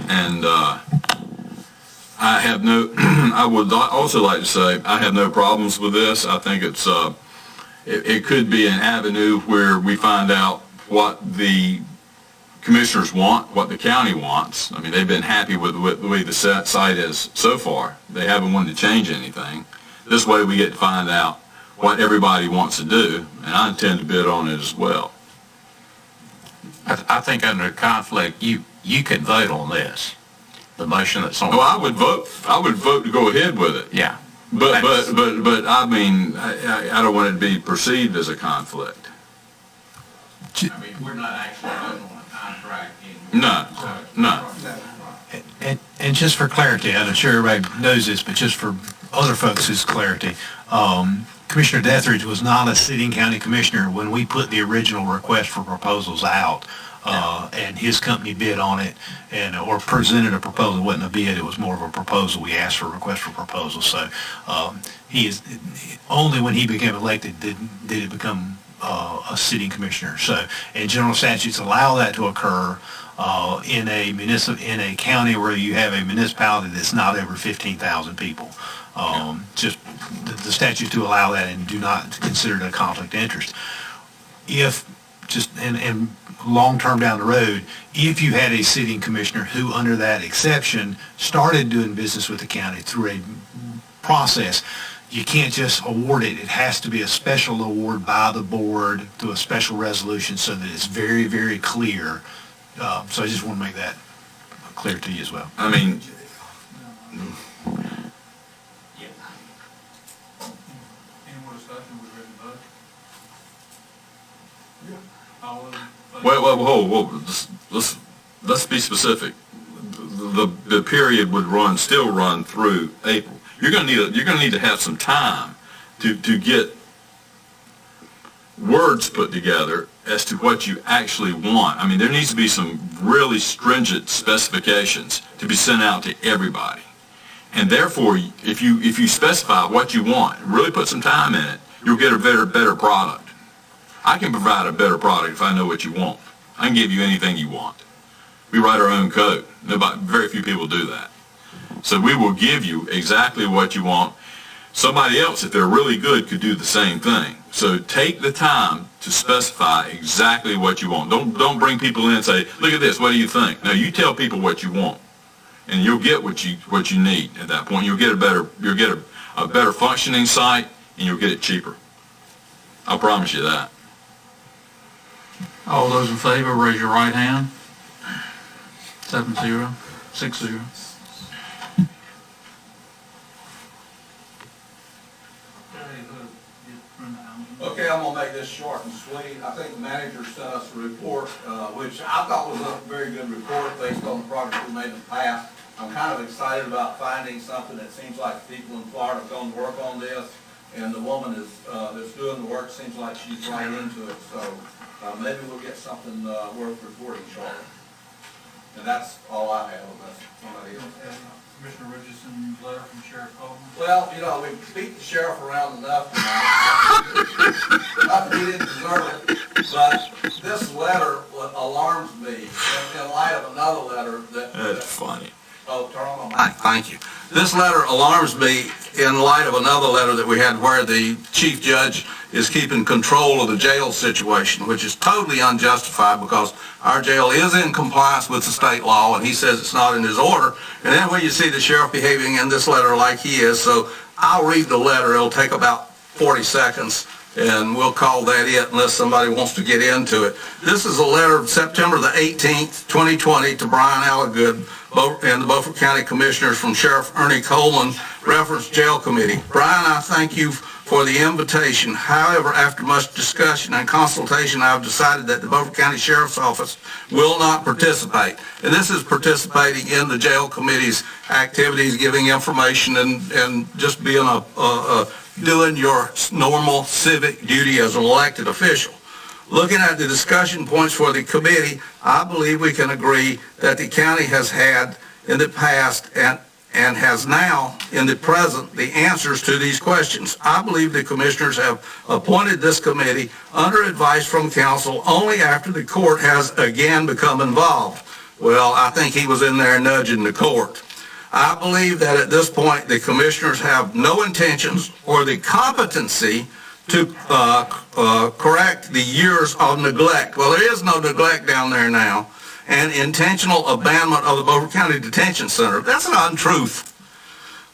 And I have no, I would also like to say I have no problems with this. I think it could be an avenue where we find out what the commissioners want, what the county wants. I mean, they've been happy with the way the site is so far. They haven't wanted to change anything. This way we get to find out what everybody wants to do, and I intend to bid on it as well. I think under conflict, you could vote on this, the motion that's on. Well, I would vote to go ahead with it. Yeah. But I mean, I don't want it to be perceived as a conflict. I mean, we're not actually voting on a contract. No. And just for clarity, I'm sure everybody knows this, but just for other folks' clarity, Commissioner Deathridge was not a sitting county commissioner when we put the original request for proposals out, and his company bid on it, or presented a proposal. It wasn't a bid, it was more of a proposal. We asked for a request for proposal. So he is only when he became elected did it become a sitting commissioner. So, and general statutes allow that to occur in a county where you have a municipality that's not over 15,000 people. Just the statutes do allow that and do not consider it a conflict of interest. If just and long term down the road, if you had a sitting commissioner who, under that exception, started doing business with the county through a process, you can't just award it. It has to be a special award by the board through a special resolution so that it's very, very clear. So I just want to make that clear to you as well. I mean, whoa. Let's be specific. The period would still run through April. You're going to need to have some time to get words put together as to what you actually want. I mean, there needs to be some really stringent specifications to be sent out to everybody. And therefore, if you specify what you want, really put some time in it, you'll get a better product. I can provide a better product if I know what you want. I can give you anything you want. We write our own code. Very few people do that. So we will give you exactly what you want. Somebody else, if they're really good, could do the same thing. So take the time to specify exactly what you want. Don't bring people in and say, look at this, what do you think? No, you tell people what you want, and you'll get what you need at that point. You'll get a better functioning site, and you'll get it cheaper. I promise you that. All those in favor, raise your right hand. 7-0, 6-0. Okay, I'm gonna make this short and sweet. I think the manager sent us a report, which I thought was a very good report based on the progress we made in the past. I'm kind of excited about finding something that seems like people in Florida have gone to work on this, and the woman that's doing the work seems like she's right into it. So maybe we'll get something worth reporting shortly. And that's all I have unless somebody else has something. Commissioner Richardson's letter from Sheriff Coleman. Well, you know, we beat the sheriff around enough tonight. Not that he didn't deserve it, but this letter alarms me in light of another letter that... That's funny. Oh, turn on my mic. Thank you. This letter alarms me in light of another letter that we had where the chief judge is keeping control of the jail situation, which is totally unjustified because our jail is in compliance with the state law, and he says it's not in his order. And then when you see the sheriff behaving in this letter like he is, so I'll read the letter. It'll take about 40 seconds, and we'll call that it unless somebody wants to get into it. This is a letter of September the 18th, 2020 to Brian Allagood and the Beaufort County Commissioners from Sheriff Ernie Coleman, reference jail committee. Brian, I thank you for the invitation. However, after much discussion and consultation, I have decided that the Beaufort County Sheriff's Office will not participate. And this is participating in the jail committee's activities, giving information and just being doing your normal civic duty as an elected official. Looking at the discussion points for the committee, I believe we can agree that the county has had in the past and has now in the present the answers to these questions. I believe the commissioners have appointed this committee under advice from council only after the court has again become involved. Well, I think he was in there nudging the court. I believe that at this point the commissioners have no intentions or the competency to correct the years of neglect. Well, there is no neglect down there now. And intentional abandonment of the Beaufort County Detention Center. That's an untruth.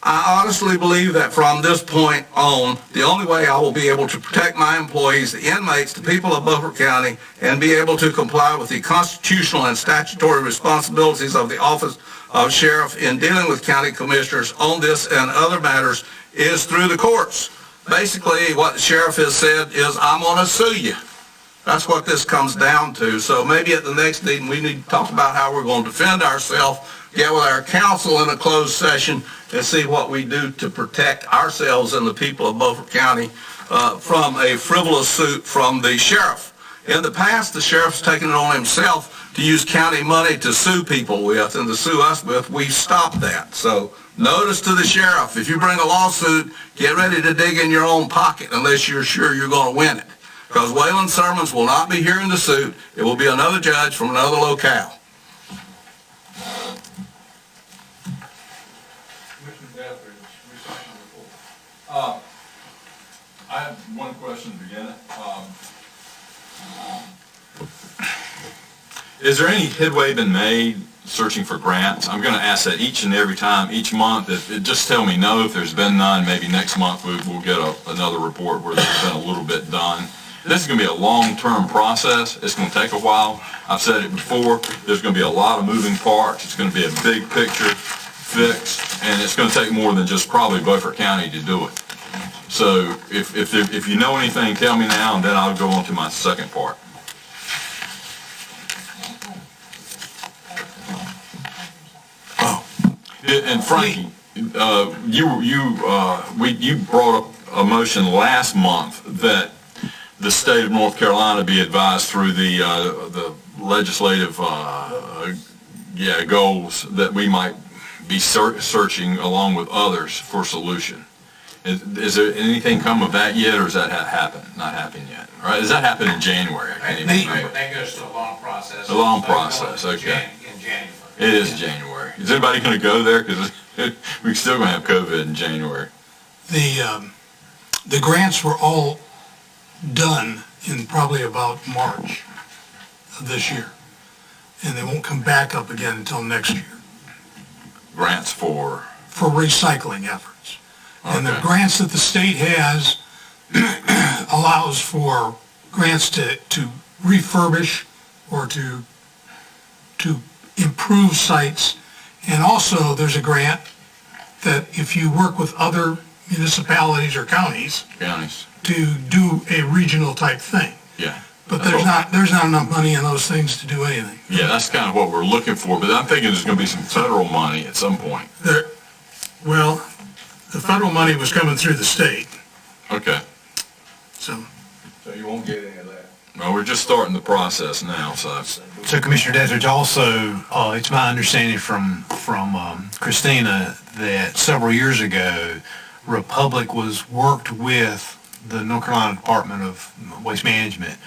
I honestly believe that from this point on, the only way I will be able to protect my employees, the inmates, the people of Beaufort County, and be able to comply with the constitutional and statutory responsibilities of the Office of Sheriff in dealing with county commissioners on this and other matters is through the courts. Basically, what the sheriff has said is, I'm going to sue you. That's what this comes down to. So maybe at the next meeting, we need to talk about how we're going to defend ourselves, get with our counsel in a closed session, and see what we do to protect ourselves and the people of Beaufort County from a frivolous suit from the sheriff. In the past, the sheriff's taken it on himself to use county money to sue people with and to sue us with. We've stopped that. So notice to the sheriff, if you bring a lawsuit, get ready to dig in your own pocket unless you're sure you're going to win it. Because Waylon Sermons will not be hearing the suit. It will be another judge from another locale. Commissioner Deathridge, recycling report. I have one question to begin it. Is there any headway been made searching for grants? I'm going to ask that each and every time, each month. Just tell me no if there's been none. Maybe next month we'll get another report where there's been a little bit done. This is going to be a long-term process. It's going to take a while. I've said it before. There's going to be a lot of moving parts. It's going to be a big picture fix, and it's going to take more than just probably Beaufort County to do it. So if you know anything, tell me now, and then I'll go on to my second part. And Frankie, you brought up a motion last month that the state of North Carolina be advised through the legislative goals that we might be searching along with others for solution. Is there anything come of that yet, or has that not happened yet? Right? Does that happen in January? I can't even remember. That goes through a long process. A long process, okay. In January. It is January. Is anybody going to go there? Because we're still going to have COVID in January. The grants were all done in probably about March of this year, and they won't come back up again until next year. Grants for recycling efforts. Okay. And the grants that the state has allows for grants to refurbish or to improve sites. And also, there's a grant that if you work with other municipalities or counties to do a regional type thing. Yeah. But there's not enough money in those things to do anything. Yeah, that's kind of what we're looking for, but I'm thinking there's going to be some federal money at some point. Well, the federal money was coming through the state. Okay. So you won't get any of that? Well, we're just starting the process now, so. So Commissioner Deathridge, also, it's my understanding from Christina that several years ago, Republic was worked with the North Carolina Department of Waste Management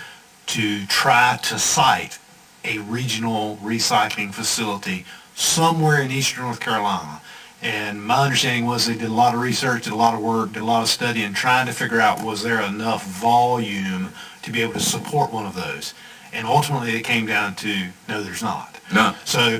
to try to site a regional recycling facility somewhere in eastern North Carolina. And my understanding was they did a lot of research, did a lot of work, did a lot of studying, trying to figure out was there enough volume to be able to support one of those. And ultimately it came down to, no, there's not. No. So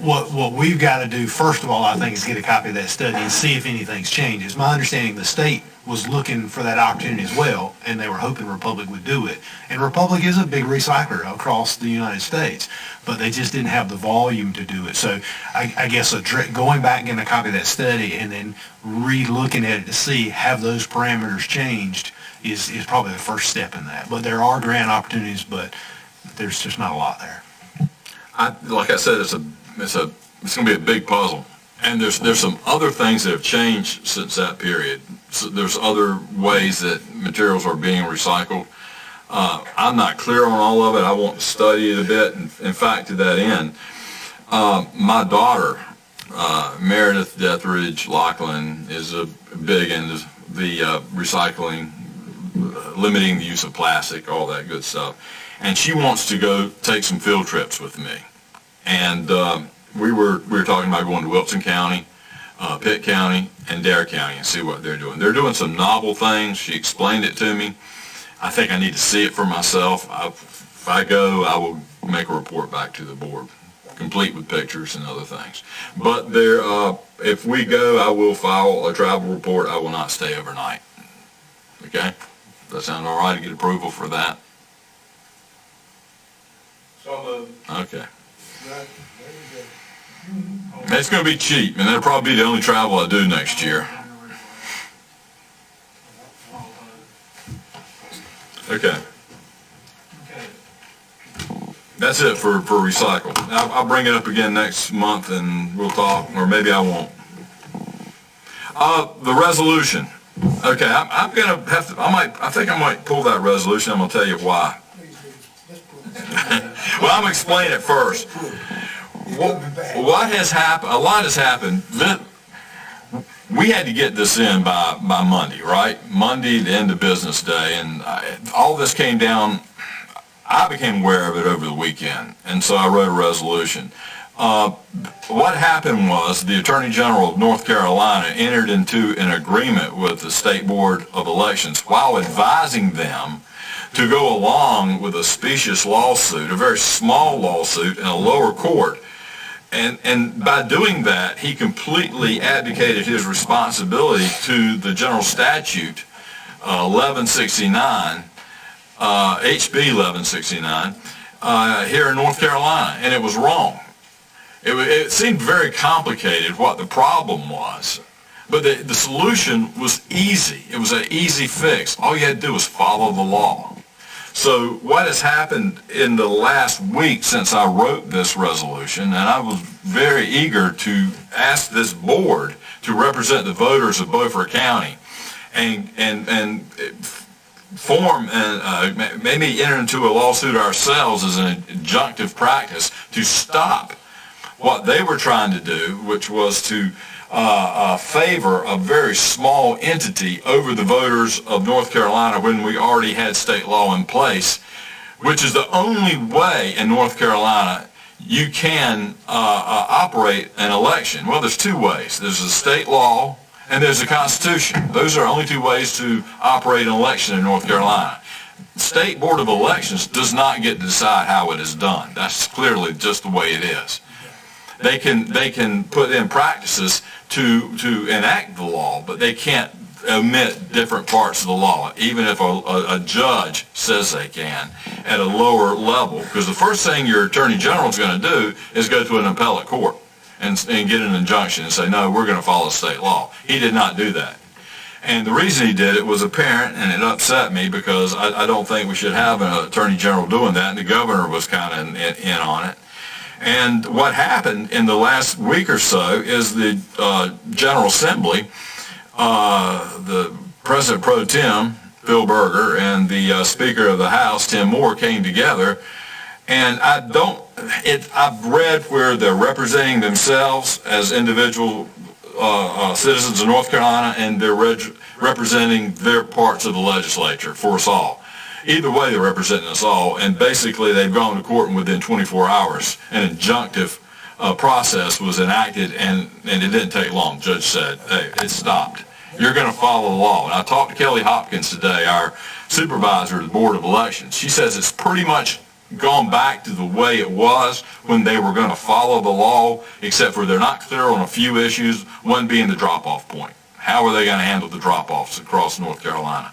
what we've got to do, first of all, I think, is get a copy of that study and see if anything's changed. It's my understanding the state was looking for that opportunity as well, and they were hoping Republic would do it. And Republic is a big recycler across the United States, but they just didn't have the volume to do it. So I guess going back and getting a copy of that study and then re-looking at it to see have those parameters changed is probably the first step in that. But there are grant opportunities, but there's just not a lot there. Like I said, it's going to be a big puzzle. And there's some other things that have changed since that period. So there's other ways that materials are being recycled. I'm not clear on all of it. I want to study it a bit. In fact, to that end, my daughter, Meredith Deathridge Lachlan, is big into the recycling, limiting the use of plastic, all that good stuff. And she wants to go take some field trips with me. And we were talking about going to Wilson County, Pitt County, and Dare County and see what they're doing. They're doing some novel things. She explained it to me. I think I need to see it for myself. If I go, I will make a report back to the board, complete with pictures and other things. But if we go, I will file a travel report. I will not stay overnight. Okay? Does that sound all right to get approval for that? Okay. It's going to be cheap, and that'll probably be the only travel I do next year. Okay. That's it for recycle. I'll bring it up again next month, and we'll talk, or maybe I won't. The resolution. Okay, I'm going to have to, I think I might pull that resolution. I'm going to tell you why. Well, I'm going to explain it first. What has happened, a lot has happened. We had to get this in by Monday, right? Monday, the end of business day, and all this came down. I became aware of it over the weekend, and so I wrote a resolution. What happened was the Attorney General of North Carolina entered into an agreement with the State Board of Elections while advising them to go along with a specious lawsuit, a very small lawsuit in a lower court. And by doing that, he completely abdicated his responsibility to the general statute 1169, HB 1169, here in North Carolina, and it was wrong. It seemed very complicated what the problem was, but the solution was easy. It was an easy fix. All you had to do was follow the law. So what has happened in the last week since I wrote this resolution, and I was very eager to ask this board to represent the voters of Beaufort County and form and maybe enter into a lawsuit ourselves as an adjunctive practice to stop what they were trying to do, which was to favor a very small entity over the voters of North Carolina when we already had state law in place, which is the only way in North Carolina you can operate an election. Well, there's two ways. There's the state law and there's the Constitution. Those are only two ways to operate an election in North Carolina. The State Board of Elections does not get to decide how it is done. That's clearly just the way it is. They can put in practices to enact the law, but they can't omit different parts of the law, even if a judge says they can, at a lower level. Because the first thing your attorney general is going to do is go to an appellate court and get an injunction and say, no, we're going to follow state law. He did not do that. And the reason he did it was apparent, and it upset me because I don't think we should have an attorney general doing that, and the governor was kind of in on it. And what happened in the last week or so is the General Assembly, the President Pro Tem, Phil Berger, and the Speaker of the House, Tim Moore, came together. And I've read where they're representing themselves as individual citizens of North Carolina, and they're representing their parts of the legislature for us all. Either way, they're representing us all, and basically they've gone to court, and within 24 hours, an injunctive process was enacted, and it didn't take long. The judge said, hey, it stopped. You're going to follow the law. And I talked to Kelly Hopkins today, our supervisor of the Board of Elections. She says it's pretty much gone back to the way it was when they were going to follow the law, except for they're not clear on a few issues, one being the drop-off point. How are they going to handle the drop-offs across North Carolina?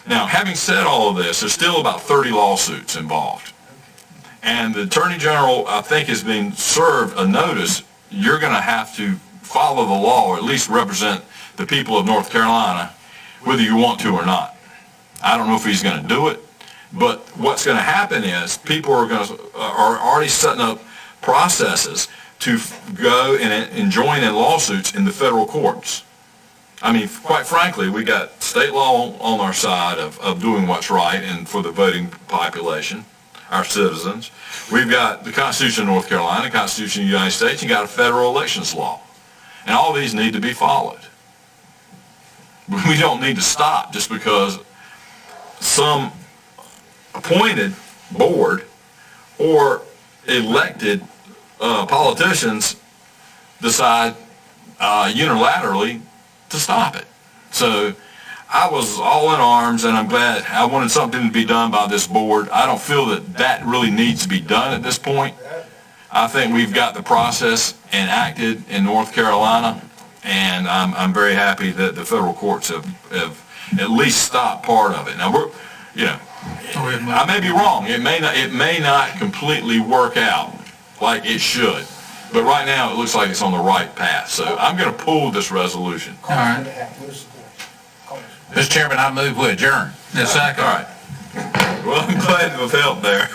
Now, having said all of this, there's still about 30 lawsuits involved. And the Attorney General, I think, has been served a notice. You're going to have to follow the law, or at least represent the people of North Carolina, whether you want to or not. I don't know if he's going to do it, but what's going to happen is people are already setting up processes to go and join in lawsuits in the federal courts. I mean, quite frankly, we got state law on our side of doing what's right and for the voting population, our citizens. We've got the Constitution of North Carolina, the Constitution of the United States, and got a federal elections law. And all these need to be followed. We don't need to stop just because some appointed board or elected politicians decide unilaterally to stop it. So I was all in arms, and I'm glad. I wanted something to be done by this board. I don't feel that really needs to be done at this point. I think we've got the process enacted in North Carolina, and I'm very happy that the federal courts have at least stopped part of it. Now I may be wrong. It may not completely work out like it should. But right now, it looks like it's on the right path. So I'm going to pull this resolution. All right. Mr. Chairman, I move we adjourn. Second. All right. Well, I'm glad to have helped there.